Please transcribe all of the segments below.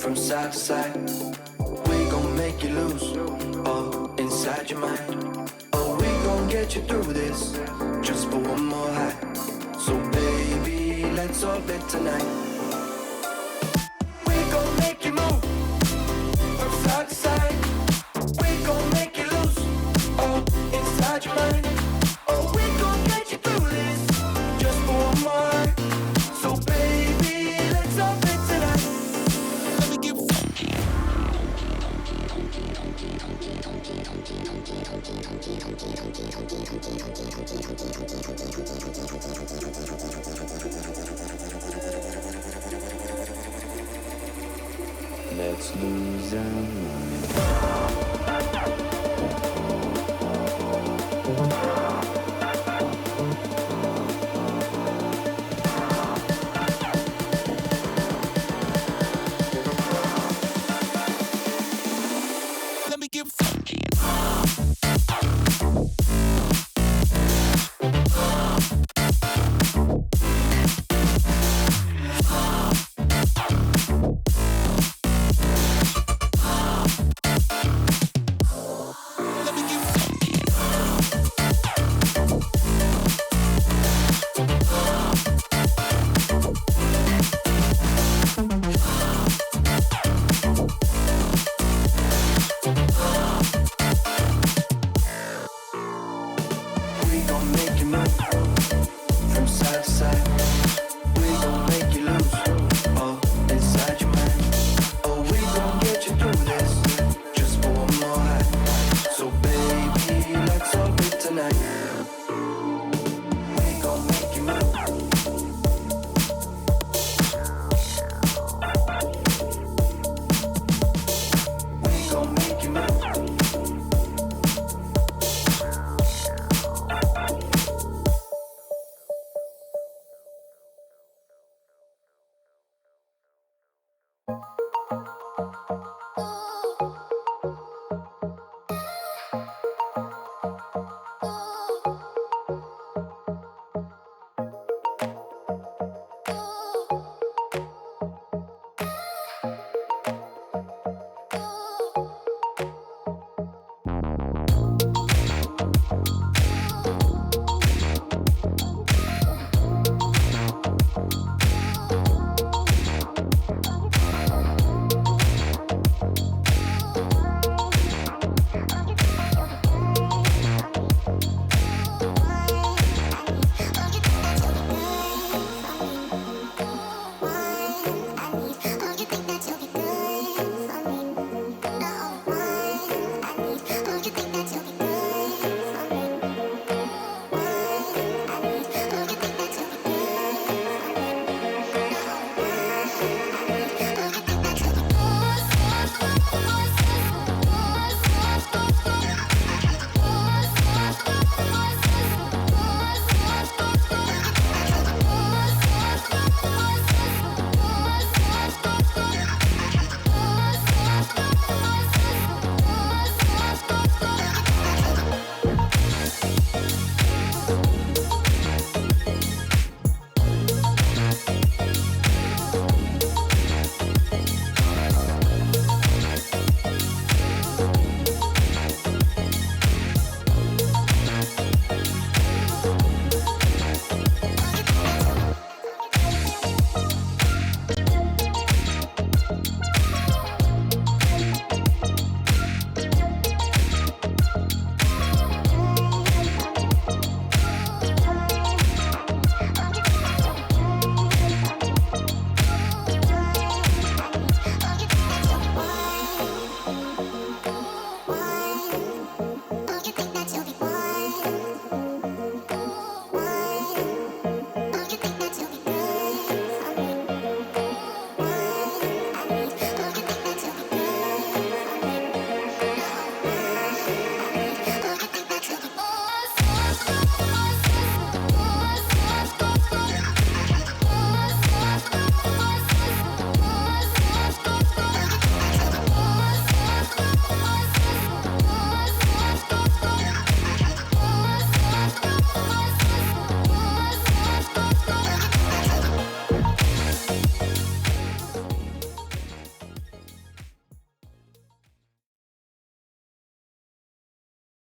From side to side, we gon' make you lose all inside your mind. Oh, we gon' get you through this, just for one more high. So baby, let's orbit tonight. We gon' make you move from side to side. We gon' make you lose all inside your mind. Oh, we gon' get you through this, just for one more high. So baby, let's orbit tonight. Let me get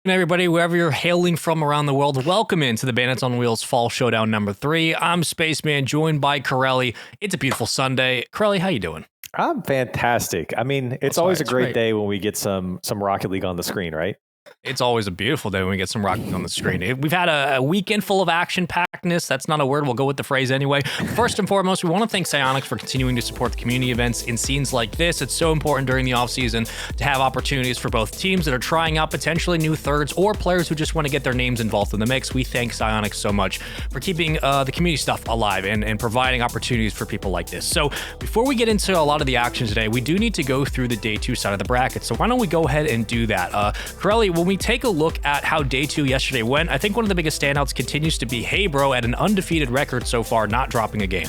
Everybody, wherever you're hailing from around the world, welcome into the Bandits on Wheels Fall Showdown number 3. I'm Spaceman, joined by Corelli. It's a beautiful Sunday. Corelli, how you doing? I'm fantastic. I mean, it's always a great day when we get some Rocket League on the screen, right? It's always a beautiful day when we get some Rocket League on the screen. We've had a weekend full of action-packedness. That's not a word. We'll go with the phrase anyway. First and foremost, we want to thank Psyonix for continuing to support the community events in scenes like this. It's so important during the offseason to have opportunities for both teams that are trying out potentially new thirds or players who just want to get their names involved in the mix. We thank Psyonix so much for keeping the community stuff alive and providing opportunities for people like this. So before we get into a lot of the action today, we do need to go through the day 2 side of the bracket. So why don't we go ahead and do that? Corelli, when we take a look at how day 2 yesterday went, I think one of the biggest standouts continues to be Hey Bro at an undefeated record so far, not dropping a game.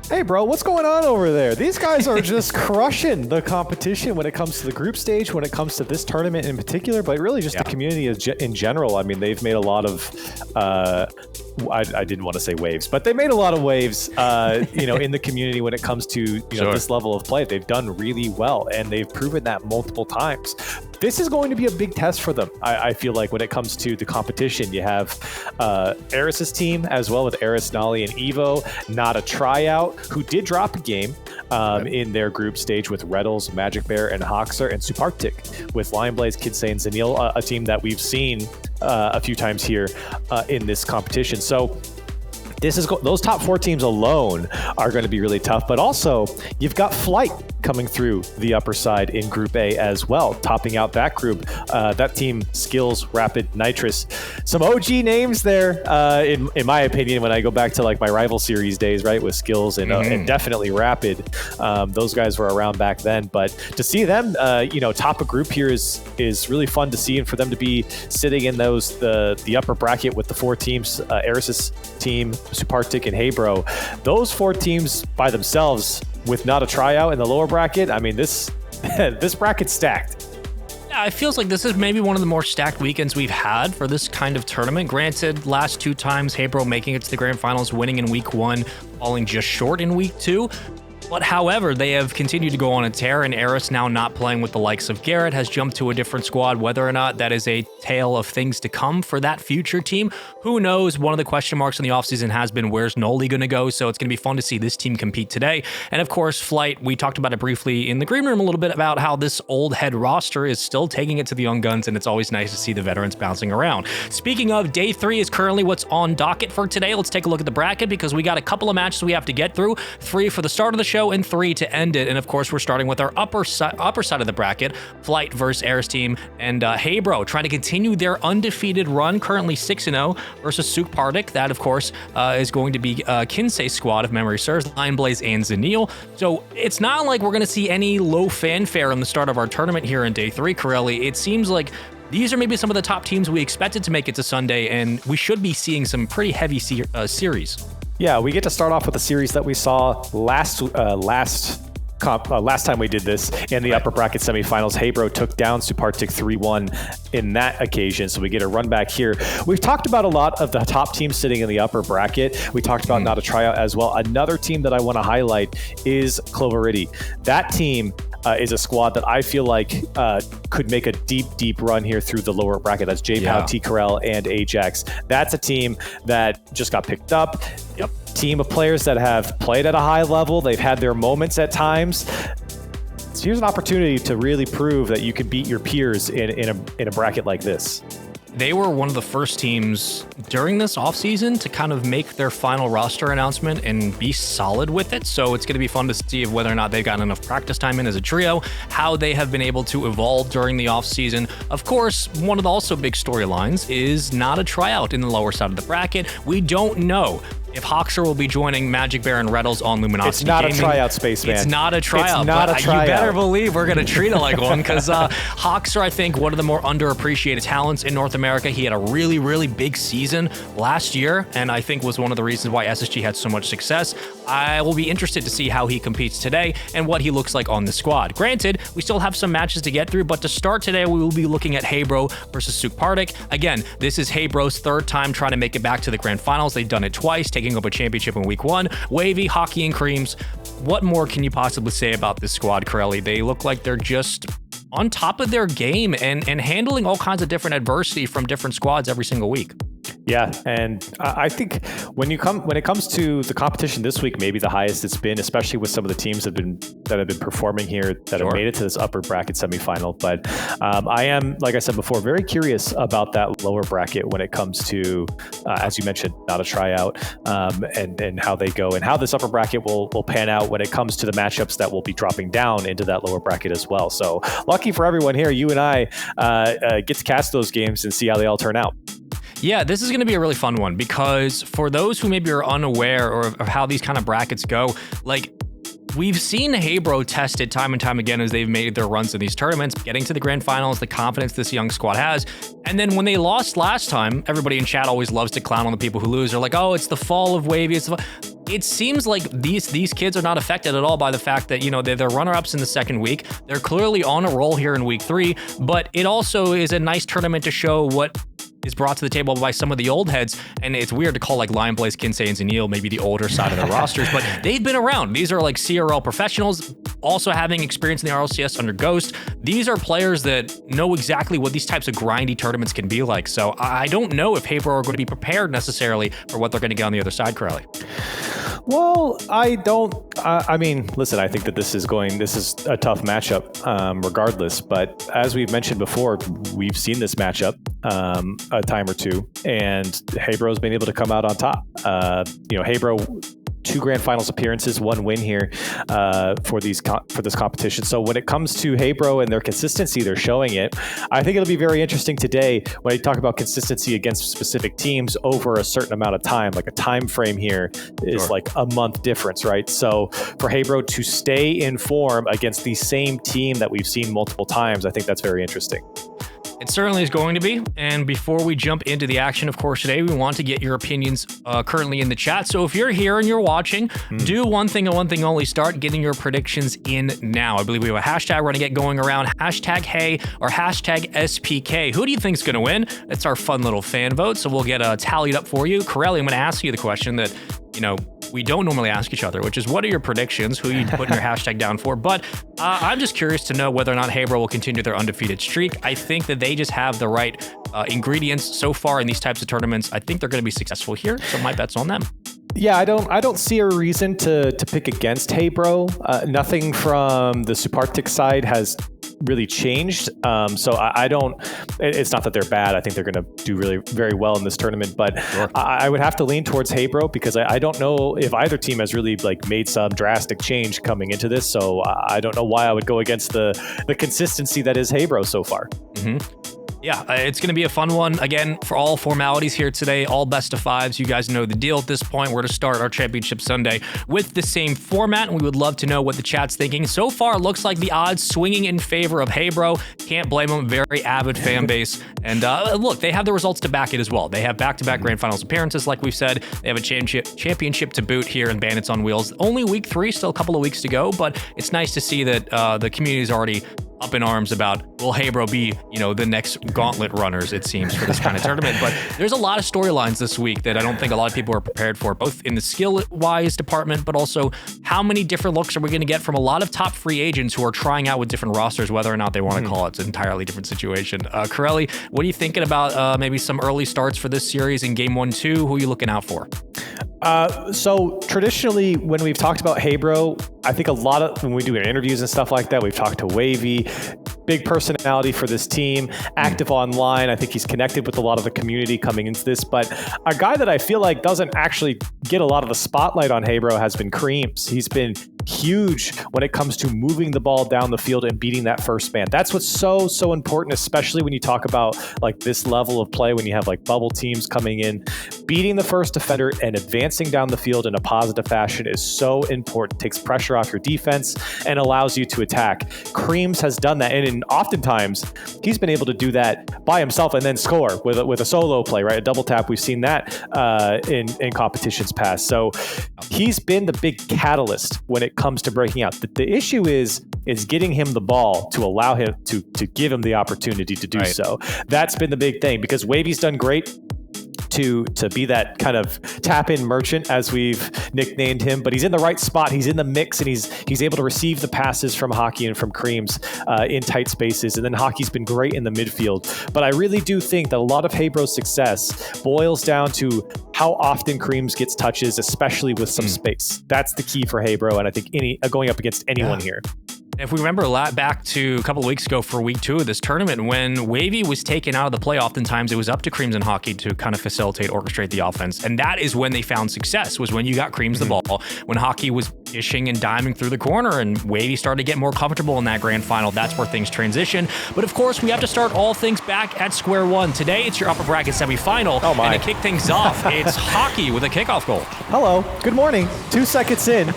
Hey, bro, what's going on over there? These guys are just crushing the competition when it comes to the group stage, when it comes to this tournament in particular, but really just the community in general. I mean, they've made a lot of, I didn't want to say waves, but they made a lot of waves, in the community when it comes to this level of play. They've done really well, and they've proven that multiple times. This is going to be a big test for them, I feel like, when it comes to the competition. You have Aris's team as well, with Aris, Noly, and Evo. Not a tryout, who did drop a game in their group stage with Reddles, Magic Bear, and Hoxer, and Sukhpartik with Lionblaze, Kidsay, and Zanil, a team that we've seen a few times here in this competition. So those top 4 teams alone are going to be really tough, but also you've got Flight coming through the upper side in Group A as well, topping out that group. That team, Skills, Rapid, Nitrous, some OG names there, in my opinion, when I go back to like my Rival Series days, right, with Skills and definitely Rapid. Those guys were around back then, but to see them, top a group here is really fun to see, and for them to be sitting in the upper bracket with the 4 teams, Aris's team, Sukhpartik, and Hey Bro, those 4 teams by themselves with not a tryout in the lower bracket. I mean, this bracket's stacked. Yeah, it feels like this is maybe one of the more stacked weekends we've had for this kind of tournament. Granted, last 2 times, Hey Bro making it to the grand finals, winning in week 1, falling just short in week 2. But however, they have continued to go on a tear, and Aris, now not playing with the likes of Garrett, has jumped to a different squad. Whether or not that is a tale of things to come for that future team, who knows? One of the question marks in the offseason has been, where's Noly going to go? So it's going to be fun to see this team compete today. And of course, Flight, we talked about it briefly in the green room a little bit about how this old head roster is still taking it to the young guns, and it's always nice to see the veterans bouncing around. Speaking of, day 3 is currently what's on docket for today. Let's take a look at the bracket, because we got a couple of matches we have to get through. 3 for the start of the show and 3 to end it. And of course, we're starting with our upper side of the bracket, Flight versus Aris team, and Hey Bro trying to continue their undefeated run, currently 6-0 versus Sukhpartik. That of course is going to be Kidsay's squad, if memory serves, Lionblaze and Zanil. So it's not like we're going to see any low fanfare on the start of our tournament here in day 3, Corelli. It seems like these are maybe some of the top teams we expected to make it to Sunday, and we should be seeing some pretty heavy series. Yeah, we get to start off with a series that we saw last time we did this in the upper bracket semifinals. Hey Bro took down Sukhpartik 3-1 in that occasion, so we get a run back here. We've talked about a lot of the top teams sitting in the upper bracket. We talked about not a tryout as well. Another team that I want to highlight is Cloverity. That team is a squad that I feel like could make a deep run here through the lower bracket. That's J-Pow, T-Corel, and Ajax. That's a team that just got picked up. Yep. Team of players that have played at a high level. They've had their moments at times. So here's an opportunity to really prove that you can beat your peers in a bracket like this. They were one of the first teams during this offseason to kind of make their final roster announcement and be solid with it. So it's going to be fun to see whether or not they've gotten enough practice time in as a trio, how they have been able to evolve during the offseason. Of course, one of the also big storylines is not a tryout in the lower side of the bracket. We don't know if Hoxer will be joining Magic Bear and Reddles on Luminosity It's not Gaming. A tryout, Spaceman. It's not a tryout. It's not but a tryout. You better believe we're going to treat it like one, because Hoxer, I think, one of the more underappreciated talents in North America. He had a really big season last year, and I think was one of the reasons why SSG had so much success. I will be interested to see how he competes today and what he looks like on the squad. Granted, we still have some matches to get through, but to start today, we will be looking at Hey Bro versus Sukhpartik. Again, this is Hey Bro's 3rd time trying to make it back to the grand finals. They've done it twice, taking up a championship in week 1. Wahvey, Hockey, and Creams. What more can you possibly say about this squad, Corelli? They look like they're just on top of their game and handling all kinds of different adversity from different squads every single week. Yeah, and I think when it comes to the competition this week, maybe the highest it's been, especially with some of the teams that have been performing here that have made it to this upper bracket semifinal. But I am, like I said before, very curious about that lower bracket when it comes to, as you mentioned, not a tryout, and how they go and how this upper bracket will pan out when it comes to the matchups that will be dropping down into that lower bracket as well. So lucky for everyone here, you and I get to cast those games and see how they all turn out. Yeah, this is going to be a really fun one because for those who maybe are unaware of how these kind of brackets go, like we've seen Habro tested time and time again as they've made their runs in these tournaments, getting to the grand finals, the confidence this young squad has. And then when they lost last time, everybody in chat always loves to clown on the people who lose. They're like, oh, it's the fall of Wahvey. It seems like these kids are not affected at all by the fact that, they're runner-ups in the second week. They're clearly on a roll here in week 3, but it also is a nice tournament to show what is brought to the table by some of the old heads. And it's weird to call like Lion Blaze, Kinsey, and Zanil maybe the older side of the rosters, but they've been around. These are like CRL professionals, also having experience in the RLCS under Ghost. These are players that know exactly what these types of grindy tournaments can be like. So I don't know if Habro are going to be prepared necessarily for what they're going to get on the other side, Corelli. Well, I don't. I mean, listen, I think that this is a tough matchup, regardless. But as we've mentioned before, we've seen this matchup a time or two, and Habro's been able to come out on top. Habro, 2 grand finals appearances, 1 win here for this competition. So when it comes to Habro and their consistency, they're showing it. I think it'll be very interesting today when I talk about consistency against specific teams over a certain amount of time. Like a time frame here is like a month difference, right? So for Habro to stay in form against the same team that we've seen multiple times, I think that's very interesting. It certainly is going to be. And before we jump into the action, of course, today, we want to get your opinions currently in the chat. So if you're here and you're watching, do one thing and one thing only. Start getting your predictions in now. I believe we have a hashtag we're going to get going around. Hashtag Hey or hashtag SPK. Who do you think is going to win? It's our fun little fan vote. So we'll get tallied up for you. Corelli, I'm going to ask you the question that, we don't normally ask each other, which is what are your predictions, who you putting your hashtag down for? But I'm just curious to know whether or not Habro will continue their undefeated streak. I think that they just have the right ingredients so far in these types of tournaments. I think they're going to be successful here, so my bet's on them. Yeah, I don't see a reason to pick against Habro. Nothing from the Sukhpartik side has really changed. So I don't, it's not that they're bad. I think they're going to do really very well in this tournament, but sure. I would have to lean towards Habro because I don't know if either team has really like made some drastic change coming into this. So I don't know why I would go against the consistency that is Habro so far. Mm-hmm. Yeah, it's going to be a fun one. Again, for all formalities here today, all best of 5s. You guys know the deal at this point. We're to start our Championship Sunday with the same format, and we would love to know what the chat's thinking. So far, it looks like the odds swinging in favor of Habro. Can't blame them. Very avid fan base. And look, they have the results to back it as well. They have back-to-back grand finals appearances, like we've said. They have a championship to boot here in Bandits on Wheels. Only week 3, still a couple of weeks to go, but it's nice to see that the community is already up in arms about, will Habro be, the next gauntlet runners, it seems, for this kind of tournament. But there's a lot of storylines this week that I don't think a lot of people are prepared for, both in the skill-wise department, but also how many different looks are we going to get from a lot of top free agents who are trying out with different rosters, whether or not they want to call it. It's an entirely different situation. Corelli, what are you thinking about maybe some early starts for this series in game 1-2? Who are you looking out for? So traditionally, when we've talked about Habro, I think a lot of when we do interviews and stuff like that, we've talked to Wahvey, big personality for this team, active online. I think he's connected with a lot of the community coming into this. But a guy that I feel like doesn't actually get a lot of the spotlight on Habro has been Creams. He's been huge when it comes to moving the ball down the field and beating that first man. That's what's so important, especially when you talk about like this level of play, when you have like bubble teams coming in. Beating the first defender and advancing down the field in a positive fashion is so important. It takes pressure off your defense and allows you to attack. Creams has done that, and oftentimes he's been able to do that by himself and then score with a solo play, right? A double tap. We've seen that in competitions past. So he's been the big catalyst when it comes to breaking out. The issue is getting him the ball to allow him to give him the opportunity to do so. That's been the big thing, because Wavey's done great to be that kind of tap-in merchant, as we've nicknamed him, but he's in the right spot. He's in the mix, and he's able to receive the passes from Hockey and from Creams in tight spaces. And then Hockey's been great in the midfield. But I really do think that a lot of Hebro's success boils down to how often Creams gets touches, especially with some space. That's the key for Hebro, and I think going up against anyone here. If we remember back to a couple of weeks ago for week 2 of this tournament, when Wahvey was taken out of the play, oftentimes it was up to Creams and Hockey to kind of facilitate, orchestrate the offense. And that is when they found success, was when you got Creams the ball, when Hockey was dishing and diming through the corner, and Wahvey started to get more comfortable in that grand final. That's where things transition. But of course, we have to start all things back at square one. Today, it's your upper bracket semifinal. Oh my. And to kick things off, it's Hockey with a kickoff goal. Hello, good morning. 2 seconds in,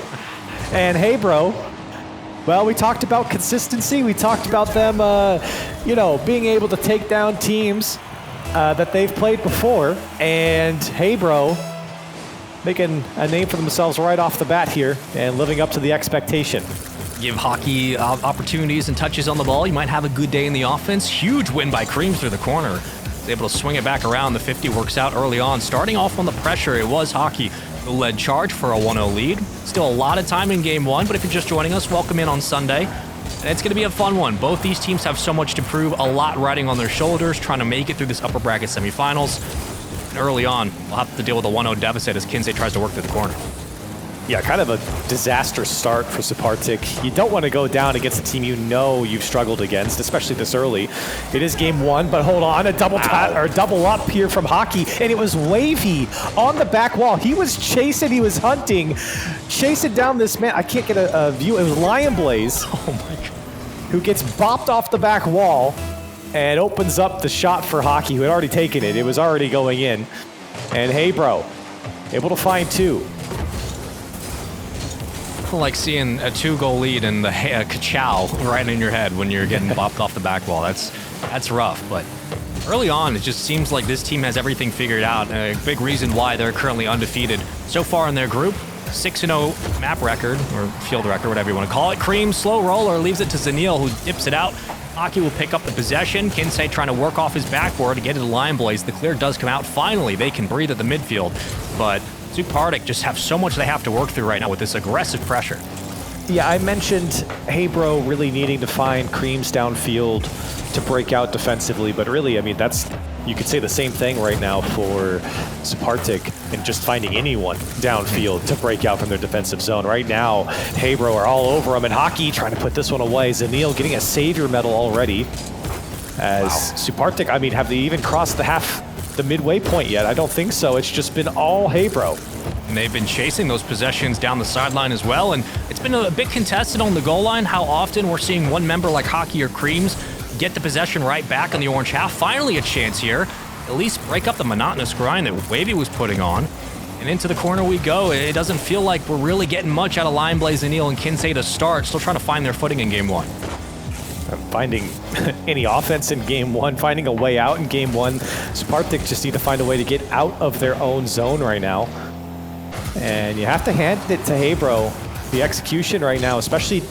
and Hebro, well, we talked about consistency. We talked about them, being able to take down teams that they've played before. And Hebro making a name for themselves right off the bat here and living up to the expectation. Give Hockey opportunities and touches on the ball. You might have a good day in the offense. Huge win by Creams through the corner. He's able to swing it back around. The 50 works out early on. Starting off on the pressure, it was Hockey who led charge for a 1-0 lead. Still a lot of time in game 1, but if you're just joining us, welcome in on Sunday. And it's going to be a fun one. Both these teams have so much to prove, a lot riding on their shoulders, trying to make it through this upper bracket semifinals. And early on, we'll have to deal with a 1-0 deficit as Kinsey tries to work through the corner. Yeah, kind of a disastrous start for Sukhpartik. You don't want to go down against a team you know you've struggled against, especially this early. It is game 1, but hold on, a double up here from Hockey, and it was Wahvey on the back wall. He was chasing, he was hunting, chasing down this man. I can't get a view. It was Lion Blaze, Oh my God, who gets bopped off the back wall and opens up the shot for Hockey, who had already taken it. It was already going in. And Hebro, able to find 2. like seeing a 2-goal lead and the ka-chow right in your head when you're getting bopped off the back wall. That's rough, but early on, it just seems like this team has everything figured out. A big reason why they're currently undefeated so far in their group. 6-0 map record, or field record, whatever you want to call it. Cream, slow roller, leaves it to Zanil, who dips it out. Hockey will pick up the possession. Kinsey trying to work off his backboard to get it to Lion Blaze. The clear does come out. Finally, they can breathe at the midfield, but Sukhpartik just have so much they have to work through right now with this aggressive pressure. Yeah, I mentioned Hebro really needing to find Creams downfield to break out defensively, but really, I mean, you could say the same thing right now for Sukhpartik and just finding anyone downfield to break out from their defensive zone. Right now, Hebro are all over him, and Hockey trying to put this one away. Zanil getting a savior medal already. As Sukhpartik, I mean, have they even crossed the midway point yet? I don't think so. It's just been all Hebro. And they've been chasing those possessions down the sideline as well, and it's been a bit contested on the goal line how often we're seeing one member like Hockey or Creams get the possession right back in the orange half. Finally a chance here. At least break up the monotonous grind that Wahvey was putting on. And into the corner we go. It doesn't feel like we're really getting much out of Lion Blaze, Neil, and Kinsey to start. Still trying to find their footing in game 1. Finding any offense in game 1, finding a way out in game 1. Sukhpartik just need to find a way to get out of their own zone right now. And you have to hand it to Hebro, the execution right now, especially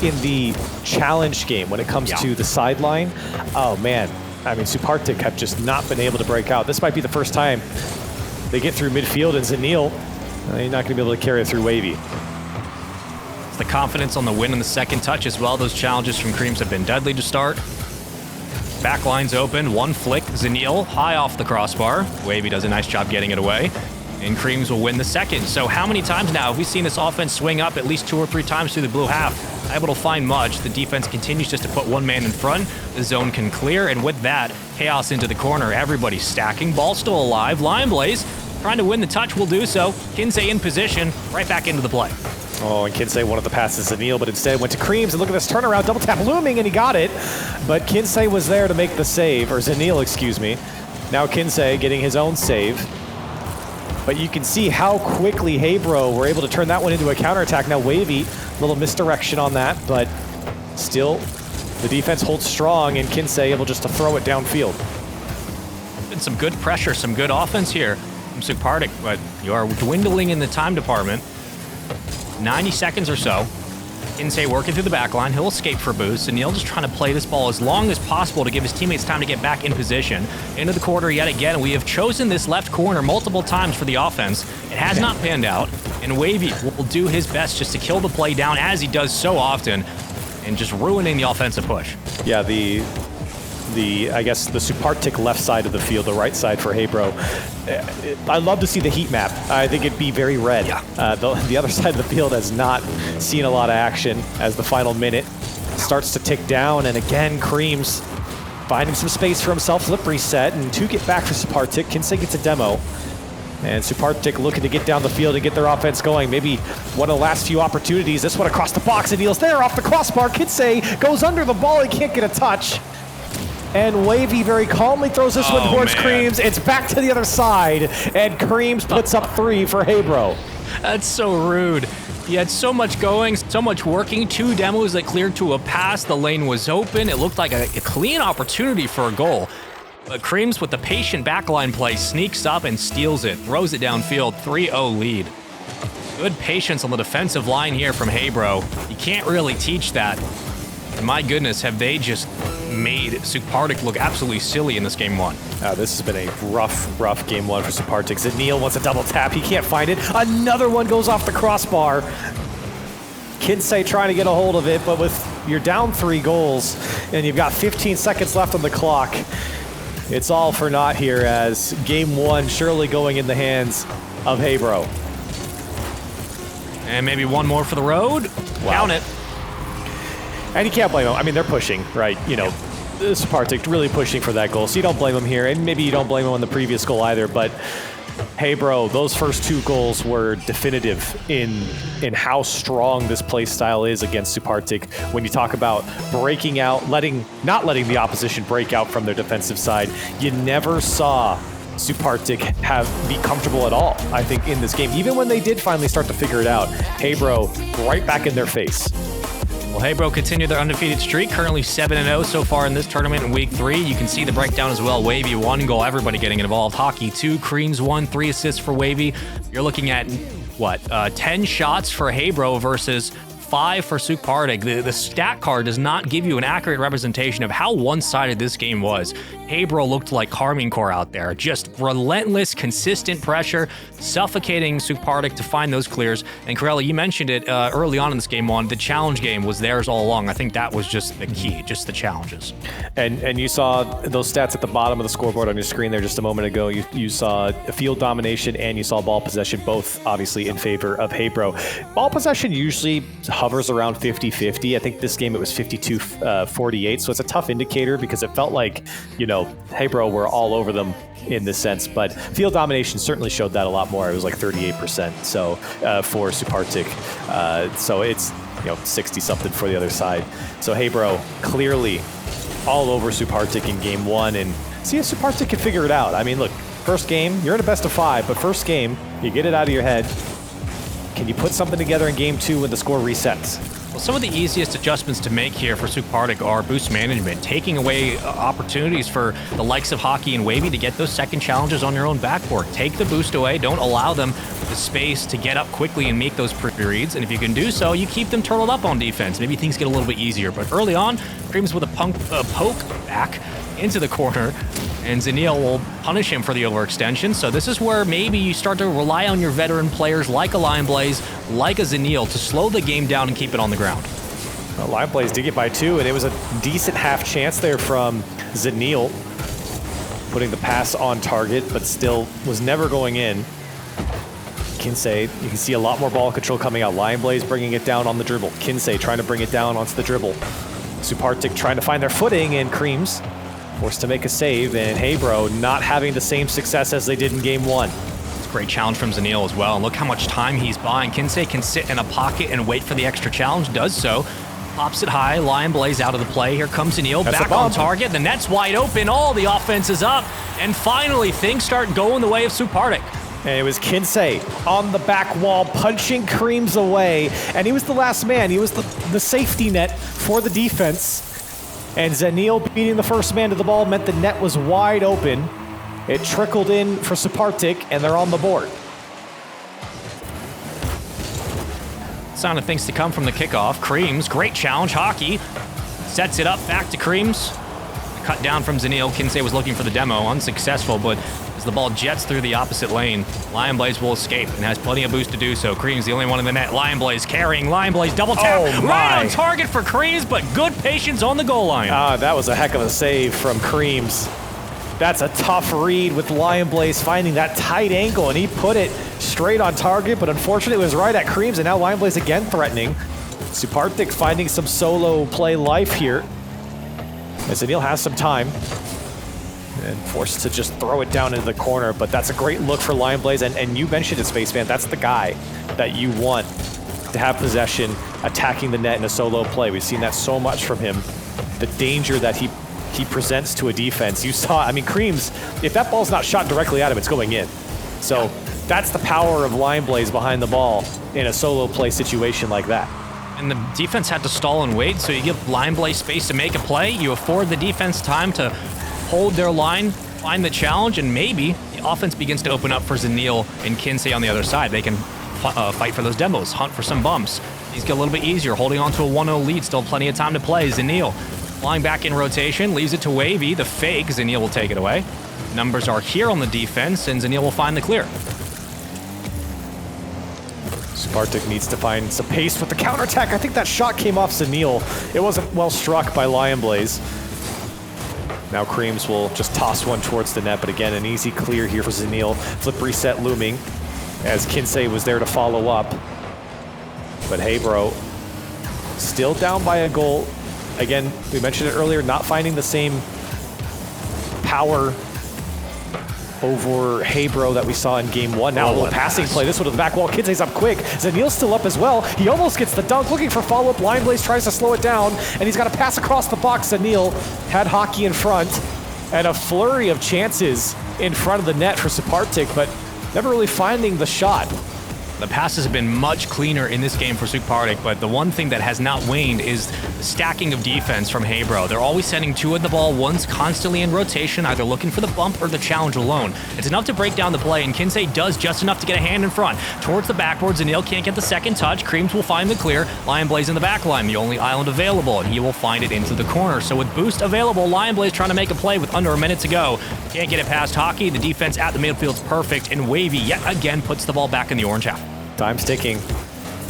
in the challenge game when it comes to the sideline. Oh man, I mean, Sukhpartik have just not been able to break out. This might be the first time they get through midfield, and Zanil, they're not going to be able to carry it through Wahvey. It's the confidence on the win in the second touch as well. Those challenges from Creams have been deadly to start. Backline's open, one flick, Zanil high off the crossbar. Wahvey does a nice job getting it away. And Creams will win the second. So how many times now have we seen this offense swing up at least 2 or 3 times through the blue half? Not able to find much. The defense continues just to put one man in front. The zone can clear, and with that, chaos into the corner. Everybody stacking. Ball still alive. Lion Blaze trying to win the touch will do so. Kinsey in position, right back into the play. Oh, and Kinsey wanted the passes to Neil, but instead went to Creams, and look at this turnaround. Double tap looming, and he got it. But Kinsey was there to make the save, or Zanil, excuse me. Now Kinsey getting his own save. But you can see how quickly Hebro were able to turn that one into a counterattack. Now Wahvey, a little misdirection on that, but still the defense holds strong, and Kinsey able just to throw it downfield. Been some good pressure, some good offense here from Sukhpartik, but you are dwindling in the time department. 90 seconds or so. Kinsey working through the back line. He'll escape for boost. Zanil just trying to play this ball as long as possible to give his teammates time to get back in position. Into the quarter yet again. We have chosen this left corner multiple times for the offense. It has not panned out, and Wahvey will do his best just to kill the play down as he does so often, and just ruining the offensive push. Yeah, I guess the Sukhpartik left side of the field, the right side for Hebro. I love to see the heat map. I think it'd be very red. Yeah. The other side of the field has not seen a lot of action as the final minute starts to tick down, and again, Creams finding some space for himself, flip reset, and 2 get back for Sukhpartik. Kinsey gets a demo. And Sukhpartik looking to get down the field and get their offense going. Maybe one of the last few opportunities. This one across the box, and Neil's there off the crossbar. Kinsey goes under the ball, he can't get a touch. And Wahvey very calmly throws this one towards Creams. It's back to the other side, and Creams puts up 3 for Hebro. That's so rude. He had so much going, so much working. 2 demos that cleared to a pass. The lane was open. It looked like a clean opportunity for a goal. But Creams with the patient backline play sneaks up and steals it, throws it downfield, 3-0 lead. Good patience on the defensive line here from Hebro. You can't really teach that. And my goodness, have they just made Sukhpartik look absolutely silly in this game 1. This has been a rough game 1 for Sukhpartik. Zanil wants a double tap. He can't find it. Another one goes off the crossbar. Kinsey trying to get a hold of it, but with you're down 3 goals and you've got 15 seconds left on the clock, it's all for naught here as game 1 surely going in the hands of Hebro. And maybe one more for the road. Wow. Count it. And you can't blame them. I mean, they're pushing, right? You know, Sukhpartik really pushing for that goal, so you don't blame them here. And maybe you don't blame them on the previous goal either, but Hebro, those first 2 goals were definitive in how strong this play style is against Sukhpartik. When you talk about breaking out, not letting the opposition break out from their defensive side, you never saw Sukhpartik be comfortable at all, I think, in this game. Even when they did finally start to figure it out, Hebro right back in their face. Well, Hebro continue their undefeated streak, currently 7-0 so far in this tournament in week 3. You can see the breakdown as well. Wahvey, 1 goal, everybody getting involved. Hockey, 2, Creams, 1, 3 assists for Wahvey. You're looking at, 10 shots for Hebro versus 5 for Sukhpartik. The stat card does not give you an accurate representation of how one-sided this game was. Hebro looked like Carmine Corps out there. Just relentless, consistent pressure, suffocating Sukhpartik to find those clears. And Corella, you mentioned it early on in this game 1. The challenge game was theirs all along. I think that was just the key, just the challenges. And you saw those stats at the bottom of the scoreboard on your screen there just a moment ago. You saw field domination and you saw ball possession, both obviously in favor of Hebro. Ball possession usually hovers around 50-50. I think this game it was 52-48, so it's a tough indicator because it felt like, Hebro were all over them in this sense, but field domination certainly showed that a lot more. It was like 38%. So for Sukhpartik, so it's 60-something for the other side. So Hebro clearly all over Sukhpartik in game 1, and see if Sukhpartik can figure it out. I mean, look, first game, you're in a best of 5, but first game, you get it out of your head. Can you put something together in game 2 when the score resets? Well, some of the easiest adjustments to make here for Sukhpartik are boost management, taking away opportunities for the likes of Hockey and Wahvey to get those second challenges on your own backboard. Take the boost away, don't allow them the space to get up quickly and make those reads, and if you can do so, you keep them turtled up on defense. Maybe things get a little bit easier, but early on, Creams with a poke back into the corner, and Zanil will punish him for the overextension. So this is where maybe you start to rely on your veteran players like a Lion Blaze, like a Zanil, to slow the game down and keep it on the ground. Well, Lion Blaze did get by 2, and it was a decent half chance there from Zanil, putting the pass on target, but still was never going in. Kinsey, you can see a lot more ball control coming out. Lion Blaze bringing it down on the dribble. Kinsey trying to bring it down onto the dribble. Sukhpartik trying to find their footing, and Creams forced to make a save, and Hebro not having the same success as they did in game 1. It's a great challenge from Zanil as well, and look how much time he's buying. Kinsey can sit in a pocket and wait for the extra challenge, does so. Pops it high, Lion Blaze out of the play. Here comes Zanil, back on target. The net's wide open, all the offense is up, and finally things start going the way of Sukhpartik. And it was Kinsey on the back wall, punching Creams away, and he was the last man. He was the safety net for the defense. And Zanil beating the first man to the ball meant the net was wide open. It trickled in for Sukhpartik, and they're on the board. sign of things to come from the kickoff. Creams, great challenge. Hockey sets it up back to Creams. Cut down from Zanil. Kinsey was looking for the demo, unsuccessful, but as the ball jets through the opposite lane, Lion Blaze will escape and has plenty of boost to do so. Creams the only one in the net. Lion Blaze carrying. Lion Blaze double tap. Right on target for Creams, but good patience on the goal line. That was a heck of a save from Creams. That's a tough read with Lion Blaze finding that tight angle, and he put it straight on target, but unfortunately it was right at Creams, and now Lion Blaze again threatening. Sukhpartik finding some solo play life here, as Anil has some time, and forced to just throw it down into the corner, but that's a great look for Lion Blaze, and you mentioned it, Spaceman, that's the guy that you want to have possession, attacking the net in a solo play. We've seen that so much from him, the danger that he presents to a defense. You saw, I mean, Creams, if that ball's not shot directly at him, it's going in. So that's the power of Lion Blaze behind the ball in a solo play situation like that. And the defense had to stall and wait, so you give Lion Blaze space to make a play. You afford the defense time to hold their line, find the challenge, and maybe the offense begins to open up for Zanil and Kinsey on the other side. They can fight for those demos, hunt for some bumps. These get a little bit easier, holding on to a 1-0 lead, still plenty of time to play. Zanil flying back in rotation, leaves it to Wahvey, the fake. Zanil will take it away. Numbers are here on the defense, and Zanil will find the clear. Sukhpartik needs to find some pace with the counterattack. I think that shot came off Zanil. It wasn't well struck by Lion Blaze. Now Creams will just toss one towards the net, but again, an easy clear here for Zanil. Flip reset looming, as Kinsey was there to follow up. But hey, bro, still down by a goal. Again, we mentioned it earlier, not finding the same power over Hey Bro that we saw in game one. Now a little passing play. This one to the back wall. Kinsey's up quick. Zanil's still up as well. He almost gets the dunk, looking for follow-up. Lion Blaze tries to slow it down, and he's got a pass across the box. Zanil had Hockey in front, and a flurry of chances in front of the net for Sukhpartik, but never really finding the shot. The passes have been much cleaner in this game for Sukhpartik, but the one thing that has not waned is the stacking of defense from Hey Bro. They're always sending two at the ball, one's constantly in rotation, either looking for the bump or the challenge alone. It's enough to break down the play, and Kinsey does just enough to get a hand in front. Towards the backboard, Zanil can't get the second touch. Creams will find the clear. Lion Blaze in the back line, the only island available, and he will find it into the corner. So with boost available, Lion Blaze trying to make a play with under a minute to go. Can't get it past Hockey. The defense at the midfield's perfect, and Wahvey yet again puts the ball back in the orange half. Time's ticking.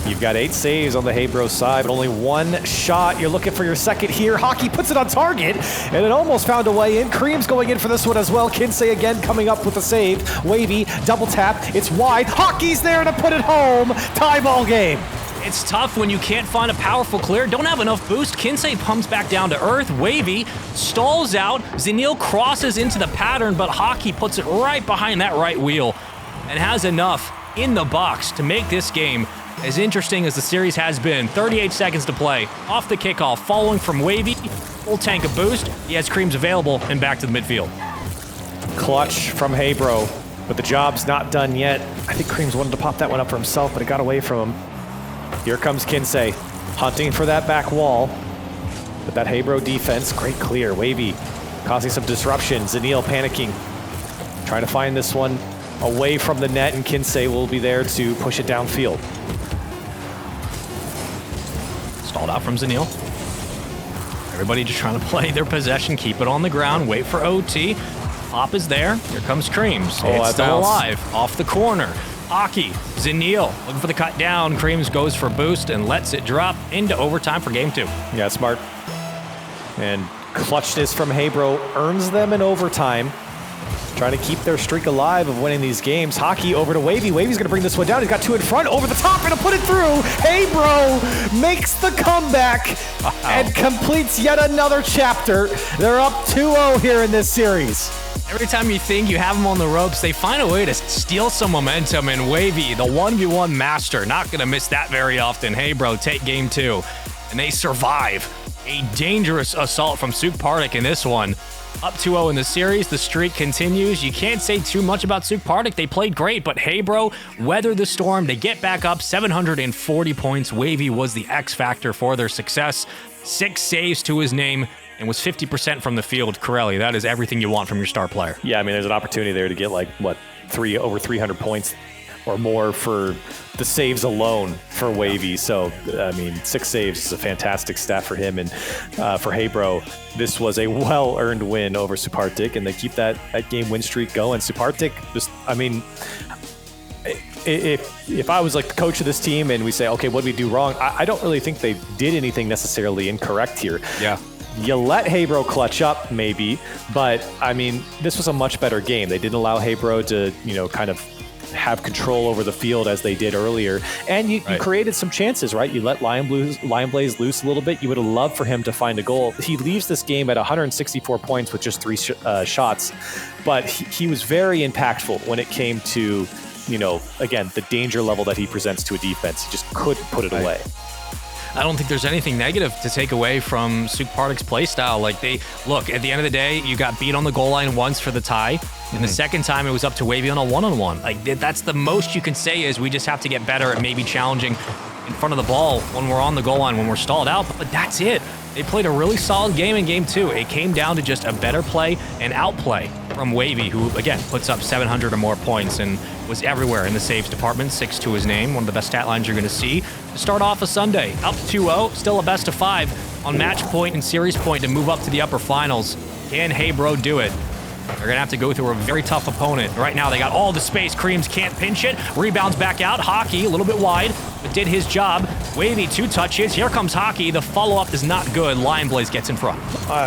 You've got 8 saves on the Hey Bro side, but only one shot. You're looking for your second here. Hockey puts it on target, and it almost found a way in. Creams going in for this one as well. Kinsey again coming up with a save. Wahvey, double tap. It's wide. Hockey's there to put it home. Tie ball game. It's tough when you can't find a powerful clear, don't have enough boost. Kinsey pumps back down to earth. Wahvey stalls out. Zanil crosses into the pattern, but Hockey puts it right behind that right wheel and has enough in the box to make this game as interesting as the series has been. 38 seconds to play. Off the kickoff, following from Wahvey. Full tank of boost. He has Creams available and back to the midfield. Clutch from Hey Bro, but the job's not done yet. I think Creams wanted to pop that one up for himself, but it got away from him. Here comes Kinsey, hunting for that back wall. But that Hey Bro defense, great clear. Wahvey causing some disruption. Zanil panicking, trying to find this one away from the net, and Kinsey will be there to push it downfield. Stalled out from Zanil. Everybody just trying to play their possession, keep it on the ground, wait for OT. Pop is there. Here comes Creams. It's still alive. Off the corner. Hockey. Zanil looking for the cut down. Creams goes for boost and lets it drop into overtime for game 2. Yeah, smart. And clutchness from Hey Bro earns them in overtime. Trying to keep their streak alive of winning these games. Hockey over to Wahvey. Wavey's going to bring this one down. He's got 2 in front. Over the top and he'll put it through. Hey Bro makes the comeback and completes yet another chapter. They're up 2-0 here in this series. Every time you think you have them on the ropes, they find a way to steal some momentum, and Wahvey, the 1v1 master, not going to miss that very often. Hey Bro take game 2, and they survive a dangerous assault from Sukhpartik in this one. Up 2-0 in the series, the streak continues. You can't say too much about Sukhpartik. They played great, but Hey Bro weather the storm. They get back up 740 points. Wahvey was the X factor for their success. 6 saves to his name and was 50% from the field. Corelli, that is everything you want from your star player. Yeah, I mean, there's an opportunity there to get like, what, over 300 points or more for the saves alone for Wahvey. So, I mean, 6 saves is a fantastic stat for him. And for Heybro, this was a well-earned win over Sukhpartik, and they keep that game win streak going. Sukhpartik, just, I mean, if I was like the coach of this team and we say, okay, what did we do wrong? I don't really think they did anything necessarily incorrect here. Yeah. You let Heybro clutch up, maybe, but I mean, this was a much better game. They didn't allow Heybro to, you know, kind of have control over the field as they did earlier. And you created some chances, right? You let Lion Blaze loose a little bit. You would have loved for him to find a goal. He leaves this game at 164 points with just 3 shots, but he was very impactful when it came to, you know, again, the danger level that he presents to a defense. He just couldn't put it away. I don't think there's anything negative to take away from Sukhpartik's playstyle. Like, look, at the end of the day, you got beat on the goal line once for the tie. And the second time, it was up to Wahvey on a one-on-one. Like, that's the most you can say is we just have to get better at maybe challenging in front of the ball when we're on the goal line, when we're stalled out. But that's it. They played a really solid game in game 2. It came down to just a better play and outplay from Wahvey, who, again, puts up 700 or more points and was everywhere in the saves department, 6 to his name, one of the best stat lines you're going to see. To start off a Sunday, up 2-0, still a best of 5 on match point and series point to move up to the upper finals. Can Heybro do it? They're going to have to go through a very tough opponent. Right now, they got all the space. Creams can't pinch it. Rebounds back out. Hockey, a little bit wide, but did his job. Wahvey, 2 touches. Here comes Hockey. The follow-up is not good. Lion Blaze gets in front.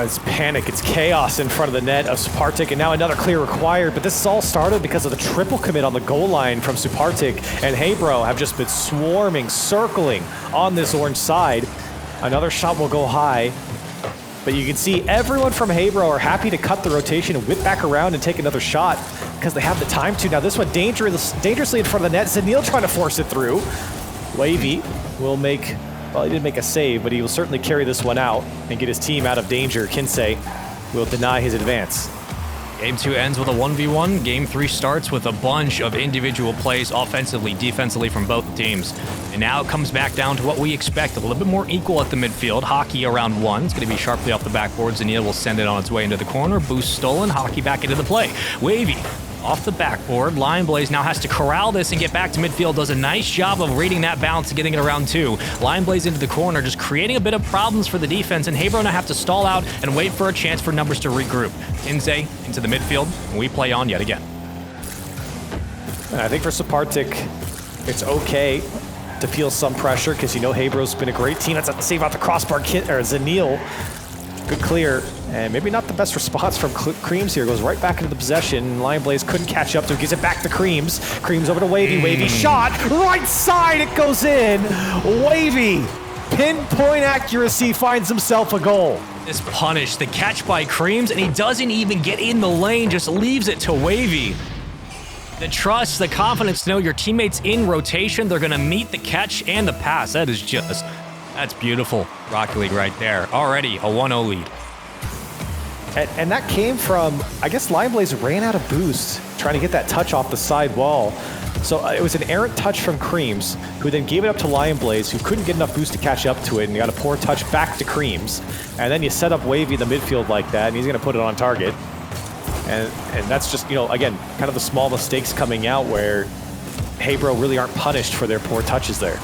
It's panic. It's chaos in front of the net of Sukhpartik, and now another clear required. But this all started because of the triple commit on the goal line from Sukhpartik, and Heybro have just been swarming, circling on this orange side. Another shot will go high. But you can see everyone from Heybro are happy to cut the rotation and whip back around and take another shot because they have the time to. Now this one dangerously in front of the net. Zanil trying to force it through. Wahvey will make, well, he didn't make a save, but he will certainly carry this one out and get his team out of danger. Kinsey will deny his advance. Game 2 ends with a 1v1. Game 3 starts with a bunch of individual plays offensively, defensively from both teams. And now it comes back down to what we expect, a little bit more equal at the midfield. Hockey around 1. It's going to be sharply off the backboard. Zanil will send it on its way into the corner. Boost stolen. Hockey back into the play. Wahvey off the backboard. Lion Blaze now has to corral this and get back to midfield. Does a nice job of reading that bounce and getting it around 2. Lion Blaze into the corner, just creating a bit of problems for the defense, and Heybro now have to stall out and wait for a chance for numbers to regroup. Kinsey into the midfield, and we play on yet again. And I think for Sukhpartik, it's okay to feel some pressure because you know Heybro's been a great team. That's a save out the crossbar. Zanil, good clear. And maybe not the best response from Creams here. Goes right back into the possession. Lion Blaze couldn't catch up to it. Gives it back to Creams. Creams over to Wahvey. Wahvey shot. Right side. It goes in. Wahvey. Pinpoint accuracy finds himself a goal. This punish. The catch by Creams, and he doesn't even get in the lane. Just leaves it to Wahvey. The trust, the confidence to know your teammates in rotation. They're going to meet the catch and the pass. That is just, that's beautiful. Rocket League right there. Already a 1-0 lead. And that came from, I guess Lion Blaze ran out of boost, trying to get that touch off the side wall. So it was an errant touch from Creams, who then gave it up to Lion Blaze, who couldn't get enough boost to catch up to it, and got a poor touch back to Creams. And then you set up Wahvey in the midfield like that, and he's going to put it on target. And that's just, you know, again, kind of the small mistakes coming out where Heybro really aren't punished for their poor touches there.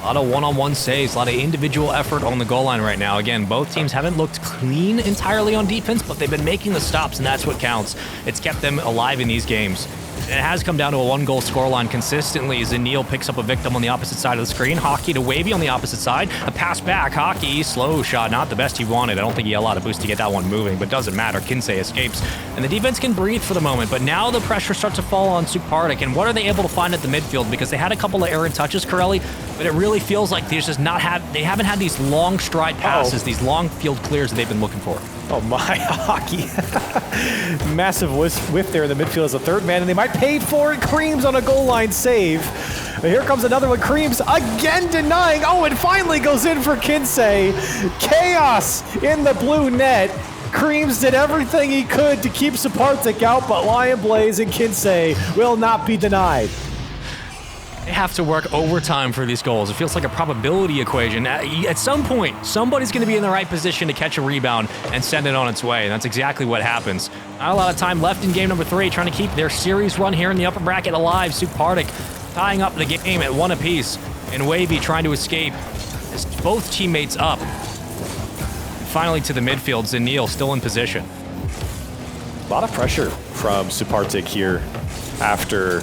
A lot of one-on-one saves, a lot of individual effort on the goal line right now. Again, both teams haven't looked clean entirely on defense, but they've been making the stops, and that's what counts. It's kept them alive in these games. And it has come down to a 1-goal scoreline consistently. Zanil picks up a victim on the opposite side of the screen. Hockey to Wahvey on the opposite side. A pass back. Hockey, slow shot, not the best he wanted. I don't think he had a lot of boost to get that one moving, but doesn't matter. Kinsey escapes. And the defense can breathe for the moment, but now the pressure starts to fall on Sukhpartik. And what are they able to find at the midfield? Because they had a couple of errant touches, Corelli, but it really feels like they haven't had these long stride passes, these long field clears that they've been looking for. Oh my, Hockey. Massive whiff there in the midfield as a third man, and they might pay for it. Creams on a goal line save. But here comes another one. Creams again denying. Oh, it finally goes in for Kinsey. Chaos in the blue net. Creams did everything he could to keep Sukhpartik out, but Lion Blaze and Kinsey will not be denied. They have to work overtime for these goals. It feels like a probability equation. At some point, somebody's going to be in the right position to catch a rebound and send it on its way. And that's exactly what happens. Not a lot of time left in game number 3, trying to keep their series run here in the upper bracket alive. Sukhpartik tying up the game at 1 apiece. And Wahvey trying to escape as both teammates up. And finally to the midfield, Zenil still in position. A lot of pressure from Sukhpartik here after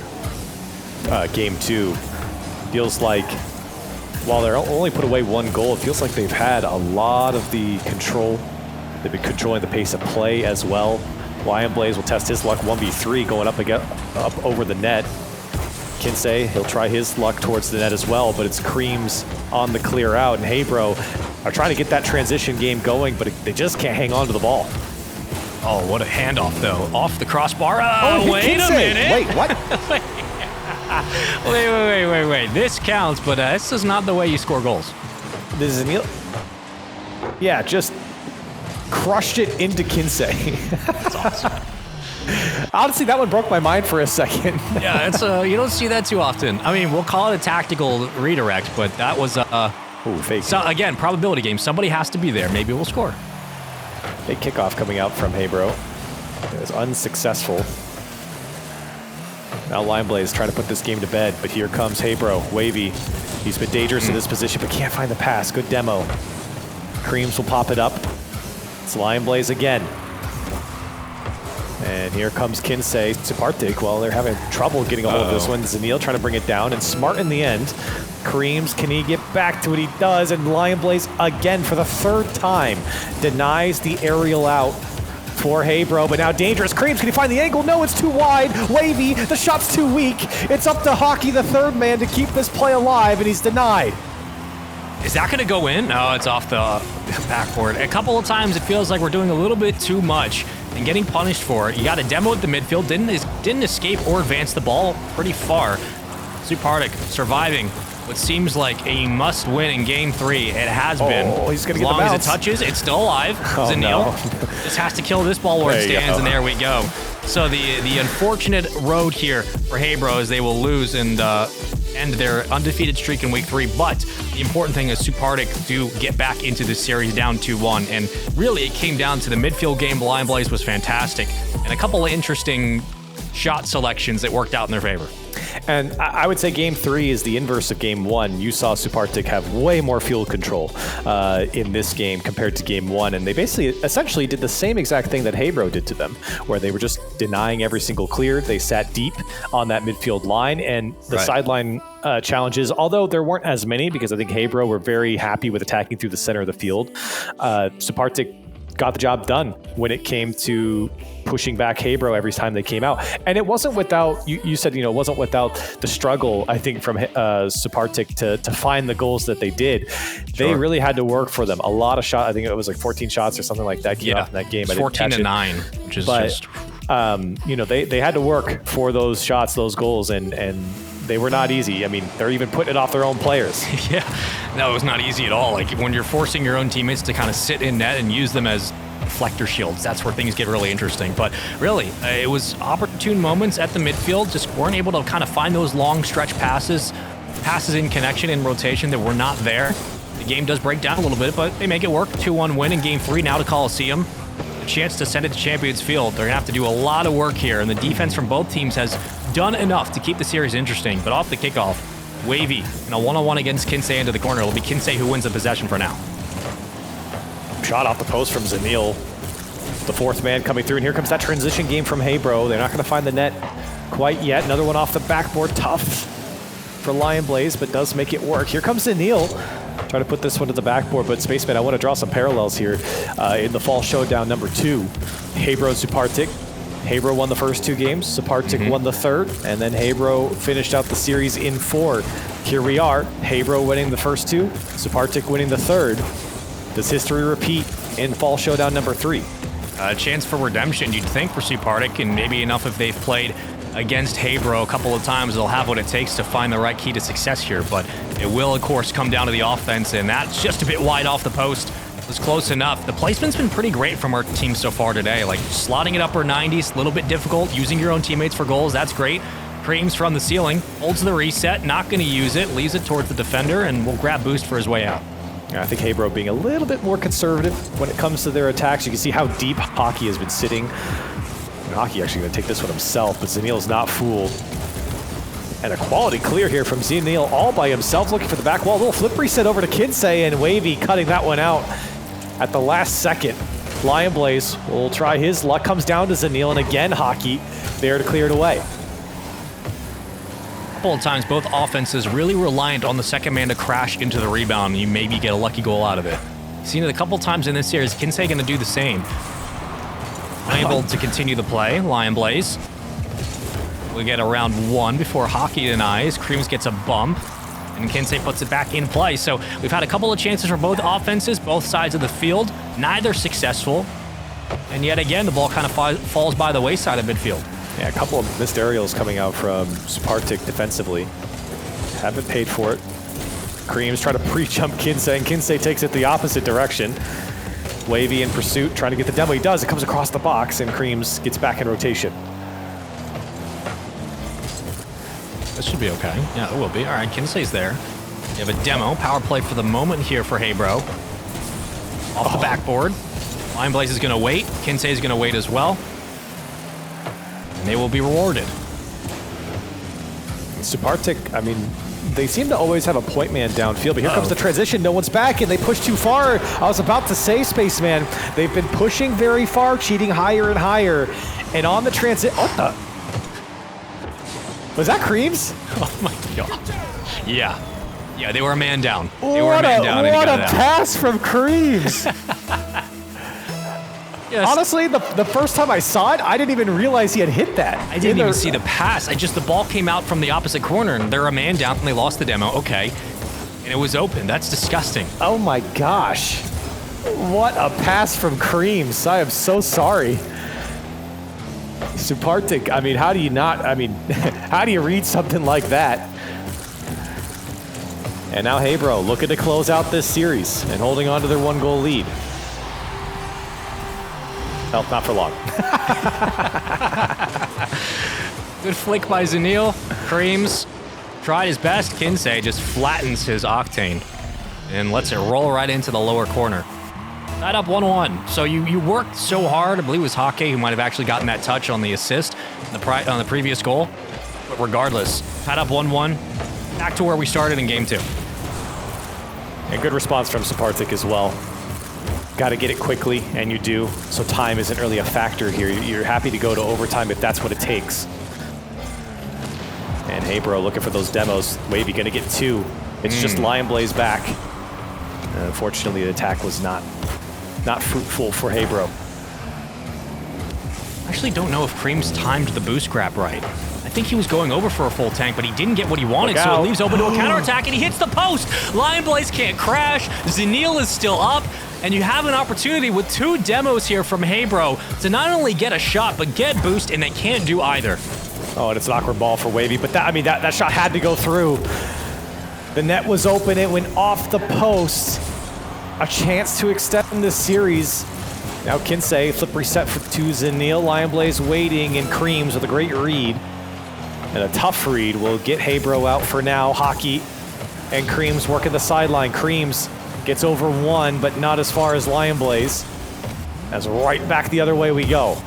game 2. Feels like while they're only put away 1 goal, it feels like they've had a lot of the control. They've been controlling the pace of play as well. Lion Blaze will test his luck 1v3 going up over the net. Kinsey, he'll try his luck towards the net as well, but it's Creams on the clear out, and Heybro are trying to get that transition game going, but they just can't hang on to the ball. Oh, what a handoff, though. Off the crossbar. Wait a minute. Wait, what? wait. This counts, but this is not the way you score goals. This is Neil. Yeah, just crushed it into Kinsey. That's awesome. Honestly, that one broke my mind for a second. Yeah, it's you don't see that too often. I mean, we'll call it a tactical redirect, but that was Ooh, fake. So, again, probability game. Somebody has to be there. Maybe we'll score. Big kickoff coming out from Heybro. It was unsuccessful. Now Lion Blaze trying to put this game to bed, but here comes Heybro. Wahvey. He's been dangerous in this position, but can't find the pass. Good demo. Creams will pop it up. It's Lion Blaze again. And here comes Kinsey. Sukhpartik, well, they're having trouble getting a hold of this one. Zenil trying to bring it down, and smart in the end. Creams, can he get back to what he does? And Lion Blaze, again, for the 3rd time, denies the aerial out for Heybro, but now dangerous. Creams, can he find the angle? No, it's too wide. Wahvey, the shot's too weak. It's up to Hockey, the 3rd man, to keep this play alive, and he's denied. Is that going to go in? No, it's off the backboard. A couple of times it feels like we're doing a little bit too much and getting punished for it. You got a demo at the midfield, didn't escape or advance the ball pretty far. Sukhpartik surviving what seems like a must-win in Game 3. It has been. He's gonna as get long the as it bounce. touches, it's still alive. Oh, Zenil no. just has to kill this ball where it There you stands, go. and there we go. So the unfortunate road here for Heybro is they will lose and end their undefeated streak in Week 3. But the important thing is Sukhpartik do get back into the series down 2-1. And really, it came down to the midfield game. Lion Blaze was fantastic. And a couple of interesting shot selections that worked out in their favor. And I would say Game 3 is the inverse of Game 1. You saw Sukhpartik have way more field control in this game compared to Game 1. And they essentially did the same exact thing that Heybro did to them, where they were just denying every single clear. They sat deep on that midfield line, and the sideline challenges, although there weren't as many, because I think Heybro were very happy with attacking through the center of the field. Sukhpartik got the job done when it came to pushing back Heybro every time they came out. And it wasn't without, you said, it wasn't without the struggle, I think, from Sukhpartik to find the goals that they did. They really had to work for them. A lot of shots, I think it was like 14 shots or something like that came off in that game. It's 14-9, which is just... they had to work for those shots, those goals, and they were not easy. I mean, they're even putting it off their own players. Yeah, no, it was not easy at all. Like when you're forcing your own teammates to kind of sit in net and use them as deflector shields, that's where things get really interesting. But really, it was opportune moments at the midfield, just weren't able to kind of find those long stretch passes in connection and rotation that were not there. The game does break down a little bit, but they make it work. 2-1 win in Game 3 now to Coliseum. A chance to send it to Champions Field. They're going to have to do a lot of work here, and the defense from both teams has done enough to keep the series interesting. But off the kickoff, Wahvey in a one-on-one against Kinsey into the corner. It'll be Kinsey who wins the possession for now. Shot off the post from Zenil. The 4th man coming through, and here comes that transition game from Heybro. They're not going to find the net quite yet. Another one off the backboard. Tough for Lion Blaze, but does make it work. Here comes Zenil. Try to put this one to the backboard, but Spaceman, I want to draw some parallels here in the Fall Showdown number 2. Heybro, Sukhpartik. Heybro won the first 2 games. Sukhpartik won the 3rd, and then Heybro finished out the series in 4. Here we are, Heybro winning the first 2, Sukhpartik winning the 3rd. Does history repeat in Fall Showdown number 3? A chance for redemption, you'd think, for Sukhpartik, and maybe enough if they've played against Heybro a couple of times. They'll have what it takes to find the right key to success here, but it will, of course, come down to the offense, and that's just a bit wide off the post. It was close enough. The placement's been pretty great from our team so far today, like slotting it upper 90s, a little bit difficult, using your own teammates for goals, that's great. Creams from the ceiling, holds the reset, not going to use it, leaves it towards the defender, and will grab boost for his way out. Yeah, I think Habro being a little bit more conservative when it comes to their attacks. You can see how deep Hockey has been sitting. And Hockey actually going to take this one himself, but Zenil's not fooled. And a quality clear here from Zenil all by himself, looking for the back wall. A little flip reset over to Kinsey, and Wahvey cutting that one out at the last second. Lion Blaze will try his luck, comes down to Zenil, and again Hockey there to clear it away. A couple of times, both offenses really reliant on the second man to crash into the rebound, and you maybe get a lucky goal out of it. Seen it a couple times in this series. Kinsey going to do the same. Unable to continue the play. Lion Blaze. We get around 1 before Hockey denies. Creams gets a bump, and Kinsey puts it back in play. So we've had a couple of chances for both offenses, both sides of the field. Neither successful. And yet again, the ball kind of falls by the wayside of midfield. Yeah, a couple of missed aerials coming out from Sukhpartik defensively. Haven't paid for it. Creams try to pre-jump Kinsey, and Kinsey takes it the opposite direction. Wahvey in pursuit, trying to get the demo. He does. It comes across the box, and Creams gets back in rotation. This should be okay. Yeah, it will be. All right, Kinsey's there. You have a demo. Power play for the moment here for Habro. Off the backboard. Lion Blaze is going to wait. Kinsey is going to wait as well. And they will be rewarded. Sukhpartik, I mean, they seem to always have a point man downfield, but here comes the transition. No one's back, and they push too far. I was about to say, Spaceman, they've been pushing very far, cheating higher and higher. And on the transit, what the? Was that Creams? Oh my god. Yeah. Yeah, they were a man down. They What were a man a, down and he what got a it out. pass from Creams. Yes. Honestly, the first time I saw it, I didn't even realize he had hit that. I didn't even see the pass. The ball came out from the opposite corner and they're a man down and they lost the demo. Okay. And it was open. That's disgusting. Oh my gosh. What a pass from Creams. I am so sorry. Sukhpartik, I mean, how do you not, I mean, how do you read something like that? And now Habro looking to close out this series and holding on to their 1-goal lead. Oh, not for long. Good flick by Zenil. Creams tried his best. Kinsey just flattens his Octane and lets it roll right into the lower corner. Tied up 1-1. So you worked so hard. I believe it was Hockey who might have actually gotten that touch on the assist on the previous goal. But regardless, tied up 1-1. Back to where we started in game 2. And good response from Sukhpartik as well. Got to get it quickly, and you do. So time isn't really a factor here. You're happy to go to overtime if that's what it takes. And Habro looking for those demos. Wahvey going to get 2. It's just Lion Blaze back. Unfortunately, the attack was not fruitful for Habro. I actually don't know if Creams timed the boost grab right. I think he was going over for a full tank, but he didn't get what he wanted, so it leaves open to a counterattack, and he hits the post! Lion Blaze can't crash, Zenil is still up, and you have an opportunity with 2 demos here from Habro to not only get a shot, but get boost, and they can't do either. Oh, and it's an awkward ball for Wahvey, but that shot had to go through. The net was open, it went off the post. A chance to extend this series. Now Kinsey, flip reset to Zenil. Lion Blaze waiting, and Creams with a great read. And a tough read will get Habro out for now. Hockey and Creams working the sideline. Creams gets over 1, but not as far as Lion Blaze. As right back the other way we go.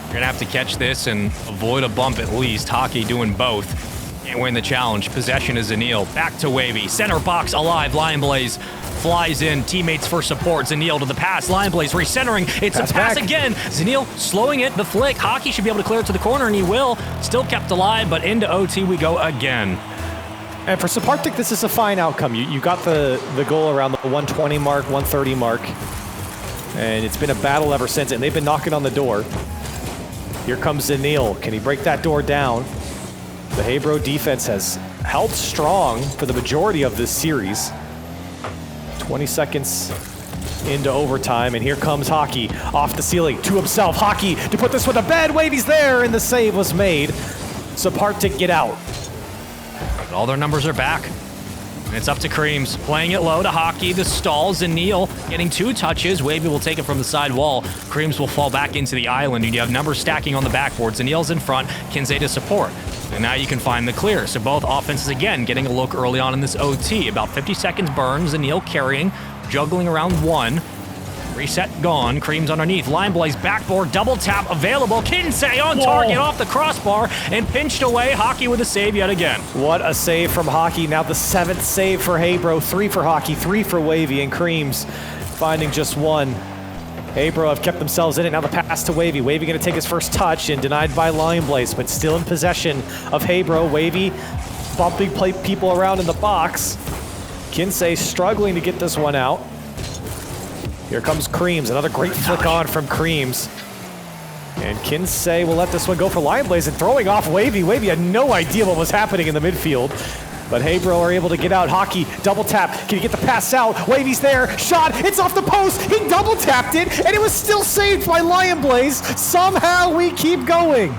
You're gonna have to catch this and avoid a bump at least. Hockey doing both. Can't win the challenge. Possession is Zenil. Back to Wahvey. Center box alive. Lion Blaze flies in. Teammates for support. Zenil to the pass. Lion Blaze recentering. It's a pass again. Zenil slowing it. The flick. Hockey should be able to clear it to the corner, and he will. Still kept alive, but into OT we go again. And for Sukhpartik, this is a fine outcome. You got the goal around the 120 mark, 130 mark. And it's been a battle ever since, and they've been knocking on the door. Here comes Zenil. Can he break that door down? The Habro defense has held strong for the majority of this series. 20 seconds into overtime, and here comes Hockey off the ceiling to himself. Hockey to put this one to bed. Wahvey's there, and the save was made. Sukhpartik get out. All their numbers are back. And it's up to Creams, playing it low to Hockey, the stalls, and Neil getting 2 touches. Wahvey will take it from the side wall. Creams will fall back into the island, and you have numbers stacking on the backboards. Neil's in front, Kinsey to support. And now you can find the clear. So both offenses, again, getting a look early on in this OT. About 50 seconds burns, and Neil carrying, juggling around 1. Reset gone. Creams underneath. Line Blaze backboard double tap available. Kinsey on target off the crossbar and pinched away. Hockey with a save yet again. What a save from Hockey. Now the 7th save for Habro. 3 for Hockey, 3 for Wahvey, and Creams finding just 1. Habro have kept themselves in it. Now the pass to Wahvey. Wahvey going to take his first touch and denied by Line Blaze, but still in possession of Habro. Wahvey bumping people around in the box. Kinsey struggling to get this one out. Here comes Creams, another great flick on from Creams. And Kinsey will let this one go for Line Blaze and throwing off Wahvey. Wahvey had no idea what was happening in the midfield. But Habro are able to get out. Hockey, double tap. Can he get the pass out? Wavey's there. Shot. It's off the post. He double tapped it, and it was still saved by Lion Blaze. Somehow we keep going.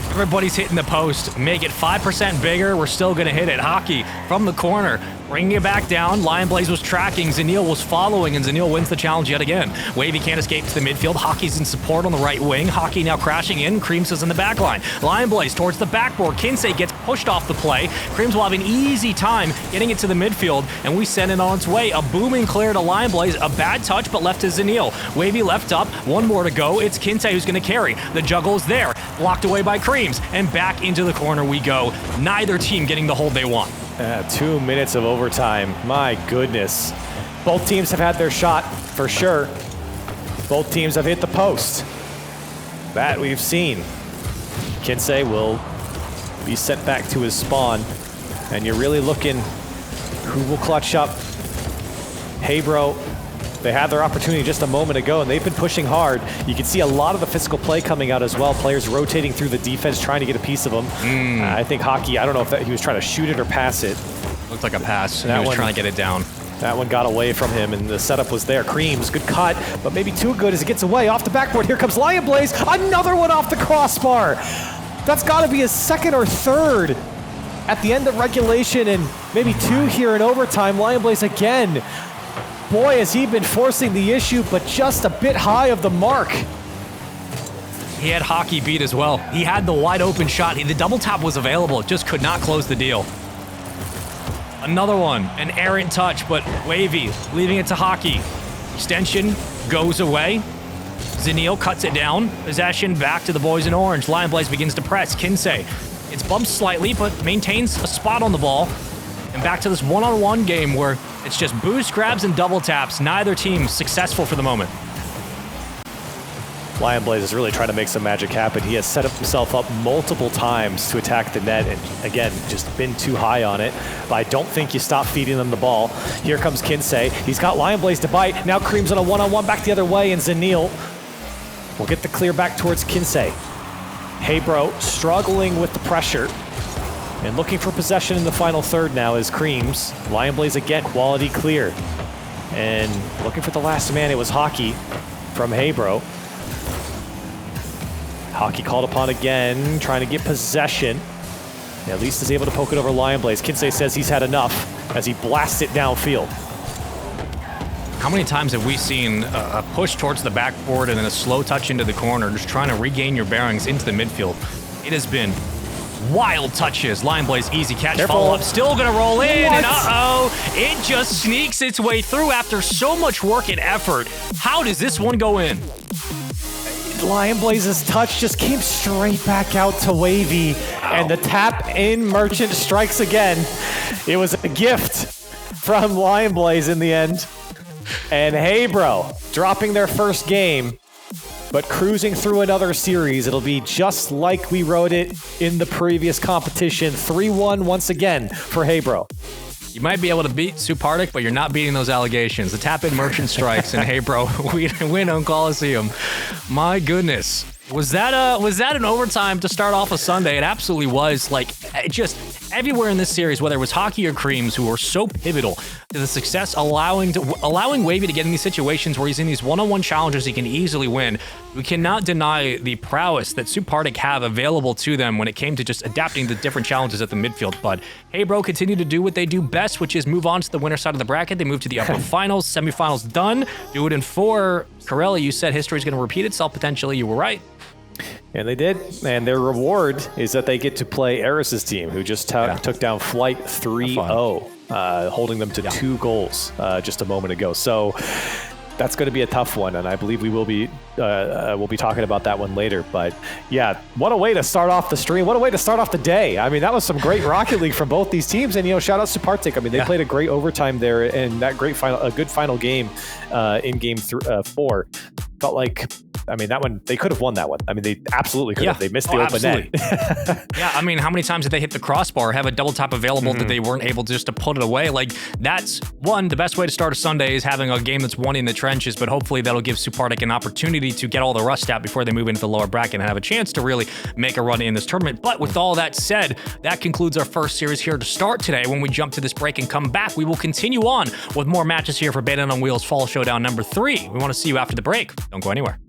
Everybody's hitting the post. Make it 5% bigger. We're still going to hit it. Hockey from the corner. Bringing it back down. Lion Blaze was tracking. Zanil was following, and Zanil wins the challenge yet again. Wahvey can't escape to the midfield. Hockey's in support on the right wing. Hockey now crashing in. Creams is in the back line. Lion Blaze towards the backboard. Kinsey gets pushed off the play. Creams will have an easy time getting it to the midfield, and we send it on its way. A booming clear to Lion Blaze. A bad touch, but left to Zanil. Wahvey left up. 1 more to go. It's Kinsey who's going to carry. The juggle is there. Blocked away by Creams, and back into the corner we go. Neither team getting the hold they want. 2 minutes of overtime. My goodness. Both teams have had their shot, for sure. Both teams have hit the post. That we've seen. Kinsey will be sent back to his spawn. And you're really looking who will clutch up. Habro, they had their opportunity just a moment ago, and they've been pushing hard. You can see a lot of the physical play coming out as well. Players rotating through the defense, trying to get a piece of them. I think Hockey, I don't know if he was trying to shoot it or pass it. Looked like a pass. He was trying to get it down. That one got away from him, and the setup was there. Creams, good cut, but maybe too good as it gets away off the backboard. Here comes Lion Blaze. Another one off the crossbar. That's got to be his 2nd or 3rd at the end of regulation, and maybe 2 here in overtime. Lion Blaze again. Boy, has he been forcing the issue, but just a bit high of the mark. He had Hockey beat as well. He had the wide open shot. The double tap was available. Just could not close the deal. Another one, an errant touch, but Wahvey leaving it to Hockey. Extension goes away. Zanil cuts it down. Possession back to the boys in orange. Lion Blaze begins to press. Kinsey. It's bumped slightly, but maintains a spot on the ball. And back to this one-on-one game where it's just boost grabs and double taps. Neither team successful for the moment. Lion Blaze is really trying to make some magic happen. He has set himself up multiple times to attack the net, and again, just been too high on it. But I don't think you stop feeding them the ball. Here comes Kinsey. He's got Lion Blaze to bite. Now Creams on a one-on-one back the other way, and Zanil will get the clear back towards Kinsey. Habro struggling with the pressure. And looking for possession in the final third now is Creams. Lion Blaze again, quality clear. And looking for the last man, it was Hockey from Habro. Hockey called upon again, trying to get possession. At least is able to poke it over Lion Blaze. Kinsey says he's had enough as he blasts it downfield. How many times have we seen a push towards the backboard and then a slow touch into the corner, just trying to regain your bearings into the midfield? It has been wild touches. Lion Blaze, easy catch, follow up, still gonna roll in, and it just sneaks its way through after so much work and effort. How does this one go in? Lion Blaze's touch just came straight back out to Wahvey, and the tap in Merchant strikes again. It was a gift from Lion Blaze in the end. And Habro dropping their first game, but cruising through another series. It'll be just like we wrote it in the previous competition. 3-1 once again for Habro. You might be able to beat Sukhpartik, but you're not beating those allegations. The tap-in Merchant strikes and Habro win on Coliseum. My goodness. Was that an overtime to start off a Sunday? It absolutely was. Like, it just everywhere in this series, whether it was Hockey or Creams, who were so pivotal to the success, allowing Wahvey to get in these situations where he's in these one-on-one challenges he can easily win. We cannot deny the prowess that Sukhpartik have available to them when it came to just adapting to different challenges at the midfield. But hey, bro, continue to do what they do best, which is move on to the winner side of the bracket. They move to the upper finals, semifinals done. Do it in 4. Corelli, you said history is going to repeat itself potentially. You were right. And they did. And their reward is that they get to play Aris's team, who just took down Flight 3-0, holding them to 2 goals just a moment ago. So that's going to be a tough one, and I believe we'll be talking about that one later. But yeah, what a way to start off the stream! What a way to start off the day! I mean, that was some great Rocket League from both these teams, and shout out to Sukhpartik. I mean, they played a great overtime there, and that a good final game in game 4. Felt like, I mean, that one, they could have won that one. I mean, they absolutely could have. They missed the open net. Yeah, I mean, how many times did they hit the crossbar, have a double tap available that they weren't able just to put it away? Like, that's the best way to start a Sunday is having a game that's won in the trenches, but hopefully that'll give Sukhpartik an opportunity to get all the rust out before they move into the lower bracket and have a chance to really make a run in this tournament. But with all that said, that concludes our first series here to start today. When we jump to this break and come back, we will continue on with more matches here for Bandits on Wheels Fall Showdown number 3. We want to see you after the break. Don't go anywhere.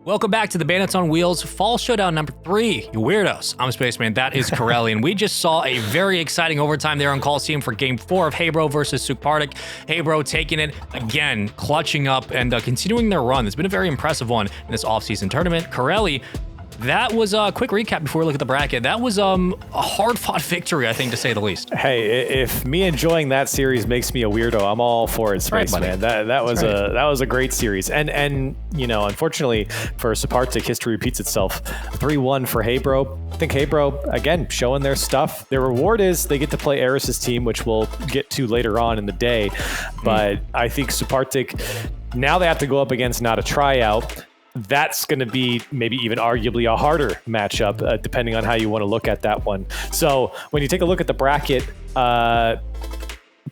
Welcome back to the Bandits on Wheels Fall Showdown number 3. You weirdos. I'm Spaceman. That is Corelli. And we just saw a very exciting overtime there on Coliseum for Game 4 of Hey Bro versus Sukhpartik. Hey Bro taking it again, clutching up and continuing their run. It's been a very impressive one in this offseason tournament. Corelli, that was a quick recap before we look at the bracket. That was a hard-fought victory, I think, to say the least. Hey, if me enjoying that series makes me a weirdo, I'm all for it, Spaceman. That was a great series. And you know, unfortunately for Sukhpartik, history repeats itself. 3-1 for Hey Bro. I think Hey Bro, again, showing their stuff. Their reward is they get to play Aris's team, which we'll get to later on in the day. But I think Sukhpartik, now they have to go up against not a tryout. That's going to be maybe even arguably a harder matchup, depending on how you want to look at that one. So when you take a look at the bracket,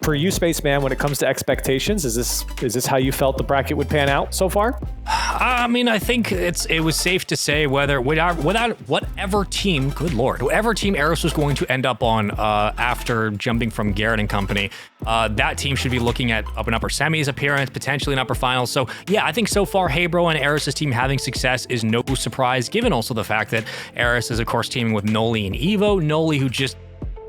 per you, Spaceman, when it comes to expectations, is this how you felt the bracket would pan out so far? I mean, I think it was safe to say without whatever team, good lord, whatever team Aris was going to end up on after jumping from Garrett and company, that team should be looking at an upper semis appearance, potentially an upper finals. So yeah, I think so far Hey Bro and Aris's team having success is no surprise, given also the fact that Aris is of course teaming with Noly and Evo. Noly, who just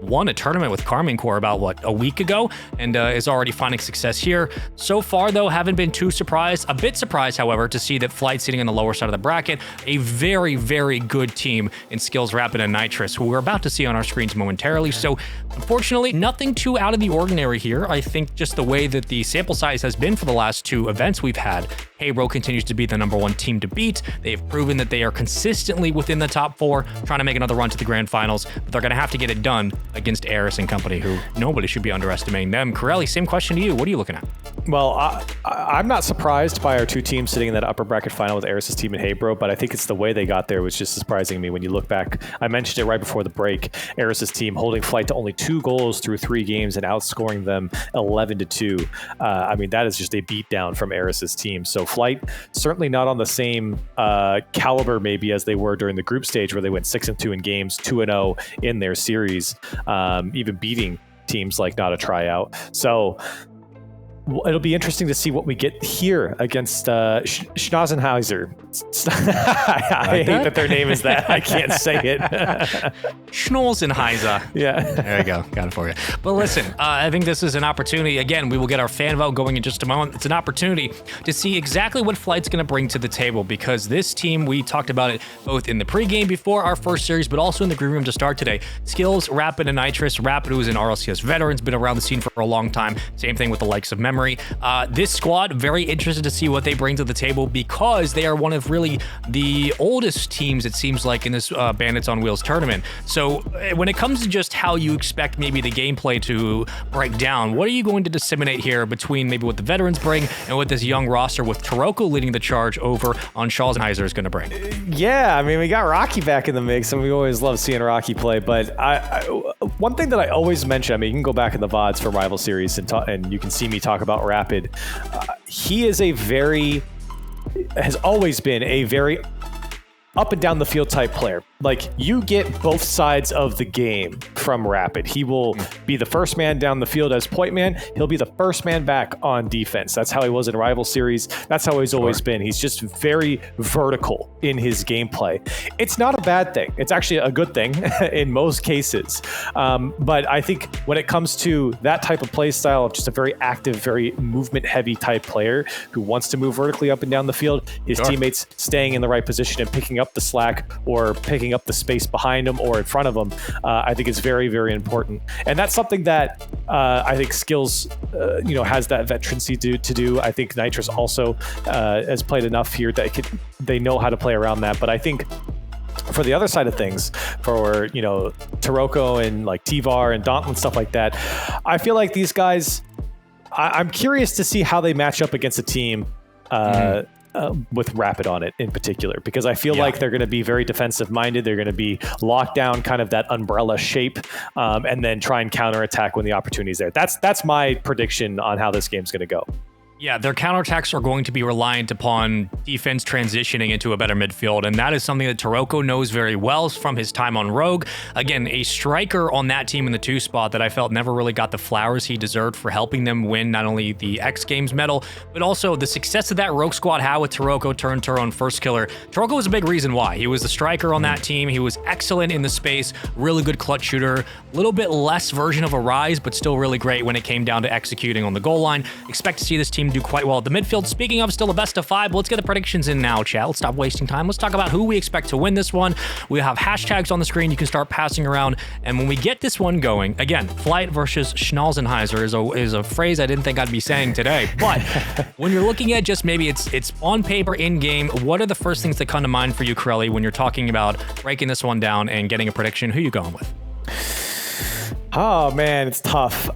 won a tournament with Karmine Corps about, a week ago, and is already finding success here. So far, though, haven't been too surprised. A bit surprised, however, to see that Flight sitting on the lower side of the bracket, a very, very good team in Skills, Rapid, and Nitrous, who we're about to see on our screens momentarily. So, unfortunately, nothing too out of the ordinary here. I think just the way that the sample size has been for the last 2 events we've had, Hey Bro continues to be the #1 team to beat. They've proven that they are consistently within the top 4, trying to make another run to the grand finals, but they're going to have to get it done against Aris and company, who nobody should be underestimating them. Corelli, same question to you. What are you looking at? Well, I'm not surprised by our 2 teams sitting in that upper bracket final with Aris's team and Hey Bro, but I think it's the way they got there was just surprising me when you look back. I mentioned it right before the break. Aris's team holding Flight to only 2 goals through 3 games and outscoring them 11-2. I mean, that is just a beatdown from Aris's team. So Flight certainly not on the same caliber maybe as they were during the group stage, where they went 6-2 in games, 2-0 in their series, even beating teams like Not a Tryout. So it'll be interesting to see what we get here against Schnauzenheisers. I hate that their name is that. I can't say it. Schnauzenheisers. Yeah. There you go. Got it for you. But listen, I think this is an opportunity. Again, we will get our fan vote going in just a moment. It's an opportunity to see exactly what Flight's going to bring to the table, because this team, we talked about it both in the pregame before our first series, but also in the green room to start today. Skills, Rapid, and Nitrous. Rapid, who is an RLCS veteran's been around the scene for a long time. Same thing with the likes of Memory. This squad, very interested to see what they bring to the table, because they are one of really the oldest teams, it seems like, in this Bandits on Wheels tournament. So when it comes to just how you expect maybe the gameplay to break down, what are you going to disseminate here between maybe what the veterans bring and what this young roster with TRYOUT leading the charge over on Schnauzenheisers is going to bring? Yeah, I mean, we got Rocky back in the mix, and we always love seeing Rocky play. But one thing that I always mention, I mean, you can go back in the VODs for Rival Series and you can see me talk about Rapid. He is has always been a very up and down the field type player. Like, you get both sides of the game from Rapid. He will be the first man down the field as point man. He'll be the first man back on defense. That's how he was in Rival Series. That's how he's always been. He's just very vertical in his gameplay. It's not a bad thing. It's actually a good thing in most cases. But I think when it comes to that type of play style of just a very active, very movement heavy type player who wants to move vertically up and down the field, his teammates staying in the right position and picking up the slack or picking up the space behind him or in front of him, I think is very, very important. And that's something that I think Skills, has that veterancy to do. I think Nitrous also has played enough here that they know how to play around that. But I think for the other side of things, for Taroko and like T-Var and Dauntless and stuff like that, I feel like these guys, I'm curious to see how they match up against a team with Rapid on it in particular, because I feel like they're going to be very defensive minded. They're going to be locked down, kind of that umbrella shape, and then try and counterattack when the opportunity is there. That's my prediction on how this game's going to go. Yeah, their counterattacks are going to be reliant upon defense transitioning into a better midfield, and that is something that TRYOUT knows very well from his time on Rogue. Again, a striker on that team in the 2 spot that I felt never really got the flowers he deserved for helping them win not only the X Games medal, but also the success that that Rogue squad had with TRYOUT turned to our own first killer. TRYOUT was a big reason why. He was the striker on that team. He was excellent in the space, really good clutch shooter, a little bit less version of a Rise, but still really great when it came down to executing on the goal line. Expect to see this team do quite well at the midfield. Speaking of still a best of 5, let's get the predictions in now, chat. Let's stop wasting time. Let's talk about who we expect to win this one. We have hashtags on the screen you can start passing around, and when we get this one going, again, Flight versus Schnauzenheiser is a phrase I didn't think I'd be saying today, but when you're looking at just maybe it's on paper in game, what are the first things that come to mind for you, Corelli, when you're talking about breaking this one down and getting a prediction? Who are you going with? Oh man, it's tough.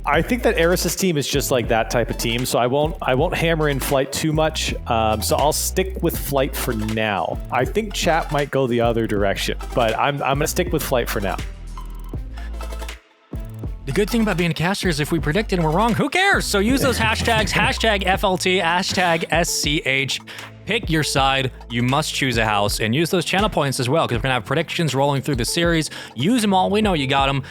I think that Aris' team is just like that type of team, so I won't hammer in Flight too much. So I'll stick with Flight for now. I think chat might go the other direction, but I'm gonna stick with Flight for now. The good thing about being a caster is if we predicted and we're wrong, who cares? So use those hashtags, hashtag FLT, hashtag SCH. Pick your side. You must choose a house and use those channel points as well, because we're gonna have predictions rolling through the series. Use them all. We know you got them.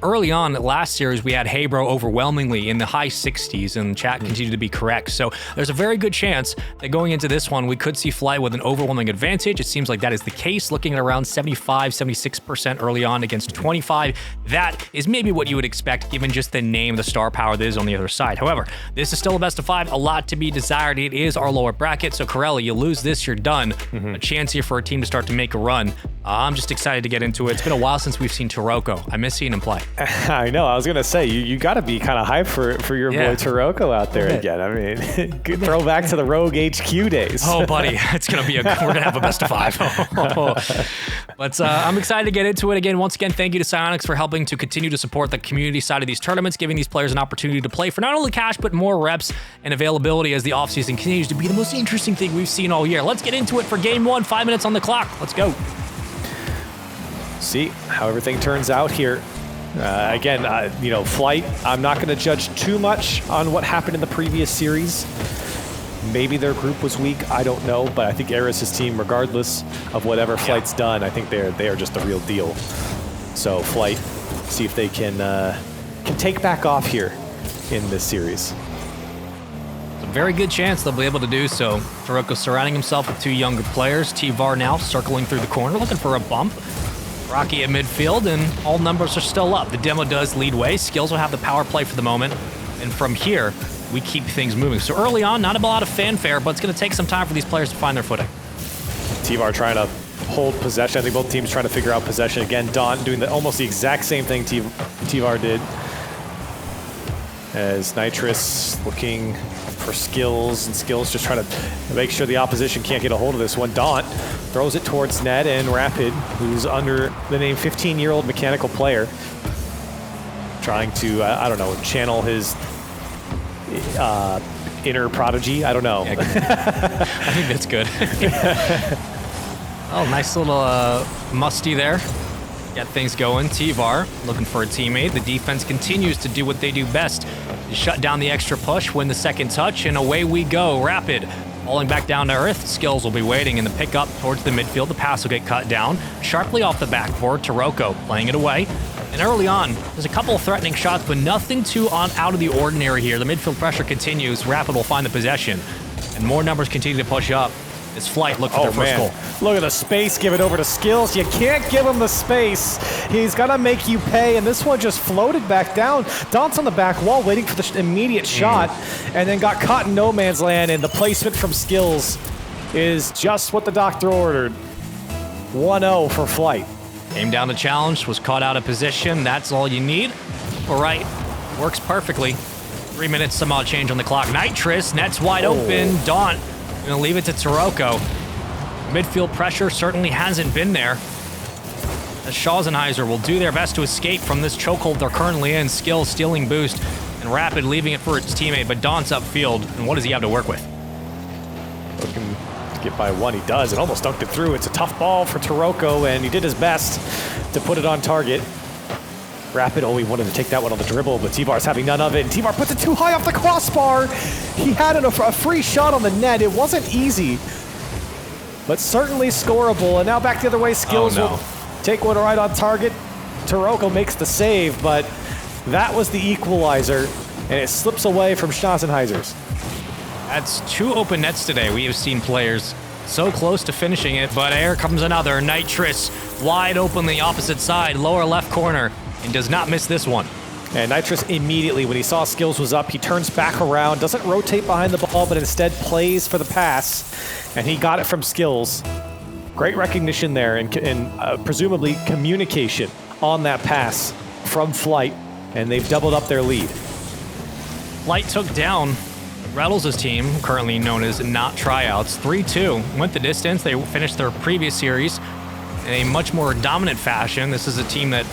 Early on last series, we had Heybro overwhelmingly in the high 60s, and chat continued to be correct. So there's a very good chance that going into this one, we could see Flight with an overwhelming advantage. It seems like that is the case, looking at around 75-76% early on against 25. That is maybe what you would expect, given just the name, the star power that is on the other side. However, this is still a best of 5, a lot to be desired. It is our lower bracket, so Corelli, you lose this, you're done. A chance here for a team to start to make a run. I'm just excited to get into it. It's been a while since we've seen TRYOUT. I miss seeing him play. I know. I was gonna say you got to be kind of hyped for your boy TRYOUT out there again. I mean, good throwback to the Rogue HQ days. Oh, buddy, it's gonna be we're gonna have a best of 5. But I'm excited to get into it again. Once again, thank you to Psyonix for helping to continue to support the community side of these tournaments, giving these players an opportunity to play for not only cash but more reps and availability as the offseason continues to be the most interesting thing we've seen all year. Let's get into it for game 1. 5 minutes on the clock. Let's go. See how everything turns out here. Again, Flight, I'm not going to judge too much on what happened in the previous series. Maybe their group was weak, I don't know, but I think Aris' team, regardless of whatever Flight's done, I think they are just the real deal. So Flight, see if they can take back off here in this series. It's a very good chance they'll be able to do so. TRYOUT surrounding himself with 2 younger players. T-Var now circling through the corner, looking for a bump. Rocky at midfield, and all numbers are still up. The demo does lead way. Skills will have the power play for the moment, and from here, we keep things moving. So early on, not a lot of fanfare, but it's going to take some time for these players to find their footing. T-Var trying to hold possession. I think both teams trying to figure out possession. Again, Daunt doing almost the exact same thing T-Var did. As Nitrous looking for skills, and skills just trying to make sure the opposition can't get a hold of this one. Daunt throws it towards Ned, and Rapid, who's under the name 15-year-old mechanical player, trying to, I don't know, channel his inner prodigy. I don't know. I think that's good. Oh, nice little musty there. Get things going. T-Var looking for a teammate. The defense continues to do what they do best. Shut down the extra push, win the second touch, and away we go. Rapid falling back down to earth. Skills will be waiting in the pickup towards the midfield. The pass will get cut down sharply off the backboard. TRYOUT playing it away. And early on, there's a couple of threatening shots, but nothing too out of the ordinary here. The midfield pressure continues. Rapid will find the possession, and more numbers continue to push up. This Flight look for their first goal. Look at the space, give it over to Skills. You can't give him the space. He's got to make you pay, and this one just floated back down. Daunt's on the back wall waiting for the immediate shot, and then got caught in no man's land, and the placement from Skills is just what the doctor ordered. 1-0 for Flight. Came down to challenge, was caught out of position. That's all you need. All right, works perfectly. 3 minutes, some odd change on the clock. Nitrous, net's wide open. Daunt gonna leave it to TRYOUT. Midfield pressure certainly hasn't been there. As Schnauzenheiser will do their best to escape from this chokehold they're currently in. Skills stealing boost, and Rapid leaving it for its teammate, but Daunt's upfield, and what does he have to work with? Looking to get by one, he does. It almost dunked it through. It's a tough ball for TRYOUT, and he did his best to put it on target. Rapid, he wanted to take that one on the dribble, but T-Bar's having none of it, and T-Bar puts it too high off the crossbar. He had a free shot on the net. It wasn't easy, but certainly scoreable. And now back the other way, Skills will take one right on target. TRYOUT makes the save, but that was the equalizer, and it slips away from Schnauzenheisers. That's 2 open nets today. We have seen players so close to finishing it, but here comes another. Nitrous wide open the opposite side, lower left corner, and does not miss this one. And Nitrous immediately, when he saw Skills was up, he turns back around, doesn't rotate behind the ball, but instead plays for the pass, and he got it from Skills. Great recognition there, and presumably communication on that pass from Flight, and they've doubled up their lead. Flight took down Rattles' team, currently known as Not Tryouts, 3-2. Went the distance. They finished their previous series in a much more dominant fashion. This is a team that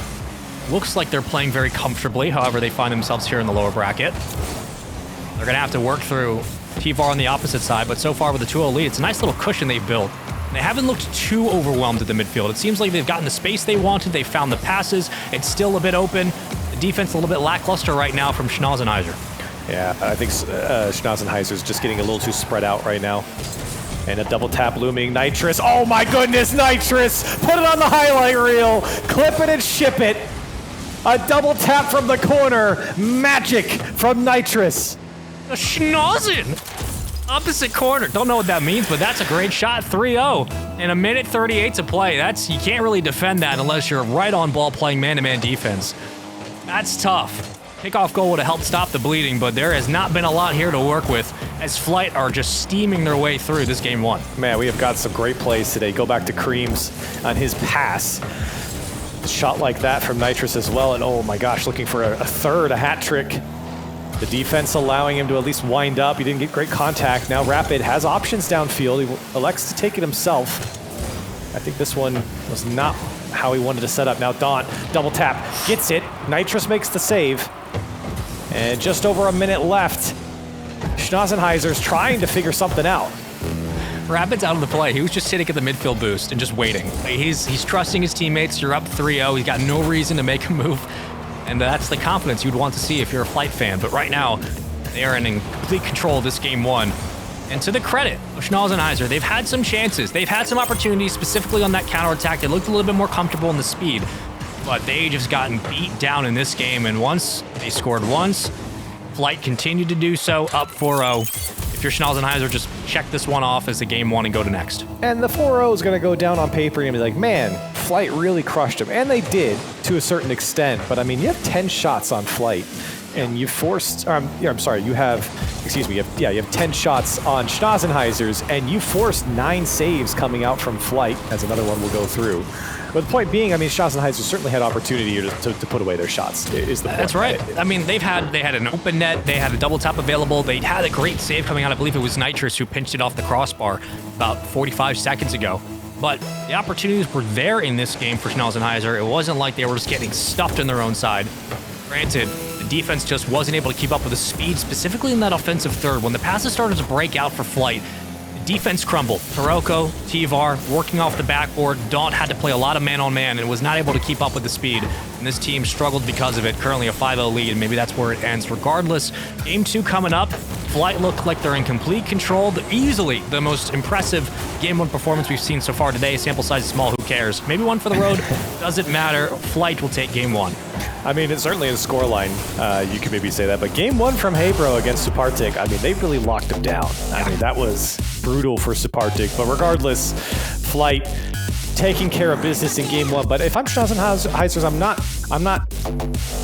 looks like they're playing very comfortably. However, they find themselves here in the lower bracket. They're going to have to work through T-Var on the opposite side, but so far with the 2-0 lead, it's a nice little cushion they've built. They haven't looked too overwhelmed at the midfield. It seems like they've gotten the space they wanted. They found the passes. It's still a bit open. The defense a little bit lackluster right now from Schnauzenheiser. Yeah, I think Schnauzenheiser's just getting a little too spread out right now. And a double tap looming. Nitrous. Oh my goodness, Nitrous! Put it on the highlight reel. Clip it and ship it. A double tap from the corner. Magic from Nitrous. A Schnauzen! Opposite corner. Don't know what that means, but that's a great shot. 3-0 in a minute 38 to play. You can't really defend that unless you're right on ball playing man-to-man defense. That's tough. Kickoff goal would have helped stop the bleeding, but there has not been a lot here to work with as Flight are just steaming their way through this game 1. Man, we have got some great plays today. Go back to Creams on his pass. A shot like that from Nitrous as well, and oh my gosh, looking for a third, a hat trick. The defense allowing him to at least wind up. He didn't get great contact. Now Rapid has options downfield. He elects to take it himself. I think this one was not how he wanted to set up. Now Daunt, double tap, gets it. Nitrous makes the save. And just over a minute left. Schnauzenheiser's trying to figure something out. Rapid's out of the play. He was just sitting at the midfield boost and just waiting. He's trusting his teammates. You're up 3-0. He's got no reason to make a move. And that's the confidence you'd want to see if you're a Flight fan. But right now, they are in complete control of this game 1. And to the credit of Schnauzenheiser, they've had some chances. They've had some opportunities, specifically on that counterattack. They looked a little bit more comfortable in the speed. But they just gotten beat down in this game. And once they scored once, Flight continued to do so, up 4-0. If you're Schnauzenheiser, just check this one off as a game 1 and go to next. And the 4-0 is going to go down on paper and be like, man, Flight really crushed them. And they did to a certain extent. But I mean, you have 10 shots on Flight. And you forced, you have 10 shots on Schnauzenheisers, and you forced 9 saves coming out from Flight, as another one will go through. But the point being, I mean, Schnauzenheisers certainly had opportunity here to put away their shots, is the point. That's right. I mean, they had an open net, they had a double tap available, they had a great save coming out. I believe it was Nitrous who pinched it off the crossbar about 45 seconds ago. But the opportunities were there in this game for Schnauzenheiser. It wasn't like they were just getting stuffed on their own side. Granted, the defense just wasn't able to keep up with the speed, specifically in that offensive third. When the passes started to break out for Flight, the defense crumbled. TRYOUT, T-Var, working off the backboard. Daunt had to play a lot of man-on-man and was not able to keep up with the speed. And this team struggled because of it. Currently a 5-0 lead, and maybe that's where it ends. Regardless, game 2 coming up. Flight look like they're in complete control. Easily the most impressive game 1 performance we've seen so far today. Sample size is small, who cares? Maybe one for the road. Doesn't matter. Flight will take game 1. I mean, it's certainly in the scoreline, you could maybe say that. But game 1 from Hebro against Sukhpartik, I mean, they really locked them down. I mean, that was brutal for Sukhpartik. But regardless, Flight taking care of business in game 1. But if I'm Schnauzenheisers, I'm not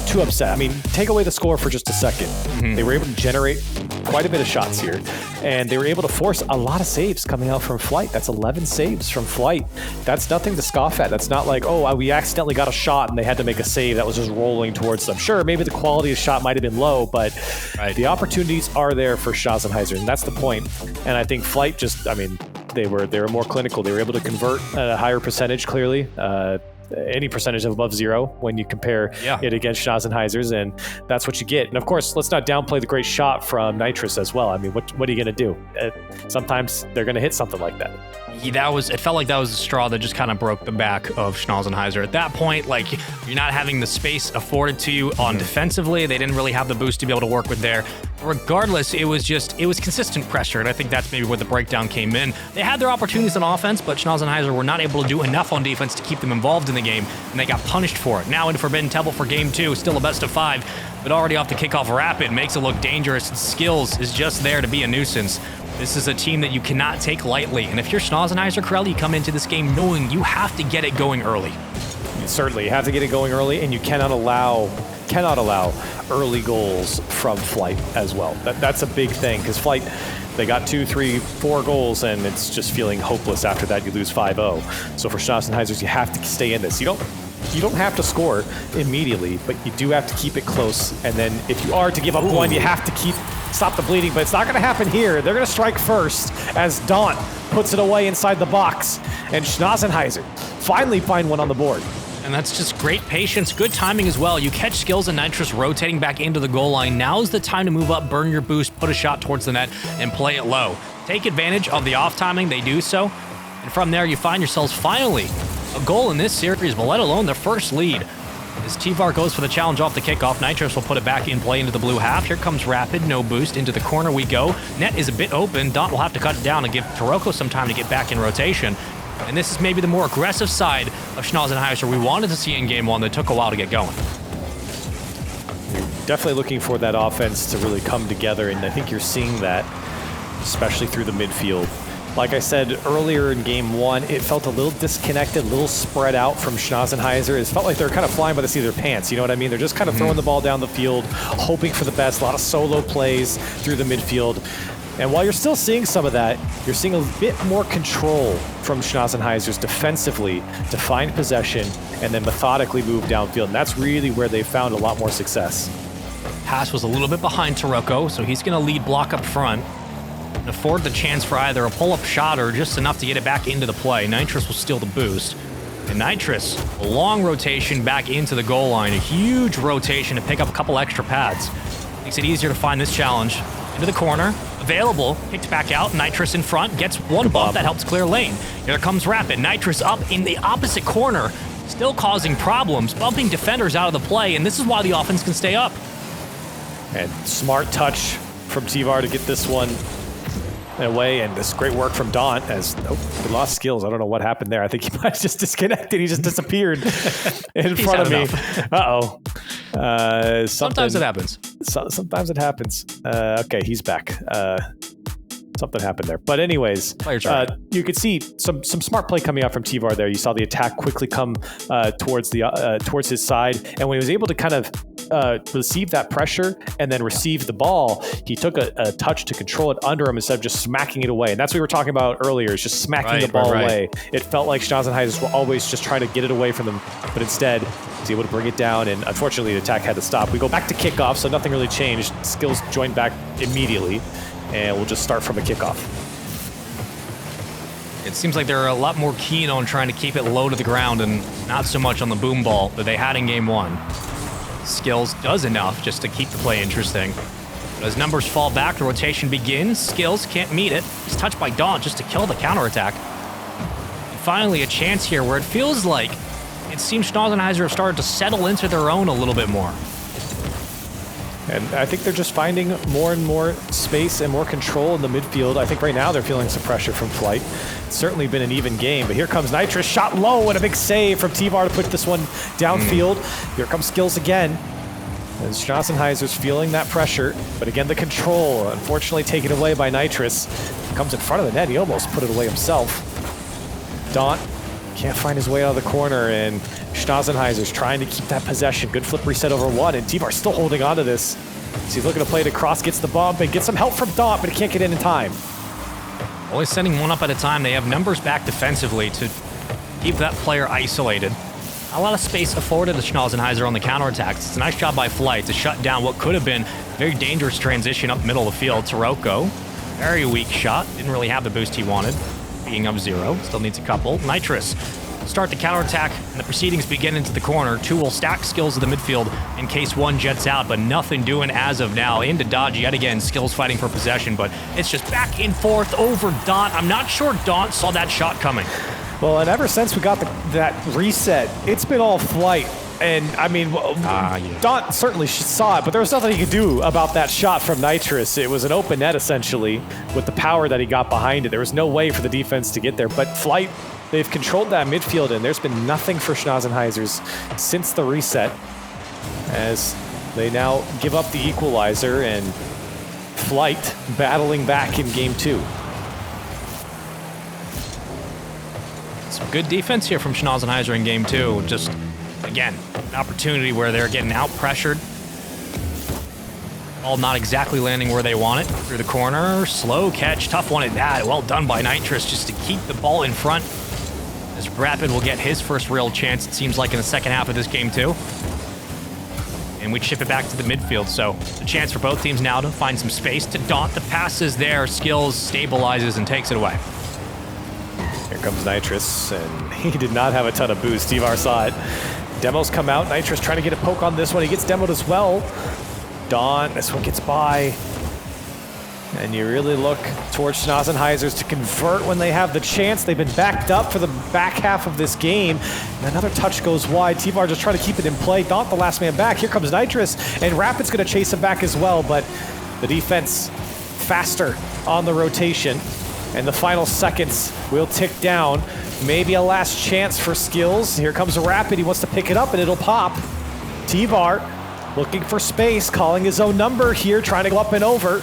too upset. I mean, take away the score for just a second. They were able to generate quite a bit of shots here, and they were able to force a lot of saves coming out from Flight. That's 11 saves from Flight. That's nothing to scoff at. That's not like, oh, we accidentally got a shot and they had to make a save that was just rolling towards them. Sure, maybe the quality of the shot might have been low, but the opportunities are there for Schnauzenheiser, and that's the point. And I think Flight just, I mean, they were more clinical. They were able to convert at a higher percentage, clearly. any percentage of above 0 when you compare it against Schnauzenheisers, and that's what you get. And of course, let's not downplay the great shot from Nitrous as well. I mean, what are you going to do? Sometimes they're going to hit something like that. It felt like that was the straw that just kind of broke the back of Schnauzenheiser. At that point, like, you're not having the space afforded to you on defensively. They didn't really have the boost to be able to work with there. Regardless, it was consistent pressure, and I think that's maybe where the breakdown came in. They had their opportunities on offense, but Schnauzenheiser were not able to do enough on defense to keep them involved in the game, and they got punished for it. Now in Forbidden Temple for Game 2, still a best of 5, but already off the kickoff Rapid makes it look dangerous. Skills is just there to be a nuisance. This is a team that you cannot take lightly, and if you're Schnauzenheiser, Corelli, you come into this game knowing you have to get it going early. You certainly have to get it going early, and you cannot allow early goals from Flight as well. That's a big thing, because Flight, they got 2, 3, 4 goals, and it's just feeling hopeless after that. You lose 5-0. So for Schnauzenheisers, you have to stay in this. You don't have to score immediately, but you do have to keep it close. And then if you are to give up one, you have to stop the bleeding. But it's not going to happen here. They're going to strike first as Daunt puts it away inside the box. And Schnauzenheiser finally find one on the board. And that's just great patience, good timing as well. You catch Skills and Nitrous rotating back into the goal line. Now's the time to move up, burn your boost, put a shot towards the net, and play it low. Take advantage of the off timing, they do so. And from there, you find yourselves finally a goal in this series, but let alone their first lead. As T-VAR goes for the challenge off the kickoff, Nitrous will put it back in play into the blue half. Here comes Rapid, no boost, into the corner we go. Net is a bit open. Daunt will have to cut it down and give TRYOUT some time to get back in rotation. And this is maybe the more aggressive side of Schnauzenheiser we wanted to see in Game 1 that took a while to get going. You're definitely looking for that offense to really come together, and I think you're seeing that, especially through the midfield. Like I said earlier in Game 1, it felt a little disconnected, a little spread out from Schnauzenheiser. It felt like they're kind of flying by the seat of their pants, you know what I mean? They're just kind of throwing the ball down the field, hoping for the best, a lot of solo plays through the midfield. And while you're still seeing some of that, you're seeing a bit more control from Schnauzenheisers defensively to find possession and then methodically move downfield. And that's really where they found a lot more success. Pass was a little bit behind TRYOUT, so he's going to lead block up front and afford the chance for either a pull-up shot or just enough to get it back into the play. Nitrous will steal the boost. And Nitrous, a long rotation back into the goal line, a huge rotation to pick up a couple extra pads. Makes it easier to find this challenge. Into the corner, available, kicked back out, Nitrous in front, gets one bump that helps clear lane. Here comes Rapid, Nitrous up in the opposite corner, still causing problems, bumping defenders out of the play, and this is why the offense can stay up. And smart touch from T-VAR to get this one away, and this great work from Daunt as they lost Skills. I don't know what happened there. I think he might have just disconnected. He just disappeared in front of me. Uh-oh. Sometimes it happens. Sometimes it happens. Okay, he's back. Something happened there. But anyways, you could see some smart play coming out from T-VAR there. You saw the attack quickly come towards his side, and when he was able to kind of receive that pressure and then receive the ball, he took a touch to control it under him instead of just smacking it away. And that's what we were talking about earlier, is just smacking the ball away. It felt like Schnauzenheisers were always just trying to get it away from them, but instead was able to bring it down, and unfortunately the attack had to stop. We go back to kickoff, so nothing really changed. Skills joined back immediately, and we'll just start from a kickoff. It seems like they're a lot more keen on trying to keep it low to the ground and not so much on the boom ball that they had in Game 1. Skills does enough just to keep the play interesting. But as numbers fall back, the rotation begins. Skills can't meet it. He's touched by Daunt just to kill the counterattack. And finally, a chance here where it feels like it seems Schnauzenheiser have started to settle into their own a little bit more. And I think they're just finding more and more space and more control in the midfield. I think right now they're feeling some pressure from Flight. It's certainly been an even game, but here comes Nitrous, shot low, and a big save from T-VAR to put this one downfield. Here comes Skills again. And Schnauzenheiser's feeling that pressure, but again, the control, unfortunately taken away by Nitrous. Comes in front of the net, he almost put it away himself. Daunt can't find his way out of the corner, and Schnauzenheiser's trying to keep that possession. Good flip reset over one, and T-VAR still holding on to this. So he's looking to play it across, gets the bump, and gets some help from Daunt, but he can't get in time. Only sending one up at a time. They have numbers back defensively to keep that player isolated. A lot of space afforded to Schnauzenheiser on the counterattacks. It's a nice job by Flight to shut down what could have been a very dangerous transition up middle of the field. TRYOUT, very weak shot. Didn't really have the boost he wanted. Being up 0, still needs a couple. Nitrous start the counterattack, and the proceedings begin into the corner. 2 will stack skills in the midfield in case 1 jets out, but nothing doing as of now. Into dodge yet again, skills fighting for possession, but it's just back and forth over Daunt. I'm not sure Daunt saw that shot coming. Well, and ever since we got that reset, it's been all flight. And I mean, yeah. Daunt certainly saw it, but there was nothing he could do about that shot from Nitrous. It was an open net essentially with the power that he got behind it. There was no way for the defense to get there, but Flight, they've controlled that midfield, and there's been nothing for Schnauzenheisers since the reset, as they now give up the equalizer, and Flight battling back in game 2. Some good defense here from Schnauzenheiser in game 2. Just, again, an opportunity where they're getting out-pressured. Ball not exactly landing where they want it. Through the corner, slow catch, tough one at that. Well done by Nitrous just to keep the ball in front. As Rapid will get his first real chance, it seems like, in the second half of this game too. And we chip it back to the midfield, so a chance for both teams now to find some space to Daunt. The pass is there, Skills stabilizes and takes it away. Here comes Nitrous, and he did not have a ton of boost. Tivar saw it. Demos come out. Nitrous trying to get a poke on this one. He gets demoed as well. Daunt, this one gets by. And you really look towards Schnauzenheisers to convert when they have the chance. They've been backed up for the back half of this game. And another touch goes wide. Tivar just trying to keep it in play. Daunt, the last man back. Here comes Nitrous, and Rapid's going to chase him back as well, but the defense faster on the rotation. And the final seconds will tick down. Maybe a last chance for Skills. Here comes Rapid. He wants to pick it up, and it'll pop. Tivar looking for space, calling his own number here, trying to go up and over.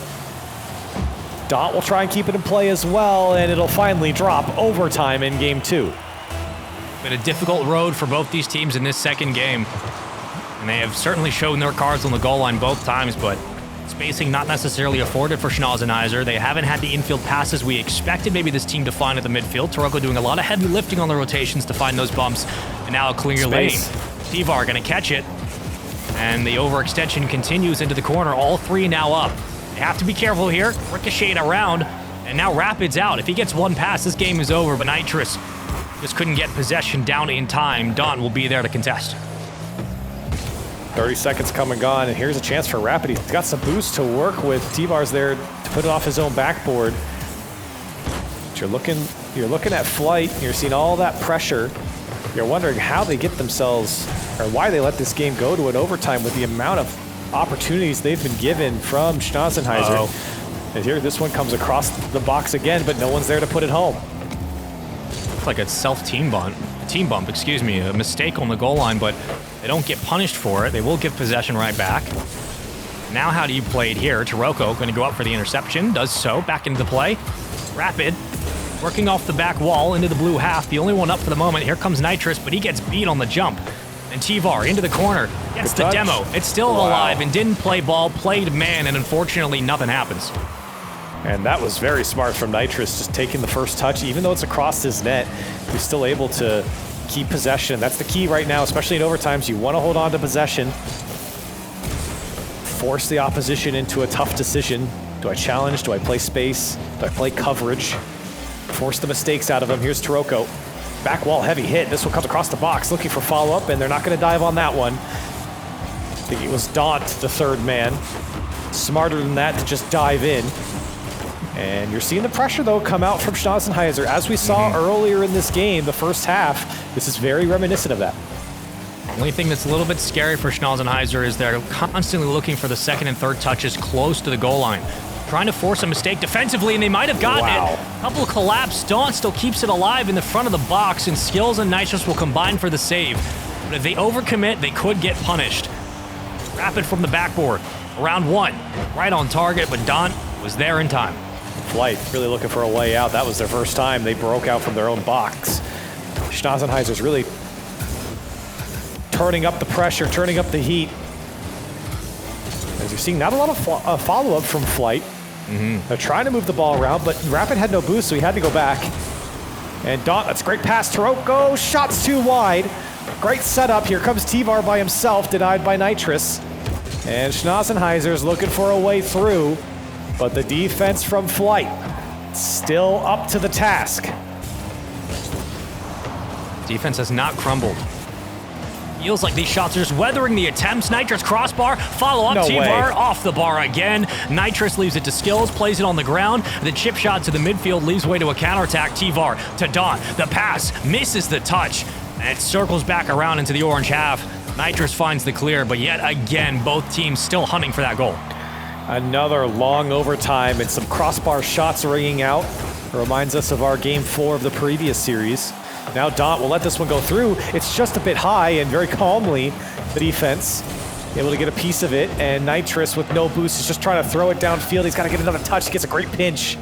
Daunt will try and keep it in play as well, and it'll finally drop. Overtime in game 2. Been a difficult road for both these teams in this second game. And they have certainly shown their cards on the goal line both times, but spacing not necessarily afforded for Schnauzenheiser. They haven't had the infield passes we expected maybe this team to find at the midfield. TRYOUT doing a lot of heavy lifting on the rotations to find those bumps. And now a clear lane. Tivar going to catch it. And the overextension continues into the corner. All 3 now up. They have to be careful here. Ricochet around. And now Rapid's out. If he gets one pass, this game is over. But Nitrous just couldn't get possession down in time. Daunt will be there to contest. 30 seconds come and gone, and here's a chance for Rapid. He's got some boost to work with. Tivar's there to put it off his own backboard. But you're looking at Flight. You're seeing all that pressure. You're wondering how they get themselves, or why they let this game go to an overtime with the amount of opportunities they've been given from Schnauzenheiser. And here, this one comes across the box again, but no one's there to put it home. Looks like a team bump, excuse me, a mistake on the goal line, but they don't get punished for it. They will give possession right back. Now how do you play it here? TRYOUT going to go up for the interception, does so, back into the play. Rapid, working off the back wall into the blue half, the only one up for the moment. Here comes Nitrous, but he gets beat on the jump. And Tivar into the corner, gets the demo. It's still alive and didn't play ball, played man, and unfortunately nothing happens. And that was very smart from Nitrous, just taking the first touch. Even though it's across his net, he's still able to keep possession. That's the key right now, especially in overtimes. You want to hold on to possession. Force the opposition into a tough decision. Do I challenge? Do I play space? Do I play coverage? Force the mistakes out of them. Here's TRYOUT. Back wall, heavy hit. This one comes across the box, looking for follow-up, and they're not going to dive on that one. I think it was Daunt, the third man. Smarter than that to just dive in. And you're seeing the pressure, though, come out from Schnauzenheiser. As we saw earlier in this game, the first half, this is very reminiscent of that. The only thing that's a little bit scary for Schnauzenheiser is they're constantly looking for the second and third touches close to the goal line. Trying to force a mistake defensively, and they might have gotten it. A couple collapse. Daunt still keeps it alive in the front of the box, and Skills and Nitrous will combine for the save. But if they overcommit, they could get punished. Rapid from the backboard. Around 1. Right on target, but Daunt was there in time. Flight really looking for a way out. That was their first time they broke out from their own box. Schnauzenheiser's really turning up the pressure, turning up the heat. As you're seeing, not a lot of follow-up from Flight. They're trying to move the ball around, but Rapid had no boost, so he had to go back. And Daunt, that's a great pass. TRYOUT goes, shots too wide. Great setup. Here comes Tivar by himself, denied by Nitrous. And Schnauzenheiser's looking for a way through. But the defense from Flight still up to the task. Defense has not crumbled. Feels like these shots are just weathering the attempts. Nitrous crossbar, follow up, No T-Bar way. off the bar again. Nitrous leaves it to Skills, plays it on the ground. The chip shot to the midfield leaves way to a counterattack. T-Var to Daunt. The pass misses the touch, and it circles back around into the orange half. Nitrous finds the clear, but yet again, both teams still hunting for that goal. Another long overtime and some crossbar shots ringing out. Reminds us of our game 4 of the previous series. Now Daunt will let this one go through. It's just a bit high, and very calmly, the defense able to get a piece of it, and Nitrous with no boost is just trying to throw it downfield. He's got to get another touch, gets a great pinch,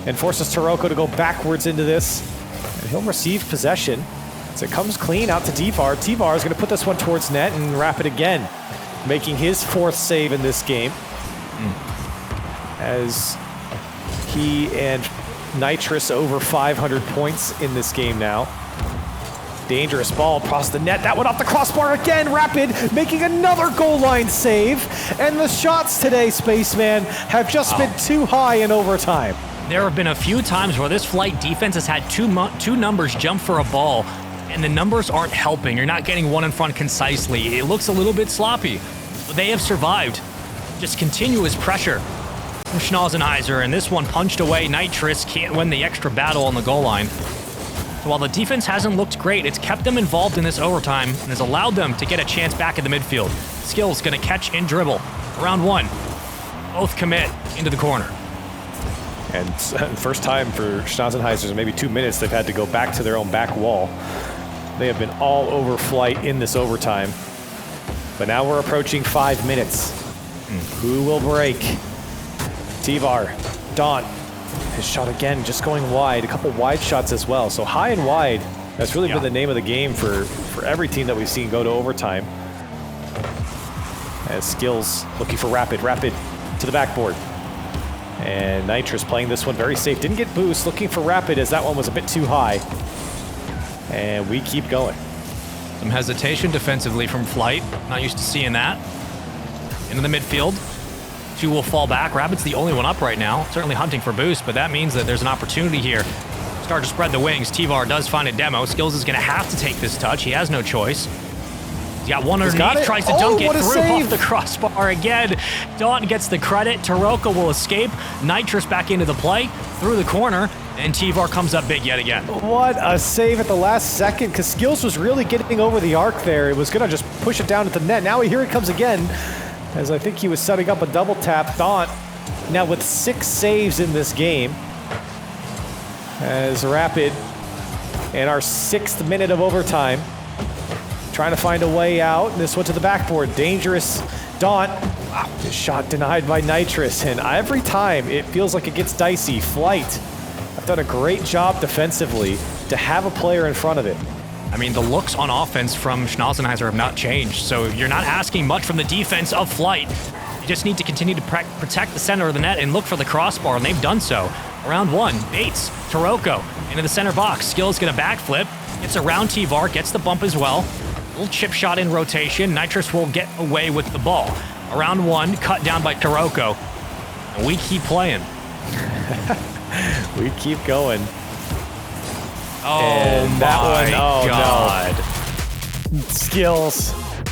and forces TRYOUT to go backwards into this. And he'll receive possession. As it comes clean out to T-Var. T-Var is going to put this one towards net and wrap it again, making his 4th save in this game. As he and Nitrous over 500 points in this game now. Dangerous ball across the net. That one off the crossbar again. Rapid making another goal line save. And the shots today, Spaceman, have just been too high in overtime. There have been a few times where this Flight defense has had two numbers jump for a ball, and the numbers aren't helping. You're not getting one in front concisely. It looks a little bit sloppy, but they have survived. Just continuous pressure from Schnauzenheiser, and this one punched away. Nitrous can't win the extra battle on the goal line. So while the defense hasn't looked great, it's kept them involved in this overtime and has allowed them to get a chance back in the midfield. Skills gonna catch and dribble. Round 1. Both commit into the corner. And first time for Schnauzenheisers in maybe 2 minutes, they've had to go back to their own back wall. They have been all over Flight in this overtime. But now we're approaching 5 minutes. Who will break? T-Var, Daunt, his shot again, just going wide. A couple wide shots as well. So high and wide, that's really been the name of the game for every team that we've seen go to overtime. As Skills looking for Rapid to the backboard. And Nitrous playing this one very safe. Didn't get boost, looking for Rapid as that one was a bit too high. And we keep going. Some hesitation defensively from Flight. Not used to seeing that. Into the midfield. 2 will fall back. Rapid's the only one up right now. Certainly hunting for boost, but that means that there's an opportunity here. Start to spread the wings. T-Var does find a demo. Skills is going to have to take this touch. He has no choice. He's got one underneath, tries to dunk it through off the crossbar again. Daunt gets the credit. TRYOUT will escape. Nitrous back into the play, through the corner, and T-Var comes up big yet again. What a save at the last second, because Skills was really getting over the arc there. It was going to just push it down at the net. Now here it comes again, as I think he was setting up a double tap. Daunt now with 6 saves in this game. As Rapid in our 6th minute of overtime, trying to find a way out. This one to the backboard. Dangerous Daunt. Wow, this shot denied by Nitrous. And every time it feels like it gets dicey. Flight have done a great job defensively to have a player in front of it. I mean, the looks on offense from Schnauzenheiser have not changed, so you're not asking much from the defense of Flight. You just need to continue to protect the center of the net and look for the crossbar, and they've done so. Round 1, Bates, TRYOUT into the center box. Skills get a backflip, gets around T-Var, gets the bump as well. Little chip shot in rotation. Nitrous will get away with the ball. Around 1, cut down by TRYOUT. And we keep playing. We keep going. Oh, and that my God. No. Skills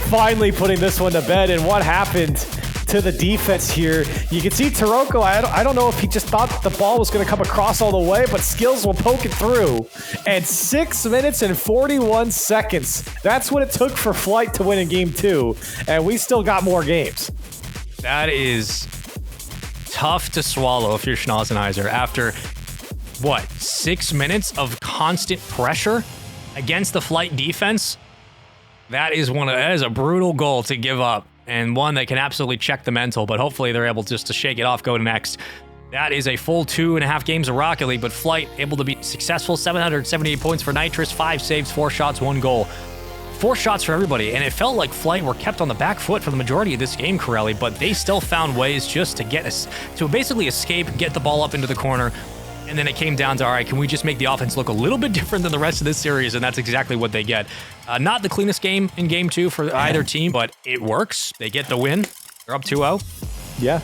finally putting this one to bed. And what happened to the defense here? You can see TRYOUT, I don't know if he just thought the ball was going to come across all the way, but Skills will poke it through. And 6 minutes and 41 seconds. That's what it took for Flight to win in game 2. And we still got more games. That is tough to swallow if you're Schnauzenheiser after, what, 6 minutes of constant pressure against the Flight defense? That is a brutal goal to give up, and one that can absolutely check the mental, but hopefully they're able just to shake it off, go to next. That is a full 2.5 games of Rocket League, but Flight able to be successful. 778 points for Nitrous, 5 saves, 4 shots, 1 goal. 4 shots for everybody, and it felt like Flight were kept on the back foot for the majority of this game, Corelli, but they still found ways just to get us to basically escape, get the ball up into the corner, and then it came down to, all right, can we just make the offense look a little bit different than the rest of this series? And that's exactly what they get. Not the cleanest game in game 2 for either team, but it works. They get the win. They're up 2-0. Yeah.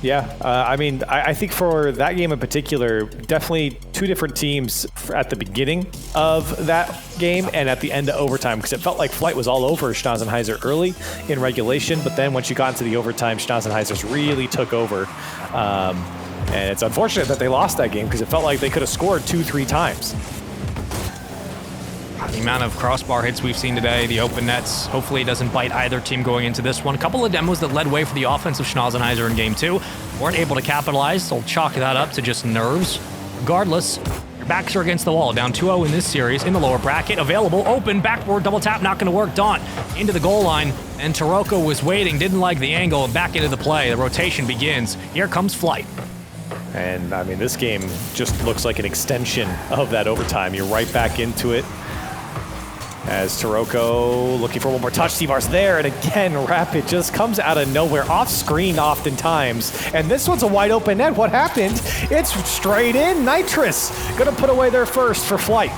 Yeah, I mean, I think for that game in particular, definitely two different teams at the beginning of that game and at the end of overtime, because it felt like Flight was all over Schnauzenheiser early in regulation, but then once you got into the overtime, Schnauzenheisers really took over. And it's unfortunate that they lost that game because it felt like they could have scored 2-3 times. The amount of crossbar hits we've seen today, the open nets, hopefully it doesn't bite either team going into this one. A couple of demos that led way for the offensive Schnauzenheiser in game 2. Weren't able to capitalize, so we'll chalk that up to just nerves. Regardless, your backs are against the wall. Down 2-0 in this series, in the lower bracket. Available, open, backboard, double tap, not going to work. Daunt into the goal line, and TRYOUT was waiting, didn't like the angle, and back into the play. The rotation begins. Here comes Flight. And, I mean, this game just looks like an extension of that overtime. You're right back into it. As TRYOUT looking for one more touch, T-Var's there, and again, Rapid just comes out of nowhere, off screen oftentimes, and this one's a wide open net. What happened? It's straight in. Nitrous gonna put away their first for Flight.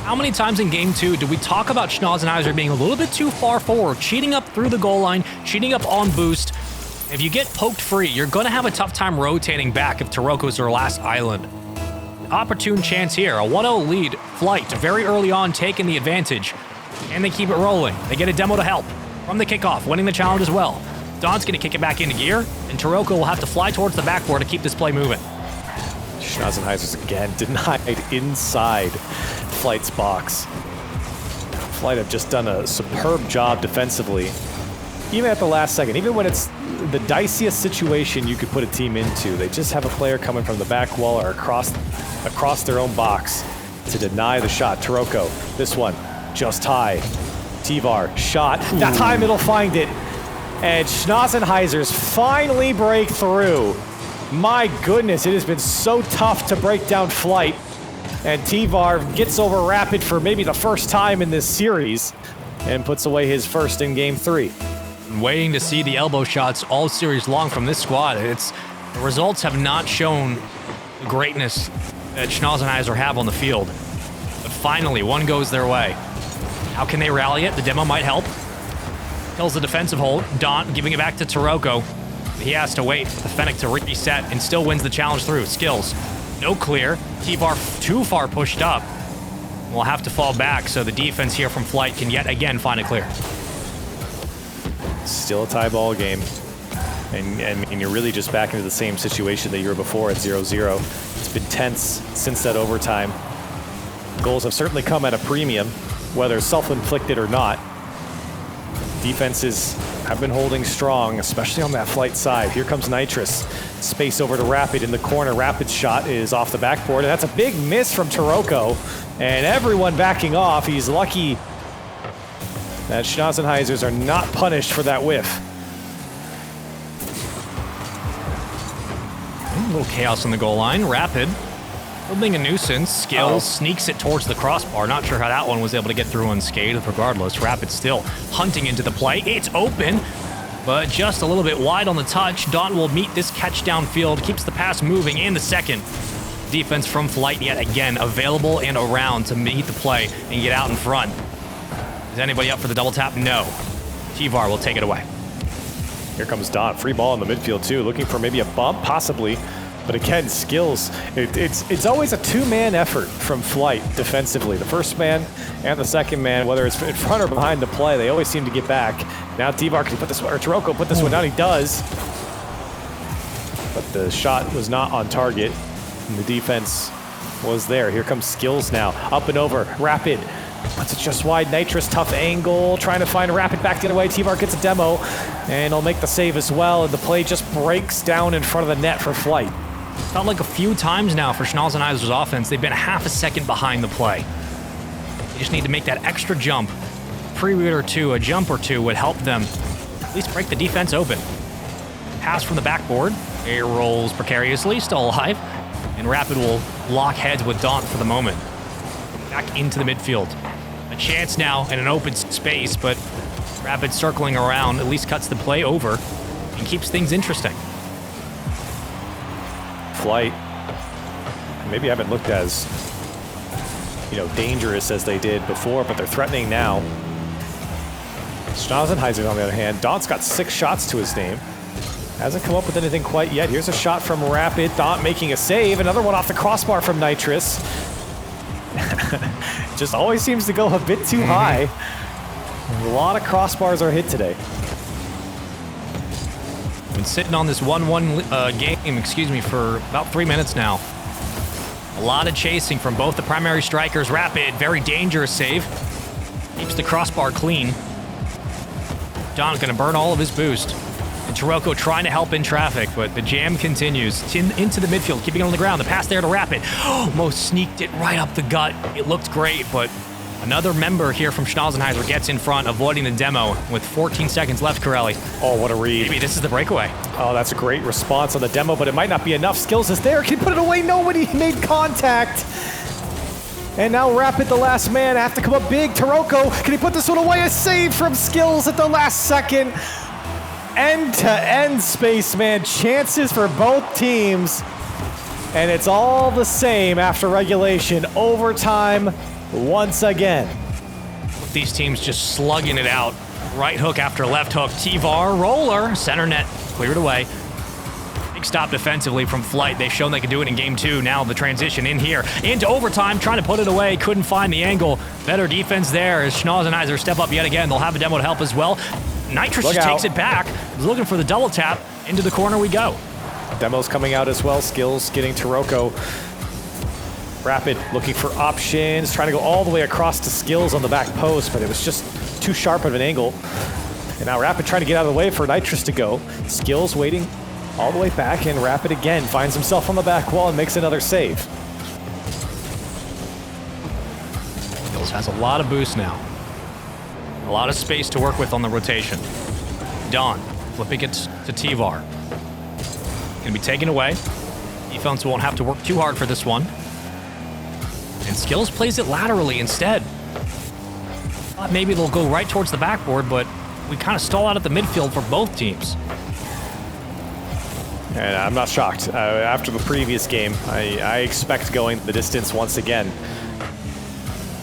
How many times in game 2 did we talk about Schnauzenheiser being a little bit too far forward, cheating up through the goal line, cheating up on boost? If you get poked free, you're gonna have a tough time rotating back if TRYOUT's their last island. Opportune chance here, a 1-0 lead. Flight very early on taking the advantage, and they keep it rolling. They get a demo to help from the kickoff, winning the challenge as well. Daunt's gonna kick it back into gear, and TRYOUT will have to fly towards the backboard to keep this play moving. Schnauzenheisers again denied inside Flight's box. Flight have just done a superb job defensively, even at the last second, even when it's the diciest situation you could put a team into. They just have a player coming from the back wall or across their own box to deny the shot. TRYOUT, this one, just high. T-Var, shot. That time it'll find it. And Schnauzenheisers finally break through. My goodness, it has been so tough to break down Flight. And T-Var gets over Rapid for maybe the first time in this series and puts away his first in game 3. Waiting to see the elbow shots all series long from this squad. The results have not shown the greatness that Schnauzenheiser have on the field. But finally, one goes their way. How can they rally it? The demo might help. Kills the defensive hold. Daunt giving it back to TRYOUT. He has to wait for the Fennec to reset and still wins the challenge through. Skills. No clear. T-Var too far pushed up. Will have to fall back, so the defense here from Flight can yet again find a clear. Still a tie ball game. And you're really just back into the same situation that you were before at 0-0. It's been tense since that overtime. Goals have certainly come at a premium, whether self-inflicted or not. Defenses have been holding strong, especially on that Flight side. Here comes Nitrous. Space over to Rapid in the corner. Rapid's shot is off the backboard, and that's a big miss from TRYOUT. And everyone backing off. He's lucky that Schnauzenheisers are not punished for that whiff. A little chaos on the goal line. Rapid building a nuisance. Skills sneaks it towards the crossbar. Not sure how that one was able to get through unscathed. Regardless, Rapid still hunting into the play. It's open, but just a little bit wide on the touch. Daunt will meet this catch downfield. Keeps the pass moving in the second. Defense from Flight yet again available and around to meet the play and get out in front. Is anybody up for the double tap? No. T-Var will take it away. Here comes Daunt. Free ball in the midfield too. Looking for maybe a bump, possibly. But again, skills. It's always a two-man effort from Flight defensively. The first man and the second man, whether it's in front or behind the play, they always seem to get back. Now T-Var can put this one, or TRYOUT put this one down. He does. But the shot was not on target. And the defense was there. Here comes Skills now. Up and over. Rapid. Puts it just wide. Nitrous, tough angle. Trying to find Rapid back the other way. T-Var gets a demo. And he'll make the save as well. And the play just breaks down in front of the net for Flight. Felt like a few times now for Schnauzenheiser's offense, they've been half a second behind the play. They just need to make that extra jump. Pre-read or two, a jump or two would help them at least break the defense open. Pass from the backboard. It rolls precariously, still alive. And Rapid will lock heads with Daunt for the moment. Back into the midfield. A chance now in an open space, but Rapid circling around at least cuts the play over and keeps things interesting. Flight maybe haven't looked as, dangerous as they did before, but they're threatening now. Schnauzenheiser, on the other hand, Daunt's got 6 shots to his name. Hasn't come up with anything quite yet. Here's a shot from Rapid. Dot making a save. Another one off the crossbar from Nitrous. Just always seems to go a bit too high. A lot of crossbars are hit today. Been sitting on this 1-1 game, for about 3 minutes now. A lot of chasing from both the primary strikers. Rapid, very dangerous save. Keeps the crossbar clean. Don's gonna burn all of his boost. And TRYOUT trying to help in traffic, but the jam continues. Into the midfield, keeping it on the ground. The pass there to Rapid. Most sneaked it right up the gut. It looked great, but another member here from Schnauzenheiser gets in front, avoiding the demo with 14 seconds left, Corelli. Oh, what a read. Maybe this is the breakaway. Oh, that's a great response on the demo, but it might not be enough. Skills is there. Can he put it away? Nobody made contact. And now Rapid, the last man, have to come up big. TRYOUT, can he put this one away? A save from Skills at the last second. End-to-end spaceman. Chances for both teams. And it's all the same after regulation. Overtime once again. These teams just slugging it out. Right hook after left hook. T-VAR, roller, center net, cleared away. Big stop defensively from Flight. They've shown they can do it in game 2. Now the transition in here. Into overtime, trying to put it away. Couldn't find the angle. Better defense there as Schnauzenheiser step up yet again. They'll have a demo to help as well. Nitrous just takes it back. He's looking for the double tap. Into the corner we go. Demo's coming out as well. Skills getting TRYOUT. Rapid looking for options, trying to go all the way across to Skills on the back post, but it was just too sharp of an angle. And now Rapid trying to get out of the way for Nitrous to go. Skills waiting all the way back, and Rapid again finds himself on the back wall and makes another save. Skills has a lot of boost now. A lot of space to work with on the rotation. Don flipping it to T-VAR. Gonna be taken away. Defense won't have to work too hard for this one. And Skills plays it laterally instead. Thought maybe they'll go right towards the backboard, but we kind of stall out at the midfield for both teams. And I'm not shocked. After the previous game, I expect going the distance once again.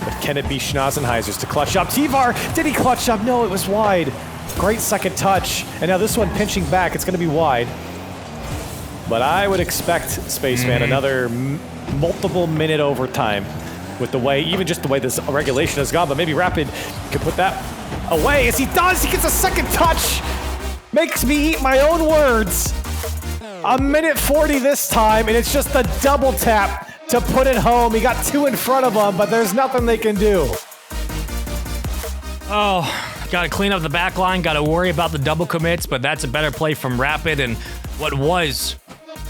But can it be Schnauzenheisers to clutch up? T-VAR, did he clutch up? No, it was wide. Great second touch. And now this one pinching back, it's going to be wide. But I would expect, Spaceman, another multiple minute overtime with the way, even just the way this regulation has gone. But maybe Rapid could put that away. As he does, he gets a second touch. Makes me eat my own words. A minute 40 this time, and it's just a double tap to put it home. He got 2 in front of him, but there's nothing they can do. Oh, got to clean up the back line, got to worry about the double commits, but that's a better play from Rapid, and what was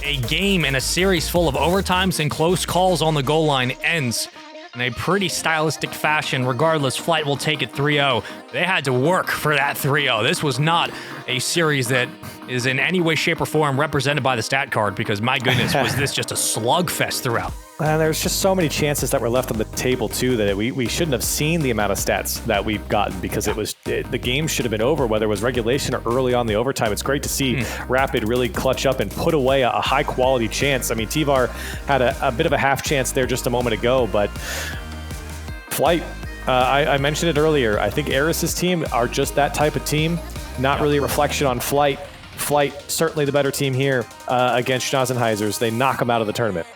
a game and a series full of overtimes and close calls on the goal line ends in a pretty stylistic fashion. Regardless, Flight will take it 3-0. They had to work for that 3-0. This was not a series that is in any way, shape, or form represented by the stat card, because my goodness, was this just a slugfest throughout. And there's just so many chances that were left on the table too that we shouldn't have seen the amount of stats that we've gotten, because the game should have been over, whether it was regulation or early on the overtime. It's great to see Rapid really clutch up and put away a high quality chance. I mean, T-VAR had a bit of a half chance there just a moment ago, but Flight, I mentioned it earlier, I think Aris's team are just that type of team, not really a reflection on Flight. Flight, certainly the better team here against Schnauzenheisers. They knock them out of the tournament.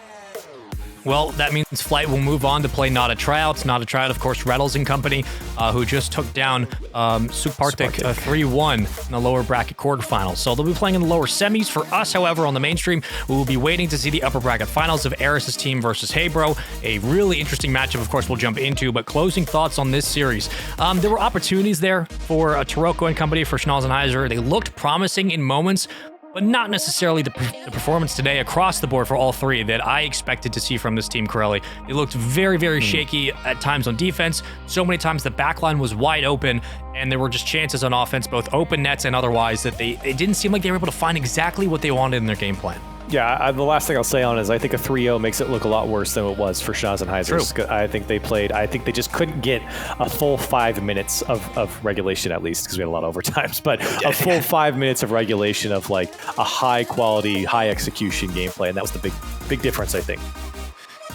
Well, that means Flight will move on to play not a tryout. Not a tryout, of course, Reddles and company, who just took down Sukhpartik 3-1 in the lower bracket quarterfinals. So they'll be playing in the lower semis. For us, however, on the mainstream, we will be waiting to see the upper bracket finals of Aris' team versus Heybro. A really interesting matchup, of course, we'll jump into. But closing thoughts on this series. There were opportunities there for TRYOUT and company, for Schnauzenheiser. They looked promising in moments, but not necessarily the performance today across the board for all three that I expected to see from this team, Corelli. They looked very, very shaky at times on defense. So many times the backline was wide open, and there were just chances on offense, both open nets and otherwise, that they didn't seem like they were able to find exactly what they wanted in their game plan. Yeah, the last thing I'll say on it is I think a 3-0 makes it look a lot worse than it was for Schnauzenheisers. True. I think they just couldn't get a full 5 minutes of regulation, at least, because we had a lot of overtimes, but a full 5 minutes of regulation of like a high quality, high execution gameplay, and that was the big difference, I think.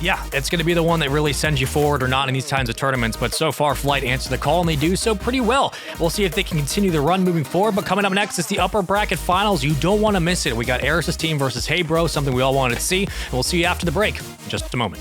Yeah, it's going to be the one that really sends you forward or not in these kinds of tournaments. But so far, Flight answered the call, and they do so pretty well. We'll see if they can continue the run moving forward. But coming up next is the upper bracket finals. You don't want to miss it. We got Aris' team versus Hey Bro, something we all wanted to see. And we'll see you after the break in just a moment.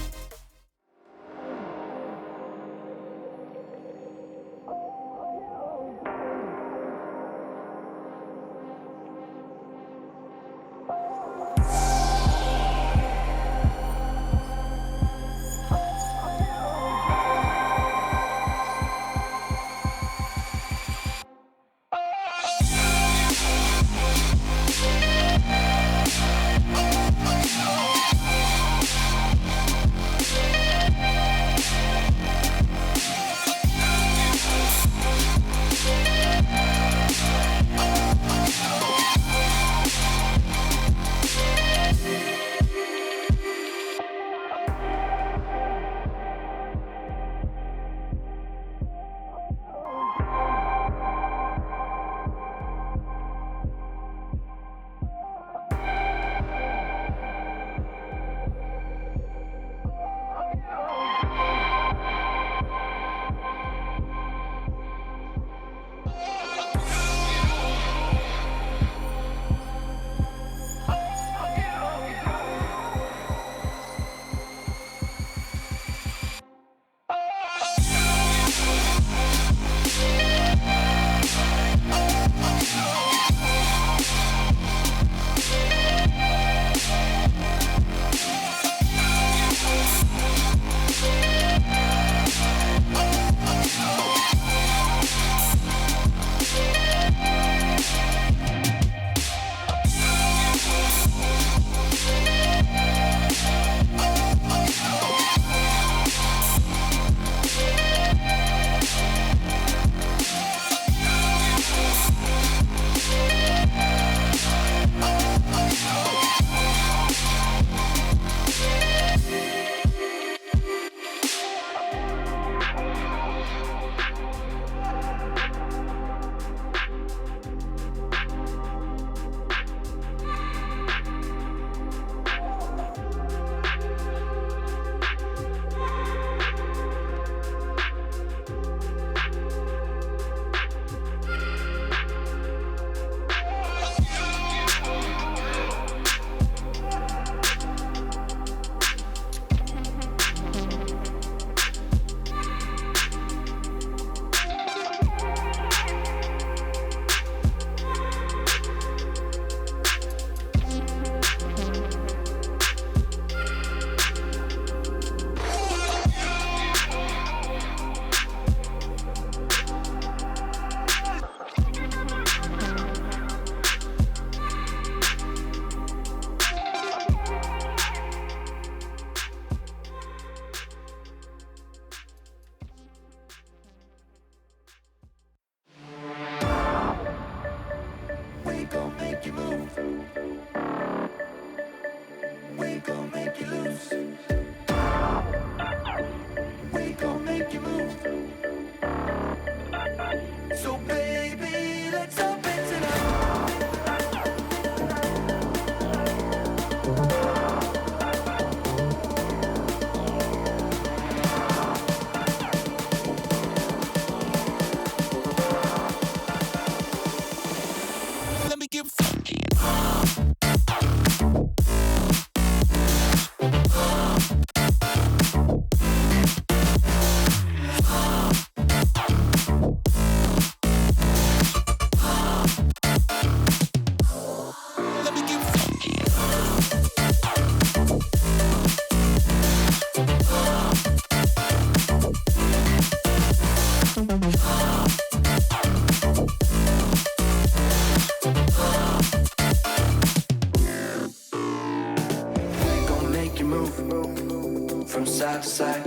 from side to side.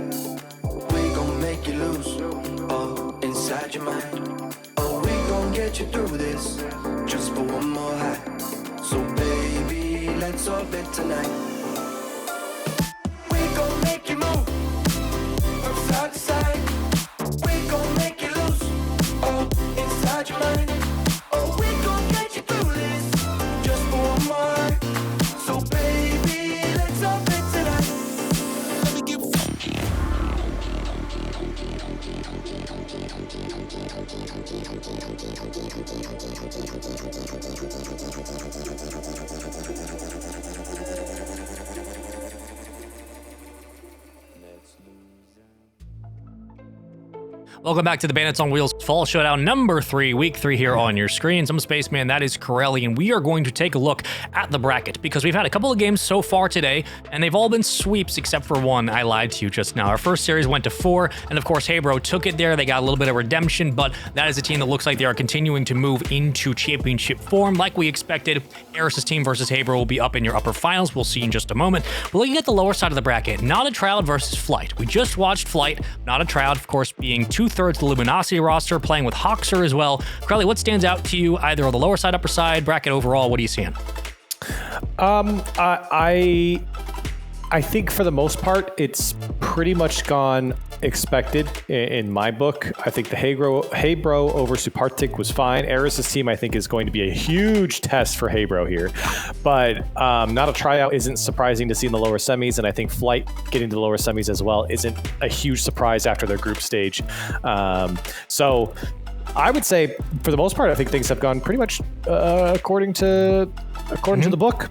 We gon' make you lose all inside your mind. Oh, we gon' get you through this just for one more high. So baby, let's orbit tonight. We gon' make you move from side to side. We gon' make you lose all inside your mind. Oh, we gon' get you through this just for one more. So baby, let's orbit tonight. Let me get Welcome back to the Bandits on Wheels Fall Showdown number 3, week 3 here on your screens. I'm Spaceman, that is Corelli, and we are going to take a look at the bracket because we've had a couple of games so far today, and they've all been sweeps except for one. I lied to you just now. Our first series went to 4, and of course, Haybro took it there. They got a little bit of redemption, but that is a team that looks like they are continuing to move into championship form like we expected. Aris' team versus Haybro will be up in your upper finals. We'll see in just a moment. We're looking at the lower side of the bracket. Not a TRYOUT versus Flight. We just watched Flight. Not a TRYOUT, of course, being 2/3 the Luminosity roster, playing with Hoxer as well. Corelli, what stands out to you either on the lower side, upper side, bracket overall? What are you seeing? I think for the most part, it's pretty much gone expected in my book. I think the Haybro over Sukhpartik was fine. Aris' team, I think, is going to be a huge test for Haybro here. But not a TRYOUT isn't surprising to see in the lower semis, and I think Flight getting to the lower semis as well isn't a huge surprise after their group stage. So I would say, for the most part, I think things have gone pretty much according to the book.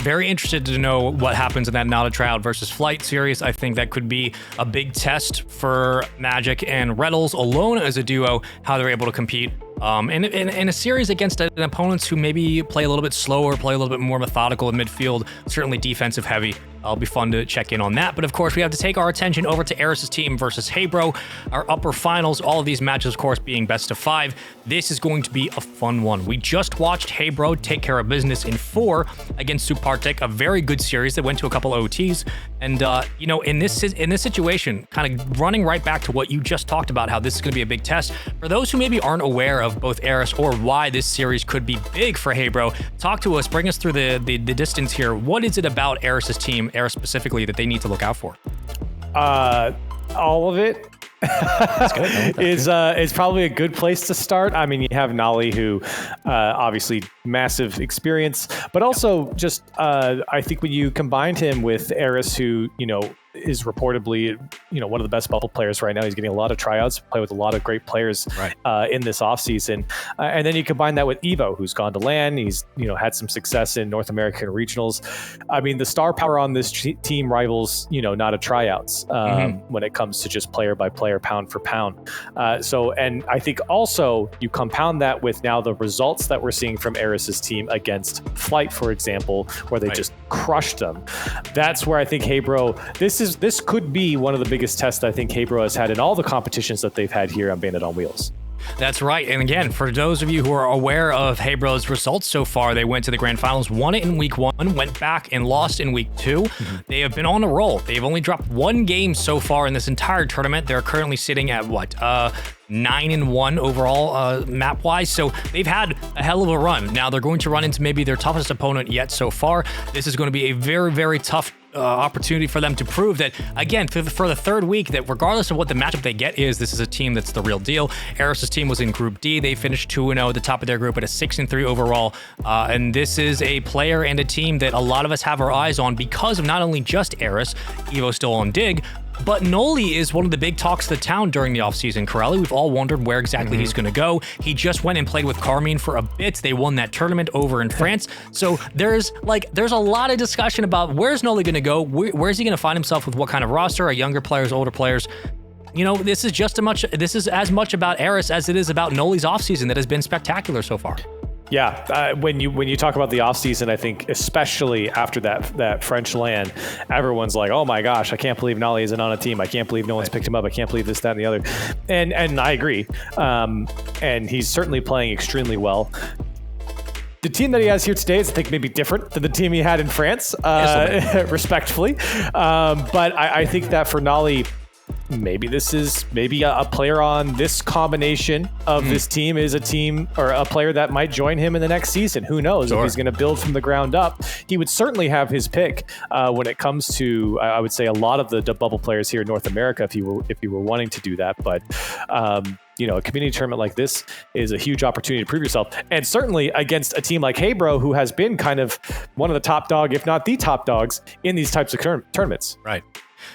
Very interested to know what happens in that Not a TRYOUT versus Flight series. I think that could be a big test for Magic and Reddles alone as a duo, how they're able to compete in a series against opponents who maybe play a little bit slower, play a little bit more methodical in midfield, certainly defensive heavy. It'll be fun to check in on that. But of course, we have to take our attention over to Aris' team versus Haybro, our upper finals. All of these matches, of course, being best of 5. This is going to be a fun one. We just watched Haybro take care of business in 4 against Sukhpartik, a very good series that went to a couple OTs. And you know, in this situation, kind of running right back to what you just talked about, how this is going to be a big test for those who maybe aren't aware of both Aris or why this series could be big for Haybro. Talk to us, bring us through the distance here. What is it about Aris' team, Aris specifically, that they need to look out for? All of it. That's good. is probably a good place to start. I mean, you have Noly, who obviously massive experience, but also just I think when you combined him with Aris, who is reportedly one of the best bubble players right now. He's getting a lot of tryouts, play with a lot of great players in this offseason. And then you combine that with Evo, who's gone to LAN. He's had some success in North American regionals. I mean, the star power on this team rivals not a tryouts when it comes to just player by player, pound for pound. And I think also you compound that with now the results that we're seeing from Aris' team against Flight, for example, where they just crushed them. That's where I think Haybro, this could be one of the biggest tests I think Haybro has had in all the competitions that they've had here on Bandit on Wheels. That's right. And again, for those of you who are aware of Haybro's results so far, they went to the grand finals, won it in week 1, went back and lost in week 2. They have been on a roll. They've only dropped 1 game so far in this entire tournament. They're currently sitting at 9-1 overall map wise. So they've had a hell of a run. Now they're going to run into maybe their toughest opponent yet so far. This is going to be a very, very tough opportunity for them to prove that, again, for the 3rd week, that regardless of what the matchup they get is, this is a team that's the real deal. Aris' team was in Group D. They finished 2-0 at the top of their group at a 6-3 overall. And this is a player and a team that a lot of us have our eyes on because of not only just Aris, Evo still on Dig, but Noly is one of the big talks of the town during the offseason. Corelli, we've all wondered where exactly he's going to go. He just went and played with Carmine for a bit. They won that tournament over in France. So there's a lot of discussion about where's Noly going to go? Where's he going to find himself with what kind of roster? Are younger players, older players? This is as much about Aris as it is about Noly's offseason that has been spectacular so far. Yeah, when you talk about the offseason, I think especially after that French LAN, everyone's like, oh my gosh, I can't believe Noly isn't on a team. I can't believe no one's picked him up. I can't believe this, that, and the other. And I agree. And he's certainly playing extremely well. The team that he has here today is, I think, maybe different than the team he had in France, respectfully. But I think that for Noly, maybe this is a player on this combination of this team is a team or a player that might join him in the next season. Who knows? If he's going to build from the ground up, he would certainly have his pick when it comes to, I would say, a lot of the bubble players here in North America if you were wanting to do that. But a community tournament like this is a huge opportunity to prove yourself, and certainly against a team like Haybro, who has been kind of one of the top dog, if not the top dogs, in these types of tournaments. Right.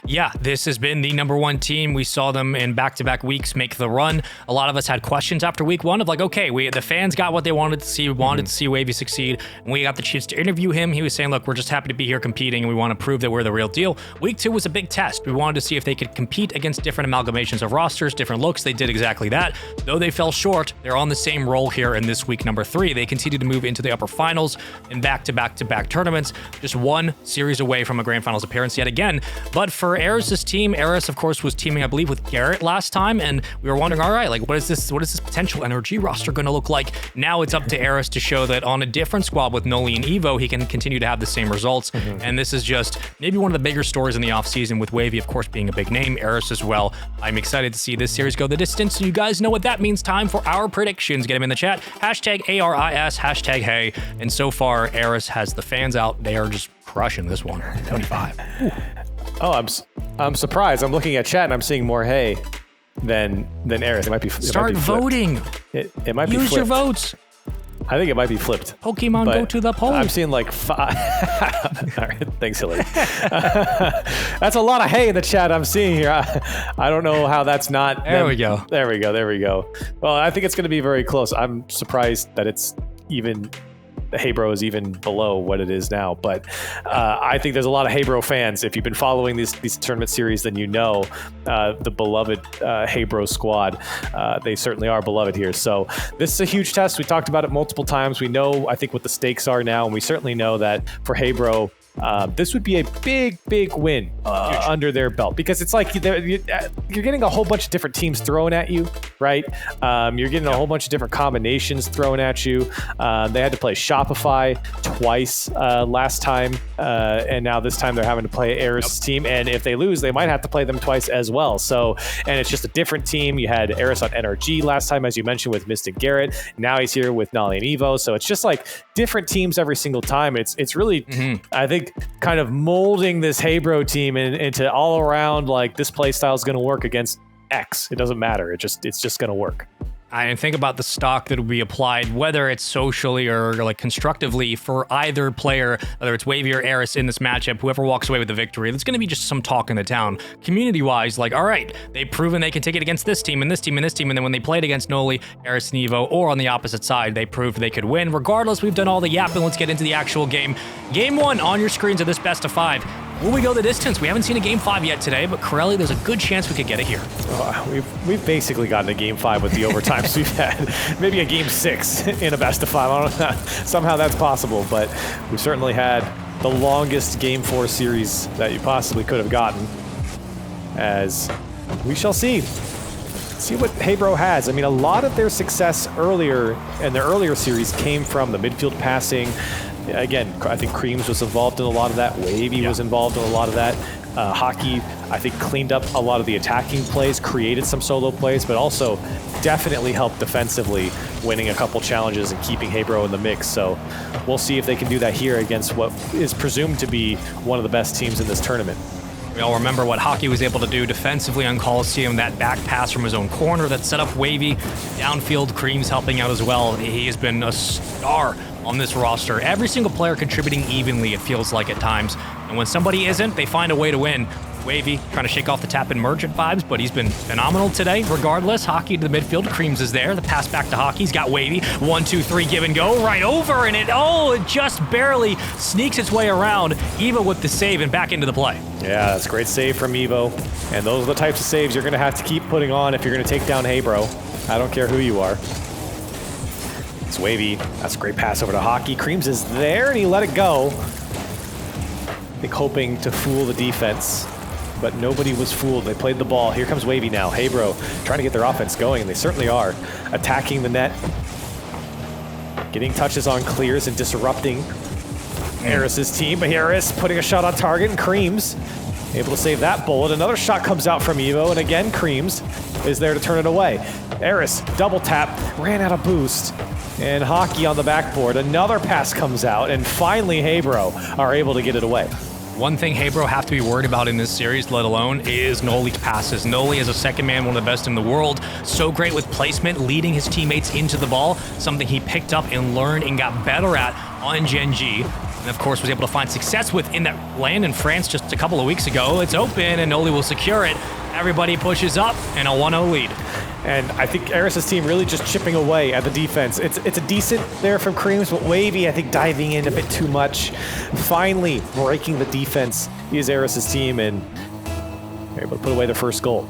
Yeah, this has been the #1 team. We saw them in back-to-back weeks make the run. A lot of us had questions after week 1 of like, okay, the fans got what they wanted to see. We wanted to see Wahvey succeed, and we got the chance to interview him. He was saying, look, we're just happy to be here competing, and we want to prove that we're the real deal. Week 2 was a big test. We wanted to see if they could compete against different amalgamations of rosters, different looks. They did exactly that. Though they fell short, they're on the same roll here in this week #3. They continue to move into the upper finals in back-to-back-to-back tournaments, just one series away from a grand finals appearance yet again. But for Aris' team, Aris, of course, was teaming, I believe, with Garrett last time, and we were wondering, all right, like, what is this potential NRG roster going to look like? Now it's up to Aris to show that on a different squad with Noly and Evo, he can continue to have the same results. And this is just maybe one of the bigger stories in the offseason, with Wahvey, of course, being a big name, Aris as well. I'm excited to see this series go the distance, so you guys know what that means. Time for our predictions. Get them in the chat. #ARIS, #hey. And so far, Aris has the fans out. They are just crushing this one. 25. Ooh. Oh, I'm surprised. I'm looking at chat and I'm seeing more hay than Aris. It might be. Start voting. It might be. Use your votes. I think it might be flipped. Pokemon, go to the poll. I'm seeing like 5. All right, thanks, Hillary. That's a lot of hay in the chat I'm seeing here. I don't know how that's not. There we go. There we go. Well, I think it's going to be very close. I'm surprised that it's even. Hey Bro is even below what it is now, but I think there's a lot of Hey Bro fans. If you've been following these tournament series, then you know the beloved Hey Bro squad. They certainly are beloved here. So this is a huge test. We talked about it multiple times. We know, I think, what the stakes are now, and we certainly know that for Hey Bro, this would be a big win under their belt, because it's like you're getting a whole bunch of different teams thrown at you, right? You're getting a whole bunch of different combinations thrown at you. They had to play Shopify twice last time, and now this time they're having to play Aris' team, and if they lose, they might have to play them twice as well. So, and it's just a different team. You had Aris on NRG last time, as you mentioned, with Mystic Garrett. Now he's here with Noly and Evo. So it's just like different teams every single time. It's really, I think, kind of molding this Hey Bro team into all around, like, this play style is going to work against X. It doesn't matter. It's just going to work. And think about the stock that will be applied, whether it's socially or like constructively, for either player, whether it's Wahvey or Aris in this matchup. Whoever walks away with the victory, there's going to be just some talk in the town, community-wise, like, all right, they've proven they can take it against this team and this team and this team, and then when they played against Noly, Aris and Evo, or on the opposite side, they proved they could win. Regardless, we've done all the yapping. Let's get into the actual game. Game 1 on your screens of this best of 5. Will we go the distance? We haven't seen a Game 5 yet today, but Corelli, there's a good chance we could get it here. We've basically gotten a Game 5 with the overtimes we've had. Maybe a Game 6 in a best of 5. I don't know. Somehow that's possible, but we've certainly had the longest Game 4 series that you possibly could have gotten, as we shall see. See what Hey Bro has. I mean, a lot of their success earlier in the earlier series came from the midfield passing. Again, I think Creams was involved in a lot of that. Wahvey was involved in a lot of that. Hockey, I think, cleaned up a lot of the attacking plays, created some solo plays, but also definitely helped defensively, winning a couple challenges and keeping Hey Bro in the mix. So we'll see if they can do that here against what is presumed to be one of the best teams in this tournament. We all remember what Hockey was able to do defensively on Coliseum, that back pass from his own corner that set up Wahvey. Downfield, Creams helping out as well. He has been a star on this roster. Every single player contributing evenly, it feels like at times. And when somebody isn't, they find a way to win. Wahvey trying to shake off the Tappan Merchant vibes, but he's been phenomenal today. Regardless, Hockey to the midfield. Creams is there. The pass back to Hockey. He's got Wahvey. 1, 2, 3, give and go. Right over, and it just barely sneaks its way around. Evo with the save and back into the play. Yeah, that's a great save from Evo. And those are the types of saves you're going to have to keep putting on if you're going to take down Hey Bro. I don't care who you are. It's Wahvey. That's a great pass over to Hockey. Creams is there, and he let it go. I think hoping to fool the defense, but nobody was fooled. They played the ball. Here comes Wahvey now. Hey Bro trying to get their offense going, and they certainly are. Attacking the net. Getting touches on clears and disrupting Aris' team. But Aris putting a shot on target, and Creams able to save that bullet. Another shot comes out from Evo, and again, Creams is there to turn it away. Aris, double tap, ran out of boost. And Hockey on the backboard. Another pass comes out, and finally Hey Bro are able to get it away. One thing Hey Bro have to be worried about in this series, let alone, is Noly's passes. Noly is a second man, one of the best in the world. So great with placement, leading his teammates into the ball, something he picked up and learned and got better at on Gen G. And of course was able to find success within that land in France just a couple of weeks ago. It's open and Noly will secure it. Everybody pushes up and a 1-0 lead. And I think Aris' team really just chipping away at the defense. It's a decent there from Creams, but Wahvey, I think, diving in a bit too much. Finally breaking the defense is Aris' team, and they're able to put away the first goal.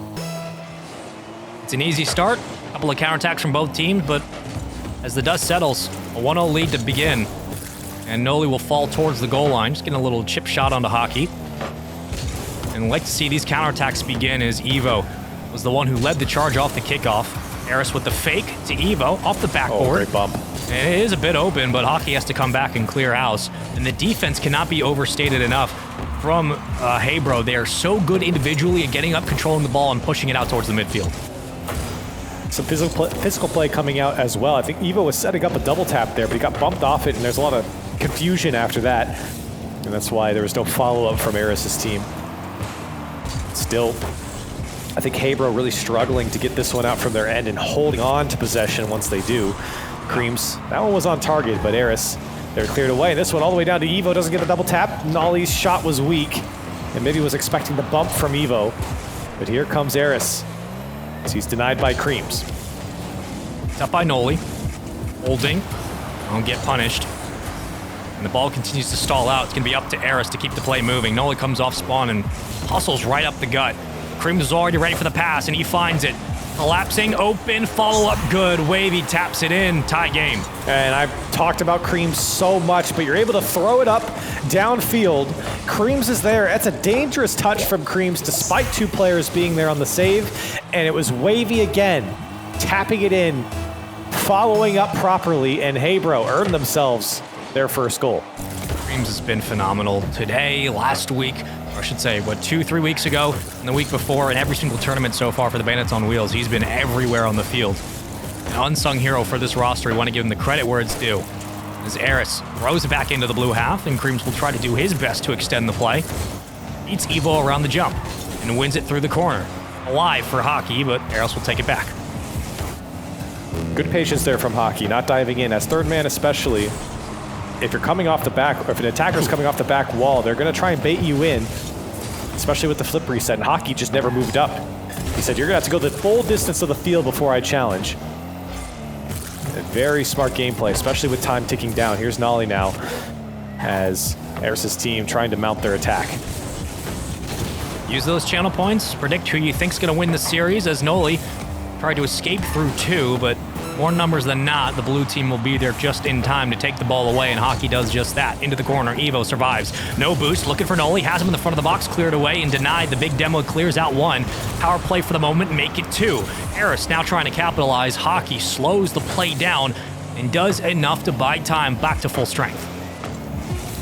It's an easy start. A couple of counterattacks from both teams, but as the dust settles, a 1-0 lead to begin. And Noly will fall towards the goal line, just getting a little chip shot onto Hockey. And like to see these counterattacks begin as Evo was the one who led the charge off the kickoff. Aris with the fake to Evo off the backboard. Oh, great bump. And it is a bit open, but Hockey has to come back and clear house. And the defense cannot be overstated enough from Hebro. They are so good individually at getting up, controlling the ball, and pushing it out towards the midfield. Some physical play coming out as well. I think Evo was setting up a double tap there, but he got bumped off it, and there's a lot of confusion after that. And that's why there was no follow-up from Aris' team. Still, I think Hebro really struggling to get this one out from their end and holding on to possession once they do. Creams, that one was on target, but Aris, they're cleared away. This one all the way down to Evo, doesn't get a double tap. Noly's shot was weak, and maybe was expecting the bump from Evo. But here comes Aris, as he's denied by Creams. It's up by Noly. Holding. Won't get punished. And the ball continues to stall out. It's going to be up to Aris to keep the play moving. Noly comes off spawn and hustles right up the gut. Creams is already ready for the pass, and he finds it. Collapsing, open, follow-up good. Wahvey taps it in, tie game. And I've talked about Creams so much, but you're able to throw it up downfield. Creams is there. That's a dangerous touch from Creams, despite two players being there on the save. And it was Wahvey again, tapping it in, following up properly, and Hebro earned themselves their first goal. Creams has been phenomenal today, last week, or I should say, 2-3 weeks ago, and the week before, and every single tournament so far for the Bandits on Wheels. He's been everywhere on the field. An unsung hero for this roster. We want to give him the credit where it's due. As Aris throws it back into the blue half, and Creams will try to do his best to extend the play. Beats Evo around the jump, and wins it through the corner. Alive for Hockey, but Aris will take it back. Good patience there from Hockey, not diving in. As third man especially, if you're coming off the back, or if an attacker's coming off the back wall, they're going to try and bait you in, especially with the flip reset, and Hockey just never moved up. He said, you're going to have to go the full distance of the field before I challenge. A very smart gameplay, especially with time ticking down. Here's Noly now, as Aris' team trying to mount their attack. Use those channel points, predict who you think's going to win the series, as Noly tried to escape through two, but more numbers than not, the blue team will be there just in time to take the ball away, and Hockey does just that. Into the corner, Evo survives. No boost, looking for Noly, has him in the front of the box, cleared away and denied. The big demo clears out one. Power play for the moment, make it two. Aris now trying to capitalize. Hockey slows the play down and does enough to buy time back to full strength.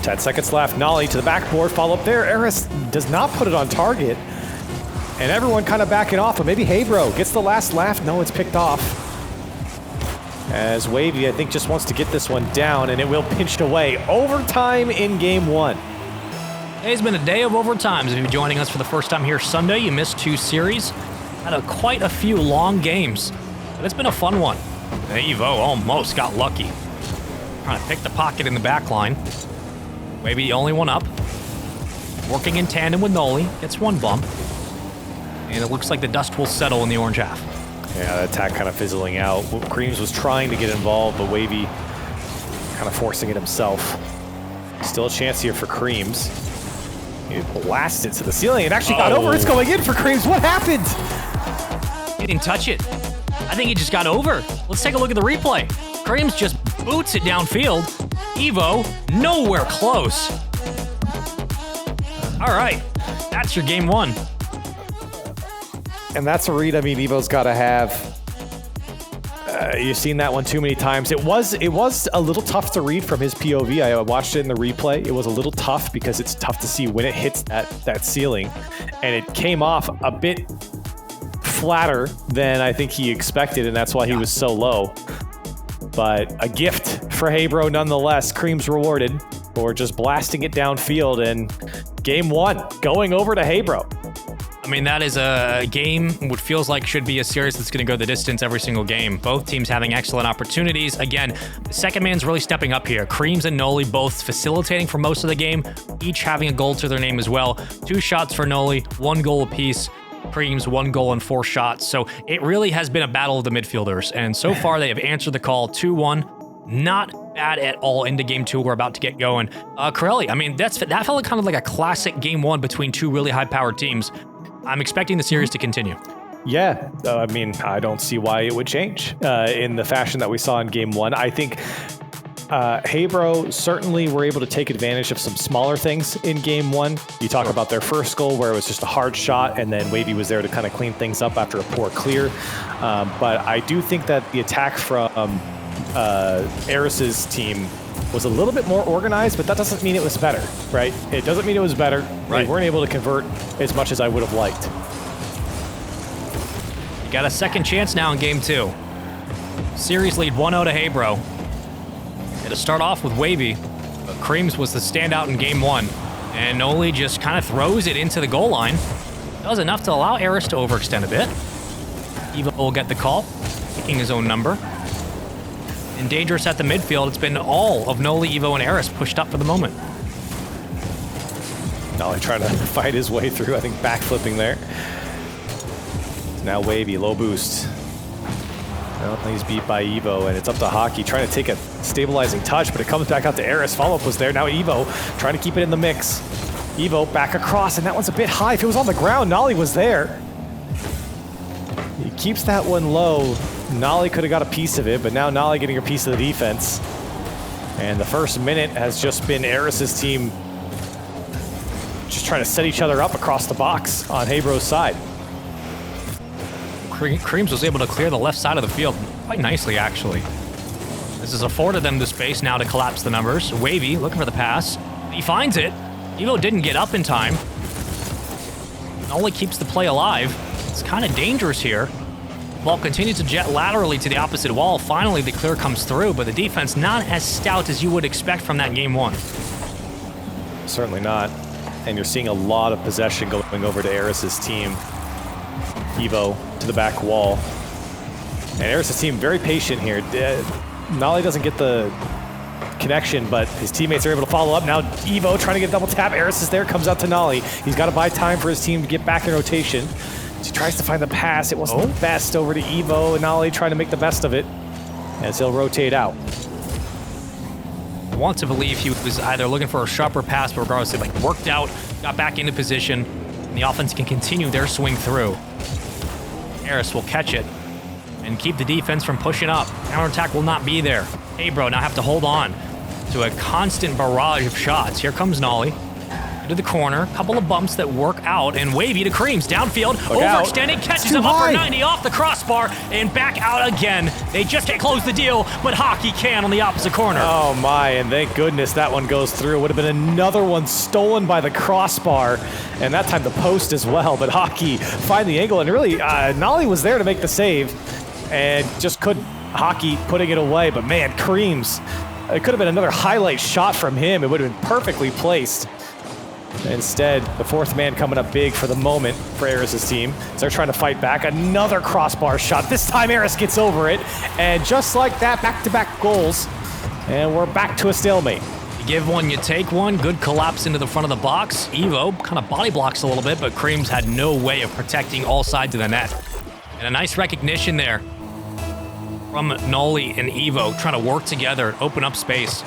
10 seconds left. Noly to the backboard, follow up there. Aris does not put it on target. And everyone kind of backing off, but maybe Hebro gets the last laugh. No, it's picked off. As Wahvey, I think, just wants to get this one down, and it will pinched away. Overtime in game one. Today's been a day of overtimes. If you're joining us for the first time here Sunday, you missed two series. Had quite a few long games, but it's been a fun one. Evo almost got lucky. Trying to pick the pocket in the back line. Wahvey the only one up. Working in tandem with Noly, gets one bump. And it looks like the dust will settle in the orange half. Yeah, the attack kind of fizzling out. Creams was trying to get involved, but Wahvey kind of forcing it himself. Still a chance here for Creams. He blasted to the ceiling and actually got over. It's going in for Creams. What happened? He didn't touch it. I think he just got over. Let's take a look at the replay. Creams just boots it downfield. Evo, nowhere close. All right, that's your game one. And that's a read, I mean, Evo's got to have. You've seen that one too many times. It was a little tough to read from his POV. I watched it in the replay. It was a little tough because it's tough to see when it hits that ceiling. And it came off a bit flatter than I think he expected, and that's why he was so low. But a gift for Hebro nonetheless. Creams rewarded for just blasting it downfield, and game one going over to Hebro. I mean, that is a game what feels like should be a series that's going to go the distance every single game. Both teams having excellent opportunities. Again, the second man's really stepping up here. Creams and Noly both facilitating for most of the game, each having a goal to their name as well. 2 shots for Noly, 1 goal apiece. Creams, 1 goal and 4 shots. So it really has been a battle of the midfielders. And so far, they have answered the call 2-1. Not bad at all into game 2. We're about to get going. Corelli, I mean, that felt kind of like a classic game 1 between 2 really high-powered teams. I'm expecting the series to continue. Yeah, I mean, I don't see why it would change in the fashion that we saw in game 1. I think Hebro certainly were able to take advantage of some smaller things in game 1. You talk about their first goal where it was just a hard shot, and then Wahvey was there to kind of clean things up after a poor clear. But I do think that the attack from Aris's team was a little bit more organized, but that doesn't mean it was better, right? It doesn't mean it was better. Right. They weren't able to convert as much as I would have liked. You got a second chance now in game 2. Series lead 1-0 to Hebro. It'll start off with Wahvey, but Creams was the standout in game 1. And Noly just kind of throws it into the goal line. Does enough to allow Aris to overextend a bit. Evo will get the call, picking his own number. And dangerous at the midfield, it's been all of Noly, Evo, and Aris pushed up for the moment. Noly trying to fight his way through, I think backflipping there. Now Wahvey, low boost. Well, he's beat by Evo, and it's up to Hockey trying to take a stabilizing touch, but it comes back out to Aris. Follow-up was there. Now Evo trying to keep it in the mix. Evo back across, and that one's a bit high. If it was on the ground, Noly was there. He keeps that one low. Noly could have got a piece of it, but now Noly getting a piece of the defense. And the first minute has just been Aris's team just trying to set each other up across the box on Hebro's side. Creams was able to clear the left side of the field quite nicely, actually. This has afforded them the space now to collapse the numbers. Wahvey looking for the pass. He finds it. Evo didn't get up in time. Noly keeps the play alive. It's kind of dangerous here. Ball continues to jet laterally to the opposite wall. Finally, the clear comes through, but the defense not as stout as you would expect from that game 1. Certainly not. And you're seeing a lot of possession going over to Aris's team. Evo to the back wall. And Aris's team very patient here. Noly doesn't get the connection, but his teammates are able to follow up. Now Evo trying to get a double tap. Aris is there, comes out to Noly. He's got to buy time for his team to get back in rotation. He tries to find the pass. It wasn't the best over to Evo, and Noly trying to make the best of it as he'll rotate out. I want to believe he was either looking for a sharper pass, but regardless, it worked out, got back into position, and the offense can continue their swing through. Aris will catch it and keep the defense from pushing up. Counterattack will not be there. Hebro now have to hold on to a constant barrage of shots. Here comes Noly. Into the corner, couple of bumps that work out, and Wahvey to Creams, downfield, overextending, catches him upper 90 off the crossbar, and back out again. They just can't close the deal, but Hockey can on the opposite corner. Oh my, and thank goodness that one goes through. Would have been another one stolen by the crossbar, and that time the post as well, but Hockey find the angle, and really, Noly was there to make the save, and just couldn't. Hockey putting it away, but man, Creams, it could have been another highlight shot from him. It would have been perfectly placed. Instead, the fourth man coming up big for the moment for Aris's team. So they're trying to fight back. Another crossbar shot. This time Aris gets over it. And just like that, back-to-back goals. And we're back to a stalemate. You give one, you take one. Good collapse into the front of the box. Evo kind of body blocks a little bit, but Creams had no way of protecting all sides of the net. And a nice recognition there from Noly and Evo trying to work together, open up space.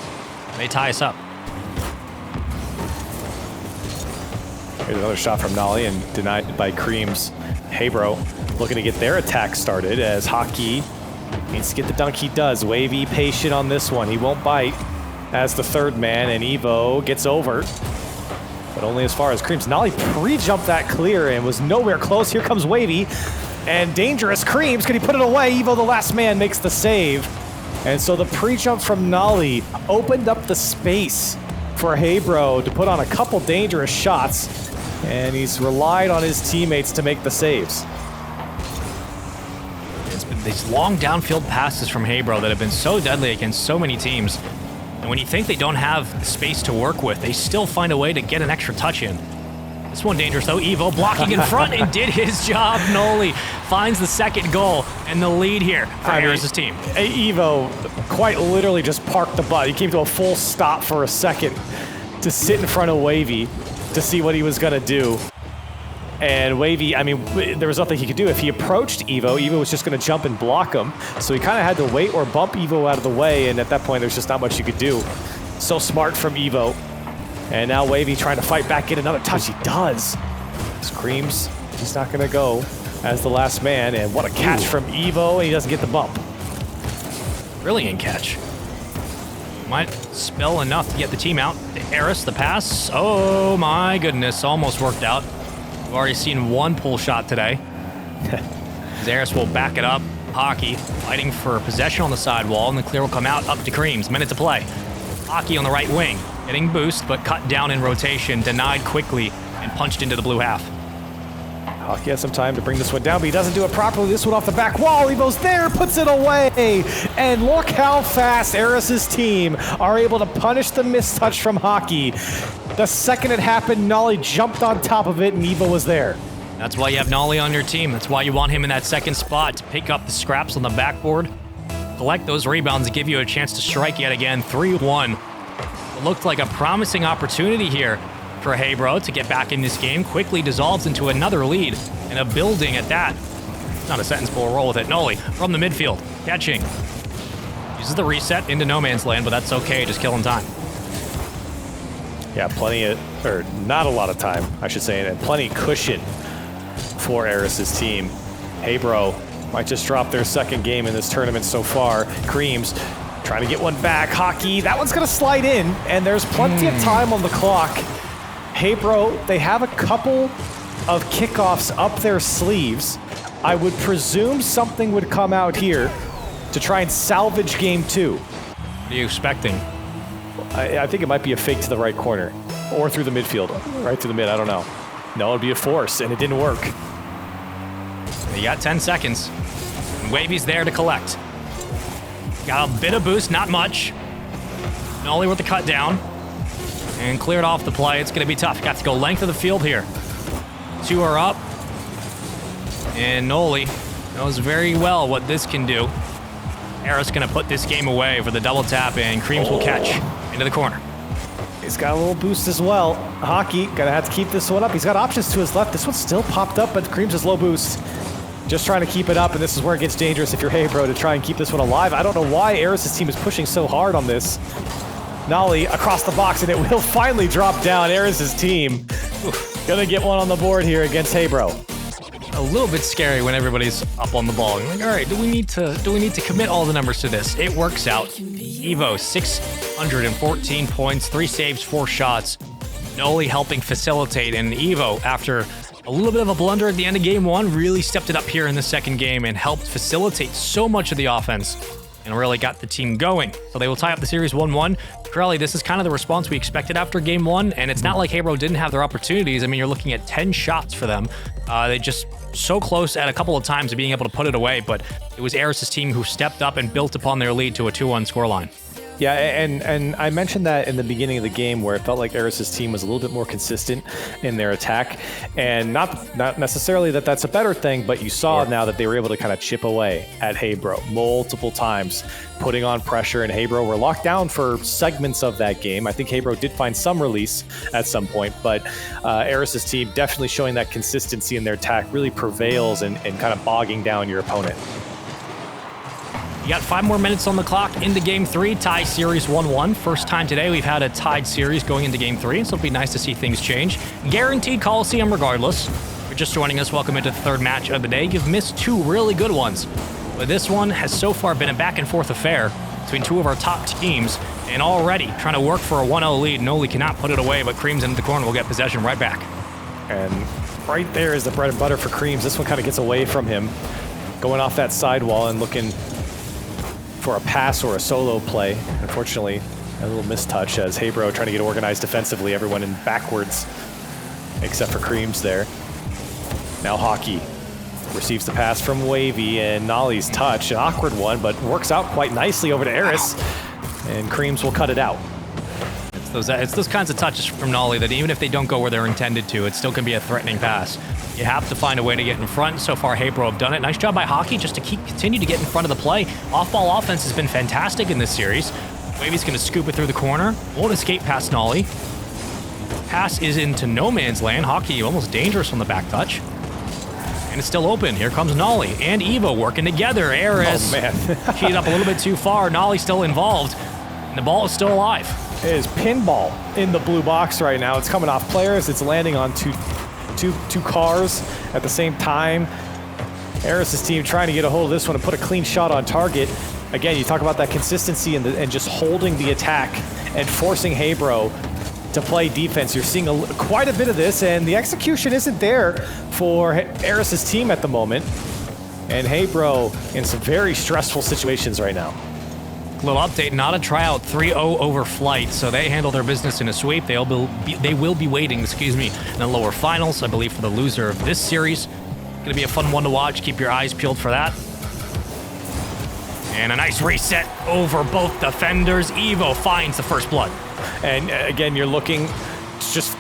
They tie us up. Here's another shot from Noly and denied by Creams. Hebro looking to get their attack started as Hockey needs to get the dunk. He does. Wahvey patient on this one. He won't bite as the third man, and Evo gets over, but only as far as Creams. Noly pre-jumped that clear and was nowhere close. Here comes Wahvey and dangerous Creams. Can he put it away? Evo, the last man, makes the save. And so the pre-jump from Noly opened up the space for Hebro to put on a couple dangerous shots. And he's relied on his teammates to make the saves. It's been these long downfield passes from Hebro that have been so deadly against so many teams. And when you think they don't have the space to work with, they still find a way to get an extra touch in. This one dangerous though. Evo blocking in front and did his job. Noly finds the second goal and the lead here for Aris' team. Evo quite literally just parked the bus. He came to a full stop for a second to sit in front of Wahvey to see what he was gonna do. And Wahvey, I mean, there was nothing he could do. If he approached Evo, Evo was just gonna jump and block him. So he kind of had to wait or bump Evo out of the way, and at that point, there's just not much you could do. So smart from Evo. And now Wahvey trying to fight back, get another touch. He does. Screams, he's not gonna go as the last man, and what a catch from Evo, and he doesn't get the bump. Brilliant catch. Might spell enough to get the team out. Aris, the pass. Oh my goodness, almost worked out. We've already seen one pull shot today. Aris will back it up. Hockey fighting for possession on the sidewall, and the clear will come out up to Creams. Minute to play. Hockey on the right wing, getting boost, but cut down in rotation, denied quickly, and punched into the blue half. Hockey has some time to bring this one down, but he doesn't do it properly. This one off the back wall. Evo's there, puts it away. And look how fast Aris' team are able to punish the mistouch from Hockey. The second it happened, Noly jumped on top of it, and Evo was there. That's why you have Noly on your team. That's why you want him in that second spot to pick up the scraps on the backboard, collect those rebounds, and give you a chance to strike yet again. 3-1. It looked like a promising opportunity here for Hebro to get back in this game. Quickly dissolves into another lead and a building at that. Not a sentence, but we'll roll with it. Noly from the midfield, catching. Uses the reset into no man's land, but that's okay, just killing time. Yeah, or not a lot of time, I should say, and plenty cushion for Aris' team. Hebro might just drop their second game in this tournament so far. Creams trying to get one back. Hockey, that one's gonna slide in, and there's plenty of time on the clock. Hebro, they have a couple of kickoffs up their sleeves. I would presume something would come out here to try and salvage game 2. What are you expecting? I think it might be a fake to the right corner, or through the midfield, right through the mid, I don't know. No, it'd be a force, and it didn't work. You got 10 seconds. And Wahvey's there to collect. Got a bit of boost, not much. Noly with the cut down. And cleared off the play. It's going to be tough. Got to go length of the field here. 2 are up. And Noly knows very well what this can do. Aris going to put this game away for the double tap, and Creams will catch into the corner. He's got a little boost as well. Hockey gonna have to keep this one up. He's got options to his left. This one's still popped up, but Creams is low boost. Just trying to keep it up, and this is where it gets dangerous if you're Hebro to try and keep this one alive. I don't know why Aris' team is pushing so hard on this. Noly across the box, and it will finally drop down. Aris' team gonna get one on the board here against Hebro. A little bit scary when everybody's up on the ball. You're like, all right, do we need to commit all the numbers to this? It works out. Evo, 614 points, 3 saves, 4 shots. Noly helping facilitate, and Evo, after a little bit of a blunder at the end of game 1, really stepped it up here in the second game and helped facilitate so much of the offense and really got the team going. So they will tie up the series 1-1. Corelli, this is kind of the response we expected after game 1, and it's not like Hebro didn't have their opportunities. I mean, you're looking at 10 shots for them. They just so close at a couple of times to being able to put it away, but it was Aris' team who stepped up and built upon their lead to a 2-1 scoreline. Yeah, and I mentioned that in the beginning of the game where it felt like Aris' team was a little bit more consistent in their attack, and not necessarily that that's a better thing, but you saw now that they were able to kind of chip away at Hebro multiple times, putting on pressure, and Hebro were locked down for segments of that game. I think Hebro did find some release at some point, but Aris' team definitely showing that consistency in their attack really prevails and kind of bogging down your opponent. You got 5 more minutes on the clock into Game 3, tie series 1-1. First time today we've had a tied series going into Game 3, so it'll be nice to see things change. Guaranteed Coliseum regardless. If you're just joining us, welcome into the third match of the day. You've missed 2 really good ones, but this one has so far been a back-and-forth affair between 2 of our top teams, and already trying to work for a 1-0 lead. Noly cannot put it away, but Creams into the corner will get possession right back. And right there is the bread and butter for Creams. This one kind of gets away from him, going off that sidewall and looking for a pass or a solo play. Unfortunately, a little mistouch as Hebro trying to get organized defensively, everyone in backwards except for Creams there. Now Hockey receives the pass from Wahvey, and Noly's touch, an awkward one, but works out quite nicely over to Aris, and Creams will cut it out. It's It's those kinds of touches from Noly that even if they don't go where they're intended to, it still can be a threatening pass. You have to find a way to get in front. So far, Hebro have done it. Nice job by Hockey just to continue to get in front of the play. Off-ball offense has been fantastic in this series. Wavey's going to scoop it through the corner. Won't escape past Noly. Pass is into no man's land. Hockey almost dangerous on the back touch. And it's still open. Here comes Noly and Evo working together. Aris cheated up a little bit too far. Noly still involved. And the ball is still alive. It is pinball in the blue box right now. It's coming off players. It's landing on two cars at the same time. Aris' team trying to get a hold of this one and put a clean shot on target. Again, you talk about that consistency and just holding the attack and forcing Hebro to play defense. You're seeing quite a bit of this, and the execution isn't there for Aris' team at the moment. And Hebro in some very stressful situations right now. Little update, not a tryout, 3-0 over Flight, so they handle their business in a sweep. They will be waiting, in the lower finals, I believe, for the loser of this series. Gonna be a fun one to watch. Keep your eyes peeled for that. And a nice reset over both defenders. Evo finds the first blood. And again, you're looking to just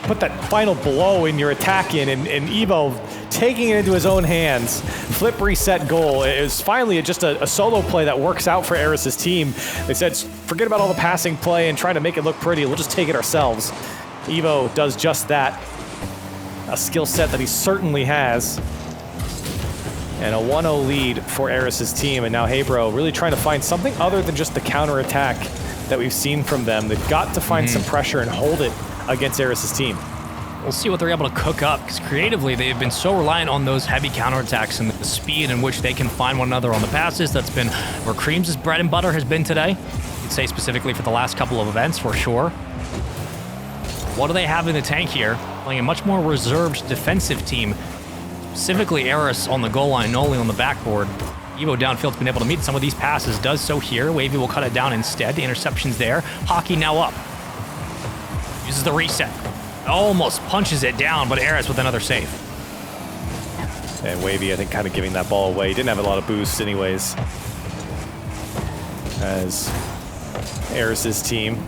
put that final blow in your attack in, and Evo taking it into his own hands. Flip reset goal. It was finally just a solo play that works out for Aris' team. They said, forget about all the passing play and trying to make it look pretty. We'll just take it ourselves. Evo does just that. A skill set that he certainly has. And a 1-0 lead for Aris' team. And now Hebro really trying to find something other than just the counterattack that we've seen from them. They've got to find some pressure and hold it against Aris' team. We'll see what they're able to cook up, because creatively they've been so reliant on those heavy counterattacks and the speed in which they can find one another on the passes. That's been where Creams' bread and butter has been today. I'd say specifically for the last couple of events, for sure. What do they have in the tank here? Playing a much more reserved defensive team. Specifically Aris on the goal line, Noly on the backboard. Evo downfield's been able to meet some of these passes. Does so here. Wavy will cut it down instead. The interception's there. Hockey now up. Uses the reset. Almost punches it down, but Aris with another save. And Wavy, I think, kind of giving that ball away. Didn't have a lot of boost anyways. As Aris' team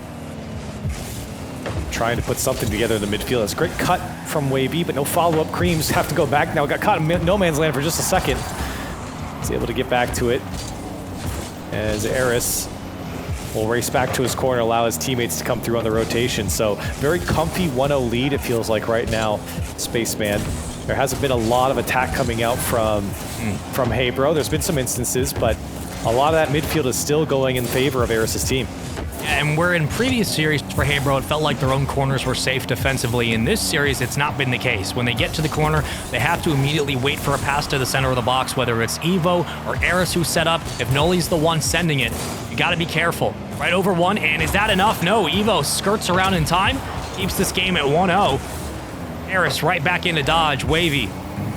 trying to put something together in the midfield. It's a great cut from Wavy, but no follow-up. Creams have to go back now. Got caught in no man's land for just a second. He's able to get back to it. As Aris will race back to his corner, allow his teammates to come through on the rotation. So very comfy 1-0 lead, it feels like right now, Spaceman. There hasn't been a lot of attack coming out from Hebro. There's been some instances, but a lot of that midfield is still going in favor of Aris' team. And where in previous series for Hebro, it felt like their own corners were safe defensively. In this series, it's not been the case. When they get to the corner, they have to immediately wait for a pass to the center of the box, whether it's Evo or Aris who set up. If Noly's the one sending it, you got to be careful. Right over one, and is that enough? No, Evo skirts around in time, keeps this game at 1-0. Aris right back into dodge. Wavy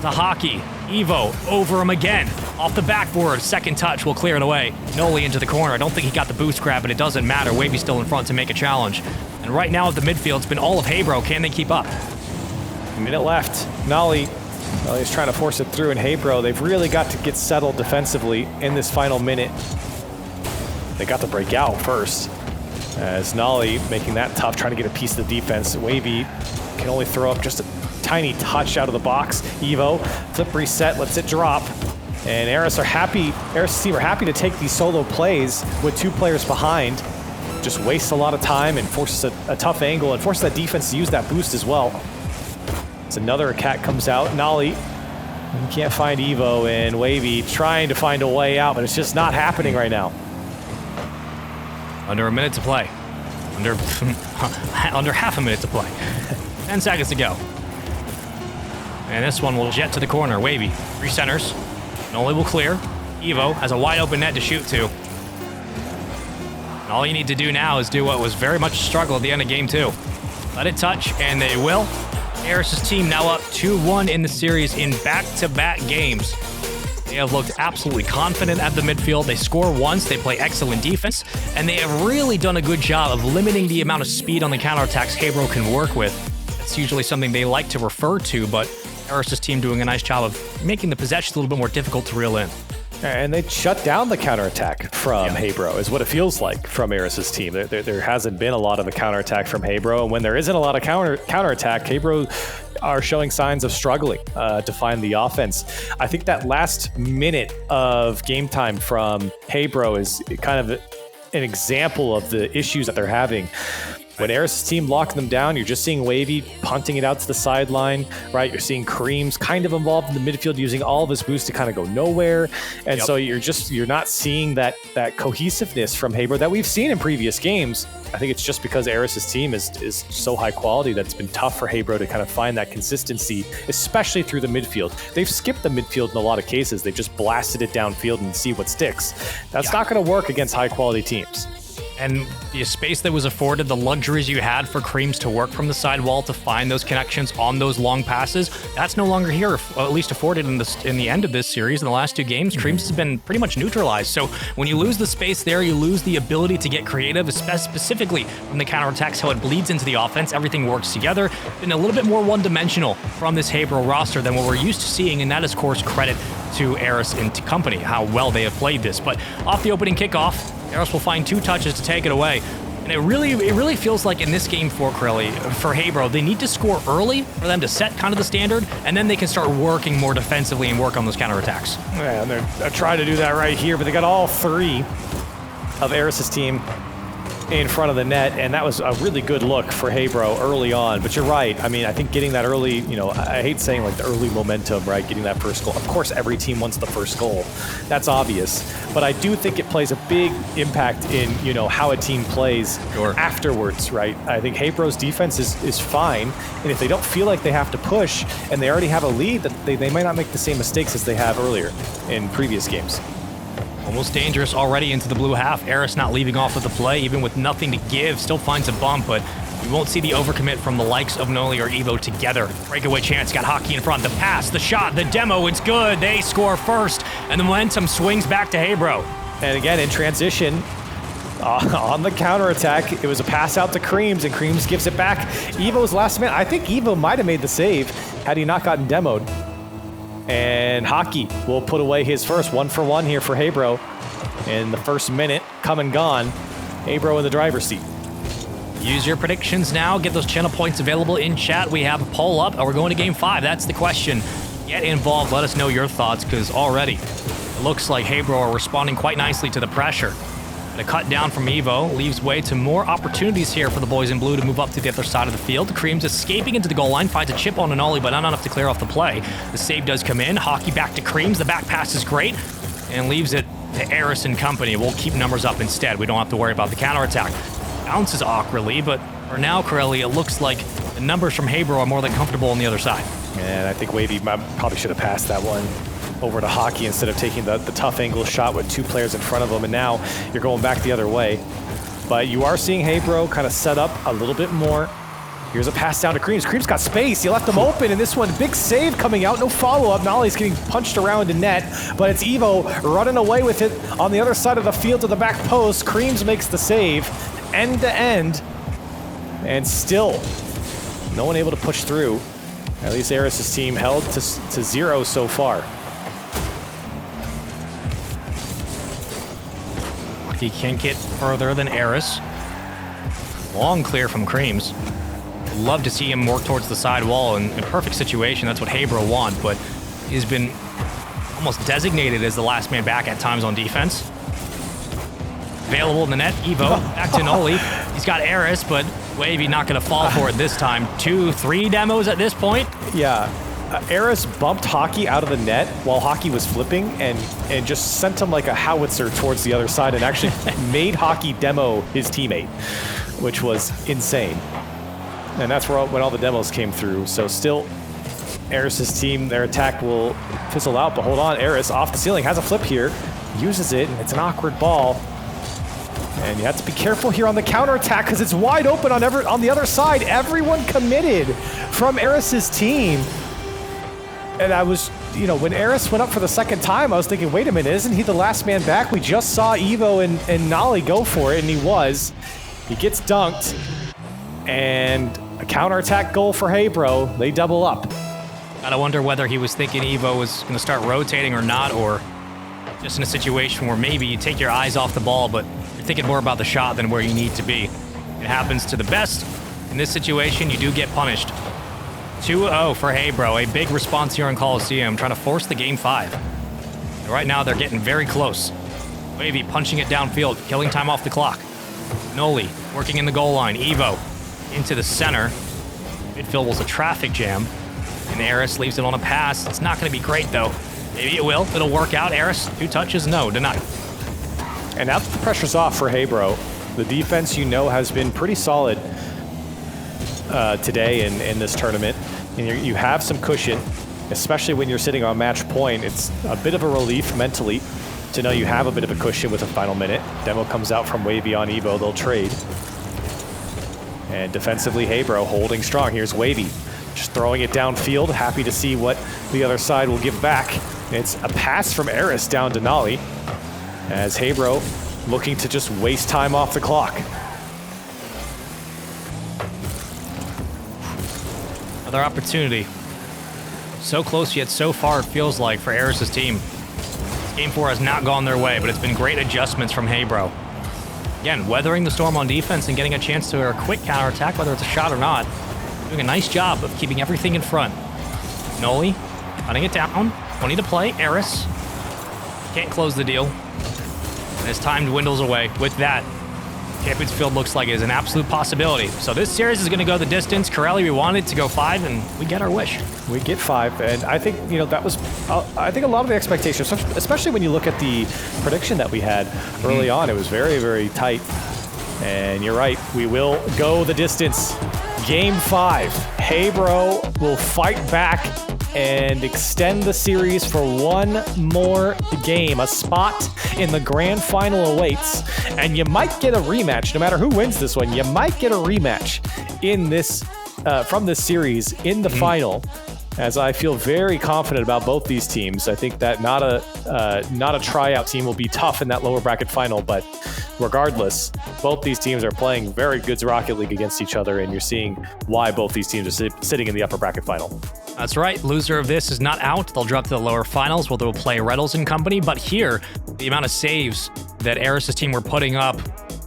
to Hockey. Evo over him again. Off the backboard. Second touch will clear it away. Noly into the corner. I don't think he got the boost grab, but it doesn't matter. Wavy's still in front to make a challenge. And right now at the midfield, it's been all of Hebro. Can they keep up? A minute left. Noly's trying to force it through, and Hebro, they've really got to get settled defensively in this final minute. They got to break out first. As Noly making that tough, trying to get a piece of the defense. Wavy can only throw up just a tiny touch out of the box. Evo, flip reset, lets it drop. And Aris' team are happy to take these solo plays with two players behind. Just wastes a lot of time and forces a tough angle and forces that defense to use that boost as well. As another cat comes out, Noly can't find Evo, and Wavy trying to find a way out, but it's just not happening right now. Under a minute to play. Under half a minute to play. 10 seconds to go. And this one will jet to the corner. Wavy, 3 centers. Noly will clear. Evo has a wide open net to shoot to. And all you need to do now is do what was very much a struggle at the end of game 2. Let it touch, and they will. Aris' team now up 2-1 in the series in back-to-back games. They have looked absolutely confident at the midfield. They score once, they play excellent defense, and they have really done a good job of limiting the amount of speed on the counterattacks Hebro can work with. That's usually something they like to refer to, but Aris' team doing a nice job of making the possessions a little bit more difficult to reel in. And they shut down the counterattack from Haybro, is what it feels like from Aris's team. There hasn't been a lot of a counterattack from Haybro, and when there isn't a lot of counterattack, Haybro are showing signs of struggling to find the offense. I think that last minute of game time from Haybro is kind of an example of the issues that they're having. When Aris' team locked them down, you're just seeing Wahvey punting it out to the sideline, right? You're seeing Creams kind of involved in the midfield, using all of his boost to kind of go nowhere. And so you're not seeing that cohesiveness from Haybro that we've seen in previous games. I think it's just because Aris' team is so high quality that it's been tough for Haybro to kind of find that consistency, especially through the midfield. They've skipped the midfield in a lot of cases. They've just blasted it downfield and see what sticks. That's not going to work against high quality teams. And the space that was afforded, the luxuries you had for Creams to work from the sidewall to find those connections on those long passes, that's no longer here, or at least afforded in the end of this series. In the last two games, Creams has been pretty much neutralized. So when you lose the space there, you lose the ability to get creative, specifically when the counterattacks, how it bleeds into the offense. Everything works together. Been a little bit more one-dimensional from this Haybro roster than what we're used to seeing, and that is, of course, credit to Aris and to company, how well they have played this. But off the opening kickoff, Aris will find 2 touches to take it away. And it really feels like in this game for Haybro, they need to score early for them to set kind of the standard, and then they can start working more defensively and work on those counterattacks. Yeah, and they're trying to do that right here, but they got all 3 of Aris' team in front of the net, and that was a really good look for Haybro early on. But you're right. I mean, I think getting that early, I hate saying like the early momentum, right? Getting that first goal. Of course, every team wants the first goal. That's obvious. But I do think it plays a big impact in, how a team plays afterwards, right? I think Haybro's defense is fine, and if they don't feel like they have to push and they already have a lead, that they might not make the same mistakes as they have earlier in previous games. Almost dangerous already into the blue half. Aris not leaving off of the play, even with nothing to give, still finds a bump, but we won't see the overcommit from the likes of Noly or Evo together. Breakaway chance, got Hockey in front. The pass, the shot, the demo, it's good. They score first, and the momentum swings back to Haybro. And again, in transition, on the counterattack, it was a pass out to Creams, and Creams gives it back. Evo's last minute. I think Evo might have made the save had he not gotten demoed. And Hockey will put away his first 1-for-1 here for Haybro. In the first minute, come and gone. Haybro in the driver's seat. Use your predictions now. Get those channel points available in chat. We have a poll up. Are we going to Game 5? That's the question. Get involved. Let us know your thoughts, because already it looks like Haybro are responding quite nicely to the pressure. A cut down from Evo leaves way to more opportunities here for the boys in blue to move up to the other side of the field. Creams escaping into the goal line, finds a chip on an Noly, but not enough to clear off the play. The save does come in. Hockey back to Creams. The back pass is great and leaves it to Aris and company. We'll keep numbers up instead. We don't have to worry about the counterattack. Bounces awkwardly, but for now, Corelli, it looks like the numbers from Haybro are more than comfortable on the other side. And I think Wahvey probably should have passed that one over to Hockey instead of taking the tough angle shot with 2 players in front of him, and now you're going back the other way. But you are seeing Haybro kind of set up a little bit more. Here's a pass down to Creams. Creams got space. He left him open, and this one, big save coming out. No follow-up. Noly's getting punched around in net, but it's Evo running away with it on the other side of the field to the back post. Creams makes the save, end to end, and still no one able to push through. At least Aris' team held to 0 so far. He can't get further than Aris. Long clear from Creams. Love to see him work towards the side wall in a perfect situation. That's what Haybro want, but he's been almost designated as the last man back at times on defense. Available in the net, Evo, back to Noly. He's got Aris, but Wahvey not going to fall for it this time. 2-3 demos at this point. Yeah. Aris bumped Hockey out of the net while Hockey was flipping and just sent him like a howitzer towards the other side and actually made Hockey demo his teammate, which was insane. And that's when all the demos came through. So still, Aris' team, their attack will fizzle out, but hold on, Aris off the ceiling, has a flip here, uses it, and it's an awkward ball. And you have to be careful here on the counterattack because it's wide open on the other side. Everyone committed from Aris' team. And I was, when Aris went up for the second time, I was thinking, wait a minute, isn't he the last man back? We just saw Evo and Noly go for it, and he was. He gets dunked, and a counterattack goal for Haybro. They double up. Gotta wonder whether he was thinking Evo was going to start rotating or not, or just in a situation where maybe you take your eyes off the ball, but you're thinking more about the shot than where you need to be. It happens to the best. In this situation, you do get punished. 2-0 for Heybro, a big response here in Coliseum, trying to force the game 5. And right now, they're getting very close. Wahvey punching it downfield, killing time off the clock. Noly working in the goal line. Evo into the center. Midfield was a traffic jam. And Aris leaves it on a pass. It's not going to be great, though. Maybe it will. It'll work out. Aris, 2 touches, no, denied. And now that the pressure's off for Heybro, the defense, you know, has been pretty solid today in this tournament. And you have some cushion, especially when you're sitting on match point. It's a bit of a relief mentally to know you have a bit of a cushion with a final minute. Demo comes out from Wahvey on Evo. They'll trade. And defensively, Heybro holding strong. Here's Wahvey just throwing it downfield. Happy to see what the other side will give back. It's a pass from Aris down to Noly, as Heybro looking to just waste time off the clock. Another opportunity. So close yet so far, it feels like, for Aris' team. Game 4 has not gone their way, but it's been great adjustments from Heybro. Again, weathering the storm on defense and getting a chance to a quick counterattack, whether it's a shot or not. Doing a nice job of keeping everything in front. Noly cutting it down. 20 to play. Aris can't close the deal. And as time dwindles away, with that, Champions Field looks like it is an absolute possibility. So this series is going to go the distance. Corelli, we wanted to go 5, and we get our wish. We get 5, and I think, you know, that was, I think a lot of the expectations, especially when you look at the prediction that we had early on, it was very, very tight. And you're right, we will go the distance. Game 5, Heybro will fight back and extend the series for one more game. A spot in the grand final awaits, and you might get a rematch. No matter who wins this one, you might get a rematch in this from this series in the final. As I feel very confident about both these teams. I think that not a tryout team will be tough in that lower bracket final, but regardless, both these teams are playing very good Rocket League against each other, and you're seeing why both these teams are sitting in the upper bracket final. That's right. Loser of this is not out. They'll drop to the lower finals where they'll play Reynolds and company. But here, the amount of saves that Aris' team were putting up,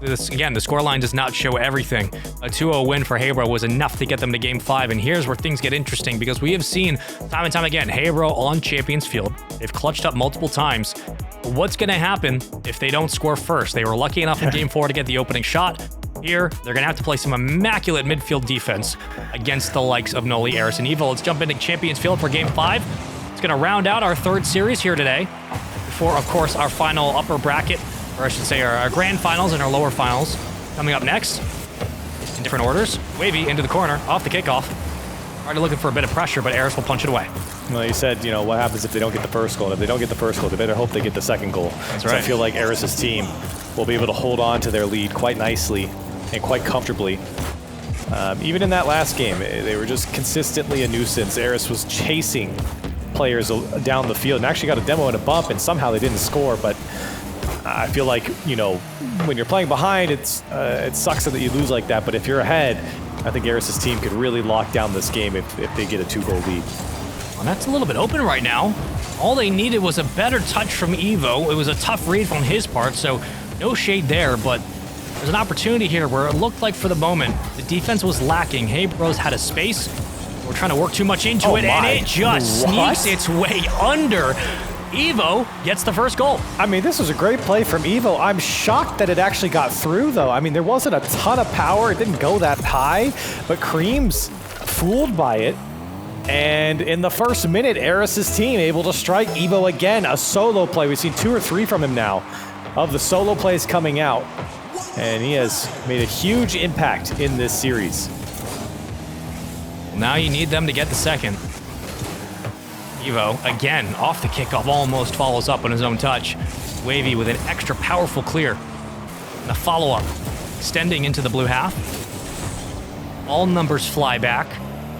this, again, the scoreline does not show everything. A 2-0 win for Heybro was enough to get them to Game 5. And here's where things get interesting, because we have seen time and time again, Heybro on Champions Field. They've clutched up multiple times. What's going to happen if they don't score first? They were lucky enough in Game 4 to get the opening shot. Here, they're going to have to play some immaculate midfield defense against the likes of Noly, Aris, and Evo. Let's jump into Champions Field for Game 5. It's going to round out our 3rd series here today before, of course, our final upper bracket, or I should say our grand finals and our lower finals coming up next in different orders. Wahvey into the corner, off the kickoff. Already looking for a bit of pressure, but Aris will punch it away. Well, you said, you know, what happens if they don't get the first goal? And if they don't get the first goal, they better hope they get the second goal. That's right. right. I feel like Aris' team will be able to hold on to their lead quite nicely and quite comfortably. Even in that last game, they were just consistently a nuisance. Aris was chasing players down the field and actually got a demo and a bump, and somehow they didn't score. But I feel like, you know, when you're playing behind, it sucks that you lose like that. But if you're ahead, I think Aris' team could really lock down this game if they get a 2-goal lead. Well, that's a little bit open right now. All they needed was a better touch from Evo. It was a tough read from his part, so no shade there, but there's an opportunity here where it looked like for the moment the defense was lacking. Heybro's had a space. We're trying to work too much into it, and it just sneaks its way under. Evo gets the first goal. I mean, this was a great play from Evo. I'm shocked that it actually got through, though. I mean, there wasn't a ton of power. It didn't go that high, but Cream's fooled by it. And in the first minute, Aris' team able to strike Evo again. A solo play. We've seen 2 or 3 from him now of the solo plays coming out. And he has made a huge impact in this series. Well, now you need them to get the second. Evo, again, off the kickoff, almost follows up on his own touch. Wahvey with an extra powerful clear. And a follow-up, extending into the blue half. All numbers fly back.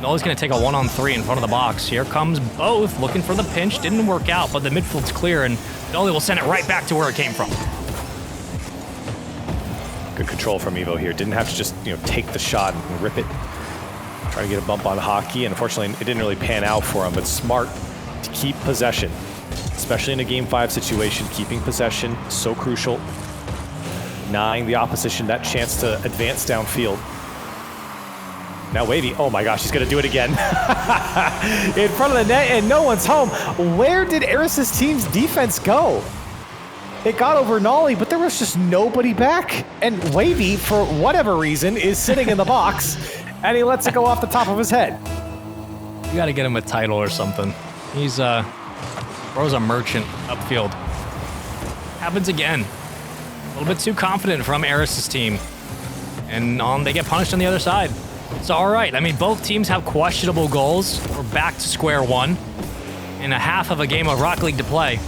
Noly's going to take a 1-on-3 in front of the box. Here comes both, looking for the pinch. Didn't work out, but the midfield's clear, and Noly will send it right back to where it came from. Good control from Evo here. Didn't have to just, you know, take the shot and rip it. Trying to get a bump on Hockey, and unfortunately, it didn't really pan out for him, but smart to keep possession. especially in a Game 5 situation. Keeping possession is so crucial. Denying the opposition that chance to advance downfield. Now Wahvey, oh my gosh, he's gonna do it again. In front of the net and no one's home. Where did Aris' team's defense go? It got over Noly, but there was just nobody back. And Wahvey, for whatever reason, is sitting in the box, and he lets it go off the top of his head. You gotta get him a title or something. He's, throws a merchant upfield. Happens again. A little bit too confident from Aris' team. And they get punished on the other side. So, all right. I mean, both teams have questionable goals. We're back to square one in a half of a game of Rocket League to play.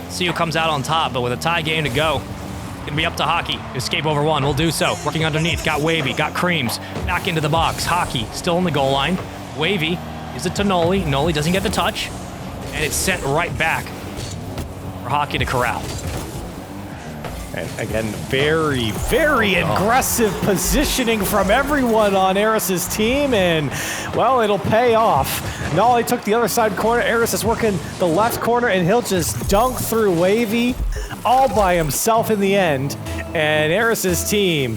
See who comes out on top, but with a tie game to go, gonna be up to Hockey. Escape over one, we'll do so. Working underneath, got Wahvey, got Creams, back into the box. Hockey still in the goal line. Wahvey gives it to Noly. Noly doesn't get the touch, and it's sent right back for Hockey to corral. And again, very, very aggressive positioning from everyone on Aris' team, and, well, it'll pay off. Noly took the other side corner. Aris is working the left corner, and he'll just dunk through Wahvey all by himself in the end. And Aris' team,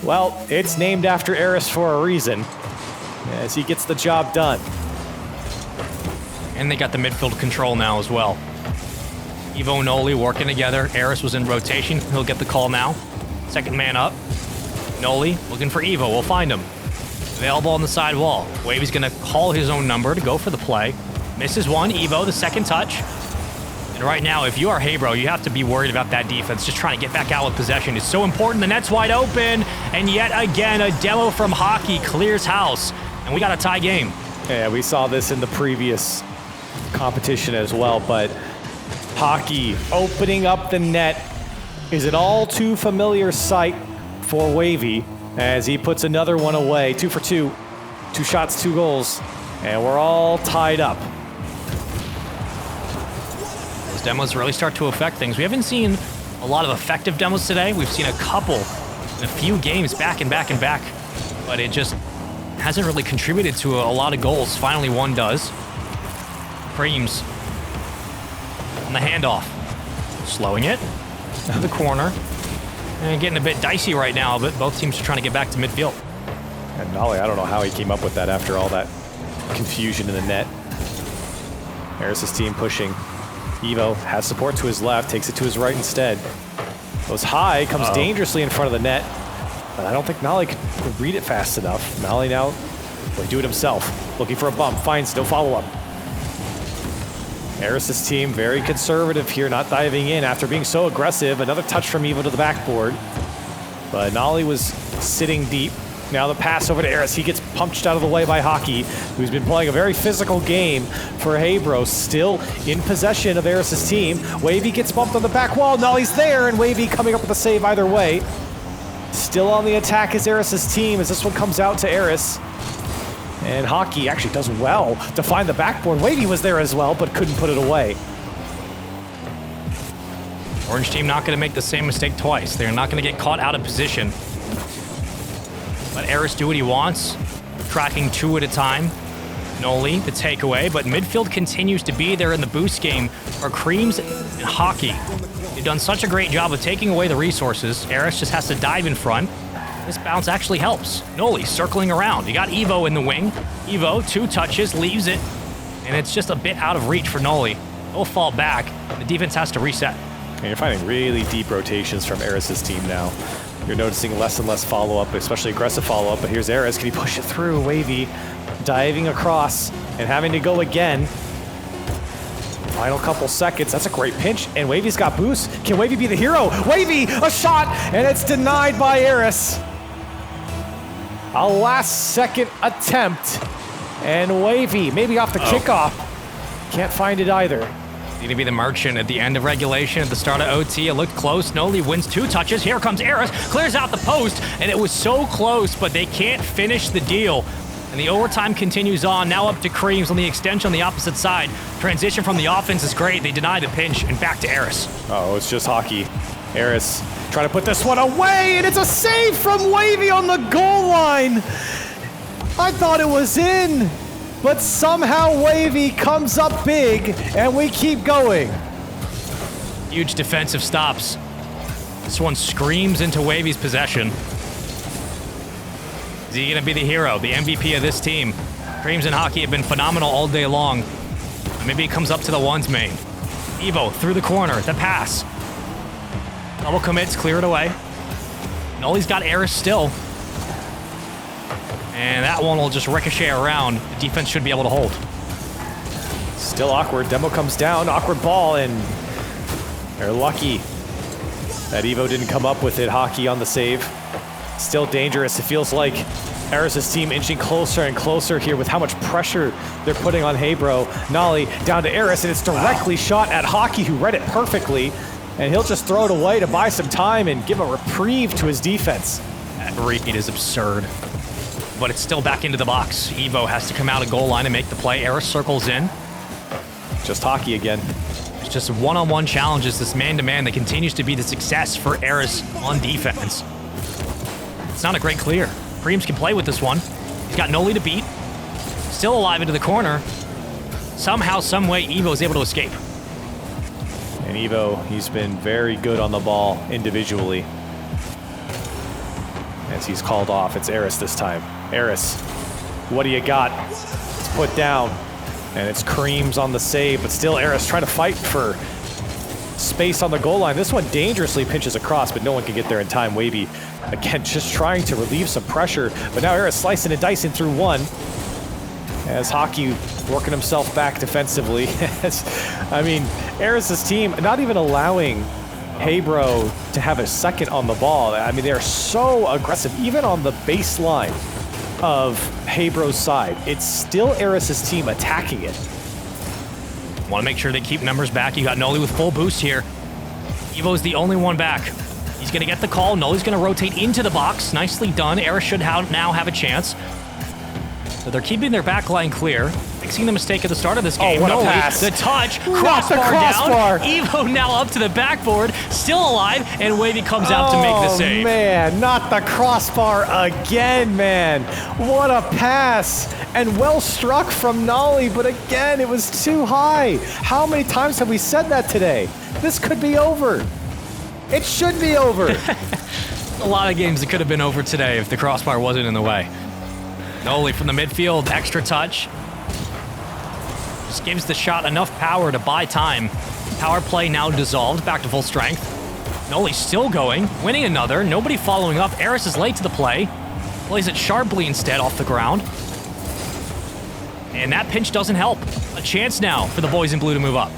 well, it's named after Aris for a reason, as he gets the job done. And they got the midfield control now as well. Evo and Noly working together. Aris was in rotation. He'll get the call now. Second man up. Noly looking for Evo. We'll find him. Available on the side wall. Wahvey's going to call his own number to go for the play. Misses one. Evo, the second touch. And right now, if you are Hebro, you have to be worried about that defense. Just trying to get back out with possession is so important. The net's wide open. And yet again, a demo from Hockey clears house. And we got a tie game. Yeah, we saw this in the previous competition as well, but Hockey opening up the net is an all too familiar sight for Wahvey as he puts another one away. 2 for 2. 2 shots, 2 goals, and we're all tied up. Those demos really start to affect things. We haven't seen a lot of effective demos today. We've seen a couple in a few games back and back and back, but it just hasn't really contributed to a lot of goals. Finally, one does. Creams on the handoff. Slowing it to the corner. And getting a bit dicey right now, but both teams are trying to get back to midfield. And Noly, I don't know how he came up with that after all that confusion in the net. Aris' team pushing. Evo has support to his left, takes it to his right instead. Goes high, comes dangerously in front of the net. But I don't think Noly could read it fast enough. Noly now will do it himself. Looking for a bump, finds no follow-up. Aris' team very conservative here, not diving in after being so aggressive. Another touch from Evo to the backboard. But Noly was sitting deep. Now the pass over to Aris. He gets punched out of the way by Hockey, who's been playing a very physical game for Hebro. Still in possession of Aris' team. Wahvey gets bumped on the back wall. Noly's there, and Wahvey coming up with a save either way. Still on the attack is Aris' team as this one comes out to Aris. And Hockey actually does well to find the backboard. Wahvey was there as well, but couldn't put it away. Orange team not going to make the same mistake twice. They're not going to get caught out of position. Let Aris do what he wants. Tracking 2 at a time. Noly, the takeaway, but midfield continues to be there in the boost game for Creams and Hockey. They've done such a great job of taking away the resources. Aris just has to dive in front. This bounce actually helps. Noly circling around. You got Evo in the wing. Evo, 2 touches, leaves it. And it's just a bit out of reach for Noly. He'll fall back. The defense has to reset. And you're finding really deep rotations from Aris' team now. You're noticing less and less follow-up, especially aggressive follow-up. But here's Aris. Can he push it through? Wahvey diving across and having to go again. Final couple seconds. That's a great pinch. And Wahvey's got boost. Can Wahvey be the hero? Wahvey, a shot, and it's denied by Aris. A last-second attempt. And Wahvey, maybe off the kickoff. Can't find it either. Need to be the merchant at the end of regulation, at the start of OT. It looked close. Noly wins 2 touches. Here comes Aris, clears out the post, and it was so close, but they can't finish the deal. And the overtime continues on. Now up to Creams on the extension on the opposite side. Transition from the offense is great. They deny the pinch, and back to Aris. Oh, it's just Hockey. Aris trying to put this one away, and it's a save from Wahvey on the goal line. I thought it was in. but somehow Wahvey comes up big, and we keep going. Huge defensive stops. This one screams into Wahvey's possession. Is he going to be the hero, the MVP of this team? Creams and Hockey have been phenomenal all day long. Maybe he comes up to the ones main. Evo through the corner, the pass. Double commits, clear it away. Noly's got Aris still. And that one will just ricochet around. The defense should be able to hold. Still awkward. Demo comes down, awkward ball, and they're lucky that Evo didn't come up with it. Hockey on the save. Still dangerous. It feels like Aris' team inching closer and closer here with how much pressure they're putting on Heybro. Noly down to Aris, and it's directly shot at Hockey, who read it perfectly. And he'll just throw it away to buy some time and give a reprieve to his defense. That read is absurd. But it's still back into the box. Evo has to come out of goal line and make the play. Aris circles in. Just Hockey again. It's just one-on-one challenges, this man-to-man that continues to be the success for Aris on defense. It's not a great clear. Preems can play with this one. He's got Noly to beat. Still alive into the corner. Somehow, some way, Evo's able to escape. And Evo, he's been very good on the ball individually. As he's called off, it's Aris this time. Aris, what do you got? It's put down. And it's Creams on the save, but still Aris trying to fight for space on the goal line. This one dangerously pinches across, but no one can get there in time. Wahvey, again, just trying to relieve some pressure, but now Aris slicing and dicing through one. As Hockey working himself back defensively. I mean, Aris' team not even allowing Heybro to have a second on the ball. I mean, they are so aggressive, even on the baseline of Heybro's side. It's still Aris' team attacking it. Want to make sure they keep numbers back. You got Noly with full boost here. Evo's the only one back. He's going to get the call. Noly's going to rotate into the box. Nicely done. Aris should now have a chance. So they're keeping their back line clear. Fixing the mistake at the start of this game. Oh, what a Noly, pass. the touch, Not crossbar, the crossbar down. Evo now up to the backboard, still alive, and Wahvey comes out to make the save. Oh, man, not the crossbar again, man. What a pass. And well struck from Noly, but again, it was too high. How many times have we said that today? This could be over. It should be over. A lot of games that could have been over today if the crossbar wasn't in the way. Noly from the midfield, extra touch. Just gives the shot enough power to buy time. Power play now dissolved, back to full strength. Noly still going, winning another. Nobody following up. Aris is late to the play. Plays it sharply instead off the ground. And that pinch doesn't help. A chance now for the boys in blue to move up.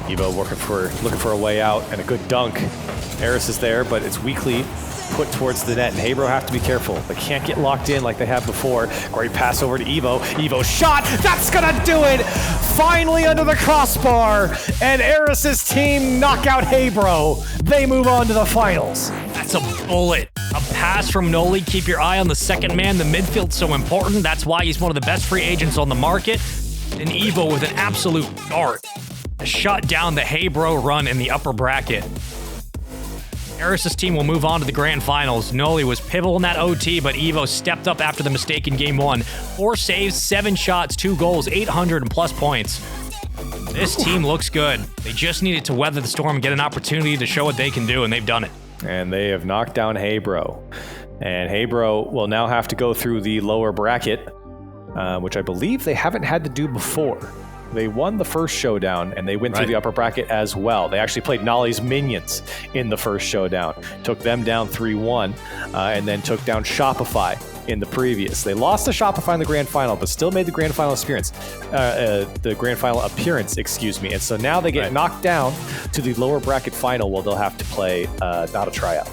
Evo looking for a way out and a good dunk. Aris is there, but it's weakly put towards the net, and Heybro have to be careful. They can't get locked in like they have before. Great pass over to Evo. Evo shot! That's gonna do it! Finally under the crossbar, and Aris' team knock out Heybro. They move on to the finals. That's a bullet. A pass from Noly. Keep your eye on the second man. The midfield's so important. That's why he's one of the best free agents on the market. And Evo with an absolute dart. Shut down the Heybro run in the upper bracket. Aris' team will move on to the grand finals. Noly was pivotal in that OT, but Evo stepped up after the mistake in game 1. 4 saves, 7 shots, 2 goals, 800 and plus points. This team looks good. They just needed to weather the storm and get an opportunity to show what they can do, and they've done it. And they have knocked down Heybro. And Heybro will now have to go through the lower bracket, which I believe they haven't had to do before. They won the first showdown, and they went through the upper bracket as well. They actually played Noly's Minions in the first showdown. Took them down 3-1, and then took down Shopify in the previous. They lost to Shopify in the grand final, but still made the grand final appearance. Excuse me. And so now they get knocked down to the lower bracket final, where they'll have to play not a tryout.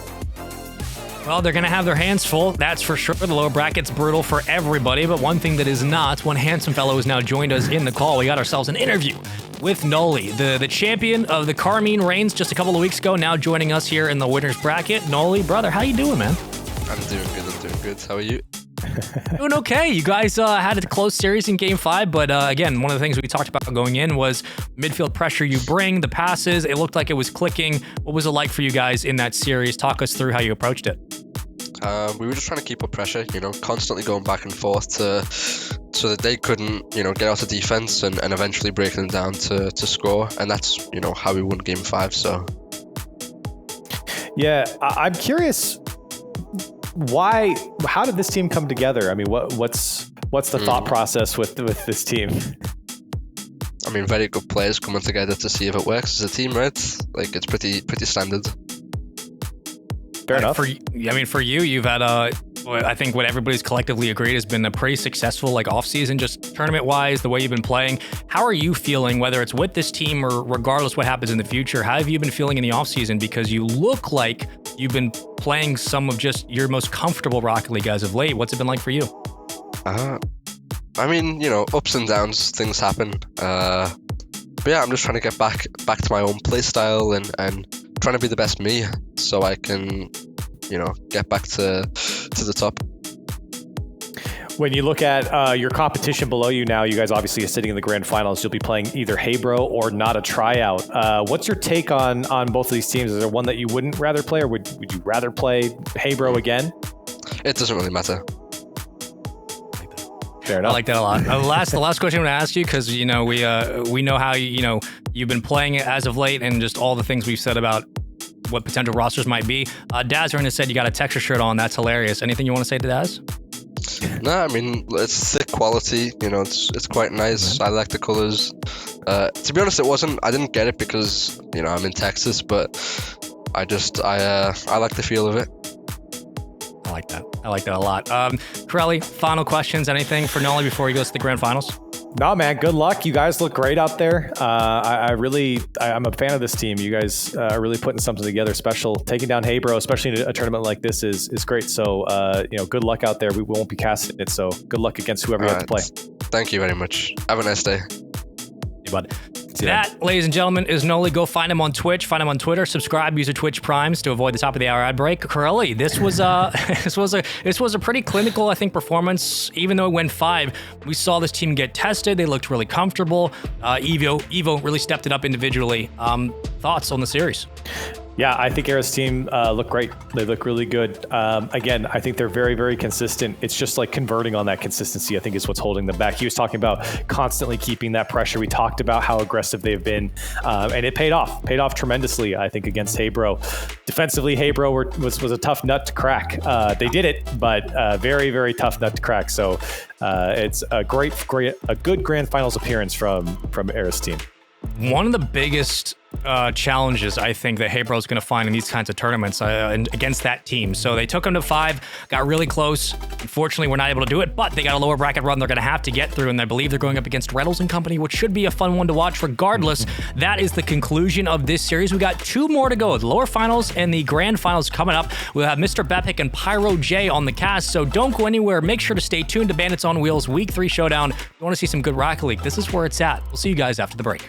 Well, they're going to have their hands full, that's for sure. The lower bracket's brutal for everybody, but one thing that is not, one handsome fellow has now joined us in the call. We got ourselves an interview with Noly, the champion of the Carmine Reigns just a couple of weeks ago, now joining us here in the winner's bracket. Noly, brother, how you doing, man? I'm doing good. How are you? Doing okay. You guys had a close series in Game 5, but again, one of the things we talked about going in was midfield pressure you bring, the passes. It looked like it was clicking. What was it like for you guys in that series? Talk us through how you approached it. We were just trying to keep up pressure, constantly going back and forth so that they couldn't, get out of defense and eventually break them down to score. And that's, how we won game 5. So. Yeah, I'm curious how did this team come together? I mean, what's the thought process with this team? I mean, very good players coming together to see if it works as a team, right? Like, it's pretty standard. Fair enough. For you, you've had I think what everybody's collectively agreed has been a pretty successful off-season, just tournament-wise, the way you've been playing. How are you feeling, whether it's with this team or regardless what happens in the future? How have you been feeling in the off-season? Because you look like you've been playing some of just your most comfortable Rocket League as of late. What's it been like for you? I mean, ups and downs, things happen. But yeah, I'm just trying to get back to my own play style and trying to be the best me so I can, get back to the top. When you look at your competition below you now, you guys obviously are sitting in the grand finals. You'll be playing either Heybro or not a tryout. What's your take on both of these teams? Is there one that you wouldn't rather play, or would you rather play Heybro again? It doesn't really matter. Fair enough. I like that a lot. The last question I'm going to ask you, because we know how you've been playing it as of late, and just all the things we've said about what potential rosters might be. Dazrin has said you got a Texas shirt on. That's hilarious. Anything you want to say to Daz? No, I mean, it's thick quality. It's quite nice. Mm-hmm. I like the colors. To be honest, I didn't get it because I'm in Texas, but I like the feel of it. I like that a lot. Corelli, final questions, anything for Noly before he goes to the grand finals? No, man, good luck. You guys look great out there. I'm a fan of this team. You guys are really putting something together special. Taking down Heybro, especially in a tournament like this, is great. So, good luck out there. We won't be casting it, so good luck against whoever you have to play. Thank you very much. Have a nice day. Hey, bud. That, ladies and gentlemen, is Noly. Go find him on Twitch, find him on Twitter, subscribe, use your Twitch Primes to avoid the top of the hour ad break. Corelli, this was a pretty clinical, I think, performance. Even though it went 5, we saw this team get tested. They looked really comfortable. Evo really stepped it up individually. Thoughts on the series? Yeah, I think Aris' team look great. They look really good. Again, I think they're very, very consistent. It's just like converting on that consistency, I think, is what's holding them back. He was talking about constantly keeping that pressure. We talked about how aggressive they've been, and it paid off tremendously, I think, against Heybro. Defensively, Heybro was a tough nut to crack. They did it, but very, very tough nut to crack. So it's a good grand finals appearance from Aris' team. One of the biggest challenges I think that Heybro is going to find in these kinds of tournaments and against that team. So they took them to 5, got really close. Unfortunately, we're not able to do it, but they got a lower bracket run they're going to have to get through, and I believe they're going up against Reynolds and company, which should be a fun one to watch regardless. That is the conclusion of this series. We got 2 more to go, the lower finals and the grand finals coming up. We'll have Mr. Bepic and Pyro J on the cast, so don't go anywhere. Make sure to stay tuned to Bandits on Wheels Week 3 Showdown. If you want to see some good Rocket League, this is where it's at. We'll see you guys after the break.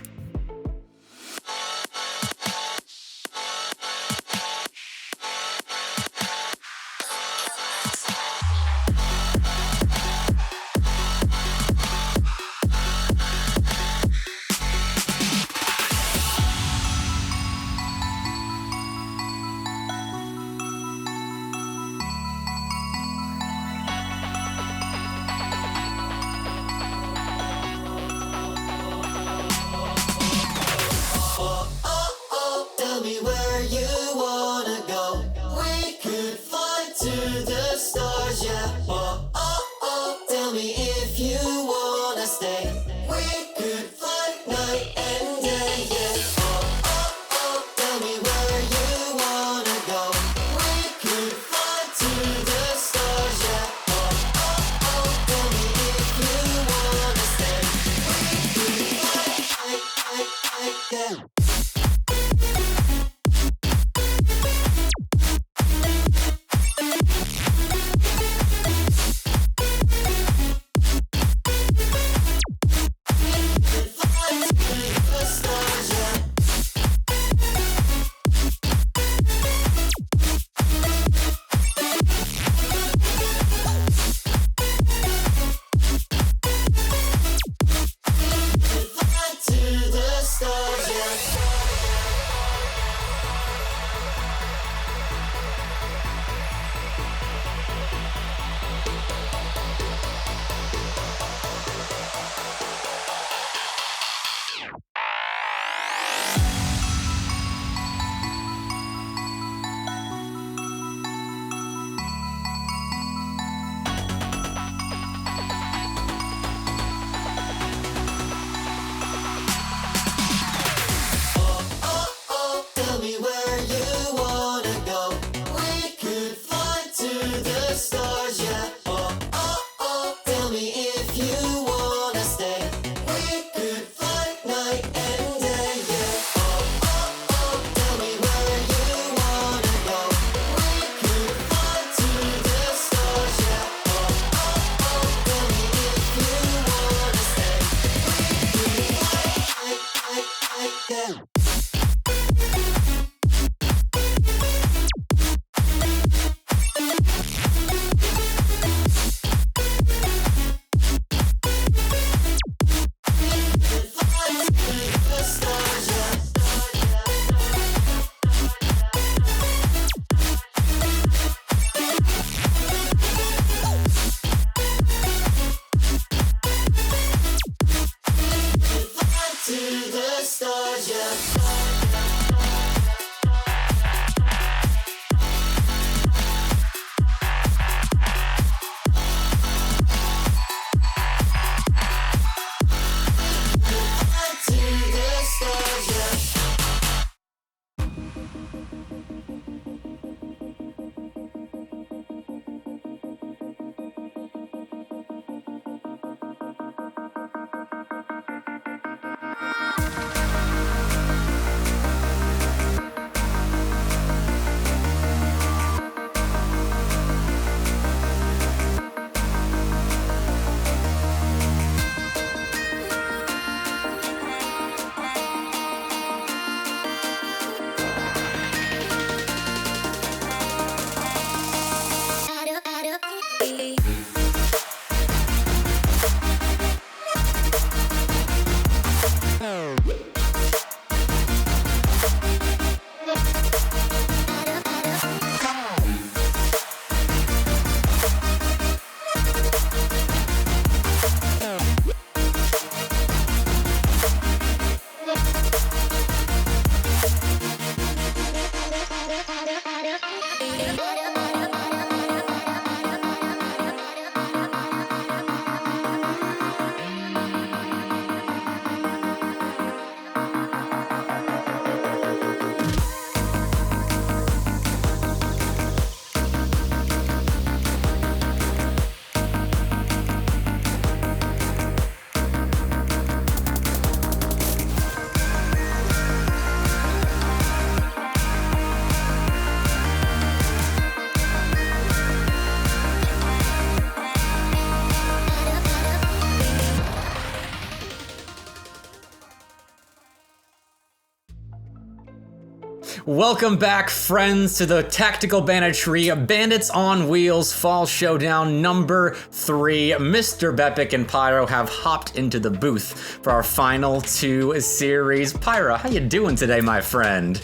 Welcome back, friends, to the Tactical Banditry Bandits on Wheels Fall Showdown number 3. Mr. Bepic and Pyro have hopped into the booth for our final 2 series. Pyro, how you doing today, my friend?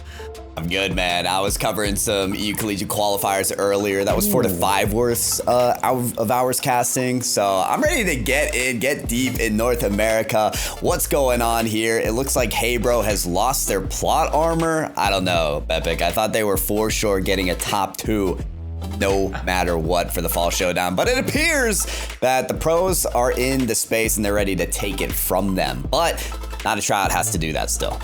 I'm good, man. I was covering some EU Collegiate qualifiers earlier. That was 4 to 5 worths of hours casting. So I'm ready to get deep in North America. What's going on here? It looks like Heybro has lost their plot armor. I don't know, Bepic. I thought they were for sure getting a top 2 no matter what for the Fall Showdown. But it appears that the pros are in the space and they're ready to take it from them. But Not a Tryout has to do that still.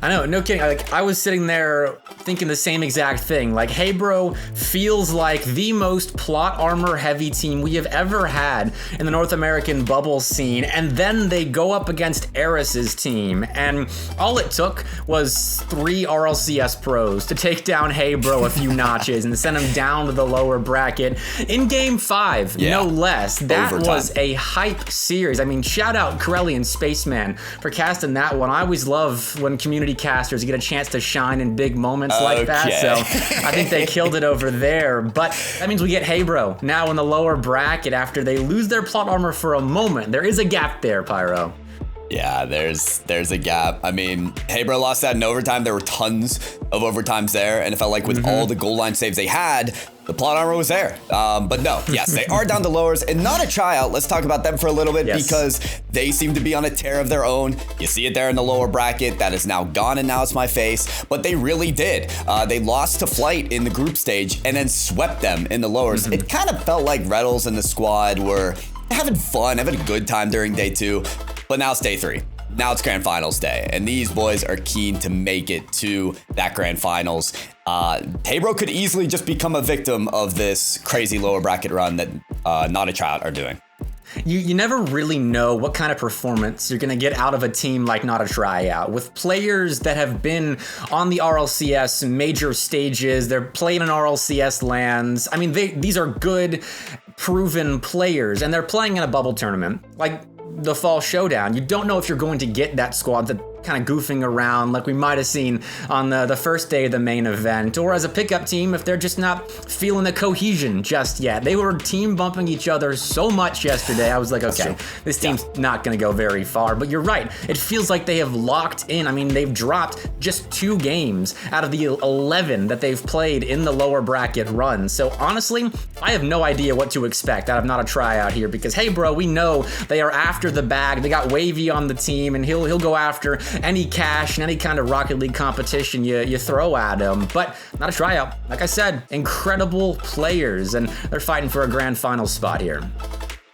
I know, no kidding. Like, I was sitting there thinking the same exact thing. Like, Heybro feels like the most plot armor heavy team we have ever had in the North American bubble scene, and then they go up against Aris's team, and all it took was 3 RLCS pros to take down Heybro a few notches and send him down to the lower bracket in Game 5, no less. That was a hype series. I mean, shout out Corelli and Spaceman for casting that one. I always love when community casters get a chance to shine in big moments like that, so I think they killed it over there. But that means we get Heybro now in the lower bracket after they lose their plot armor for a moment. There is a gap there, Pyro. Yeah, there's a gap. I mean, Heybro lost that in overtime. There were tons of overtimes there, and it felt like with all the goal line saves they had, the plot armor was there. But no, yes, they are down to lowers, and Not a Tryout. Let's talk about them for a little bit because they seem to be on a tear of their own. You see it there in the lower bracket. That is now gone, and now it's my face. But they really did. They lost to Flight in the group stage and then swept them in the lowers. It kind of felt like Reddles and the squad were having fun, having a good time during day 2. But now it's day 3. Now it's Grand Finals day, and these boys are keen to make it to that Grand Finals. Heybro could easily just become a victim of this crazy lower bracket run that Not a Tryout are doing. You never really know what kind of performance you're going to get out of a team like Not a Tryout. With players that have been on the RLCS major stages, they're playing in RLCS lands. I mean, these are good, proven players, and they're playing in a bubble tournament. Like the Fall Showdown, you don't know if you're going to get that squad that kind of goofing around like we might have seen on the first day of the main event, or as a pickup team if they're just not feeling the cohesion just yet. They were team bumping each other so much yesterday. I was like, okay, this team's not going to go very far. But you're right, it feels like they have locked in. I mean, they've dropped just 2 games out of the 11 that they've played in the lower bracket run. So honestly, I have no idea what to expect out of Not a Tryout here, because hey bro, we know they are after the bag. They got Wahvey on the team, and he'll go after any cash and any kind of Rocket League competition you throw at him. But Not a Tryout, like I said, incredible players, and they're fighting for a grand final spot here.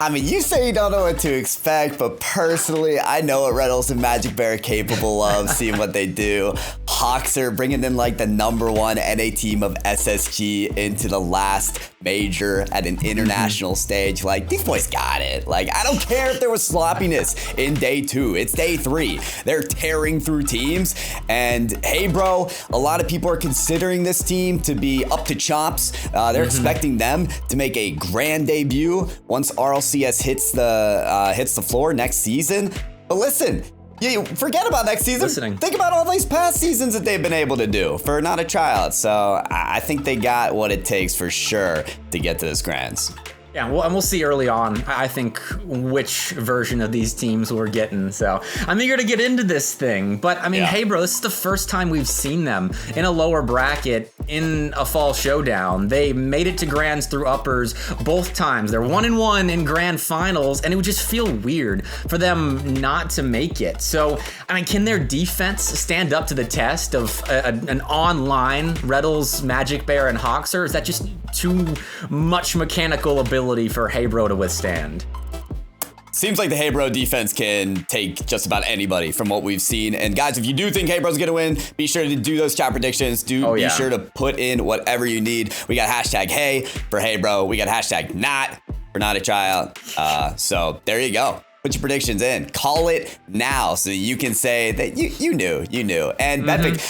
I mean, you say you don't know what to expect, but personally, I know what Reynolds and Magic Bear are capable of, seeing what they do. Hoxer bringing in like the #1 NA team of SSG into the last major at an international stage. Like, these boys got it. Like, I don't care if there was sloppiness in day 2. It's day 3. They're tearing through teams. And hey, bro, a lot of people are considering this team to be up to chops. They're expecting them to make a grand debut once RLCS hits the floor next season. But listen, you forget about next season. Think about all these past seasons that they've been able to do for Not a Tryout. So I think they got what it takes for sure to get to this Grands. Yeah, well, and we'll see early on, I think, which version of these teams we're getting. So I'm eager to get into this thing. But, I mean, hey, bro, this is the first time we've seen them in a lower bracket in a Fall Showdown. They made it to Grands through uppers both times. They're 1-1 in Grand Finals, and it would just feel weird for them not to make it. So, I mean, can their defense stand up to the test of an online Reddles, Magic Bear, and Hoxer? Is that just too much mechanical ability for Heybro to withstand? Seems like the Heybro defense can take just about anybody from what we've seen. And guys, if you do think Heybro's gonna win, be sure to do those chat predictions. Be sure to put in whatever you need. We got hashtag hey for Heybro. We got hashtag not for Not a Tryout. So there you go. Put your predictions in. Call it now so you can say that you knew. And Bepic,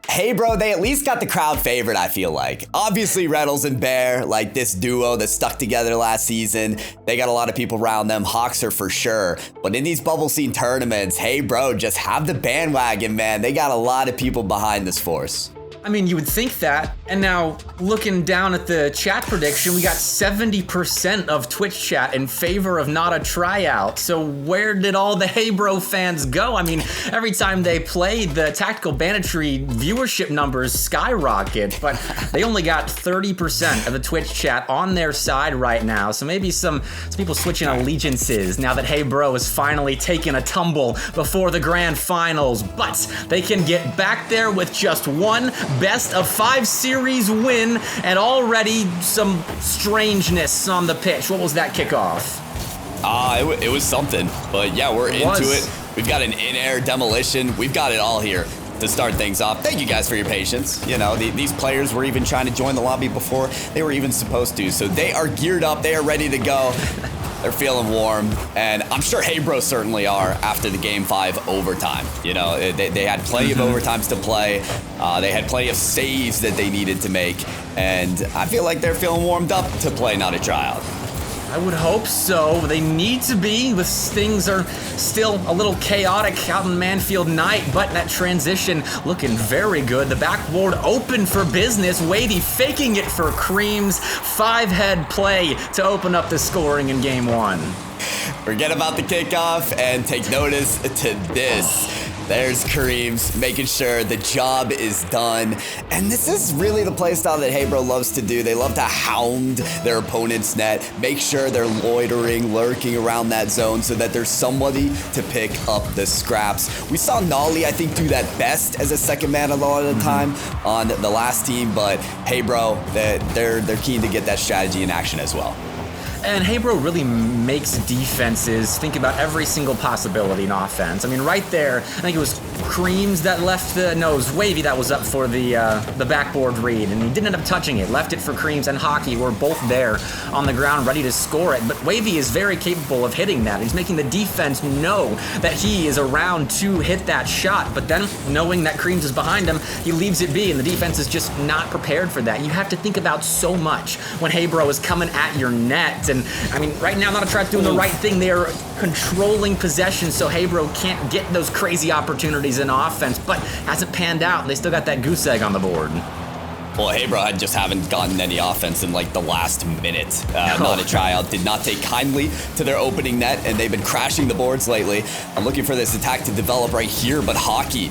hey bro, they at least got the crowd favorite, I feel like. Obviously, Reddles and Bear, like this duo that stuck together last season, they got a lot of people around them. Hoxer for sure. But in these bubble scene tournaments, hey bro, just have the bandwagon, man. They got a lot of people behind this force. I mean, you would think that. And now, looking down at the chat prediction, we got 70% of Twitch chat in favor of not a tryout. So where did all the Hey Bro fans go? I mean, every time they play, the Tactical Banditry viewership numbers skyrocket, but they only got 30% of the Twitch chat on their side right now. So maybe some people switching allegiances now that Hey Bro is finally taking a tumble before the grand finals. But they can get back there with just one best of 5 series win, and already some strangeness on the pitch. What was that kickoff? It was something, but yeah, we're into it. We've got an in-air demolition. We've got it all here to start things off. Thank you guys for your patience. You know, these players were even trying to join the lobby before they were even supposed to, so they are geared up. They are ready to go. They're feeling warm, and I'm sure Hey Bro certainly are after the Game 5 overtime. You know, they had plenty of overtimes to play. They had plenty of saves that they needed to make, and I feel like they're feeling warmed up to play Not a Tryout. I would hope so. They need to be, with things are still a little chaotic out in Manfield Night, but that transition looking very good. The backboard open for business. Wahvey faking it for Creams. 5-head play to open up the scoring in Game 1. Forget about the kickoff and take notice to this. There's Kareem's making sure the job is done. And this is really the playstyle that Hey Bro loves to do. They love to hound their opponent's net, make sure they're loitering, lurking around that zone so that there's somebody to pick up the scraps. We saw Noly, I think, do that best as a second man a lot of the time on the last team, but Hey Bro, they're keen to get that strategy in action as well. And Hey Bro really makes defenses think about every single possibility in offense. I mean, right there, I think it was Creams that left it was Wahvey that was up for the backboard read, and he didn't end up touching it. Left it for Creams and Hockey, who were both there on the ground ready to score it. But Wahvey is very capable of hitting that. He's making the defense know that he is around to hit that shot. But then, knowing that Creams is behind him, he leaves it be, and the defense is just not prepared for that. You have to think about so much when Hey Bro is coming at your net. And I mean, right now, Not a Tryout doing the right thing. They're controlling possession, so Hey Bro can't get those crazy opportunities in offense, but hasn't panned out, and they still got that goose egg on the board. Well, Hey Bro just haven't gotten any offense in like the last minute. Not a Tryout did not take kindly to their opening net, and they've been crashing the boards lately. I'm looking for this attack to develop right here, but Hockey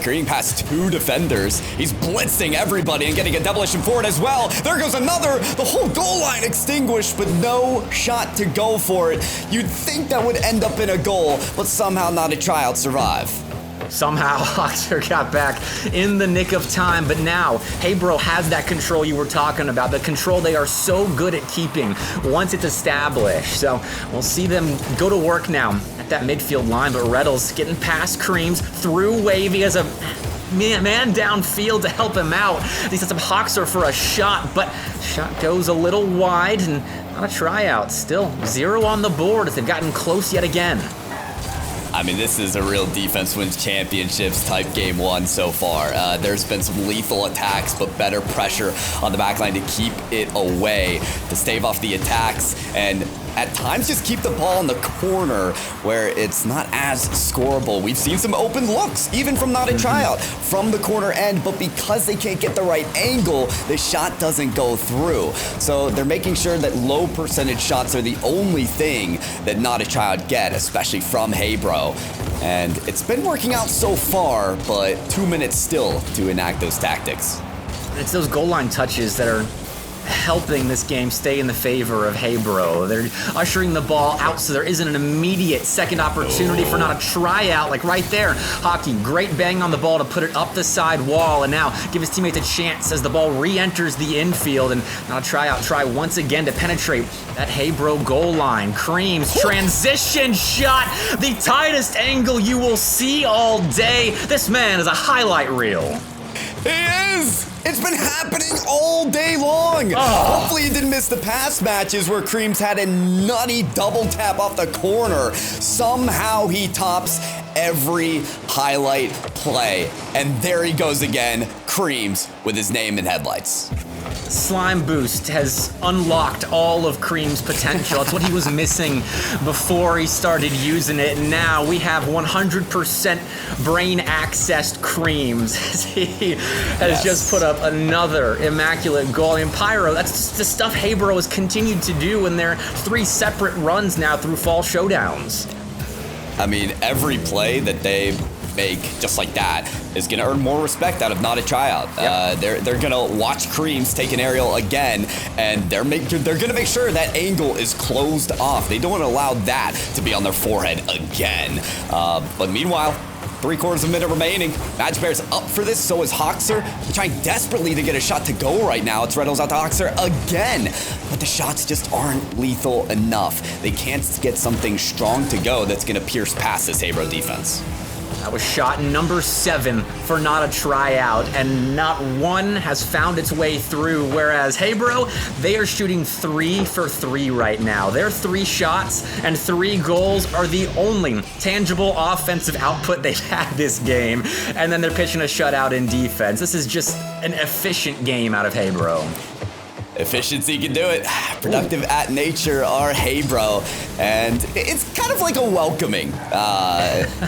careening past 2 defenders. He's blitzing everybody and getting a demolition forward as well. There goes another. The whole goal line extinguished, but no shot to go for it. You'd think that would end up in a goal, but somehow Not a Tryout survive. Somehow, Hoxer got back in the nick of time, but now Hey Bro has that control you were talking about, the control they are so good at keeping once it's established. So we'll see them go to work now at that midfield line, but Reddles getting past Creams through Wahvey as a man downfield to help him out. He sets up Hoxer for a shot, but shot goes a little wide, and Not a Tryout. Still 0 on the board as they've gotten close yet again. I mean, this is a real defense wins championships type Game 1 so far. There's been some lethal attacks, but better pressure on the backline to keep it away, to stave off the attacks, and at times just keep the ball in the corner where it's not as scoreable. We've seen some open looks, even from Not a Tryout, from the corner end, but because they can't get the right angle, the shot doesn't go through. So they're making sure that low percentage shots are the only thing that Not a Tryout get, especially from Hey Bro. And it's been working out so far, but 2 minutes still to enact those tactics. It's those goal line touches that are helping this game stay in the favor of Hey Bro. They're ushering the ball out so there isn't an immediate second opportunity for Not a Tryout, like right there. Hockey, great bang on the ball to put it up the side wall, and now give his teammates a chance as the ball re-enters the infield, and Not a Tryout try once again to penetrate that Hey Bro goal line. Creams, transition shot, the tightest angle you will see all day. This man is a highlight reel. He is! It's been happening all day long! Hopefully he didn't miss the past matches where Creams had a nutty double tap off the corner. Somehow he tops every highlight play. And there he goes again, Creams with his name in headlights. Slime Boost has unlocked all of Cream's potential. It's what he was missing before he started using it. And now we have 100% brain-accessed Creams. He has just put up another immaculate goal. And Pyro, that's the stuff Haybro has continued to do in their 3 separate runs now through fall showdowns. I mean, every play that they make just like that is going to earn more respect out of Not a Tryout. They're going to watch Creams take an aerial again, and they're going to make sure that angle is closed off. They don't want to allow that to be on their forehead again. But meanwhile, 3/4 of a minute remaining. Magic Bear's up for this, so is Hoxer. They're trying desperately to get a shot to go right now. It's Reynolds out to Hoxer again. But the shots just aren't lethal enough. They can't get something strong to go that's going to pierce past this Haybro defense. That was shot number 7 for Not a Tryout, and not one has found its way through, whereas Haybro, they are shooting 3 for 3 right now. Their 3 shots and 3 goals are the only tangible offensive output they've had this game, and then they're pitching a shutout in defense. This is just an efficient game out of Haybro. Efficiency can do it. Productive at nature are Haybro. And it's kind of like a welcoming,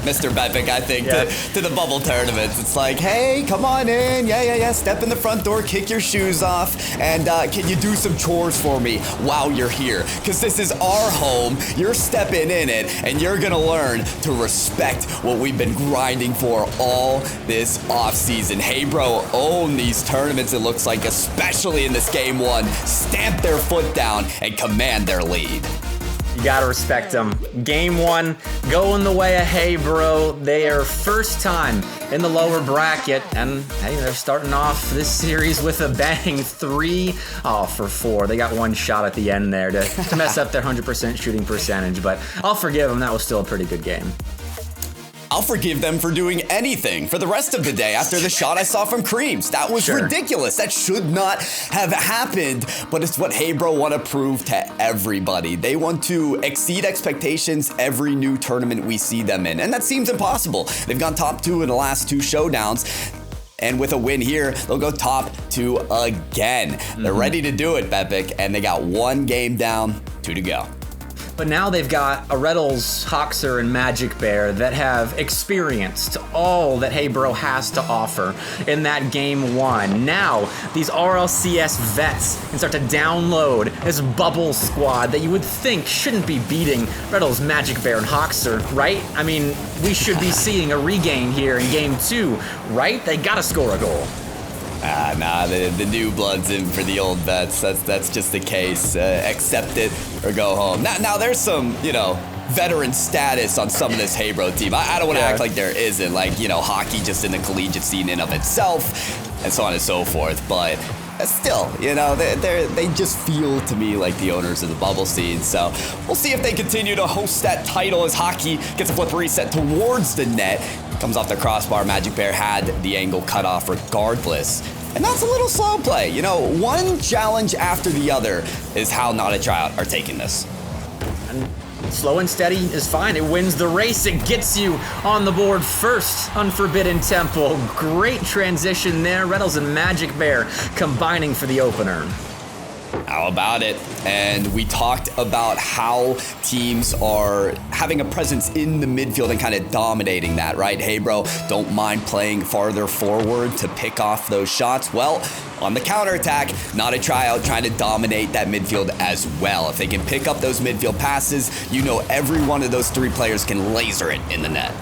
Mr. Bepic, I think, to the bubble tournaments. It's like, hey, come on in. Yeah. Step in the front door, kick your shoes off, and can you do some chores for me while you're here? Because this is our home. You're stepping in it, and you're going to learn to respect what we've been grinding for all this offseason. Haybro own these tournaments, it looks like, especially in this game 1. Stamp their foot down and command their lead. You gotta respect them. Game 1, going the way of Haybro. They are first time in the lower bracket, and hey, they're starting off this series with a bang. 3 for 4. They got 1 shot at the end there to mess up their 100% shooting percentage, but I'll forgive them. That was still a pretty good game. I'll forgive them for doing anything for the rest of the day after the shot I saw from Creams. That was ridiculous. That should not have happened, but it's what Haybro want to prove to everybody. They want to exceed expectations every new tournament we see them in, and that seems impossible. They've gone top 2 in the last 2 showdowns, and with a win here, they'll go top 2 again. They're ready to do it, Bepic, and they got 1 game down, 2 to go. But now they've got a Reddles, Hoxer, and Magic Bear that have experienced all that Haybro has to offer in that game 1. Now, these RLCS vets can start to download this bubble squad that you would think shouldn't be beating Reddles, Magic Bear, and Hoxer, right? I mean, we should be seeing a regain here in game 2, right? They gotta score a goal. The new blood's in for the old vets. That's just the case. Accept it or go home. Now there's some, veteran status on some of this Haybro team. I don't want to act like there isn't, hockey just in the collegiate scene in of itself, and so on and so forth. But still, they just feel to me like the owners of the bubble scene. So we'll see if they continue to host that title as hockey gets a flip reset towards the net. Comes off the crossbar. Magic Bear had the angle cut off regardless. And that's a little slow play. One challenge after the other is how Not a Tryout are taking this. And slow and steady is fine. It wins the race. It gets you on the board first. Unforbidden Temple. Great transition there. Reynolds and Magic Bear combining for the opener. How about it? And we talked about how teams are having a presence in the midfield and kind of dominating that, right? Haybro don't mind playing farther forward to pick off those shots. Well, on the counterattack, Not a Tryout trying to dominate that midfield as well. If they can pick up those midfield passes, every one of those 3 players can laser it in the net.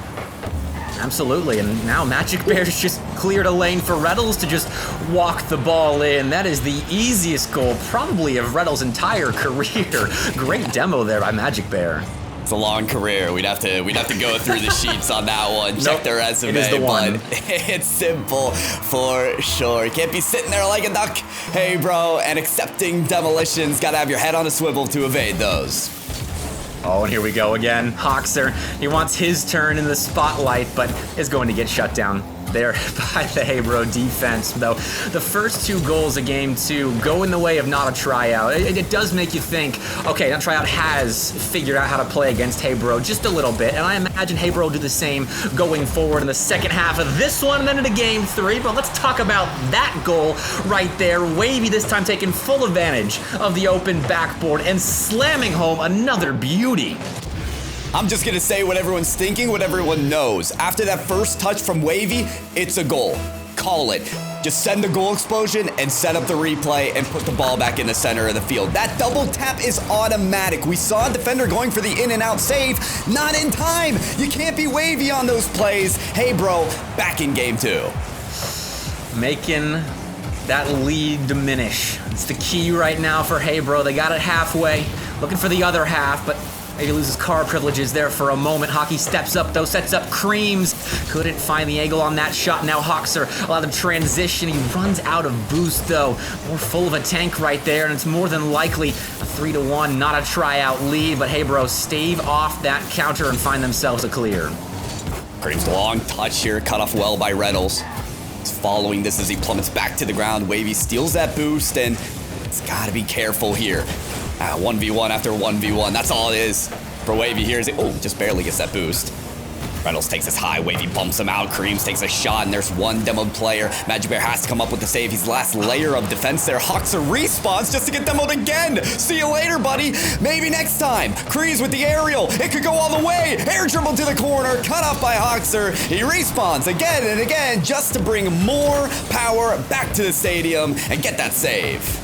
Absolutely, and now Magic Bear's just cleared a lane for Reddles to just walk the ball in. That is the easiest goal probably of Reddles' entire career. Great demo there by Magic Bear. It's a long career. We'd have to go through the sheets on that one. Check their resume. It is the one. But it's simple for sure. Can't be sitting there like a duck, hey bro, and accepting demolitions. Gotta have your head on a swivel to evade those. Oh, and here we go again. Hoxer, he wants his turn in the spotlight, but is going to get shut down there by the Hebro defense. Though the first 2 goals of game 2 go in the way of not a tryout. It does make you think, okay, that tryout has figured out how to play against Hebro just a little bit, and I imagine Hebro will do the same going forward in the second half of this one and then into game 3. But let's talk about that goal right there. Wahvey this time taking full advantage of the open backboard and slamming home another beauty. I'm just gonna say what everyone's thinking, what everyone knows. After that first touch from Wahvey, it's a goal. Call it. Just send the goal explosion and set up the replay and put the ball back in the center of the field. That double tap is automatic. We saw a defender going for the in and out save, not in time. You can't be Wahvey on those plays. Hey, bro, back in game 2. Making that lead diminish. It's the key right now for Hebro. They got it halfway, looking for the other half, but maybe loses car privileges there for a moment. Hockey steps up though, sets up Creams. Couldn't find the angle on that shot. Now Hoxer allowed him transition. He runs out of boost though. More full of a tank right there, and it's more than likely a 3-1, not a tryout lead, but Hebro stave off that counter and find themselves a clear. Creams long touch here, cut off well by Reynolds. He's following this as he plummets back to the ground. Wahvey steals that boost, and it's gotta be careful here. 1v1 after 1v1, that's all it is for Wahvey here. Just barely gets that boost. Reynolds takes us high, Wahvey bumps him out, Creams takes a shot, and there's one demoed player. Magic Bear has to come up with the save. He's last layer of defense there. Hoxer respawns just to get demoed again. See you later, buddy. Maybe next time. Creams with the aerial. It could go all the way. Air dribble to the corner, cut off by Hoxer. He respawns again and again just to bring more power back to the stadium and get that save.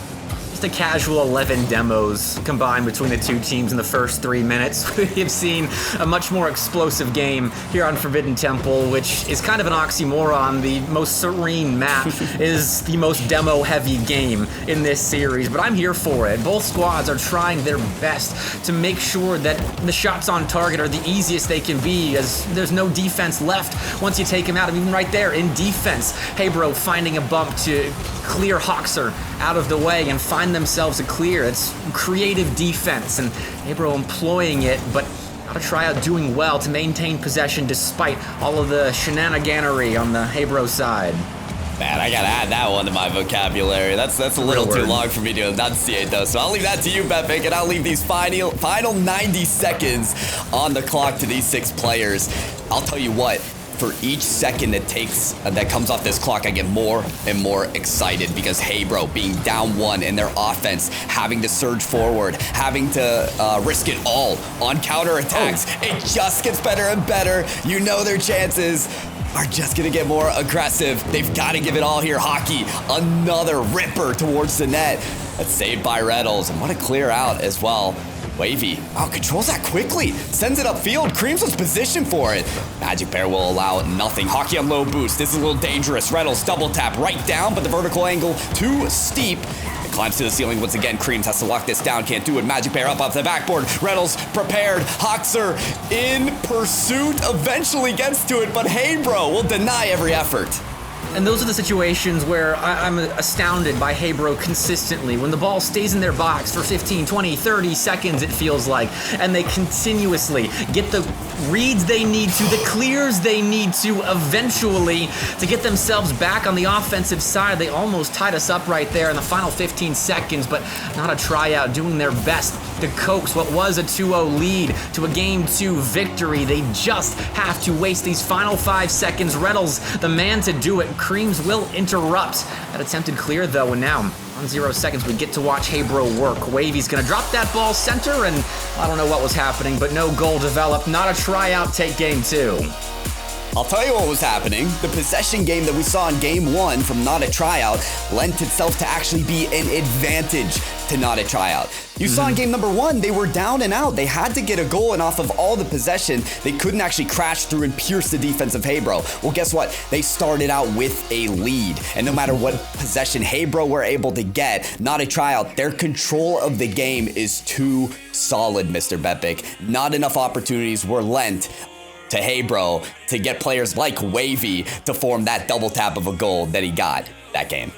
The casual 11 demos combined between the 2 teams in the first 3 minutes. We have seen a much more explosive game here on Forbidden Temple, which is kind of an oxymoron. The most serene map is the most demo-heavy game in this series, but I'm here for it. Both squads are trying their best to make sure that the shots on target are the easiest they can be, as there's no defense left once you take them out. I mean, right there in defense, Hebro finding a bump to clear Hoxer out of the way and find themselves a clear. It's creative defense, and Hebro employing it, but not a tryout doing well to maintain possession despite all of the shenaniganery on the Hebro side. Man, I gotta add that one to my vocabulary. That's a little too long for me to enunciate, though. So I'll leave that to you, Betvic, and I'll leave these final 90 seconds on the clock to these 6 players. I'll tell you what. For each second that comes off this clock, I get more and more excited because Hebro being down 1 in their offense, having to surge forward, having to risk it all on counterattacks. It just gets better and better. You know their chances are just gonna get more aggressive. They've got to give it all here. Hockey, another ripper towards the net. That's saved by Reynolds, and what a clear out as well. Wahvey, controls that quickly. Sends it upfield. Creams was positioned for it. Magic Bear will allow nothing. Hockey on low boost. This is a little dangerous. Reynolds double tap right down, but the vertical angle too steep. It climbs to the ceiling once again. Creams has to lock this down. Can't do it. Magic Bear up off the backboard. Reynolds prepared. Hoxer in pursuit. Eventually gets to it, but Hebro will deny every effort. And those are the situations where I'm astounded by Hebro consistently. When the ball stays in their box for 15, 20, 30 seconds, it feels like, and they continuously get the reads they need to, the clears they need to eventually to get themselves back on the offensive side. They almost tied us up right there in the final 15 seconds, but not a tryout, doing their best to coax what was a 2-0 lead to a Game 2 victory. They just have to waste these final 5 seconds. Reynolds, the man to do it. Creams will interrupt that attempted clear, though, and now on 0 seconds we get to watch Hebro work. Wahvey's gonna drop that ball center, and I don't know what was happening, but no goal developed. Not a tryout, take Game 2. I'll tell you what was happening. The possession game that we saw in Game 1 from Not a Tryout lent itself to actually be an advantage to Not a Tryout. You saw in game number 1, they were down and out. They had to get a goal, and off of all the possession, they couldn't actually crash through and pierce the defense of Hebro. Well, guess what? They started out with a lead, and no matter what possession Hebro were able to get, Not a Tryout, their control of the game is too solid, Mr. Bepic. Not enough opportunities were lent to Hebro to get players like Wahvey to form that double tap of a goal that he got that game.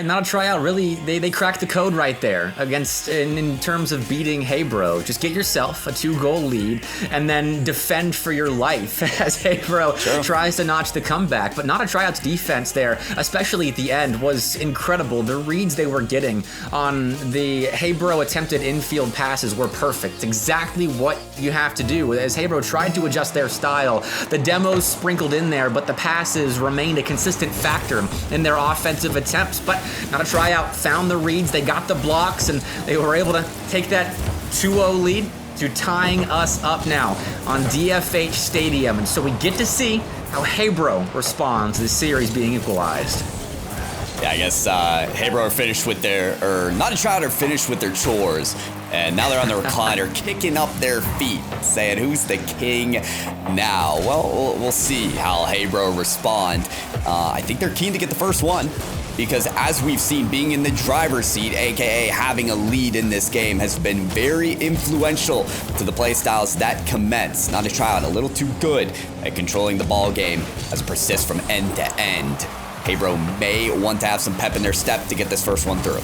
And not a tryout, really, they cracked the code right there against in terms of beating Hey Bro. Just get yourself a 2-goal lead and then defend for your life as Hey Bro tries to notch the comeback. But not a tryout's defense there, especially at the end, was incredible. The reads they were getting on the Hey Bro attempted infield passes were perfect. Exactly what you have to do. As Hey Bro tried to adjust their style, the demos sprinkled in there, but the passes remained a consistent factor in their offensive attempts. But not a tryout found the reads, they got the blocks, and they were able to take that 2-0 lead to tying us up now on DFH Stadium. And so we get to see how Hey Bro responds to this series being equalized. Yeah, I guess Hey Bro are finished with not a tryout are finished with their chores. And now they're on the recliner, kicking up their feet, saying, who's the king now? Well, we'll see how Hey Bro respond. I think they're keen to get the first one, because as we've seen, being in the driver's seat, aka having a lead in this game, has been very influential to the playstyles that commence. Not a tryout, a little too good at controlling the ball game as it persists from end to end. Hey Bro may want to have some pep in their step to get this first one through.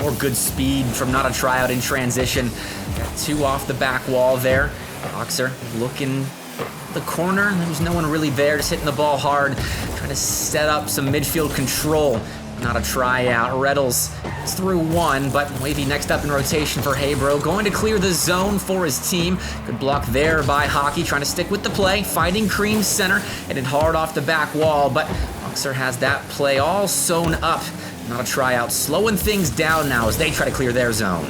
More good speed from not a tryout in transition. Got 2 off the back wall there. Boxer looking the corner. There's no one really there, just hitting the ball hard, trying to set up some midfield control. Not a tryout. Reddles is through 1, but Wahvey next up in rotation for Hey Bro. Going to clear the zone for his team. Good block there by Hockey, trying to stick with the play. Fighting Cream center, and it hard off the back wall, but Boxer has that play all sewn up. Not a tryout, slowing things down now as they try to clear their zone.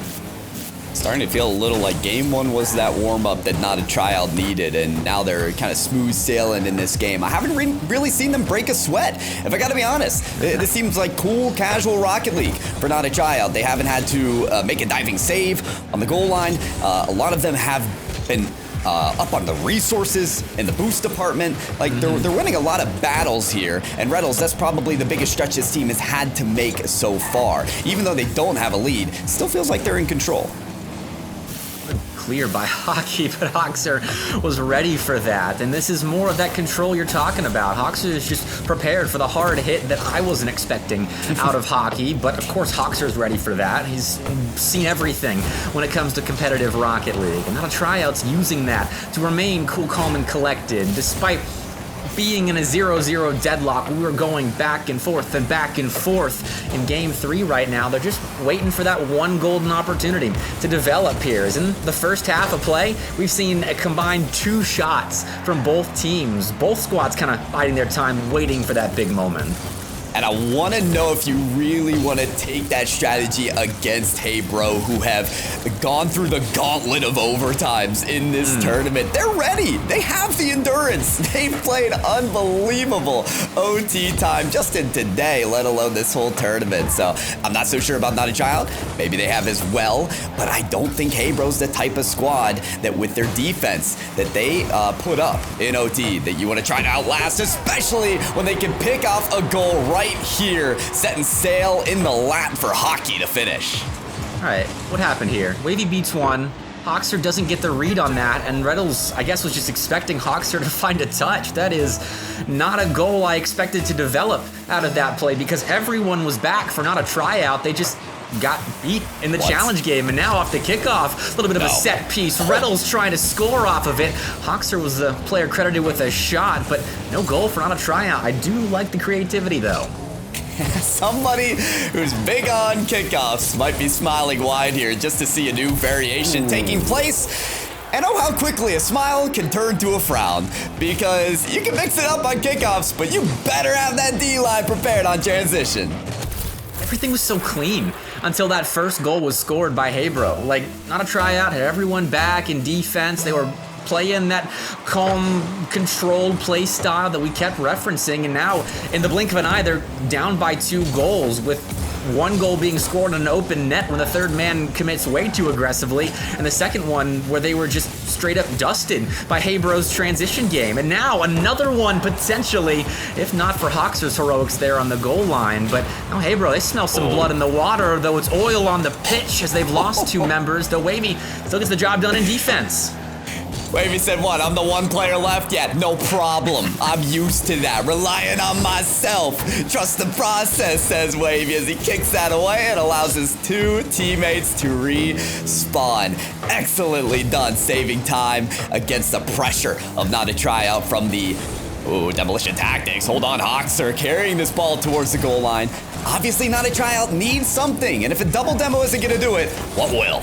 Starting to feel a little like game 1 was that warm-up that not a tryout needed, and now they're kind of smooth sailing in this game. I haven't really seen them break a sweat, if I gotta be honest. This seems like cool, casual Rocket League for not a tryout. They haven't had to make a diving save on the goal line. A lot of them have been up on the resources in the boost department. Like, they're winning a lot of battles here, and Reddles, that's probably the biggest stretch this team has had to make so far. Even though they don't have a lead, still feels like they're in control. Clear by Hockey, but Hoxer was ready for that. And this is more of that control you're talking about. Hoxer is just prepared for the hard hit that I wasn't expecting out of Hockey, but of course Hoxer's ready for that. He's seen everything when it comes to competitive Rocket League. And not a tryout's using that to remain cool, calm, and collected. Despite being in a 0-0 deadlock, we were going back and forth in game 3 right now. They're just waiting for that one golden opportunity to develop here. As in the first half of play, we've seen a combined 2 shots from both teams. Both squads kind of biding their time, waiting for that big moment. And I want to know if you really want to take that strategy against Hey Bro, who have gone through the gauntlet of overtimes in this tournament. They're ready. They have the endurance. They've played unbelievable OT time just in today, let alone this whole tournament. So I'm not so sure about not a tryout. Maybe they have as well, but I don't think Hey Bro's the type of squad that with their defense that they put up in OT that you want to try to outlast, especially when they can pick off a goal right here, setting sail in the lap for Hockey to finish. All right, what happened here? Wahvey beats 1. Hoxer doesn't get the read on that, and Reddles, I guess, was just expecting Hoxer to find a touch. That is not a goal I expected to develop out of that play, because everyone was back for not a tryout. They just got beat in the challenge game, and now off the kickoff, a little bit of a set piece. Reddles trying to score off of it. Hoxer was the player credited with a shot, but no goal for not a tryout. I do like the creativity, though. Somebody who's big on kickoffs might be smiling wide here just to see a new variation taking place. And oh, how quickly a smile can turn to a frown, because you can mix it up on kickoffs, but you better have that D-line prepared on transition. Everything was so clean until that first goal was scored by Hey Bro. Like, not a tryout, had everyone back in defense. They were playing that calm, controlled play style that we kept referencing, and now in the blink of an eye they're down by 2 goals, with 1 goal being scored on an open net when the third man commits way too aggressively, and the second one where they were just straight up dusted by Hey Bro's transition game. And now another one potentially, if not for Hoxer's heroics there on the goal line. But now Hey Bro, they smell some blood in the water, though it's oil on the pitch as they've lost 2 members, though Wahvey still gets the job done in defense. Wavy said, what? I'm the one player left? Yeah, no problem. I'm used to that. Relying on myself. Trust the process, says Wavy as he kicks that away and allows his 2 teammates to respawn. Excellently done, saving time against the pressure of not a tryout from the Demolition Tactics. Hold on, Hoxer carrying this ball towards the goal line. Obviously, not a tryout needs something, and if a double demo isn't gonna do it, what will?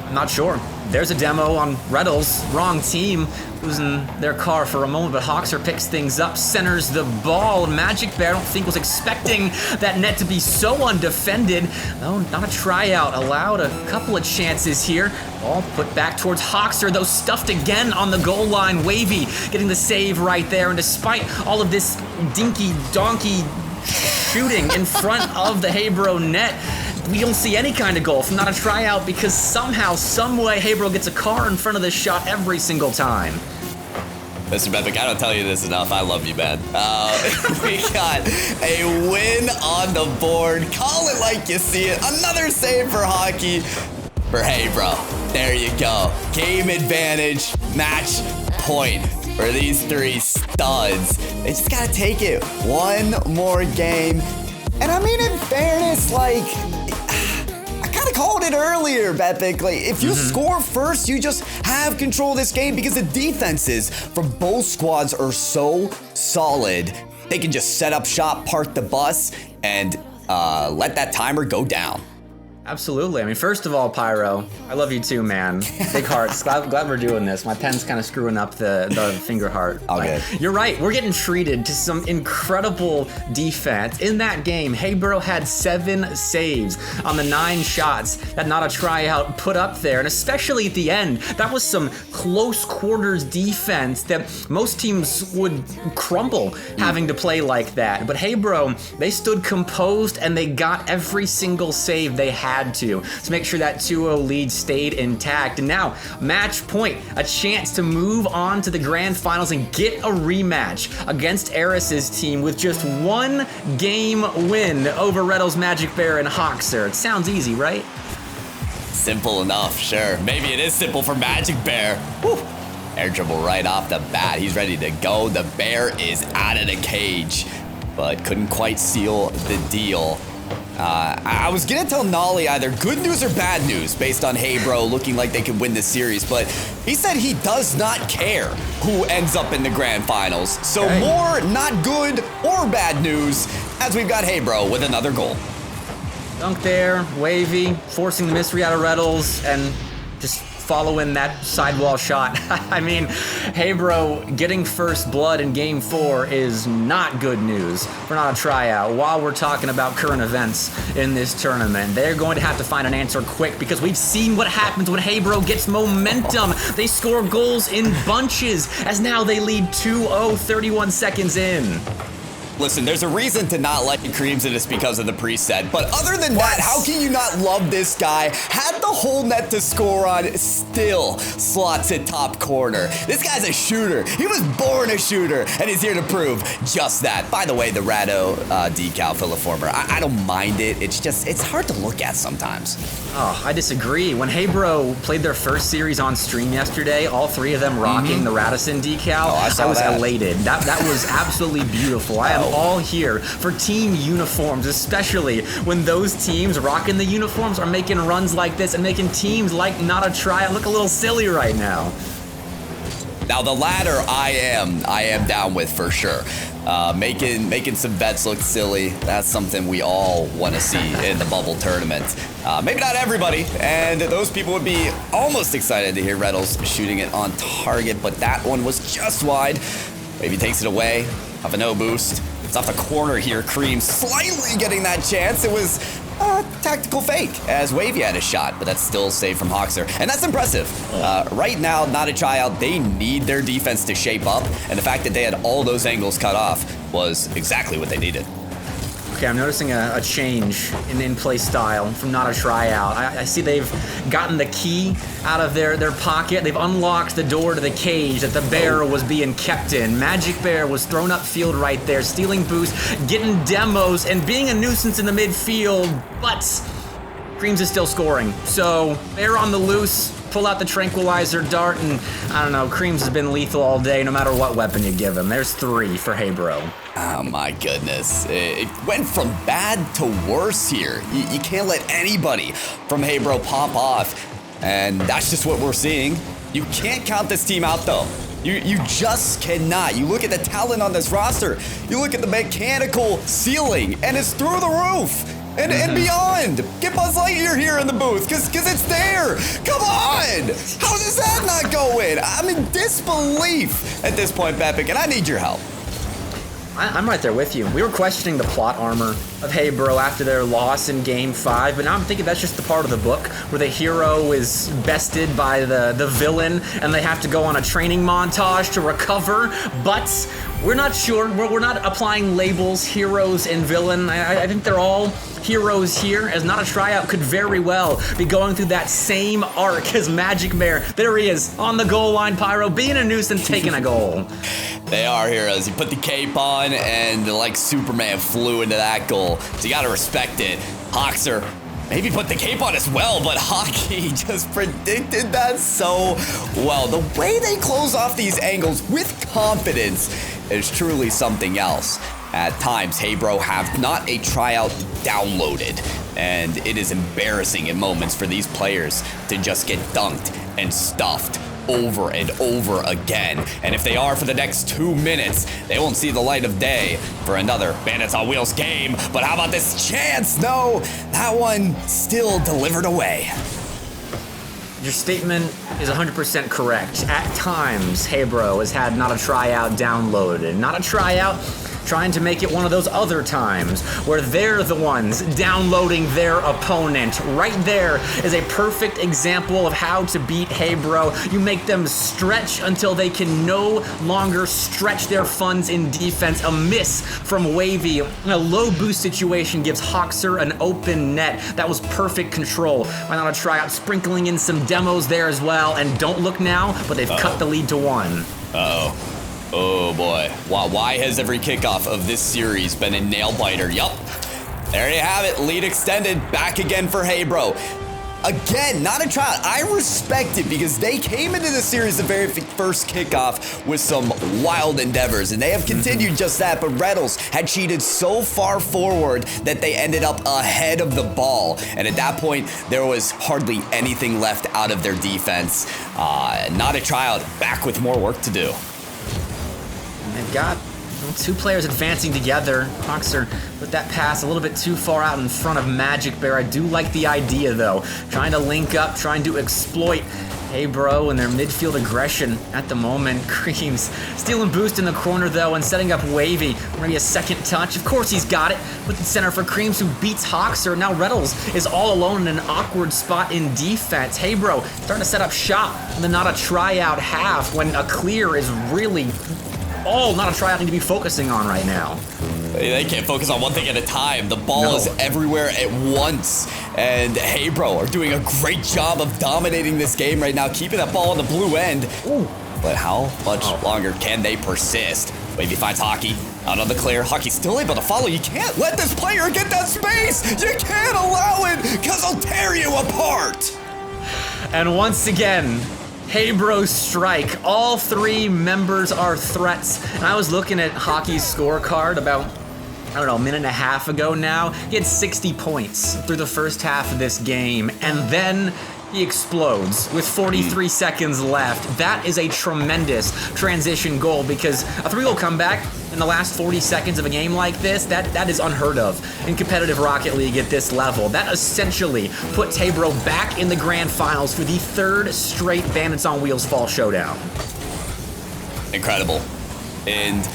I'm not sure. There's a demo on Reddles, wrong team, losing their car for a moment, but Hoxer picks things up, centers the ball. Magic Bear, I don't think, was expecting that net to be so undefended. No, not a tryout, allowed a couple of chances here. Ball put back towards Hoxer, though stuffed again on the goal line. Wavy getting the save right there, and despite all of this dinky donkey shooting in front of the Hebro net, we don't see any kind of goal from not a tryout because somehow, someway, Hebro gets a car in front of this shot every single time. Mr. Bedwick, I don't tell you this enough. I love you, man. We got a win on the board. Call it like you see it. Another save for hockey for Hebro. There you go. Game advantage, match point for these 3 studs. They just gotta take it one more game. And I mean, in fairness, like, I kind of called it earlier, Bedwick. Like, if you score first, you just have control of this game because the defenses from both squads are so solid. They can just set up shop, park the bus, and let that timer go down. Absolutely. I mean, first of all, Pyro, I love you too, man. Big hearts. Glad we're doing this. My pen's kind of screwing up the finger heart. All good. You're right. We're getting treated to some incredible defense. In that game, Hebro had 7 saves on the 9 shots that not a tryout put up there. And especially at the end, that was some close quarters defense that most teams would crumble having to play like that. But Hebro, they stood composed and they got every single save they had to make sure that 2-0 lead stayed intact. And now, match point, a chance to move on to the grand finals and get a rematch against Aris's team with just 1 game win over Reddles, Magic Bear, and Hoxer. It sounds easy, right? Simple enough, sure. Maybe it is simple for Magic Bear. Woo. Air dribble right off the bat. He's ready to go. The bear is out of the cage, but couldn't quite seal the deal. I was gonna tell Noly either good news or bad news based on Hebro looking like they could win this series, but he said he does not care who ends up in the grand finals. So more not good or bad news as we've got Hebro with another goal. Dunk there, Wavy, forcing the mystery out of Reddles, and just following that sidewall shot. I mean, Hebro getting first blood in Game 4 is not good news for not a tryout. While we're talking about current events in this tournament, they're going to have to find an answer quick because we've seen what happens when Hebro gets momentum. They score goals in bunches as now they lead 2-0 31 seconds in. Listen, there's a reason to not like Creams, and it's because of the preset. But other than that, how can you not love this guy? Had the whole net to score on, still slots it top corner. This guy's a shooter. He was born a shooter, and he's here to prove just that. By the way, the Rado decal Filiformer, I don't mind it. It's just, it's hard to look at sometimes. Oh, I disagree. When Hebro played their first series on stream yesterday, all 3 of them rocking the Radisson decal, I was elated. That was absolutely beautiful. I am all here for team uniforms, especially when those teams rocking the uniforms are making runs like this and making teams like not a tryout look a little silly right now. Now the latter, I am down with for sure. Making some bets look silly. That's something we all want to see in the bubble tournament. Maybe not everybody, and those people would be almost excited to hear Reddles shooting it on target, but that one was just wide. Maybe takes it away off a no boost. It's off the corner here. Cream slightly getting that chance. It was a tactical fake as Wavy had a shot, but that's still saved from Hoxer. And that's impressive. Right now, not a tryout. They need their defense to shape up. And the fact that they had all those angles cut off was exactly what they needed. Okay, I'm noticing a change in play style from not a tryout. I see they've gotten the key out of their pocket. They've unlocked the door to the cage that the bear was being kept in. Magic Bear was thrown up field right there, stealing boost, getting demos, and being a nuisance in the midfield, but Creams is still scoring. So, Bear on the loose, pull out the tranquilizer dart, and I don't know, Creams has been lethal all day, no matter what weapon you give him. There's 3 for Hey Bro. Oh my goodness. It went from bad to worse here. You can't let anybody from Hey Bro pop off. And that's just what we're seeing. You can't count this team out though. You just cannot. You look at the talent on this roster. You look at the mechanical ceiling, and it's through the roof. And beyond. Get Buzz Lightyear here in the booth, cause it's there. Come on! How does that not go in? I'm in disbelief at this point, Bepic, and I need your help. I'm right there with you. We were questioning the plot armor of Hey Bro after their loss in Game 5, but now I'm thinking that's just the part of the book where the hero is bested by the villain and they have to go on a training montage to recover, but we're not sure. We're not applying labels, heroes and villain. I think they're all heroes here, as Not a Tryout could very well be going through that same arc as Magic Bear. There he is, on the goal line, Pyro, being a nuisance, taking a goal. They are heroes. You put the cape on and like Superman flew into that goal. So you gotta respect it. Hoxer maybe put the cape on as well, but Hockey just predicted that so well. The way they close off these angles with confidence is truly something else. At times, Hey Bro have not a tryout downloaded, and it is embarrassing in moments for these players to just get dunked and stuffed over and over again. And if they are for the next 2 minutes, they won't see the light of day for another Bandits on Wheels game. But how about this chance? No, that one still delivered away. Your statement is 100% correct. At times, Hey Bro has had Not a Tryout downloaded. Not a Tryout trying to make it one of those other times where they're the ones downloading their opponent. Right there is a perfect example of how to beat Hey Bro. You make them stretch until they can no longer stretch their funds in defense. A miss from Wahvey. A low boost situation gives Hoxer an open net. That was perfect control. Why not a Tryout sprinkling in some demos there as well. And don't look now, but they've cut the lead to 1. Oh boy. Wow, why has every kickoff of this series been a nail biter? Yup. There you have it. Lead extended. Back again for Hey Bro. Again, Not a Tryout. I respect it because they came into the series the very first kickoff with some wild endeavors, and they have continued just that, but Reddles had cheated so far forward that they ended up ahead of the ball, and at that point, there was hardly anything left out of their defense. Not a Tryout back with more work to do. They've got 2 players advancing together. Hoxer put that pass a little bit too far out in front of Magic Bear. I do like the idea, though. Trying to link up, trying to exploit Hey Bro and their midfield aggression at the moment. Creams stealing boost in the corner, though, and setting up Wahvey. Maybe a second touch. Of course he's got it. With the center for Creams, who beats Hoxer. Now Reddles is all alone in an awkward spot in defense. Hey Bro starting to set up shop in the Not a Tryout half when a clear is really all Not a Tryout need to be focusing on right now. They can't focus on one thing at a time. The ball is everywhere at once. And Hey Bro are doing a great job of dominating this game right now, keeping that ball on the blue end. Ooh. But how much longer can they persist? Wavy finds Hockey out on the clear. Hockey's still able to follow. You can't let this player get that space. You can't allow it, because he'll tear you apart. And once again, Hey Bro strike. All 3 members are threats. And I was looking at Hockey's scorecard about, I don't know, a minute and a half ago now. He had 60 points through the first half of this game. And then he explodes with 43 seconds left. That is a tremendous transition goal, because a 3-goal comeback in the last 40 seconds of a game like this, that is unheard of in competitive Rocket League at this level. That essentially puts Hey Bro back in the grand finals for the 3rd straight Bandits on Wheels Fall Showdown. Incredible. And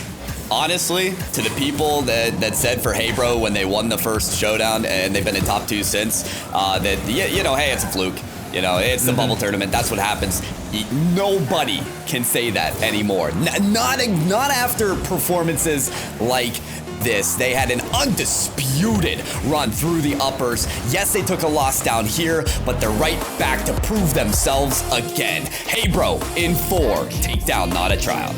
honestly, to the people that said for Hey Bro when they won the first Showdown, and they've been in top 2 since, that, you know, hey, it's a fluke. You know, it's the bubble tournament. That's what happens. Nobody can say that anymore. Not after performances like this. They had an undisputed run through the uppers. Yes, they took a loss down here, but they're right back to prove themselves again. Hey Bro in 4, take down Not a Tryout.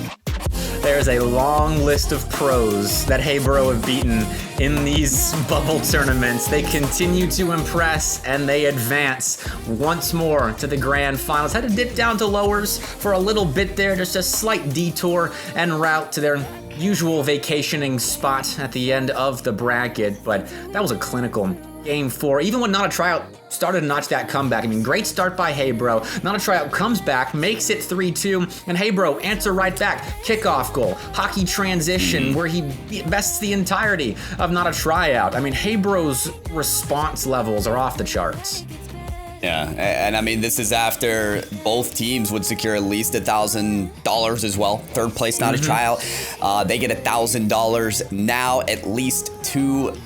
There's a long list of pros that Heybro have beaten in these bubble tournaments. They continue to impress and they advance once more to the grand finals. Had to dip down to lowers for a little bit there, just a slight detour en route to their usual vacationing spot at the end of the bracket, but that was a clinical game 4. Even when Not a Tryout started to notch that comeback. I mean, great start by Heybro. Not a Tryout comes back, makes it 3-2, and Heybro answer right back. Kickoff goal, hockey transition, where he bests the entirety of Not a Tryout. I mean, Heybro's response levels are off the charts. Yeah, and I mean, this is after both teams would secure at least $1,000 as well. Third place, Not a Tryout. They get $1,000. Now at least $2,000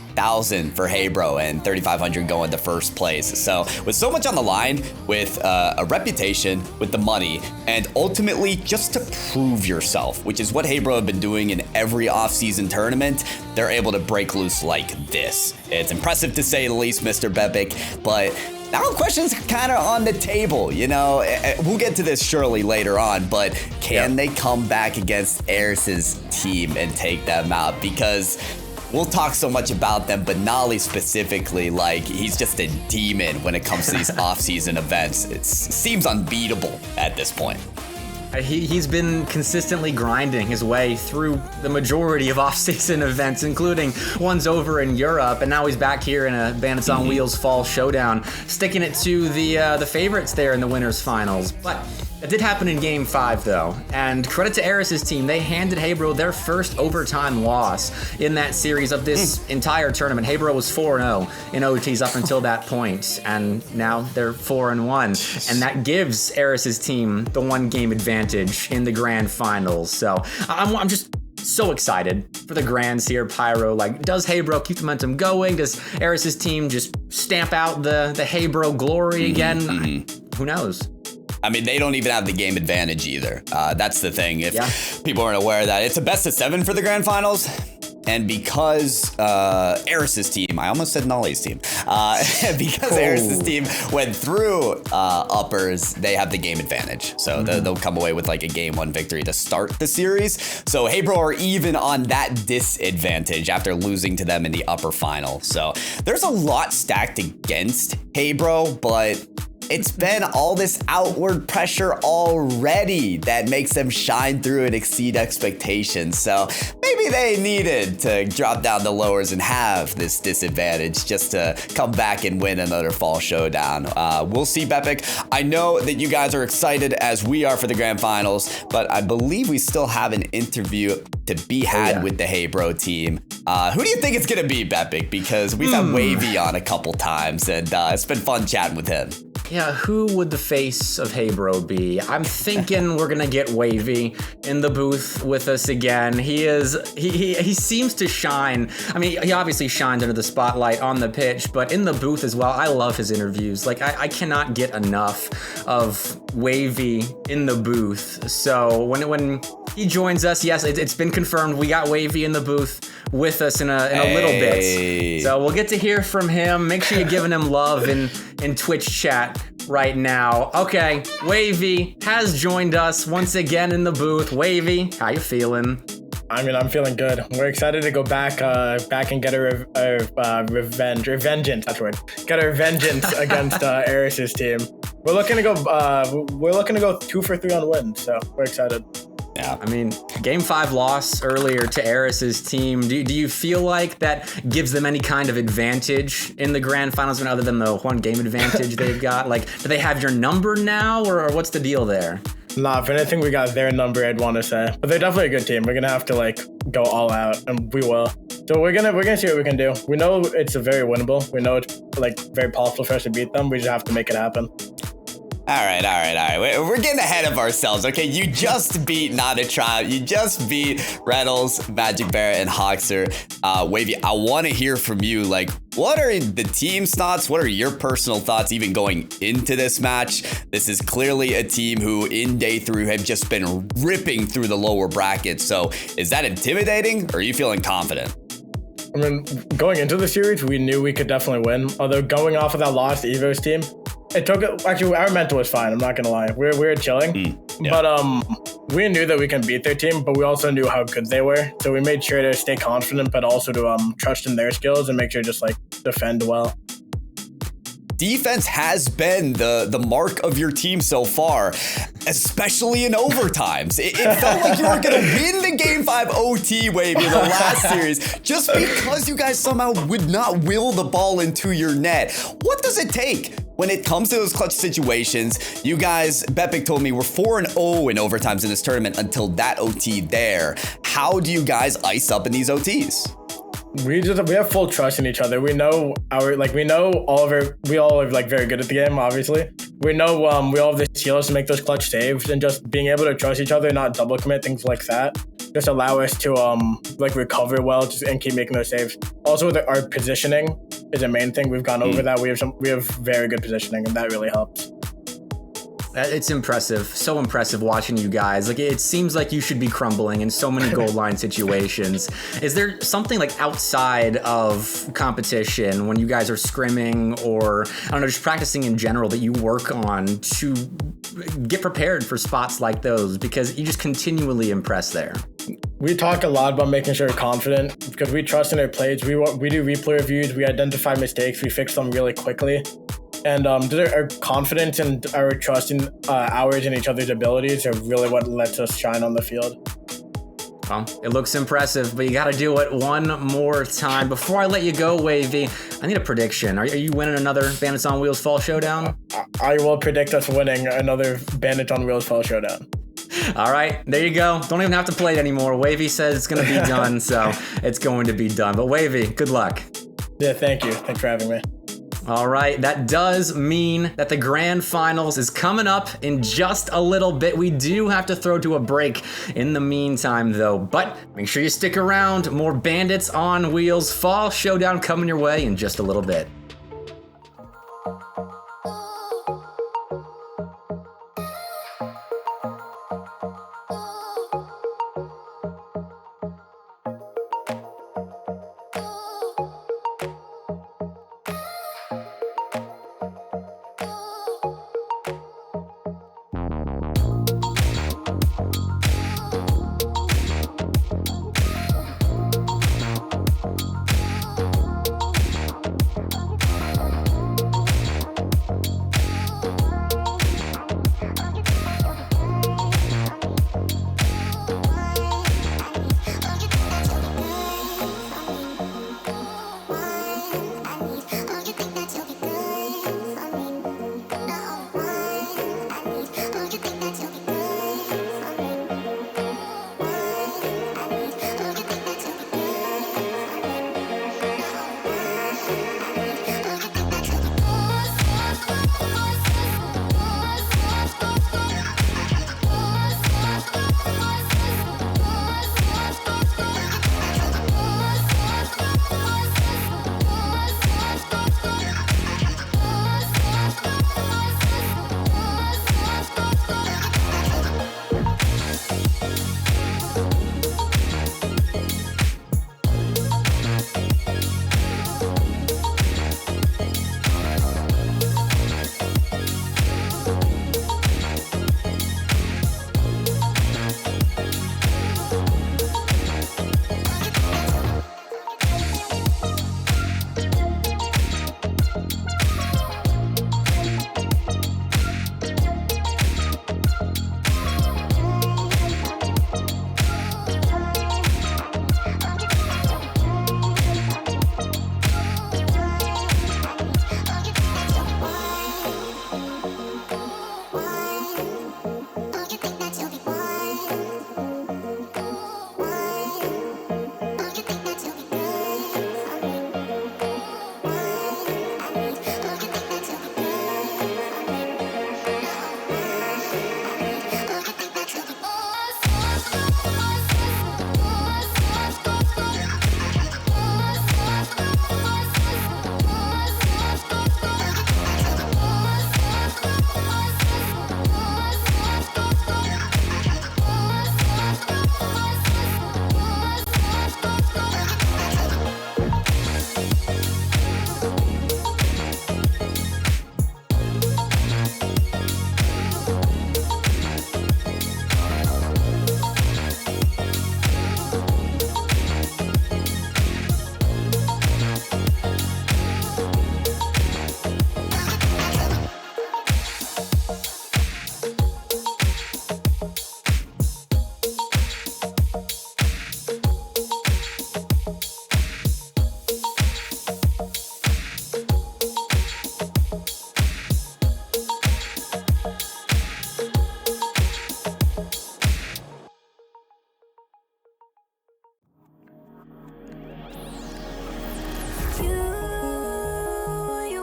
for Heybro and $3,500 going to first place. So with so much on the line, with a reputation, with the money, and ultimately just to prove yourself, which is what Heybro have been doing in every off-season tournament, they're able to break loose like this. It's impressive to say the least, Mr. Bepic, but now questions kind of on the table, you know. We'll get to this surely later on, but can they come back against Aris's team and take them out? Because we'll talk so much about them, but Noly specifically, like, he's just a demon when it comes to these off-season events. It seems unbeatable at this point. He's been consistently grinding his way through the majority of off-season events, including ones over in Europe, and now he's back here in a Bandits on Wheels Fall Showdown, sticking it to the favorites there in the winners finals. But it did happen in Game 5, though, and credit to Aris's team. They handed Heybro their first overtime loss in that series of this entire tournament. Heybro was 4-0 in OTs up until that point, and now they're 4-1, and that gives Aris's team the one-game advantage in the grand finals. So I'm just so excited for the grands here, Pyro. Like, does Heybro keep the momentum going? Does Aris's team just stamp out the Heybro glory again? Who knows? I mean, they don't even have the game advantage either. That's the thing. If people aren't aware of that, it's a best of 7 for the grand finals. And because Aris's team, I almost said Noly's team, because Aris's team went through uppers, they have the game advantage. So they'll come away with like a game 1 victory to start the series. So Heybro are even on that disadvantage after losing to them in the upper final. So there's a lot stacked against Heybro, but it's been all this outward pressure already that makes them shine through and exceed expectations. So maybe they needed to drop down the lowers and have this disadvantage just to come back and win another fall showdown. We'll see, Bepic. I know that you guys are excited as we are for the grand finals, but I believe we still have an interview to be had with the Heybro team. Who do you think it's going to be, Bepic? Because we've had Wahvey on a couple times, and it's been fun chatting with him. Yeah, who would the face of Heybro be? I'm thinking we're gonna get Wahvey in the booth with us again. He seems to shine. I mean, he obviously shines under the spotlight on the pitch, but in the booth as well. I love his interviews. Like, I cannot get enough of Wahvey in the booth. So when he joins us, yes, it's been confirmed. We got Wahvey in the booth with us in a little bit. So we'll get to hear from him. Make sure you're giving him love in Twitch chat right now. Okay, Wahvey has joined us once again in the booth. Wahvey, how you feeling? I mean, I'm feeling good. We're excited to go back and get a vengeance. That's the word. Get a vengeance against Aris's team. We're looking to go 2 for 3 on wins. So we're excited. Yeah, I mean, Game 5 loss earlier to Aris's team. Do you feel like that gives them any kind of advantage in the grand finals, other than the 1 game advantage they've got? Like, do they have your number now, or what's the deal there? Nah, if anything, we got their number, I'd want to say. But they're definitely a good team. We're gonna have to like go all out, and we will. So we're gonna see what we can do. We know it's very winnable. We know it's like very possible for us to beat them. We just have to make it happen. All right. We're getting ahead of ourselves, okay? You just beat Not a Tryout. You just beat Reynolds, Magic Bear, and Hoxer. Wahvey, I want to hear from you. Like, what are the team's thoughts? What are your personal thoughts even going into this match? This is clearly a team who, in day 3, have just been ripping through the lower brackets. So is that intimidating, or are you feeling confident? I mean, going into the series, we knew we could definitely win. Although going off of that loss to Evo's team, it took, actually, our mental was fine. I'm not going to lie. We were chilling. But we knew that we can beat their team, but we also knew how good they were. So we made sure to stay confident, but also to trust in their skills and make sure to just like defend well. Defense has been the mark of your team so far, especially in overtimes. It felt like you were going to win the Game 5 OT wave in the last series just because you guys somehow would not will the ball into your net. What does it take when it comes to those clutch situations? You guys, Bepic told me, we're 4-0 in overtimes in this tournament until that OT there. How do you guys ice up in these OTs? We have full trust in each other. We know we all are like very good at the game, obviously. We know we all have the skills to make those clutch saves, and just being able to trust each other, not double commit, things like that, just allow us to like recover well and keep making those saves. Also, our positioning is a main thing. We've gone over that. We have very good positioning, and that really helps. It's impressive. So impressive watching you guys. Like, it seems like you should be crumbling in so many goal line situations. Is there something like outside of competition when you guys are scrimming or, I don't know, just practicing in general that you work on to get prepared for spots like those? Because you just continually impress there. We talk a lot about making sure we're confident because we trust in our plays. We do replay reviews. We identify mistakes. We fix them really quickly. And our confidence and our trust in ours and each other's abilities are really what lets us shine on the field. Well, it looks impressive, but you got to do it one more time. Before I let you go, Wahvey, I need a prediction. Are you winning another Bandits on Wheels Fall Showdown? I will predict us winning another Bandits on Wheels Fall Showdown. All right, there you go. Don't even have to play it anymore. Wahvey says it's going to be done, so it's going to be done. But Wahvey, good luck. Yeah, thank you. Thanks for having me. All right, that does mean that the grand finals is coming up in just a little bit. We do have to throw to a break in the meantime, though. But make sure you stick around. More Bandits on Wheels Fall Showdown coming your way in just a little bit. You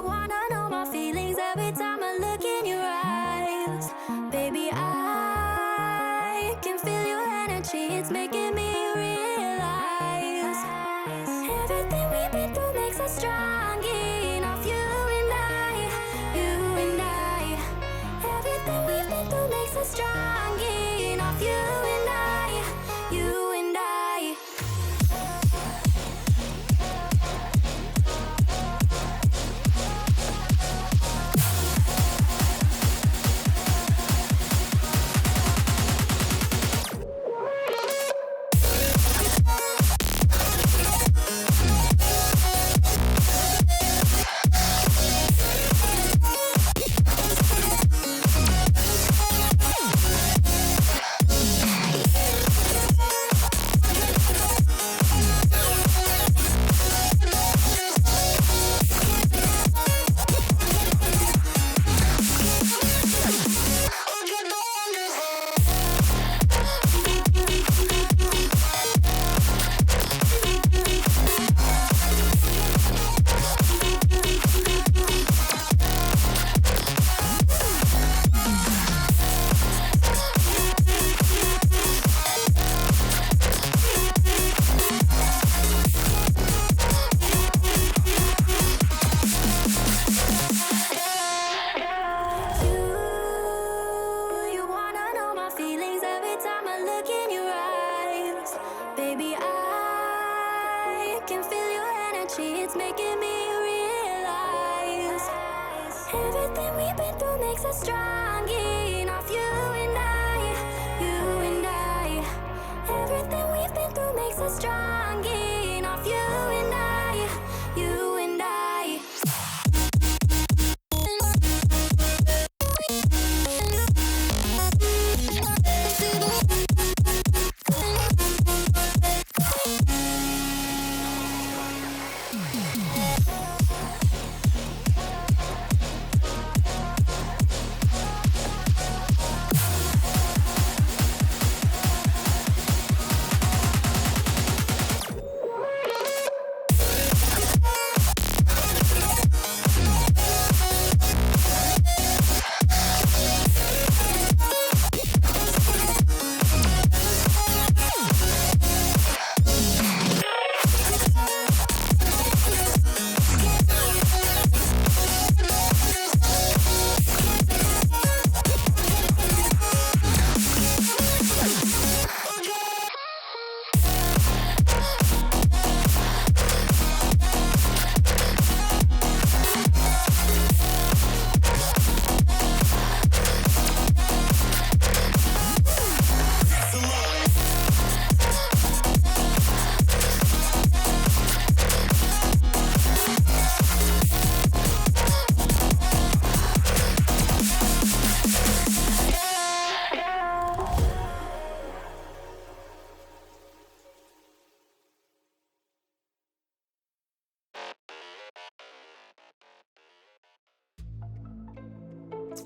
wanna know my feelings every time I look in your eyes. Baby, I can feel your energy, it's making me realize everything we've been through makes us strong enough. You and I, everything we've been through makes us strong enough. You and I, you and I. You wanna know my feelings every time I look in your eyes. Baby, I can feel your energy, it's making me realize everything we've been through makes us strong enough. You and I, everything we've been through makes us strong enough. You and I, you and I.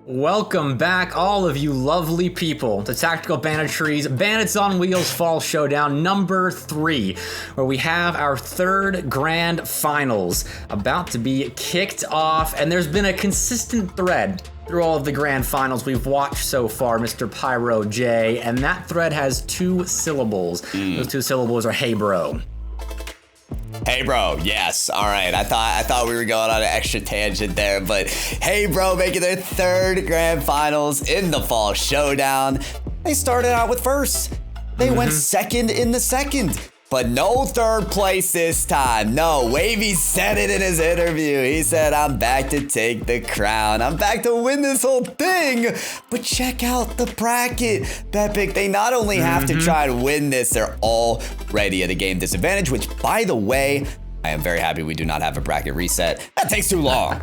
Welcome back, all of you lovely people, to Tactical Banditry's Bandits on Wheels Fall Showdown number 3, where we have our third grand finals about to be kicked off, and there's been a consistent thread through all of the grand finals we've watched so far, Mr. Pyro J, and that thread has 2 syllables. Those 2 syllables are "Hey bro." Hey bro, yes. All right. I thought we were going on an extra tangent there, but hey bro, making their third grand finals in the Fall Showdown. They started out with first. They went second in the second. But no third place this time. No, Wahvey said it in his interview. He said, I'm back to take the crown. I'm back to win this whole thing. But check out the bracket. Bepic, they not only have to try and win this, they're already at a game disadvantage, which, by the way, I am very happy we do not have a bracket reset. That takes too long.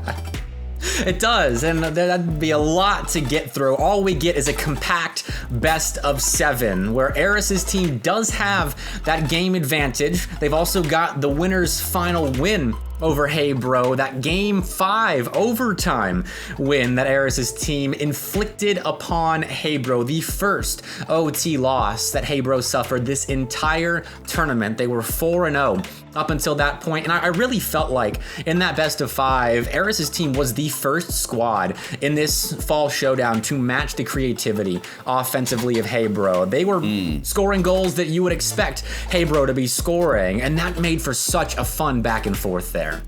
It does, and that'd be a lot to get through. All we get is a compact best of 7, where Aris's team does have that game advantage. They've also got the winner's final win over Hey Bro, that Game 5 overtime win that Aris' team inflicted upon Hey Bro, the first OT loss that Hey Bro suffered this entire tournament. They were 4-0 up until that point, and I really felt like in that best of 5, Aris' team was the first squad in this fall showdown to match the creativity offensively of Hey Bro. They were scoring goals that you would expect Hey Bro to be scoring, and that made for such a fun back and forth there.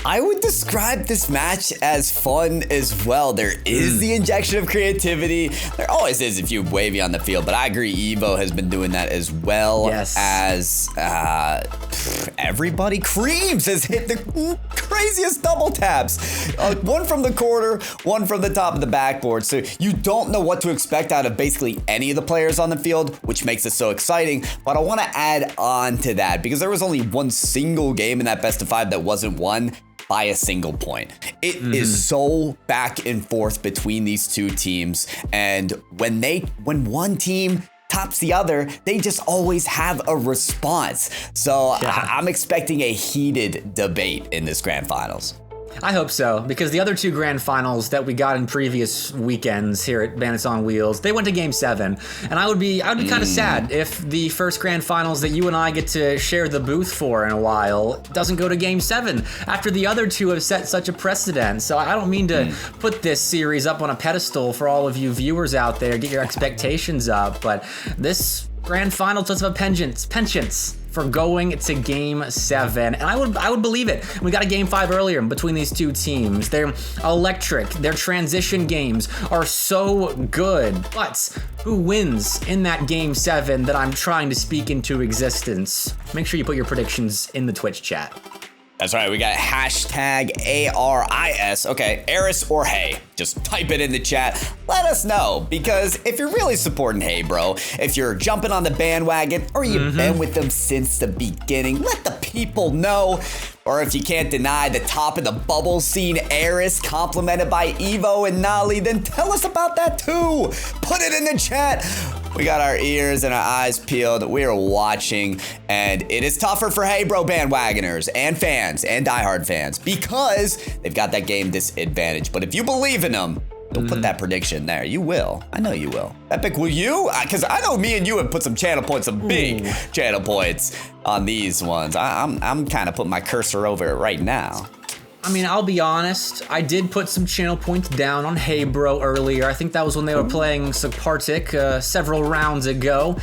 I would describe this match as fun as well. There is the injection of creativity. There always is if you have Wahvey on the field, but I agree Evo has been doing that as well as everybody. Creams has hit the craziest double taps. One from the corner, one from the top of the backboard. So you don't know what to expect out of basically any of the players on the field, which makes it so exciting. But I want to add on to that because there was only one single game in that best of 5 that wasn't won by a single point. It is so back and forth between these two teams, and when one team tops the other, they just always have a response. So I'm expecting a heated debate in this grand finals. I hope so, because the other 2 grand finals that we got in previous weekends here at Bandits on Wheels, they went to Game 7, and I would be kind of sad if the first grand finals that you and I get to share the booth for in a while doesn't go to Game 7 after the other 2 have set such a precedent. So I don't mean to put this series up on a pedestal for all of you viewers out there, get your expectations up, but this grand final does have a penchant for going to Game 7, and I would believe it. We got a Game 5 earlier between these two teams. They're electric. Their transition games are so good. But who wins in that Game 7 that I'm trying to speak into existence? Make sure you put your predictions in the Twitch chat. That's right, we got hashtag ARIS. Okay, Aris or Hey. Just type it in the chat. Let us know, because if you're really supporting Hey Bro, if you're jumping on the bandwagon, or you've been with them since the beginning, let the people know. Or if you can't deny the top of the bubble scene, Aris, complimented by Evo and Noly, then tell us about that too. Put it in the chat. We got our ears and our eyes peeled. We are watching, and it is tougher for Hey Bro bandwagoners and fans and diehard fans because they've got that game disadvantage. But if you believe in them, don't put that prediction there. You will. I know you will. Epic, will you? Because I know me and you have put some channel points, some big channel points on these ones. I'm kind of putting my cursor over it right now. I mean, I'll be honest, I did put some channel points down on Hey Bro earlier. I think that was when they were playing Sukhpartik several rounds ago.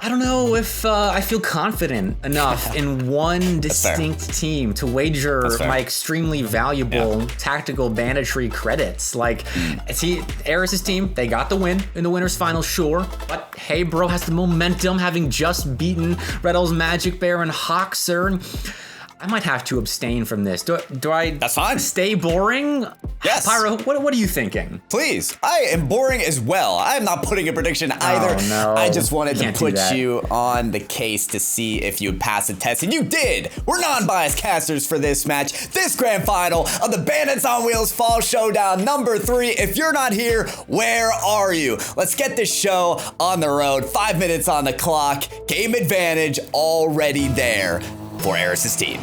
I don't know if I feel confident enough in one distinct team to wager my extremely valuable tactical banditry credits. Like, see, Aris' team, they got the win in the winner's final, sure, but Hey Bro has the momentum, having just beaten Red Bull's Magic Bear and Hoxer. I might have to abstain from this. Do I That's fine. Stay boring? Yes. Pyro, what are you thinking? Please. I am boring as well. I am not putting a prediction either. Oh, no. I just wanted to Can't do put that. you on the case to see if you would pass the test, and you did. We're non-biased casters for this match, this grand final of the Bandits on Wheels Fall Showdown number 3. If you're not here, where are you? Let's get this show on the road. 5 minutes on the clock. Game advantage already there for Aris' team.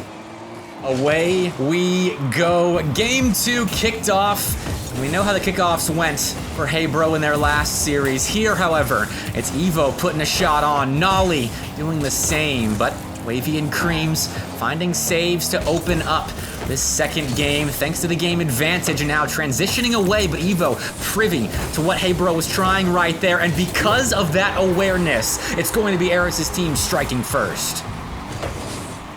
Away we go. Game 2 kicked off. We know how the kickoffs went for Hey Bro in their last series. Here, however, it's Evo putting a shot on. Noly doing the same, but Wahvey and Creams finding saves to open up this second game thanks to the game advantage, and now transitioning away, but Evo privy to what Hey Bro was trying right there, and because of that awareness, it's going to be Aris' team striking first.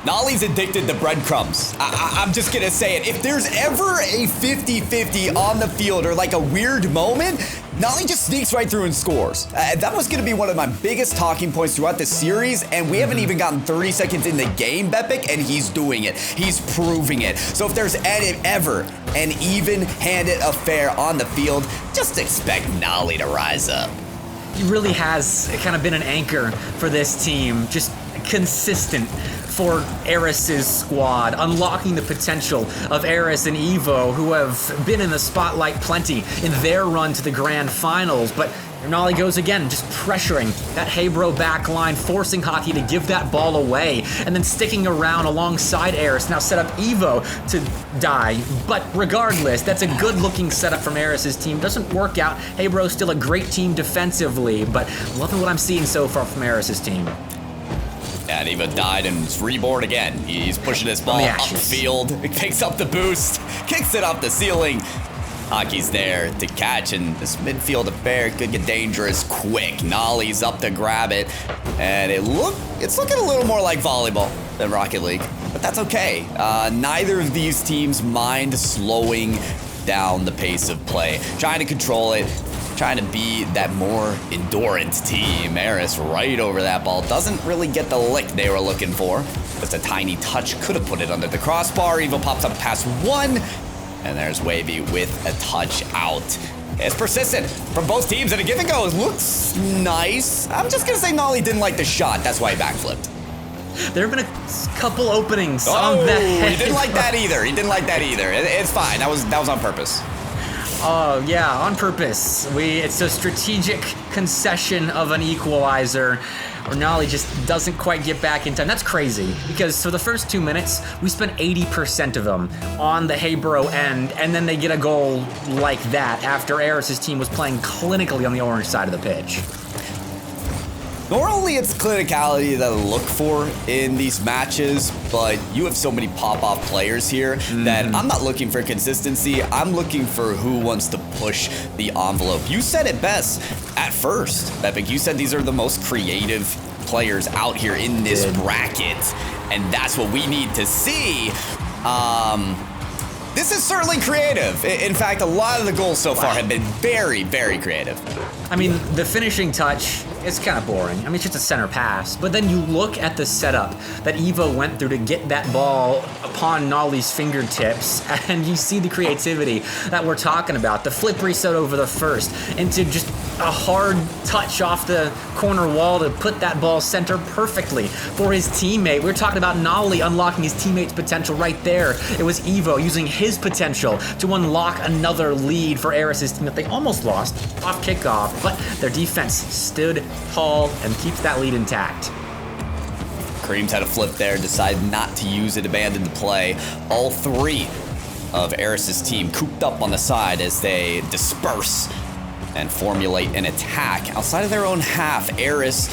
Noly's addicted to breadcrumbs. I'm just gonna say it. If there's ever a 50-50 on the field or like a weird moment, Noly just sneaks right through and scores. That was gonna be one of my biggest talking points throughout the series, and we haven't even gotten 30 seconds in the game, Bepic, and he's doing it. He's proving it. So if there's ever an even-handed affair on the field, just expect Noly to rise up. He really has kind of been an anchor for this team, just consistent for Aris's squad, unlocking the potential of Aris and Evo, who have been in the spotlight plenty in their run to the grand finals. But Noly goes again, just pressuring that Hebro back line, forcing Hockey to give that ball away, and then sticking around alongside Aris. Now set up Evo to die, but regardless, that's a good-looking setup from Aris's team. Doesn't work out. Hebro's still a great team defensively, but loving what I'm seeing so far from Aris's team. And Evo died and is reborn again. He's pushing his ball upfield, picks up the boost, kicks it up the ceiling. Hockey's there to catch, and this midfield affair could get dangerous quick. Noly's up to grab it, and it's looking a little more like volleyball than Rocket League, but that's okay. Neither of these teams mind slowing down the pace of play, trying to control it, trying to be that more endurance team. Aris right over that ball, doesn't really get the lick they were looking for. Just a tiny touch, could have put it under the crossbar. Evo pops up past one. And there's Wahvey with a touch out. It's persistent from both teams, and a give and go looks nice. I'm just gonna say Noly didn't like the shot. That's why he backflipped. There have been a couple openings on the head. He didn't like that either. It's fine. That was on purpose. Oh yeah, on purpose. It's a strategic concession of an equalizer. Or Noly just doesn't quite get back in time. That's crazy, because for the first 2 minutes, we spent 80% of them on the Hebro end, and then they get a goal like that after Aris's team was playing clinically on the orange side of the pitch. Normally it's clinicality that I look for in these matches, but you have so many pop-off players here that I'm not looking for consistency. I'm looking for who wants to push the envelope. You said it best at first, Epic. You said these are the most creative players out here in this bracket, and that's what we need to see. This is certainly creative. In fact, a lot of the goals so far have been very, very creative. I mean, the finishing touch is kind of boring. I mean, it's just a center pass. But then you look at the setup that Evo went through to get that ball upon Noly's fingertips, and you see the creativity that we're talking about. The flip reset over the first into just a hard touch off the corner wall to put that ball center perfectly for his teammate. We're talking about Noly unlocking his teammate's potential right there. It was Evo using his potential to unlock another lead for Aris's team that they almost lost off kickoff, but their defense stood tall and keeps that lead intact. Kareem's had a flip there, decided not to use it, abandoned the play. All three of Aris's team cooped up on the side as they disperse and formulate an attack outside of their own half. Aris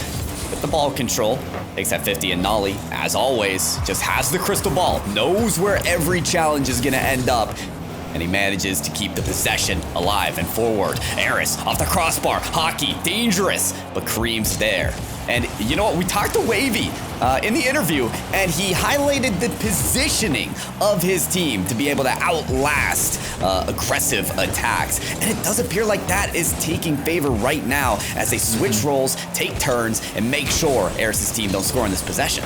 with the ball control takes that 50, and Noly, as always, just has the crystal ball, knows where every challenge is gonna end up, and he manages to keep the possession alive and forward. Aris off the crossbar, Hockey, dangerous, but Kareem's there. And you know what, we talked to Wahvey in the interview, and he highlighted the positioning of his team to be able to outlast aggressive attacks. And it does appear like that is taking favor right now as they switch roles, take turns, and make sure Aris's team don't score in this possession.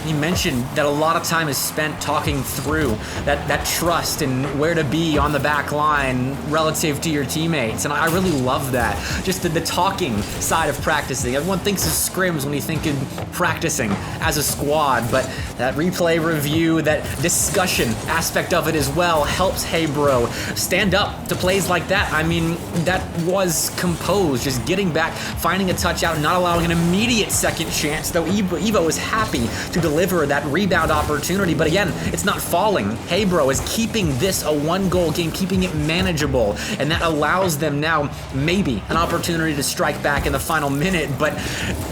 He mentioned that a lot of time is spent talking through that trust and where to be on the back line relative to your teammates. And I really love that. Just the talking side of practicing. Everyone thinks of scrims when you think of practicing as a squad, but that replay review, that discussion aspect of it as well helps Hebro stand up to plays like that. I mean, that was composed, just getting back, finding a touch out, not allowing an immediate second chance, though Evo was happy to deliver that rebound opportunity. But again, it's not falling. Hebro is keeping this a one-goal game, keeping it manageable, and that allows them now maybe an opportunity to strike back in the final minute. But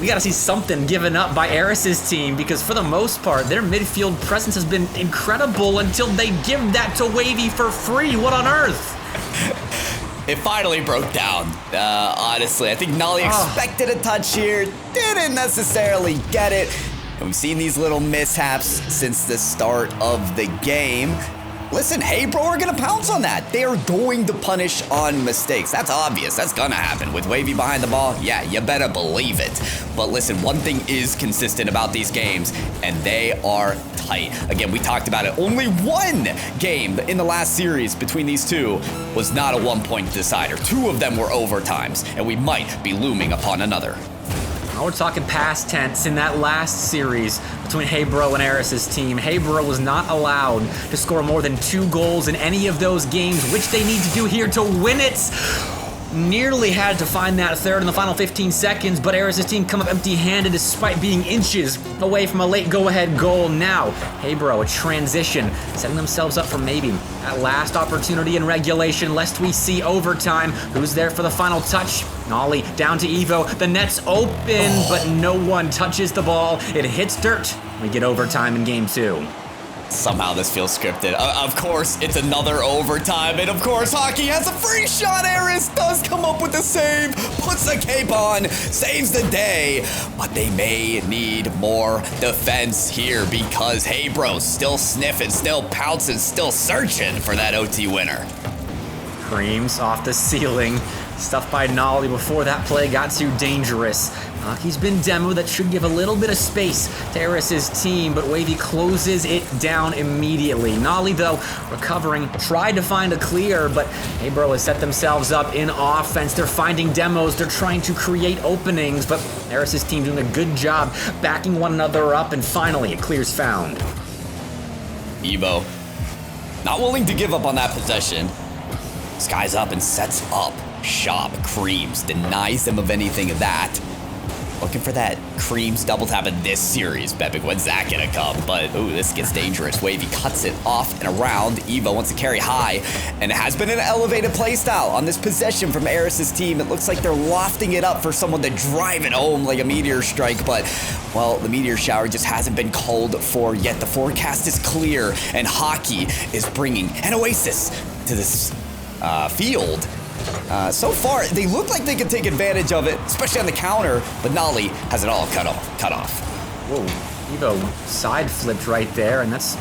we got to see something given up by Aris's team, because for the most part, their midfield presence has been incredible until they give that to Wahvey for free. What on earth? It finally broke down, honestly. I think Noly expected a touch here, didn't necessarily get it. And we've seen these little mishaps since the start of the game. Listen, Hebro are gonna pounce on that. They are going to punish on mistakes. That's obvious, that's gonna happen. With Wahvey behind the ball, yeah, you better believe it. But listen, one thing is consistent about these games, and they are tight. Again, we talked about it. Only one game in the last series between these two was not a one-point decider. Two of them were overtimes, and we might be looming upon another. Now we're talking past tense. In that last series between Heybro and Aris' team, Heybro was not allowed to score more than 2 goals in any of those games, which they need to do here to win it. Nearly had to find that third in the final 15 seconds, but Aris' team come up empty-handed despite being inches away from a late go-ahead goal. Now, Heybro, a transition, setting themselves up for maybe that last opportunity in regulation, lest we see overtime. Who's there for the final touch? Noly down to Evo. The net's open, but no one touches the ball. It hits dirt. We get overtime in game 2. Somehow this feels scripted. Of course, it's another overtime, and of course, Hockey has a free shot. Aris does come up with the save, puts the cape on, saves the day, but they may need more defense here because Heybro's still sniffing, still pouncing, still searching for that OT winner. Creams off the ceiling. Stuff by Noly before that play got too dangerous. He's been demoed. That should give a little bit of space to Aris' team, but Wahvey closes it down immediately. Noly, though, recovering, tried to find a clear, but Heybro has set themselves up in offense. They're finding demos. They're trying to create openings, but Aris' team doing a good job backing one another up, and finally, a clear's found. Evo, not willing to give up on that possession. Skies up and sets up shop. Creams denies them of anything of that. Looking for that Creams double tap in this series. Bepic, when's that gonna come? But, ooh, this gets dangerous. Wahvey cuts it off and around. Evo wants to carry high, and it has been an elevated playstyle on this possession from Aris' team. It looks like they're lofting it up for someone to drive it home like a meteor strike, but, well, the meteor shower just hasn't been called for yet. The forecast is clear, and Hockey is bringing an oasis to this field. So far, they look like they can take advantage of it, especially on the counter, but Noly has it all cut off. Whoa, Evo side flipped right there, and that's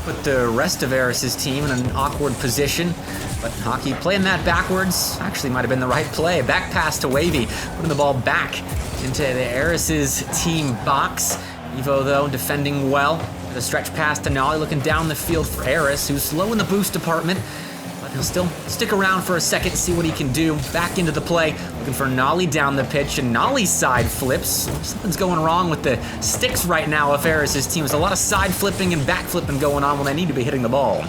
put the rest of Aris' team in an awkward position. But Hockey playing that backwards actually might have been the right play. Back pass to Wahvey, putting the ball back into the Aris' team box. Evo, though, defending well. With a stretch pass to Noly, looking down the field for Aris, who's slow in the boost department. He'll still stick around for a second, see what he can do. Back into the play, looking for Noly down the pitch, and Noly side flips. Something's going wrong with the sticks right now of Aris' team. There's a lot of side flipping and back flipping going on when they need to be hitting the ball.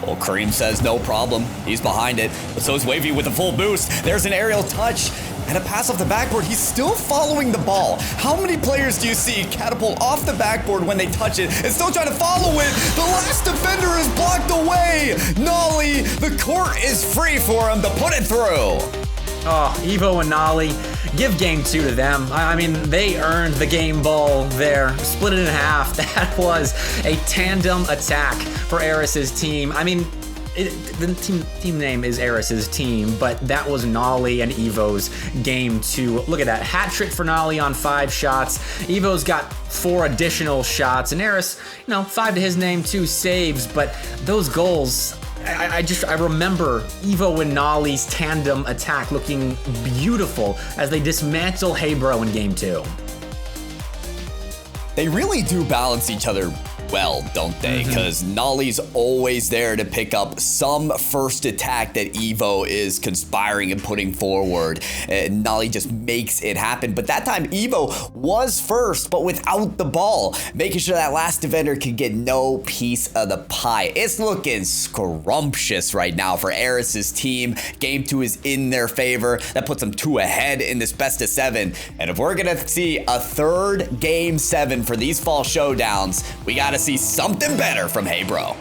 Well, Cream says no problem. He's behind it, but so is Wahvey with a full boost. There's an aerial touch and a pass off the backboard. He's still following the ball. How many players do you see catapult off the backboard when they touch it and still trying to follow it? The last defender is blocked away. Noly, the court is free for him to put it through. Oh, Evo and Noly, give game 2 to them. I mean, they earned the game ball there. Split it in half. That was a tandem attack for Aris' team. I mean, the team name is Aris' team, but that was Noly and Evo's game 2. Look at that. Hat trick for Noly on 5 shots. Evo's got 4 additional shots, and Aris, 5 to his name, 2 saves, but those goals, I remember Evo and Noly's tandem attack looking beautiful as they dismantle Heybro in game 2. They really do balance each other well, don't they? Because Noly's always there to pick up some first attack that Evo is conspiring and putting forward. Noly just makes it happen. But that time, Evo was first, but without the ball, making sure that last defender could get no piece of the pie. It's looking scrumptious right now for Aris' team. Game 2 is in their favor. That puts them 2 ahead in this best of 7. And if we're gonna see a third game 7 for these fall showdowns, we gotta see something better from Heybro.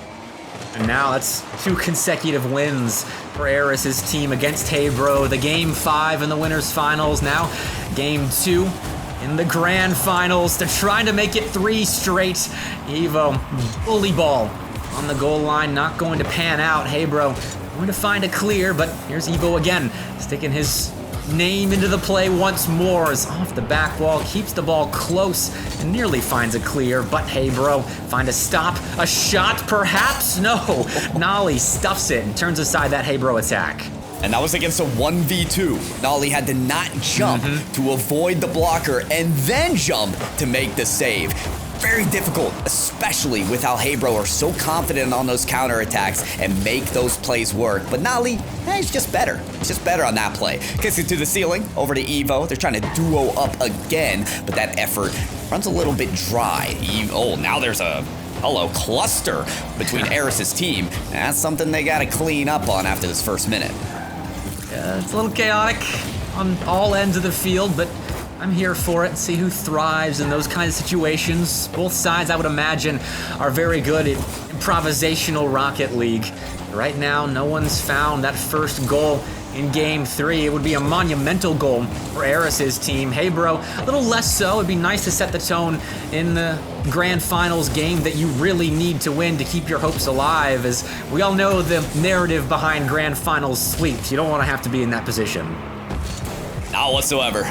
And now that's 2 consecutive wins for Aris' team against Heybro. The game 5 in the winners finals. Now game 2 in the grand finals. They're trying to make it 3 straight. Evo, bully ball on the goal line, not going to pan out. Heybro going to find a clear, but here's Evo again, sticking his name into the play once more. Is off the back wall, keeps the ball close and nearly finds a clear, but Heybro find a stop, a shot perhaps? No, Noly stuffs it and turns aside that Heybro attack. And that was against a 1v2. Noly had to not jump to avoid the blocker and then jump to make the save. very difficult, especially with how Hebro are so confident on those counterattacks and make those plays work. But Noly, he's just better. He's just better on that play. Kicks it to the ceiling, over to Evo. They're trying to duo up again, but that effort runs a little bit dry. Oh, now there's a cluster between Aris' team. That's something they gotta clean up on after this first minute. Yeah, it's a little chaotic on all ends of the field, but I'm here for it. See who thrives in those kinds of situations. Both sides, I would imagine, are very good at improvisational Rocket League. Right now, no one's found that first goal in Game 3. It would be a monumental goal for Aris' team. Hey, bro, a little less so. It'd be nice to set the tone in the Grand Finals game that you really need to win to keep your hopes alive, as we all know the narrative behind Grand Finals sweeps. You don't want to have to be in that position. Not whatsoever.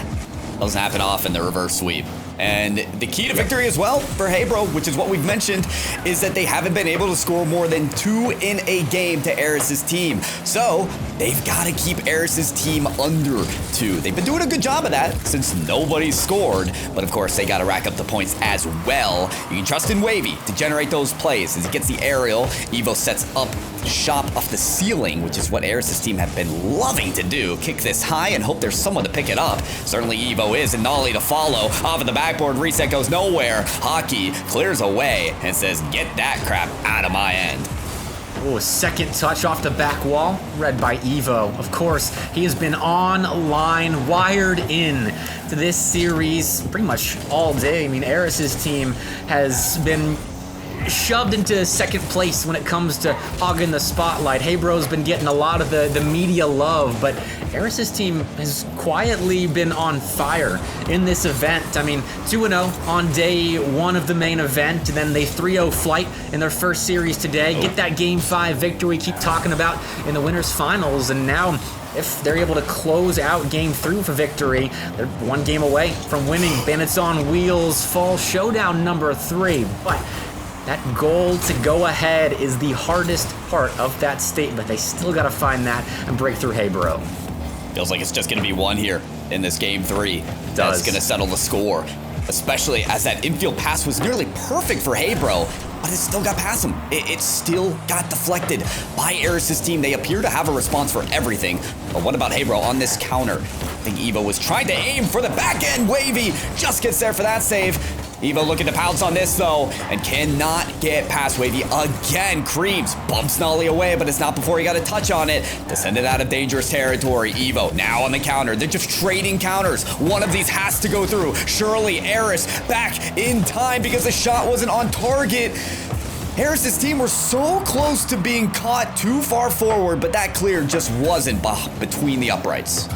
Doesn't happen often, the reverse sweep. And the key to victory as well for Hebro, which is what we've mentioned, is that they haven't been able to score more than 2 in a game to Aris' team. So they've got to keep Aris' team under 2. They've been doing a good job of that since nobody's scored. But of course, they got to rack up the points as well. You can trust in Wahvey to generate those plays. As he gets the aerial, Evo sets up shot off the ceiling, which is what Aris' team have been loving to do. Kick this high and hope there's someone to pick it up. Certainly Evo is, and Noly to follow. Off of the backboard, reset goes nowhere. Hockey clears away and says, get that crap out of my end. Oh, a second touch off the back wall, read by Evo. Of course, he has been online, wired in to this series pretty much all day. I mean, Aris' team has been shoved into second place when it comes to hogging the spotlight. Hebro's been getting a lot of the media love, but Aris' team has quietly been on fire in this event. I mean, 2-0 on day 1 of the main event, and then they 3-0 flight in their first series today. Get that Game 5 victory we keep talking about in the winners finals, and now if they're able to close out Game 3 with a victory, they're 1 game away from winning Bandits on Wheels Fall Showdown number 3. But that goal to go ahead is the hardest part of that statement. They still got to find that and break through Hebro. Feels like it's just going to be 1 here in this Game 3. That's going to settle the score, especially as that infield pass was nearly perfect for Hebro, but it still got past him. It still got deflected by Aris' team. They appear to have a response for everything. But what about Hebro on this counter? I think Evo was trying to aim for the back end. Wahvey just gets there for that save. Evo looking to pounce on this though, and cannot get past Wahvey again. Creams bumps Noly away, but it's not before he got a touch on it to send it out of dangerous territory. Evo now on the counter. They're just trading counters. One of these has to go through. Surely Aris back in time because the shot wasn't on target. Aris' team were so close to being caught too far forward, but that clear just wasn't between the uprights.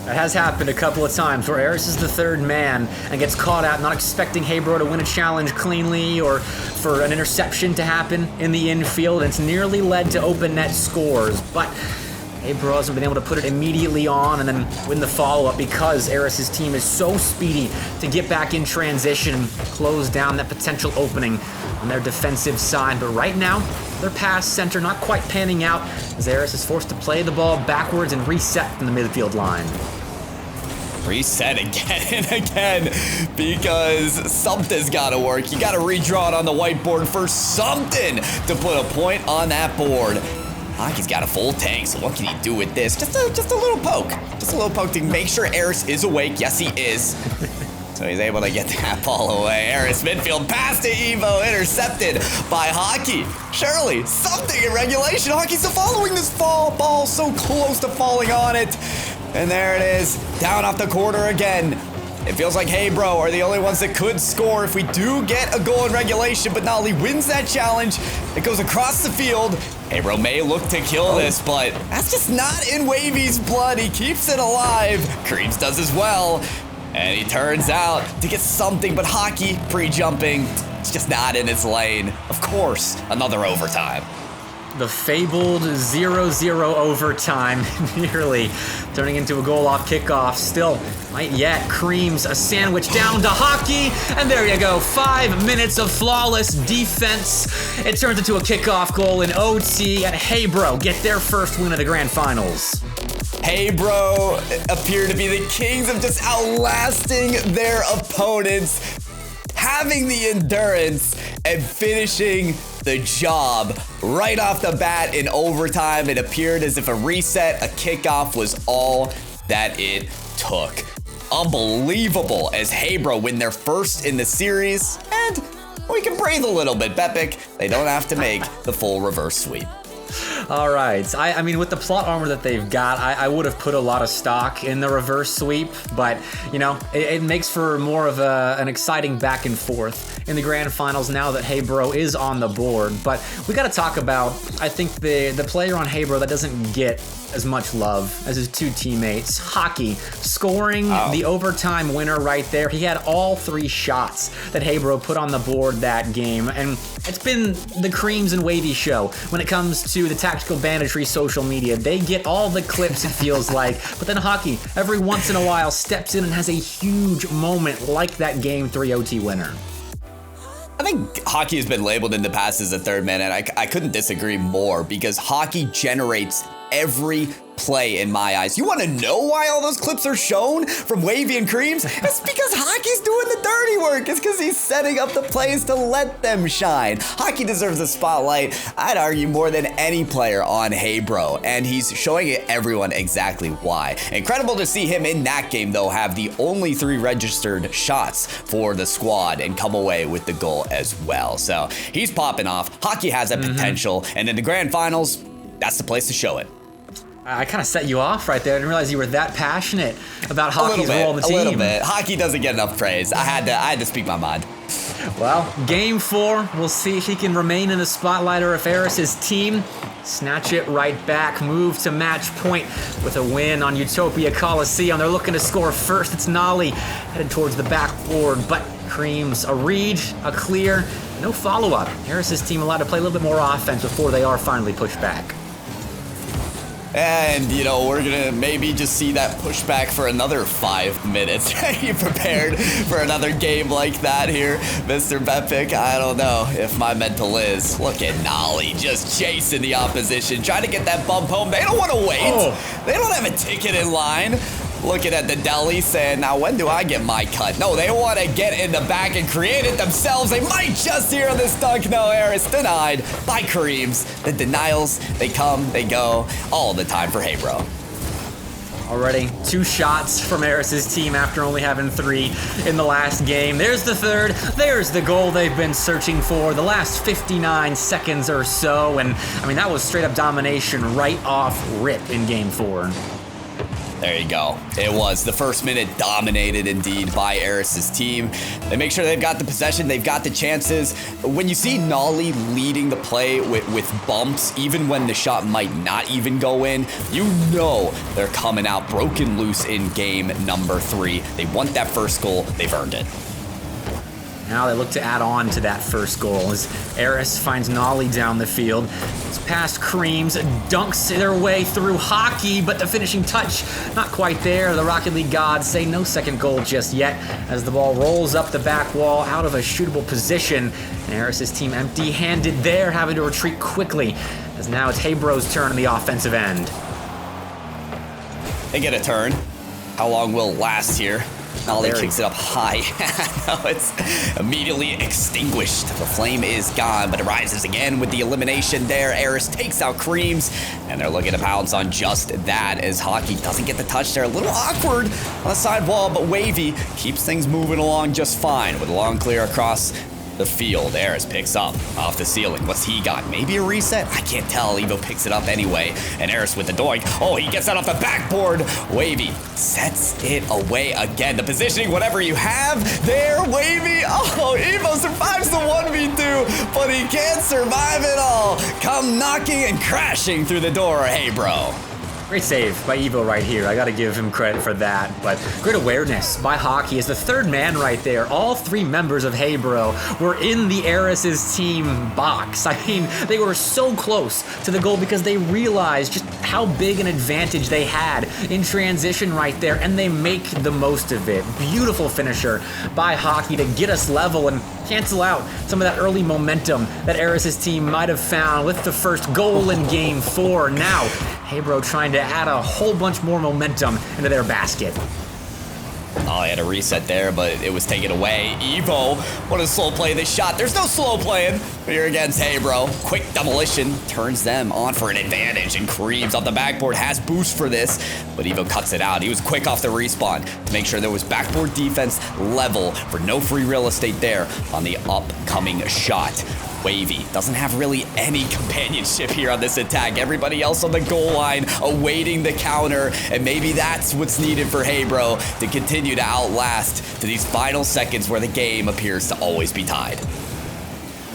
That has happened a couple of times where Aris is the third man and gets caught out, not expecting Hebro to win a challenge cleanly or for an interception to happen in the infield. It's nearly led to open net scores, but Hebro hasn't been able to put it immediately on and then win the follow-up because Aris' team is so speedy to get back in transition and close down that potential opening on their defensive side. But right now, their pass center not quite panning out as Aris is forced to play the ball backwards and reset from the midfield line. Reset again and again because something's got to work. You got to redraw it on the whiteboard for something to put a point on that board. Hockey's got a full tank, so what can he do with this? Just a little poke. Just a little poke to make sure Aris is awake. Yes, he is. So he's able to get that ball away. Aris midfield pass to Evo, intercepted by Hockey. Surely something in regulation. Hockey's still following this ball so close to falling on it. And there it is, down off the corner again. It feels like Hebro are the only ones that could score if we do get a goal in regulation, but Noly wins that challenge. It goes across the field. Hebro may look to kill this, but that's just not in Wahvey's blood. He keeps it alive. Creams does as well. And he turns out to get something, but Hockey pre-jumping, it's just not in his lane. Of course, another overtime. The fabled 0-0 overtime, nearly turning into a goal off kickoff. Still, not yet. Creams a sandwich down to Hockey, and there you go. 5 minutes of flawless defense. It turns into a kickoff goal in OT, and Hebro get their first win of the Grand Finals. Hebro appear to be the kings of just outlasting their opponents. having the endurance and finishing the job right off the bat in overtime. It appeared as if a reset, a kickoff was all that it took. Unbelievable as Hebro win their first in the series, and we can breathe a little bit. Bepic, they don't have to make the full reverse sweep. All right. I mean, with the plot armor that they've got, I would have put a lot of stock in the reverse sweep, but, you know, it makes for more of an exciting back and forth in the grand finals now that Hebro is on the board. But we got to talk about, I think, the player on Hebro that doesn't get as much love as his two teammates. Hockey scoring the overtime winner right there. He had all 3 shots that Hebro put on the board that game, and it's been the Creams and Wahvey show when it comes to the Tactical Banditry social media. They get all the clips, it feels like, but then Hockey every once in a while steps in and has a huge moment like that Game 3 OT winner. I think Hockey has been labeled in the past as a third man, and I couldn't disagree more, because Hockey generates every play in my eyes. You want to know why all those clips are shown from Wahvey and Creams? It's because Hockey's doing the dirty work. It's because he's setting up the plays to let them shine. Hockey deserves a spotlight, I'd argue, more than any player on Hebro, and he's showing everyone exactly why. Incredible to see him in that game, though, have the only 3 registered shots for the squad and come away with the goal as well. So he's popping off. Hockey has that potential, and in the grand finals, that's the place to show it. I kind of set you off right there. I didn't realize you were that passionate about Hockey's role on the team. A little bit. Hockey doesn't get enough praise. I had to speak my mind. Well, game 4, we'll see if he can remain in the spotlight or if Aris' team snatch it right back, move to match point with a win on Utopia Coliseum. They're looking to score first. It's Noly headed towards the backboard, but Creams, a read, a clear, no follow-up. Aris' team allowed to play a little bit more offense before they are finally pushed back. And, you know, we're going to maybe just see that pushback for another 5 minutes. Are you prepared for another game like that here, Mr. Bepic? I don't know if my mental is. Look at Noly just chasing the opposition, trying to get that bump home. They don't want to wait. They don't have a ticket in line. Looking at the deli saying, now when do I get my cut? No, they want to get in the back and create it themselves. They might just hear this dunk. No, Aris denied by Creams. The denials, they come, they go, all the time for Hebro. Already 2 shots from Aris' team after only having 3 in the last game. There's the third. There's the goal they've been searching for the last 59 seconds or so. And I mean, that was straight up domination right off rip in game 4. There you go. It was. The first minute dominated indeed by Aris' team. They make sure they've got the possession, they've got the chances. When you see Noly leading the play with bumps, even when the shot might not even go in, you know they're coming out broken loose in game number 3. They want that first goal. They've earned it. Now they look to add on to that first goal as Aris finds Noly down the field. It's past Creams, dunks their way through Hockey, but the finishing touch, not quite there. The Rocket League gods say no second goal just yet as the ball rolls up the back wall out of a shootable position. And Aris' team empty-handed there, having to retreat quickly as now it's Hebro's turn on the offensive end. They get a turn. How long will it last here? Noly kicks it up high. No, it's immediately extinguished. The flame is gone, but it rises again with the elimination there. Aris takes out Creams, and they're looking to pounce on just that as Hockey doesn't get the touch there. A little awkward on the side wall, but Wahvey keeps things moving along just fine with a long clear across the field. Aris picks up off the ceiling. What's he got? Maybe a reset? I can't tell. Evo picks it up anyway. And Aris with the doink. Oh, he gets that off the backboard. Wahvey sets it away again. The positioning, whatever you have there, Wahvey. Oh, Evo survives the 1v2, but he can't survive it all. Come knocking and crashing through the door. Hey, bro. Great save by Evo right here. I gotta give him credit for that. But great awareness by Hockey as the third man right there. All 3 members of Hebro were in the Aris' team box. I mean, they were so close to the goal because they realized just how big an advantage they had in transition right there, and they make the most of it. Beautiful finisher by Hockey to get us level and cancel out some of that early momentum that Aris' team might have found with the first goal in game 4. Now, Hebro trying to add a whole bunch more momentum into their basket. Oh, he had a reset there, but it was taken away. Evo, what a slow play this shot. There's no slow playing here against Hey Bro. Quick demolition turns them on for an advantage, and Creams off the backboard has boost for this, but Evo cuts it out. He was quick off the respawn to make sure there was backboard defense level for no free real estate there on the upcoming shot. Wahvey doesn't have really any companionship here on this attack. Everybody else on the goal line awaiting the counter, and maybe that's what's needed for Hey Bro to continue to outlast to these final seconds where the game appears to always be tied.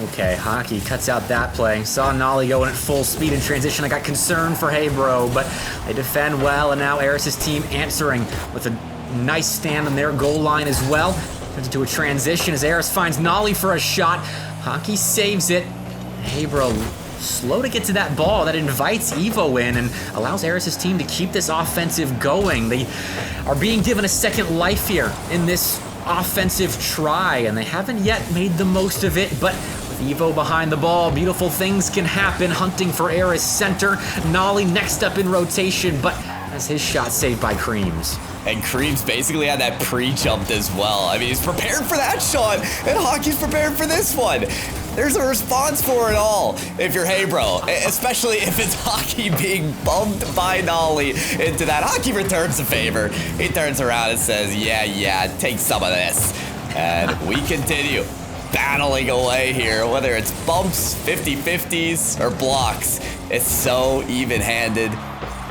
Okay, Hockey cuts out that play. Saw Noly going at full speed in transition. I got concerned for Hey Bro, but they defend well, and now Aris' team answering with a nice stand on their goal line as well. Turns into a transition as Aris finds Noly for a shot. Hockey saves it. Hey Bro, slow to get to that ball. That invites Evo in and allows Aris' team to keep this offensive going. They are being given a second life here in this offensive try, and they haven't yet made the most of it, but with Evo behind the ball, beautiful things can happen. Hunting for Aris center. Noly next up in rotation, but has his shot saved by Creams. And Creams basically had that pre-jumped as well. I mean, he's prepared for that shot, and Hockey's prepared for this one. There's a response for it all if you're Hey Bro, especially if it's Hockey being bumped by Noly into that. Hockey returns the favor. He turns around and says, yeah, take some of this. And we continue battling away here, whether it's bumps, 50-50s, or blocks. It's so even-handed.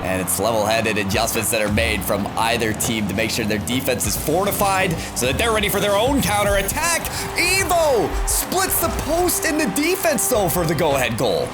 And it's level-headed adjustments that are made from either team to make sure their defense is fortified so that they're ready for their own counter-attack. Evo splits the post in the defense, though, for the go-ahead goal.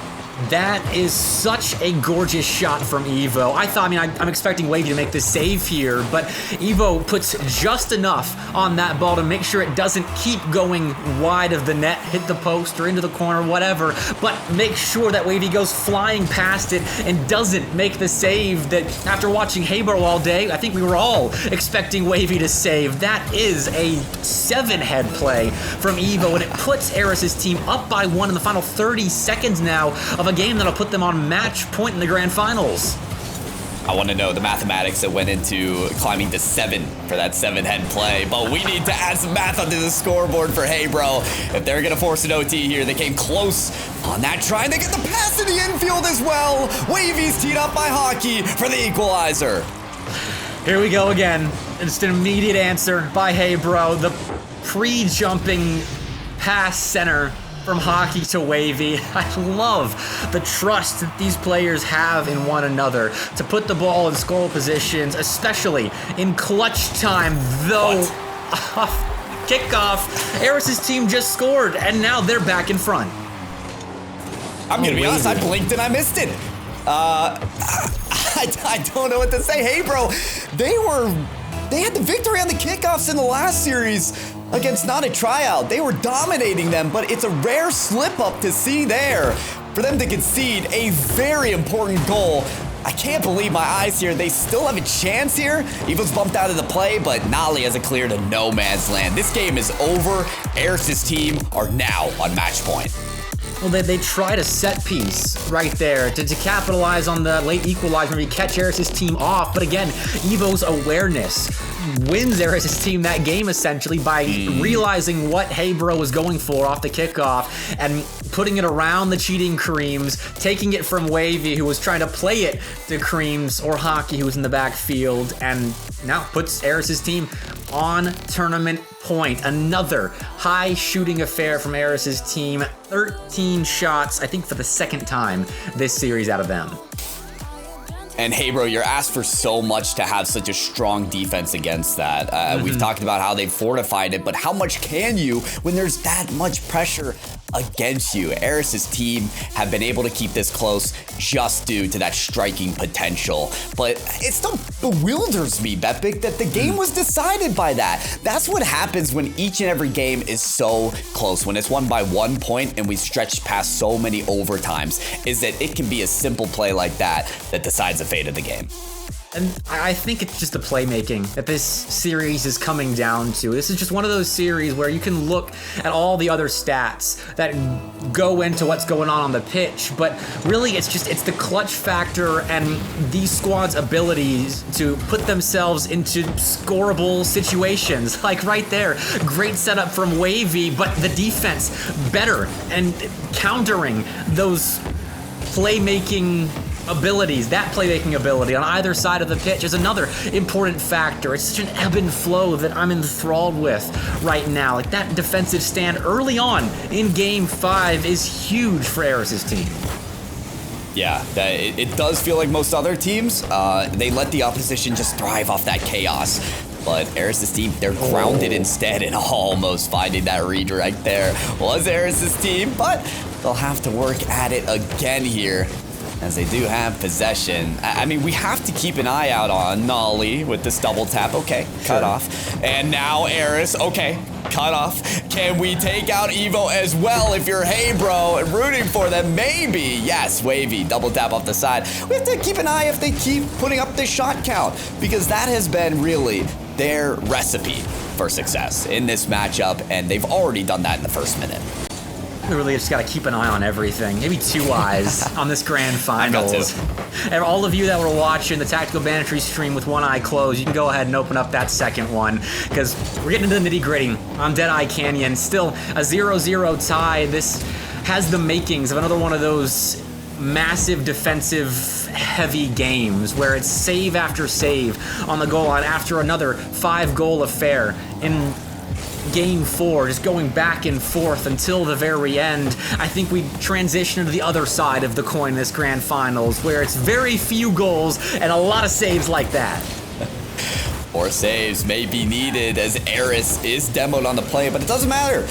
That is such a gorgeous shot from Evo. I'm expecting Wahvey to make the save here, but Evo puts just enough on that ball to make sure it doesn't keep going wide of the net, hit the post or into the corner, whatever, but make sure that Wahvey goes flying past it and doesn't make the save that, after watching Hey Bro all day, I think we were all expecting Wahvey to save. That is a 7-head play from Evo, and it puts Aris' team up by 1 in the final 30 seconds now of a game that'll put them on match point in the grand finals. I want to know the mathematics that went into climbing to 7 for that 7-head play, but we need to add some math onto the scoreboard for Hey Bro. If they're going to force an OT here, they came close on that try, and they get the pass in the infield as well. Wavey's teed up by Hockey for the equalizer. Here we go again. It's an immediate answer by Hey Bro. The pre-jumping pass center from Hockey to Wahvey. I love the trust that these players have in one another to put the ball in score positions, especially in clutch time, though. Kickoff, Aris' team just scored, and now they're back in front. I'm going to be honest, I blinked and I missed it. I don't know what to say. Hey Bro, they had the victory on the kickoffs in the last series against not a tryout. They were dominating them, but it's a rare slip up to see there for them to concede a very important goal. I can't believe my eyes here. They still have a chance here. Evo's bumped out of the play, but Noly has it cleared to no man's land. This game is over. Aris' team are now on match point. Well, they tried a set piece right there to capitalize on the late equalizer, maybe catch Aris' team off. But again, Evo's awareness wins Aris' team that game essentially by realizing what Hey Bro was going for off the kickoff and putting it around the cheating Creams, taking it from Wahvey, who was trying to play it to Creams, or Hockey, who was in the backfield, and now puts Aris' team on tournament point. Another high shooting affair from Aris' team. 13 shots, I think for the second time this series out of them. And Hey Bro, you're asked for so much to have such a strong defense against that. We've talked about how they've fortified it, but how much can you when there's that much pressure against you? Aris' team have been able to keep this close just due to that striking potential. But it still bewilders me, Bepik, that the game was decided by that. That's what happens when each and every game is so close, when it's won by 1 point and we stretch past so many overtimes, is that it can be a simple play like that that decides the fate of the game. And I think it's just the playmaking that this series is coming down to. This is just one of those series where you can look at all the other stats that go into what's going on the pitch, but really it's the clutch factor and these squads' abilities to put themselves into scoreable situations. Like right there, great setup from Wahvey, but the defense better and countering those playmaking abilities. That playmaking ability on either side of the pitch is another important factor. It's such an ebb and flow that I'm enthralled with right now. Like that defensive stand early on in Game 5 is huge for Aris' team. Yeah, it does feel like most other teams, they let the opposition just thrive off that chaos. But Aris' team, they're grounded instead and almost finding that redirect there was Aris' team, but they'll have to work at it again here, as they do have possession. I mean, we have to keep an eye out on Noly with this double tap. Okay, cut off. And now Aris, okay, cut off. Can we take out Evo as well if you're Hey Bro and rooting for them? Maybe. Yes, Wahvey, double tap off the side. We have to keep an eye if they keep putting up the shot count, because that has been really their recipe for success in this matchup, and they've already done that in the first minute. We really just gotta keep an eye on everything. Maybe two eyes on this grand finals. And all of you that were watching the Tactical Banditry stream with one eye closed, you can go ahead and open up that second one, because we're getting into the nitty-gritty on Deadeye Canyon. Still a 0-0 tie. This has the makings of another one of those massive defensive heavy games where it's save after save on the goal line after another 5-goal affair. In Game 4, just going back and forth until the very end. I think we transition to the other side of the coin this grand finals, where it's very few goals and a lot of saves like that. More saves may be needed as Aris is demoed on the play, but it doesn't matter.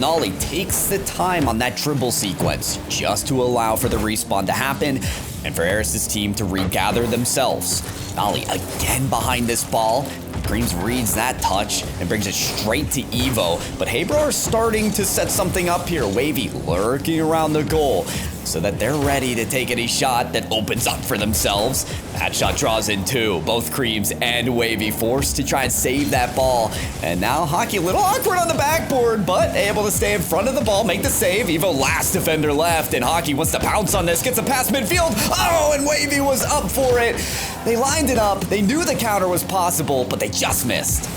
Noly takes the time on that dribble sequence just to allow for the respawn to happen and for Aris' team to regather themselves. Noly again behind this ball. Creams reads that touch and brings it straight to Evo, but Hey Bro are starting to set something up here. Wahvey lurking around the goal so that they're ready to take any shot that opens up for themselves. That shot draws in two. Both Creams and Wahvey forced to try and save that ball. And now Hockey a little awkward on the backboard, but able to stay in front of the ball, make the save. Evo last defender left, and Hockey wants to pounce on this, gets a pass midfield. Oh, and Wahvey was up for it. They lined it up. They knew the counter was possible, but they just missed.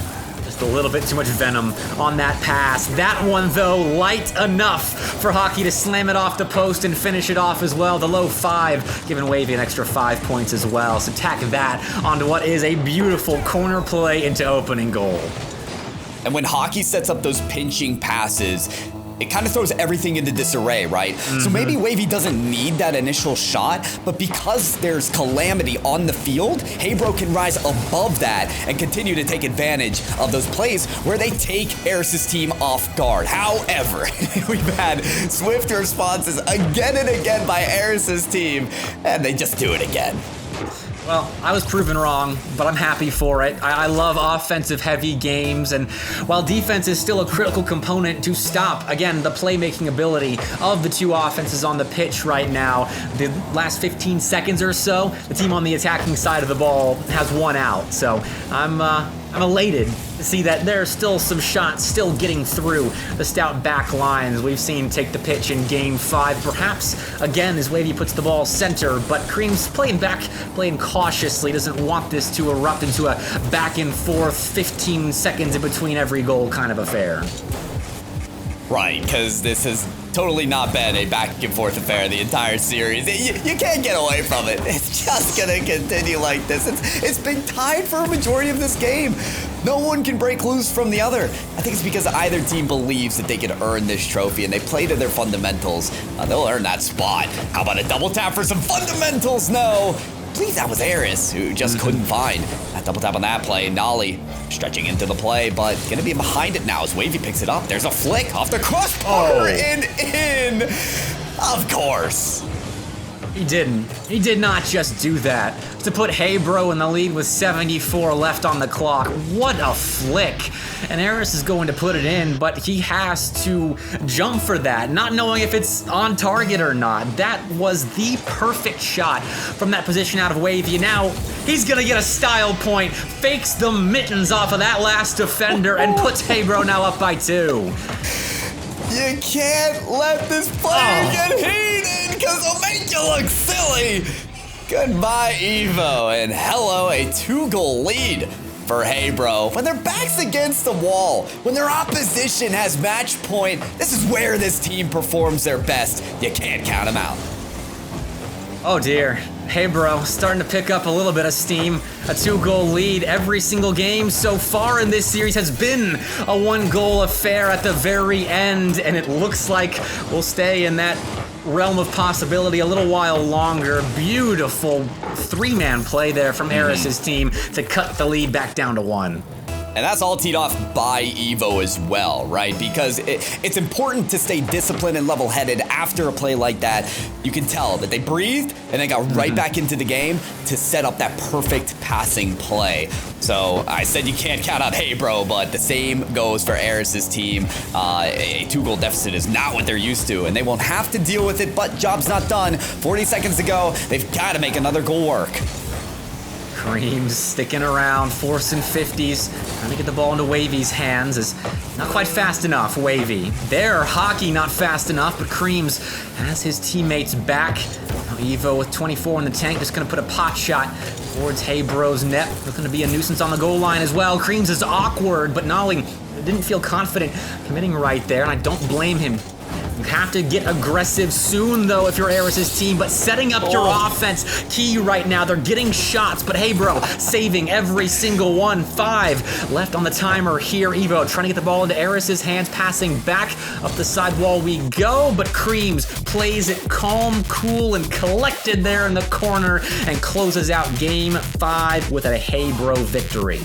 Just a little bit too much venom on that pass. That one, though, light enough for Hockey to slam it off the post and finish it off as well. The low 5, giving Wahvey an extra 5 points as well. So tack that onto what is a beautiful corner play into opening goal. And when Hockey sets up those pinching passes, it kind of throws everything into disarray, right? Mm-hmm. So maybe Wahvey doesn't need that initial shot, but because there's calamity on the field, Hey Bro can rise above that and continue to take advantage of those plays where they take Aris' team off guard. However, we've had swift responses again and again by Aris' team, and they just do it again. Well, I was proven wrong, but I'm happy for it. I love offensive-heavy games, and while defense is still a critical component to stop, again, the playmaking ability of the two offenses on the pitch right now, the last 15 seconds or so, the team on the attacking side of the ball has one out. So I'm elated to see that there are still some shots still getting through the stout back lines we've seen take the pitch in Game 5. Perhaps, again, as Wahvey puts the ball center, but Cream's playing cautiously, doesn't want this to erupt into a back and forth 15 seconds in between every goal kind of affair. Right, because this has totally not been a back and forth affair the entire series. You can't get away from it. It's just gonna continue like this. It's been tied for a majority of this game. No one can break loose from the other. I think it's because either team believes that they can earn this trophy and they play to their fundamentals. They'll earn that spot. How about a double tap for some fundamentals? No. I believe that was Aris who just couldn't find that double tap on that play. Noly stretching into the play, but gonna be behind it now as Wahvey picks it up. There's a flick off the crossbar and in. Of course. He didn't. He did not just do that. To put Hey Bro in the lead with 74 left on the clock. What a flick. And Aris is going to put it in, but he has to jump for that, not knowing if it's on target or not. That was the perfect shot from that position out of Wahvey. Now, he's going to get a style point, fakes the mittens off of that last defender, and puts Hey Bro now up by 2. You can't let this player get heated because it'll make you look silly. Goodbye, Evo, and hello, a 2-goal lead for Hey Bro. When their back's against the wall, when their opposition has match point, this is where this team performs their best. You can't count them out. Oh dear. Hey Bro, starting to pick up a little bit of steam. A 2-goal lead every single game so far in this series has been a 1-goal affair at the very end, and it looks like we'll stay in that realm of possibility a little while longer. Beautiful 3-man play there from Aris's team to cut the lead back down to 1. And that's all teed off by Evo as well, right? Because it's important to stay disciplined and level-headed after a play like that. You can tell that they breathed and then got right back into the game to set up that perfect passing play. So I said you can't count out Hey Bro, but the same goes for Aris's team. A 2-goal deficit is not what they're used to, and they won't have to deal with it, but job's not done. 40 seconds to go. They've got to make another goal work. Creams sticking around, forcing 50s, trying to get the ball into Wahvey's hands. Is not quite fast enough, Wahvey. There, Hockey not fast enough, but Creams has his teammates back. Now Evo with 24 in the tank, just gonna put a pot shot towards Hey Bro's net. Looking to be a nuisance on the goal line as well. Creams is awkward, but Noly didn't feel confident committing right there, and I don't blame him. You have to get aggressive soon, though, if you're Aris's team, but setting up your offense key right now. They're getting shots, but Hey Bro saving every single one. 5 left on the timer here. Evo trying to get the ball into Aris's hands, passing back up the side wall we go, but Creams plays it calm, cool, and collected there in the corner and closes out Game 5 with a Hey Bro victory.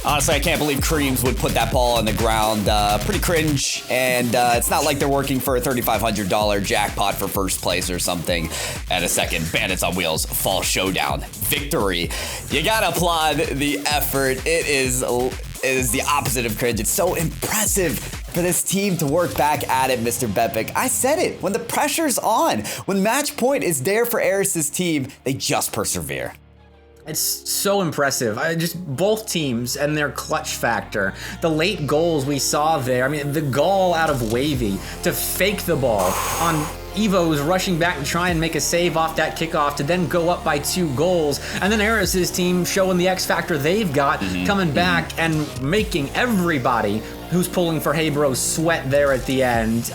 Honestly, I can't believe Creams would put that ball on the ground. Pretty cringe, and it's not like they're working for a $3,500 jackpot for first place or something. And a second, Bandits on Wheels Fall Showdown victory. You gotta applaud the effort. It is the opposite of cringe. It's so impressive for this team to work back at it, Mr. Bepic. I said it, when the pressure's on, when match point is there for Aris's team, they just persevere. It's so impressive. Both teams and their clutch factor. The late goals we saw there. I mean, the goal out of Wahvey to fake the ball on Evo's rushing back to try and make a save off that kickoff to then go up by 2 goals. And then Aris's team showing the X factor they've got, coming back and making everybody who's pulling for Hey Bro sweat there at the end.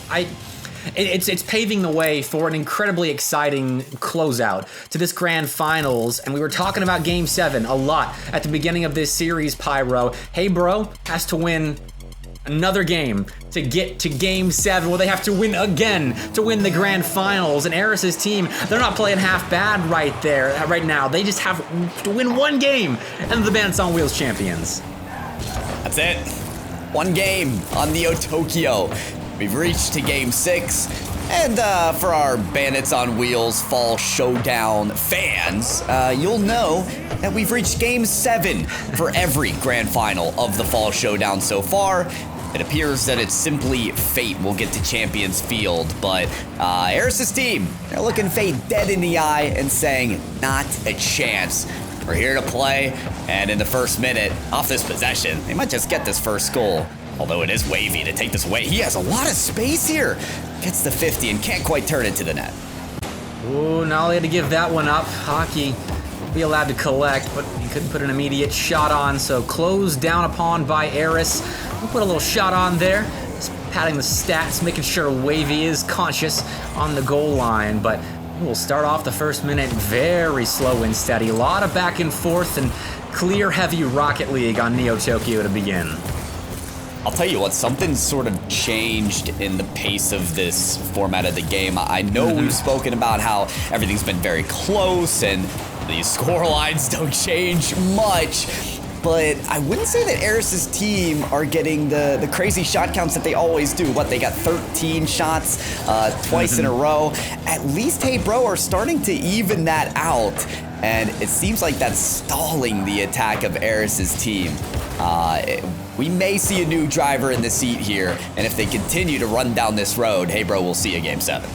It's paving the way for an incredibly exciting closeout to this grand finals. And we were talking about Game 7 a lot at the beginning of this series, Pyro. Hey Bro has to win another game to get to Game 7, where they have to win again to win the grand finals. And Aris's team, they're not playing half bad right now. They just have to win 1 game, and the Bandits on Wheels champions. That's it. 1 game on Neo Tokyo. We've reached to Game 6, and for our Bandits on Wheels Fall Showdown fans, you'll know that we've reached Game 7 for every grand final of the Fall Showdown so far. It appears that it's simply fate we'll get to Champions Field, but Aris's team, they're looking fate dead in the eye and saying, not a chance. We're here to play, and in the first minute, off this possession, they might just get this first goal. Although it is Wahvey to take this away. He has a lot of space here. Gets the 50 and can't quite turn it to the net. Ooh, Noly had to give that one up. Hockey will be allowed to collect, but he couldn't put an immediate shot on, so closed down upon by Aris. We'll put a little shot on there. Just patting the stats, making sure Wahvey is conscious on the goal line, but we'll start off the first minute very slow and steady. A lot of back and forth and clear heavy Rocket League on Neo Tokyo to begin. I'll tell you what, something sort of changed in the pace of this format of the game. I know we've spoken about how everything's been very close and these score lines don't change much, but I wouldn't say that Aris's team are getting the crazy shot counts that they always do. What, they got 13 shots twice in a row. At least Hey Bro are starting to even that out, and it seems like that's stalling the attack of Aris's team. We may see a new driver in the seat here, and if they continue to run down this road, Hey Bro will see a Game 7.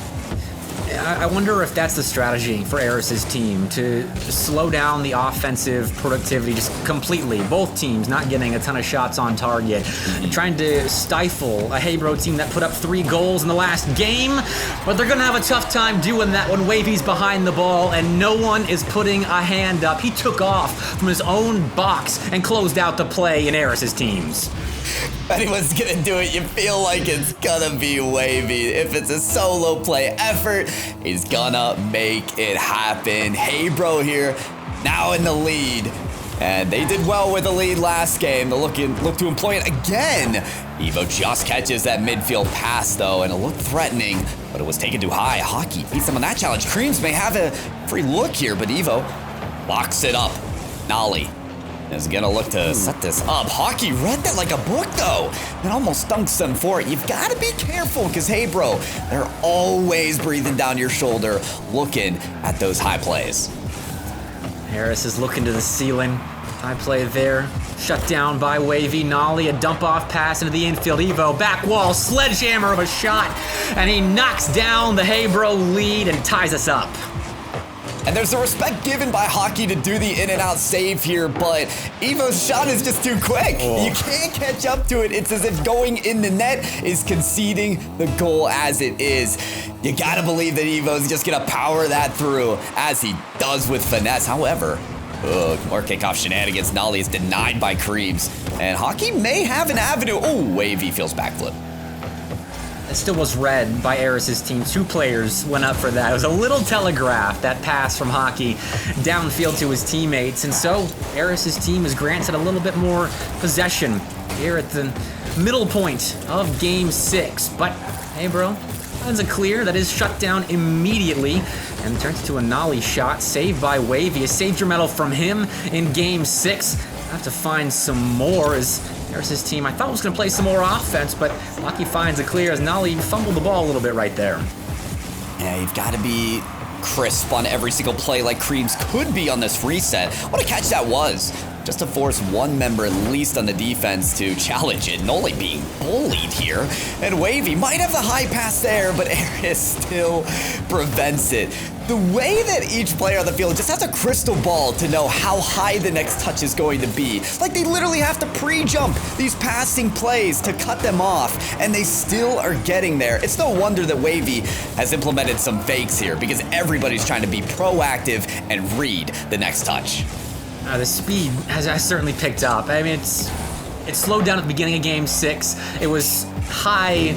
I wonder if that's the strategy for Aris's team, to slow down the offensive productivity just completely. Both teams not getting a ton of shots on target, trying to stifle a Hey Bro team that put up 3 goals in the last game, but they're gonna have a tough time doing that when Wahvey's behind the ball and no one is putting a hand up. He took off from his own box and closed out the play in Aris's teams. If anyone's gonna do it, you feel like it's gonna be Wahvey. If it's a solo play effort, he's gonna make it happen. Hey Bro here, now in the lead. And they did well with the lead last game. They'll look to employ it again. Evo just catches that midfield pass though, and it looked threatening, but it was taken too high. Hockey beats them on that challenge. Creams may have a free look here, but Evo locks it up. Noly is gonna look to set this up. Hockey read that like a book though, and almost dunks them for it. You've gotta be careful, because Hey Bro, they're always breathing down your shoulder, looking at those high plays. Aris is looking to the ceiling. High play there. Shut down by Wahvey. Noly, a dump off pass into the infield. Evo, back wall, sledgehammer of a shot, and he knocks down the Hey Bro lead and ties us up. And there's a respect given by Hockey to do the in and out save here, but Evo's shot is just too quick. You can't catch up to it. It's as if going in the net is conceding the goal as it is. You gotta believe that Evo's just gonna power that through, as he does with finesse. However, more kickoff shenanigans. Noly is denied by Creams, and Hockey may have an avenue. Oh, Wahvey feels backflip. It still was read by Aris's team. 2 players went up for that. It was a little telegraph, that pass from Hockey downfield to his teammates. And so Aris's team is granted a little bit more possession here at the middle point of Game 6. But, hey bro, finds a clear that is shut down immediately and turns into a Noly shot saved by Wahvey. A savior medal from him in Game 6. Have to find some more as Aris's team, I thought was going to play some more offense, but Hockey finds a clear as Noly fumbled the ball a little bit right there. Yeah, you've got to be crisp on every single play like Creams could be on this reset. What a catch that was. Just to force one member at least on the defense to challenge it. Noly being bullied here. And Wahvey might have the high pass there, but Aris still prevents it. The way that each player on the field just has a crystal ball to know how high the next touch is going to be. Like they literally have to pre-jump these passing plays to cut them off, and they still are getting there. It's no wonder that Wahvey has implemented some fakes here, because everybody's trying to be proactive and read the next touch. The speed has certainly picked up. I mean, it slowed down at the beginning of Game 6. It was high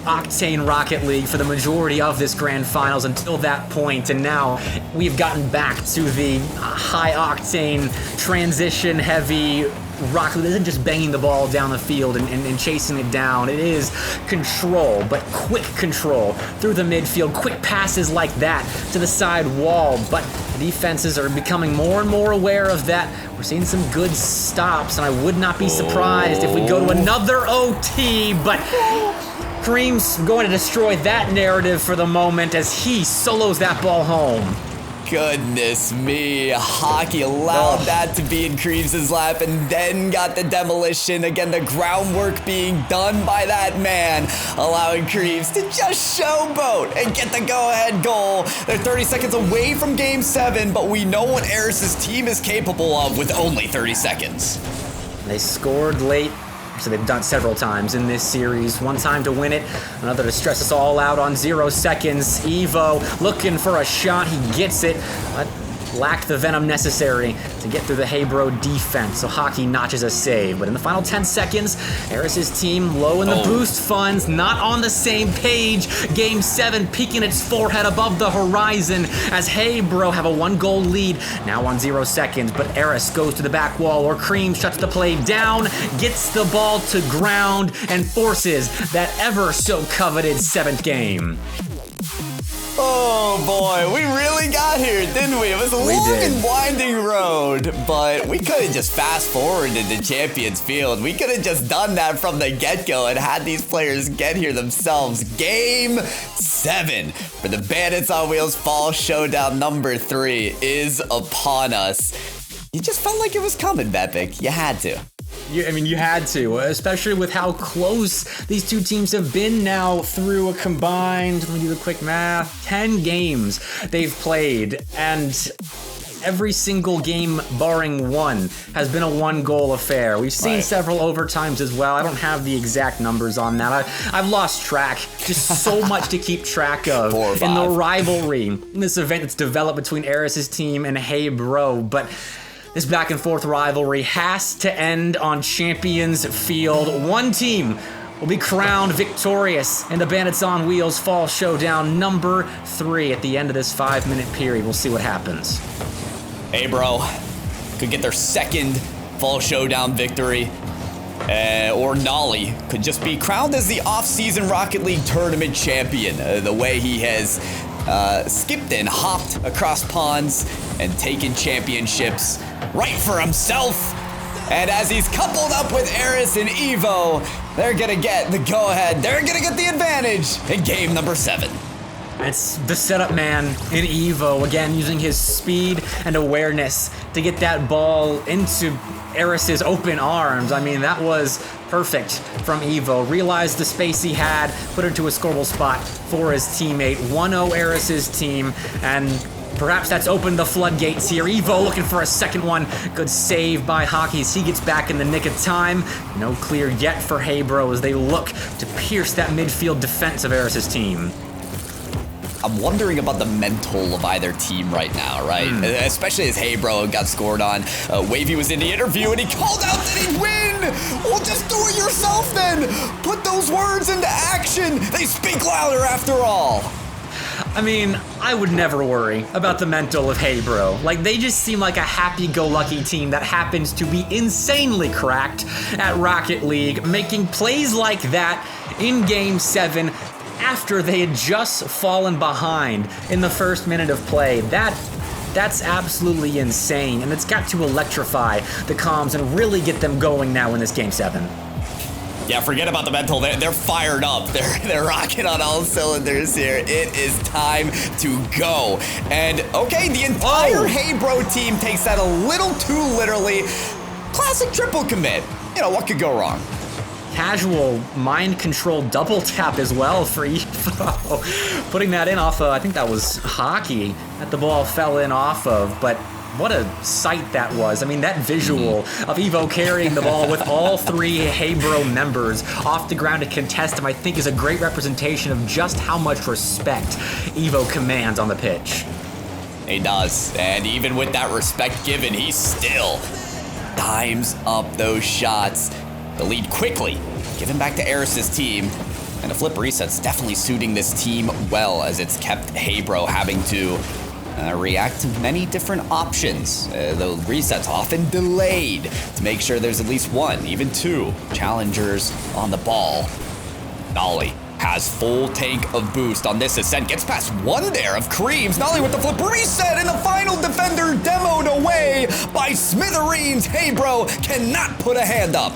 octane Rocket League for the majority of this grand finals until that point, and now we've gotten back to the high octane transition heavy Rocket League. It isn't just banging the ball down the field and chasing it down. It is control, but quick control through the midfield, quick passes like that to the side wall, but defenses are becoming more and more aware of that. We're seeing some good stops, and I would not be surprised if we go to another OT, but Cream's going to destroy that narrative for the moment as he solos that ball home. Goodness me, Hockey allowed that to be in Creams' lap and then got the demolition. Again, the groundwork being done by that man, allowing Creams to just showboat and get the go-ahead goal. They're 30 seconds away from Game 7, but we know what Aris's team is capable of with only 30 seconds. They scored late, so they've done several times in this series. One time to win it, another to stress us all out on 0 seconds. Evo looking for a shot, he gets it, but lacked the venom necessary to get through the Hey Bro defense, so Hockey notches a save. But in the final 10 seconds, Aris's team low in the boost funds, not on the same page. Game 7 peeking its forehead above the horizon as Hey Bro have a 1-goal lead, now on 0 seconds, but Aris goes to the back wall, or Cream shuts the play down, gets the ball to ground, and forces that ever so coveted 7th game. Oh boy, we really got got here, didn't we? It was a long did. and winding road, but we could have just fast-forwarded to Champions Field. We could have just done that from the get-go and had these players get here themselves. Game 7 for the Bandits on Wheels Fall Showdown number 3 is upon us. You just felt like it was coming, Bepic. You had to. You had to, especially with how close these two teams have been now through a combined, let me do the quick math, 10 games they've played, and every single game, barring one, has been a one-goal affair. We've seen several overtimes as well. I don't have the exact numbers on that. I've lost track. Just so much to keep track of 4 or 5. in the rivalry, in this event that's developed between Aris' team and Hey Bro, but this back and forth rivalry has to end on Champions Field. One team will be crowned victorious in the Bandits on Wheels Fall Showdown number 3 at the end of this 5-minute period. We'll see what happens. Hey, bro, could get their second Fall Showdown victory. Or Noly could just be crowned as the off-season Rocket League tournament champion. The way he has skipped and hopped across ponds and taken championships right for himself. And as he's coupled up with Aris and Evo, they're gonna get the go-ahead. They're gonna get the advantage in game number 7. It's the setup man in Evo, again, using his speed and awareness to get that ball into Aris's open arms. I mean, that was perfect from Evo. Realized the space he had, put it to a scoreable spot for his teammate. 1-0 Aris's team, and perhaps that's opened the floodgates here. Evo looking for a second one. Good save by Hockey as he gets back in the nick of time. No clear yet for Hey Bro as they look to pierce that midfield defense of Aris's team. I'm wondering about the mental of either team right now, right? Especially as Hey Bro got scored on. Wahvey was in the interview and he called out that he'd win! Well, just do it yourself then! Put those words into action! They speak louder after all! I mean, I would never worry about the mental of Hey Bro. Like, they just seem like a happy-go-lucky team that happens to be insanely cracked at Rocket League, making plays like that in Game 7 after they had just fallen behind in the first minute of play. That's absolutely insane, and it's got to electrify the comms and really get them going now in this Game 7. Yeah, forget about the mental. They're fired up. They're rocking on all cylinders here. It is time to go. And okay, the entire Hey Bro team takes that a little too literally. Classic triple commit. You know, what could go wrong? Casual mind control double tap as well for Evo. Putting that in off of, I think that was Hockey that the ball fell in off of, but what a sight that was. I mean, that visual of Evo carrying the ball with all 3 Hey Bro members off the ground to contest him, I think is a great representation of just how much respect Evo commands on the pitch. He does, and even with that respect given, he still times up those shots. The lead quickly given back to Aris's team, and a flip reset's definitely suiting this team well as it's kept Hey Bro having to react to many different options. The resets often delayed to make sure there's at least 1, even 2 challengers on the ball. Noly has full tank of boost on this ascent, gets past 1 there of Creams. Noly with the flip reset, and the final defender demoed away by Smithereens. Hey Bro cannot put a hand up.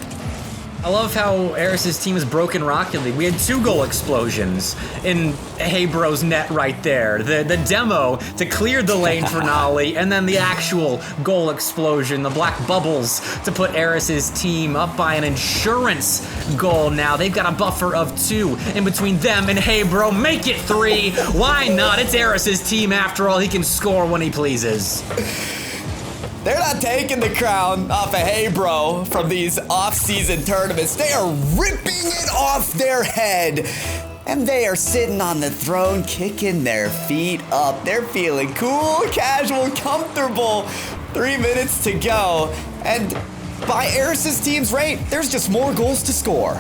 I love how Aris' team has broken Rocket League. We had 2 goal explosions in Hey Bro's net right there. The demo to clear the lane for Noly, and then the actual goal explosion, the black bubbles to put Aris' team up by an insurance goal now. They've got a buffer of 2 in between them and Hey Bro. Make it 3. Why not? It's Aris' team after all. He can score when he pleases. They're not taking the crown off of Hey Bro from these off-season tournaments. They are ripping it off their head. And they are sitting on the throne, kicking their feet up. They're feeling cool, casual, comfortable. 3 minutes to go. And by Aris' team's rate, there's just more goals to score.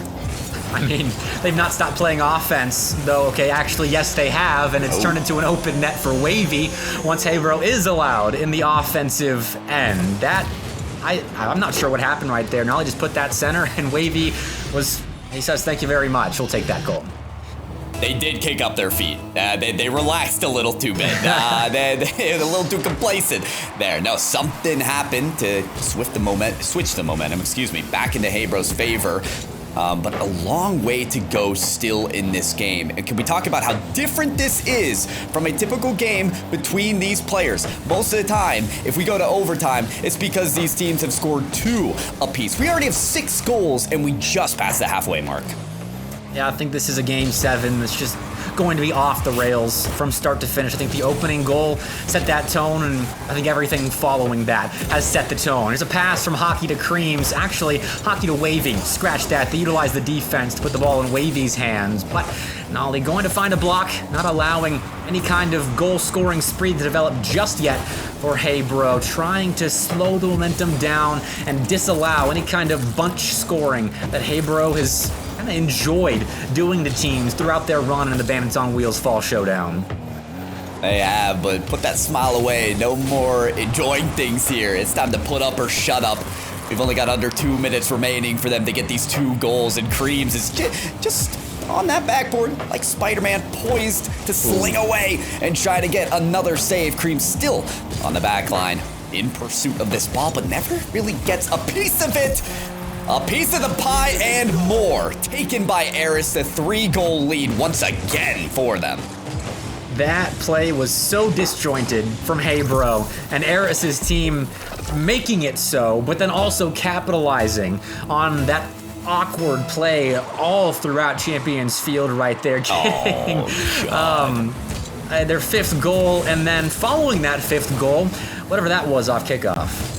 I mean, they've not stopped playing offense, though. Okay, actually, yes, they have, and it's turned into an open net for Wahvey once Hey Bro is allowed in the offensive end. That, I'm not sure what happened right there. Noly just put that center, and Wahvey he says, thank you very much. We'll take that goal. they did kick up their feet. They relaxed a little too bit. They're a little too complacent there. No, something happened to switch the momentum, back into Hebro's favor. But a long way to go still in this game. And can we talk about how different this is from a typical game between these players? Most of the time, if we go to overtime, it's because these teams have scored 2 apiece. We already have 6 goals, and we just passed the halfway mark. Yeah, I think this is a game 7 that's just going to be off the rails from start to finish. I think the opening goal set that tone, and I think everything following that has set the tone. There's a pass from Hockey to Creams. Actually, Hockey to Wahvey. Scratch that. They utilize the defense to put the ball in Wavey's hands. But Noly going to find a block, not allowing any kind of goal-scoring spree to develop just yet for Hebro, trying to slow the momentum down and disallow any kind of bunch scoring that Hebro has kind of enjoyed doing to teams throughout their run in the Bandits on Wheels Fall Showdown. They have, but put that smile away. No more enjoying things here. It's time to put up or shut up. We've only got under 2 minutes remaining for them to get these 2 goals, and Creams is just on that backboard like Spider-Man, poised to sling away and try to get another save. Creams still on the back line in pursuit of this ball, but never really gets a piece of it. A piece of the pie and more, taken by Aris, the 3-goal lead once again for them. That play was so disjointed from Hebro and Aris's team making it so, but then also capitalizing on that awkward play all throughout Champions Field right there, getting their 5th goal, and then following that 5th goal, whatever that was off kickoff.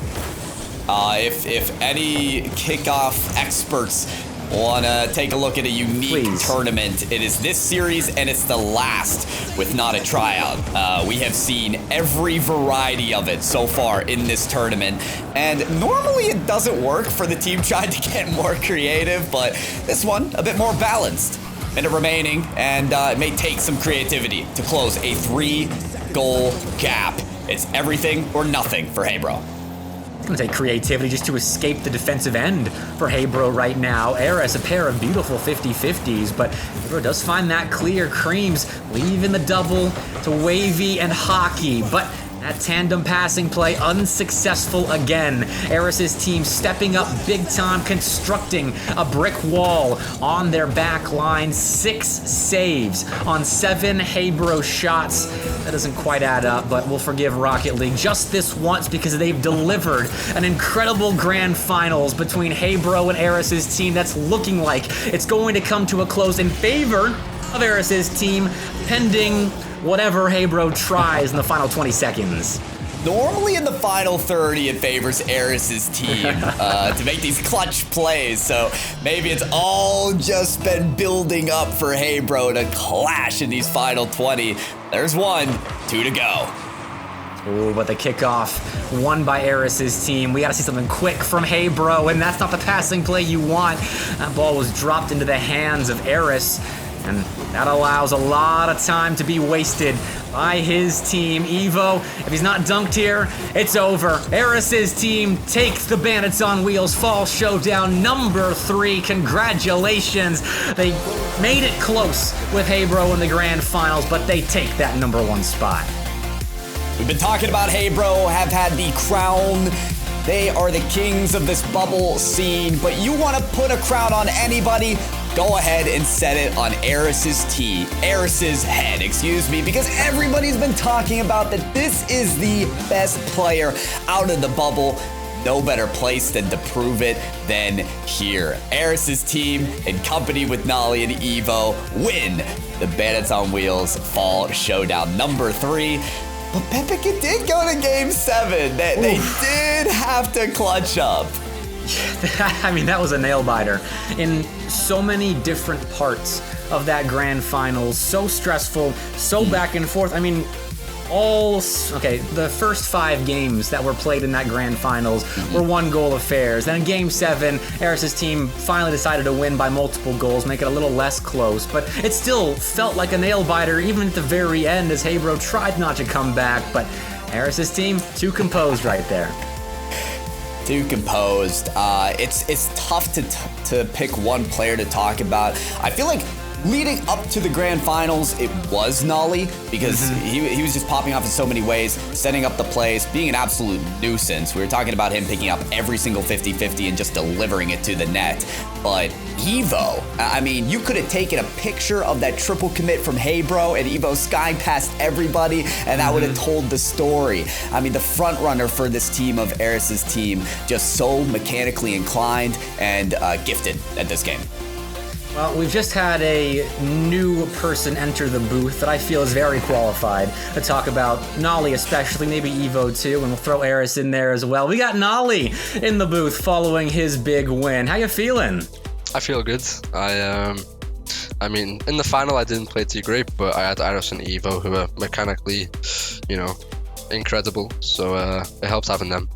If any kickoff experts want to take a look at a unique tournament, it is this series, and it's the last with not a tryout. We have seen every variety of it so far in this tournament, and normally it doesn't work for the team trying to get more creative, but this one, a bit more balanced. Minute remaining, and it may take some creativity to close a 3-goal gap. It's everything or nothing for Hebro. It's going to take creativity just to escape the defensive end for Hebro right now. Aris, a pair of beautiful 50-50s, but Hebro does find that clear. Creams leaving the double to Wavy and Hockey, but that tandem passing play unsuccessful again. Aris's team stepping up big time, constructing a brick wall on their back line. 6 saves on 7 Hebro shots. That doesn't quite add up, but we'll forgive Rocket League just this once because they've delivered an incredible grand finals between Hebro and Aris's team that's looking like it's going to come to a close in favor of Aris's team, pending whatever Hebro tries in the final 20 seconds. Normally in the final 30, it favors Aris's team to make these clutch plays, so maybe it's all just been building up for Hebro to clash in these final 20. There's 1, 2 to go. Ooh, but the kickoff won by Aris's team. We got to see something quick from Hebro, and that's not the passing play you want. That ball was dropped into the hands of Aris, and that allows a lot of time to be wasted by his team. Evo, if he's not dunked here, it's over. Aris's team takes the Bandits on Wheels Fall Showdown number 3. Congratulations. They made it close with Hebro in the grand finals, but they take that number 1 spot. We've been talking about Hebro, have had the crown. They are the kings of this bubble scene, but you want to put a crown on anybody, go ahead and set it on Aris's head, because everybody's been talking about that this is the best player out of the bubble. No better place than to prove it than here. Aris's team, in company with Noly and Evo, win the Bandits on Wheels Fall Showdown number 3. But Pepika did go to game 7. They did have to clutch up. I mean, that was a nail biter in so many different parts of that grand finals. So stressful, so back and forth. I mean, the first 5 games that were played in that grand finals were 1-goal affairs. Then in game 7, Aris's team finally decided to win by multiple goals, make it a little less close, but it still felt like a nail biter even at the very end as Hebro tried not to come back. But Aris's team, too composed right there. Too composed. It's tough to pick one player to talk about. I feel like leading up to the grand finals, it was Noly because he was just popping off in so many ways, setting up the plays, being an absolute nuisance. We were talking about him picking up every single 50-50 and just delivering it to the net. But Evo, I mean, you could have taken a picture of that triple commit from Hey Bro and Evo skying past everybody, and that would have told the story. I mean, the front runner for this team of Aris's team, just so mechanically inclined and gifted at this game. Well, we've just had a new person enter the booth that I feel is very qualified to talk about Noly, especially, maybe Evo too, and we'll throw Aris in there as well. We got Noly in the booth following his big win. How you feeling? I feel good. I mean, in the final I didn't play too great, but I had Aris and Evo who are mechanically, incredible. So it helps having them.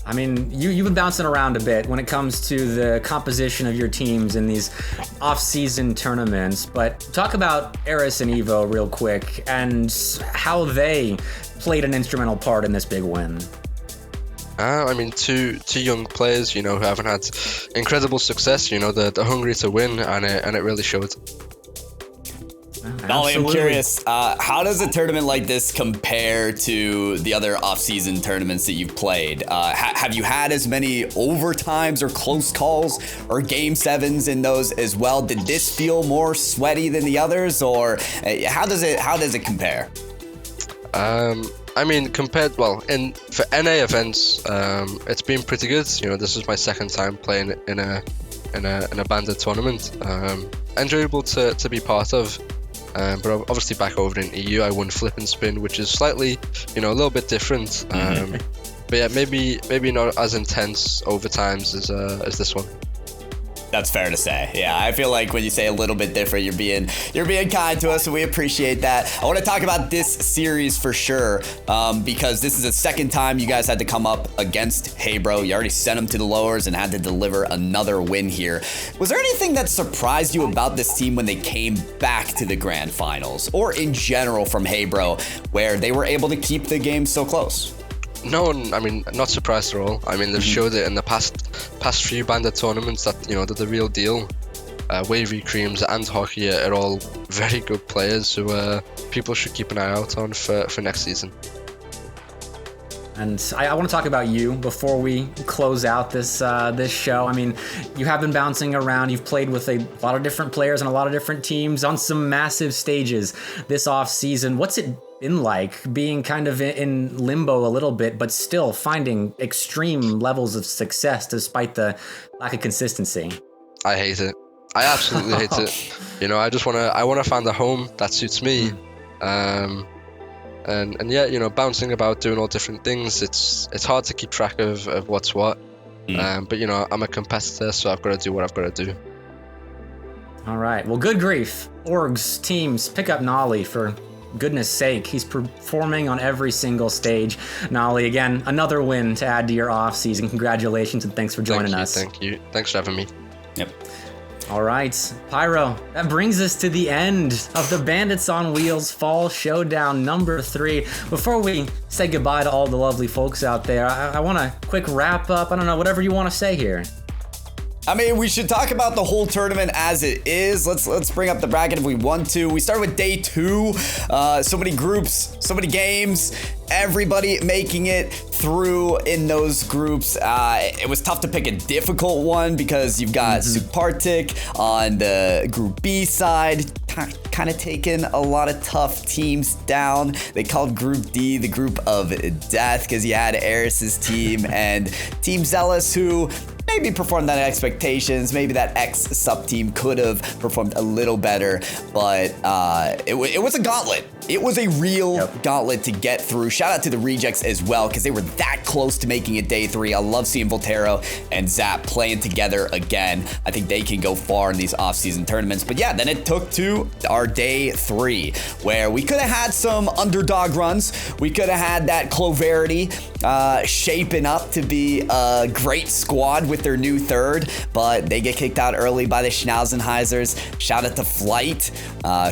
I mean, you've been bouncing around a bit when it comes to the composition of your teams in these off-season tournaments, but talk about Aris and Evo real quick and how they played an instrumental part in this big win. I mean, two young players, who haven't had incredible success. They're hungry to win, and it really showed. Noly, I'm curious, how does a tournament like this compare to the other off-season tournaments that you've played? Have you had as many overtimes or close calls or game sevens in those as well? Did this feel more sweaty than the others, or how does it compare? I mean, for NA events, it's been pretty good. This is my second time playing in a Bandit tournament. Enjoyable to be part of. But obviously back over in EU, I won Flip and Spin, which is slightly, a little bit different. But yeah, maybe not as intense overtimes as this one. That's fair to say. Yeah, I feel like when you say a little bit different, you're being kind to us, and we appreciate that. I want to talk about this series for sure, because this is the second time you guys had to come up against Hey Bro. You already sent them to the lowers and had to deliver another win here. Was there anything that surprised you about this team when they came back to the grand finals, or in general from Hey Bro, where they were able to keep the game so close? No, I mean, not surprised at all. I mean, they've showed it in the past few Bandit tournaments that, they're the real deal. Wahvey, Creams, and Hockey are all very good players who people should keep an eye out on for next season. And I want to talk about you before we close out this show. I mean, you have been bouncing around. You've played with a lot of different players and a lot of different teams on some massive stages this off season. What's it been like being kind of in limbo a little bit, but still finding extreme levels of success despite the lack of consistency? I hate it. I absolutely hate it. I want to find a home that suits me. And yeah, bouncing about, doing all different things. It's hard to keep track of what's what. But I'm a competitor, so I've got to do what I've got to do. All right. Well, good grief. Orgs, teams, pick up Noly for goodness sake. He's performing on every single stage. Noly, again, another win to add to your off season. Congratulations and thanks for joining us. Thank you. Thanks for having me. Yep. All right, Pyro, that brings us to the end of the Bandits on Wheels Fall Showdown number 3. Before we say goodbye to all the lovely folks out there, I want a quick wrap up. I don't know, whatever you want to say here. I mean, we should talk about the whole tournament as it is. Let's bring up the bracket if we want to. We start with day 2. So many groups, so many games. Everybody making it through in those groups. It was tough to pick a difficult one because you've got Sukhpartik on the Group B side, kind of taking a lot of tough teams down. They called Group D the group of death because you had Aris's team and Team Zealous, who maybe performed at expectations. Maybe that X sub team could have performed a little better, but it was a gauntlet. It was a real gauntlet to get through. Shout out to the rejects as well, because they were that close to making it day 3. I love seeing Voltero and Zap playing together again. I think they can go far in these off-season tournaments. But yeah, then it took to our day 3, where we could have had some underdog runs. We could have had that Cloverity shaping up to be a great squad with their new third, but they get kicked out early by the Schnauzenheisers. Shout out to Flight,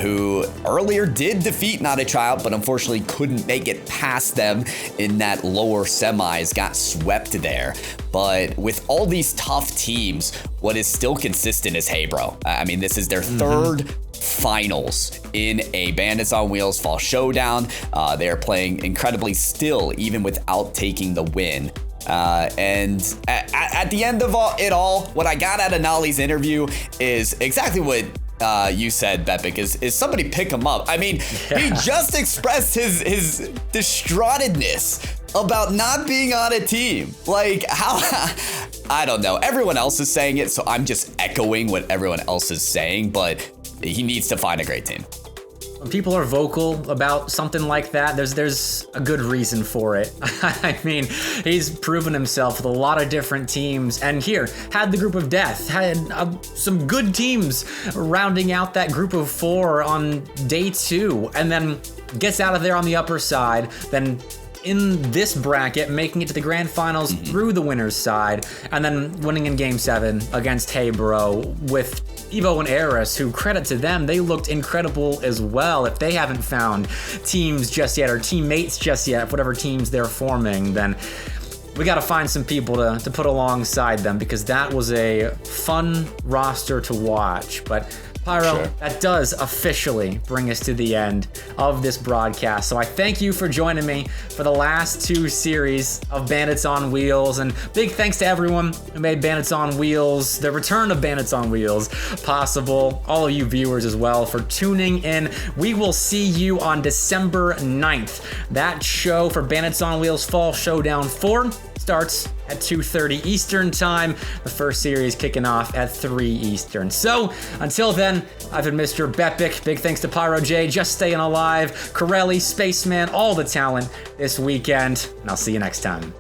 who earlier did defeat Not a Tryout, but unfortunately couldn't make it past them in that lower semis, got swept there. But with all these tough teams, what is still consistent is Hey Bro. I mean, this is their third finals in a Bandits on Wheels Fall Showdown. They are playing incredibly still, even without taking the win. And at the end of it all, what I got out of Noly's interview is exactly what you said, Bepic, is somebody pick him up. I mean, he just expressed his distraughtedness about not being on a team. Like, how? I don't know. Everyone else is saying it, so I'm just echoing what everyone else is saying, but he needs to find a great team. When people are vocal about something like that, there's a good reason for it. I mean, he's proven himself with a lot of different teams, and here, had the group of death, had some good teams rounding out that group of 4 on day 2, and then gets out of there on the upper side, then in this bracket, making it to the grand finals through the winner's side, and then winning in game 7 against Hey Bro with Evo and Aris, who, credit to them, they looked incredible as well. If they haven't found teams just yet, or teammates just yet, whatever teams they're forming, then we got to find some people to put alongside them, because that was a fun roster to watch. But Pyro, that does officially bring us to the end of this broadcast. So I thank you for joining me for the last 2 series of Bandits on Wheels, and big thanks to everyone who made Bandits on Wheels, the return of Bandits on Wheels, possible. All of you viewers as well for tuning in. We will see you on December 9th. That show for Bandits on Wheels Fall Showdown 4 starts at 2:30 Eastern time. The first series kicking off at 3 Eastern. So until then, I've been Mr. Bepic. Big thanks to Pyro J, Just Staying Alive, Corelli, Spaceman, all the talent this weekend, and I'll see you next time.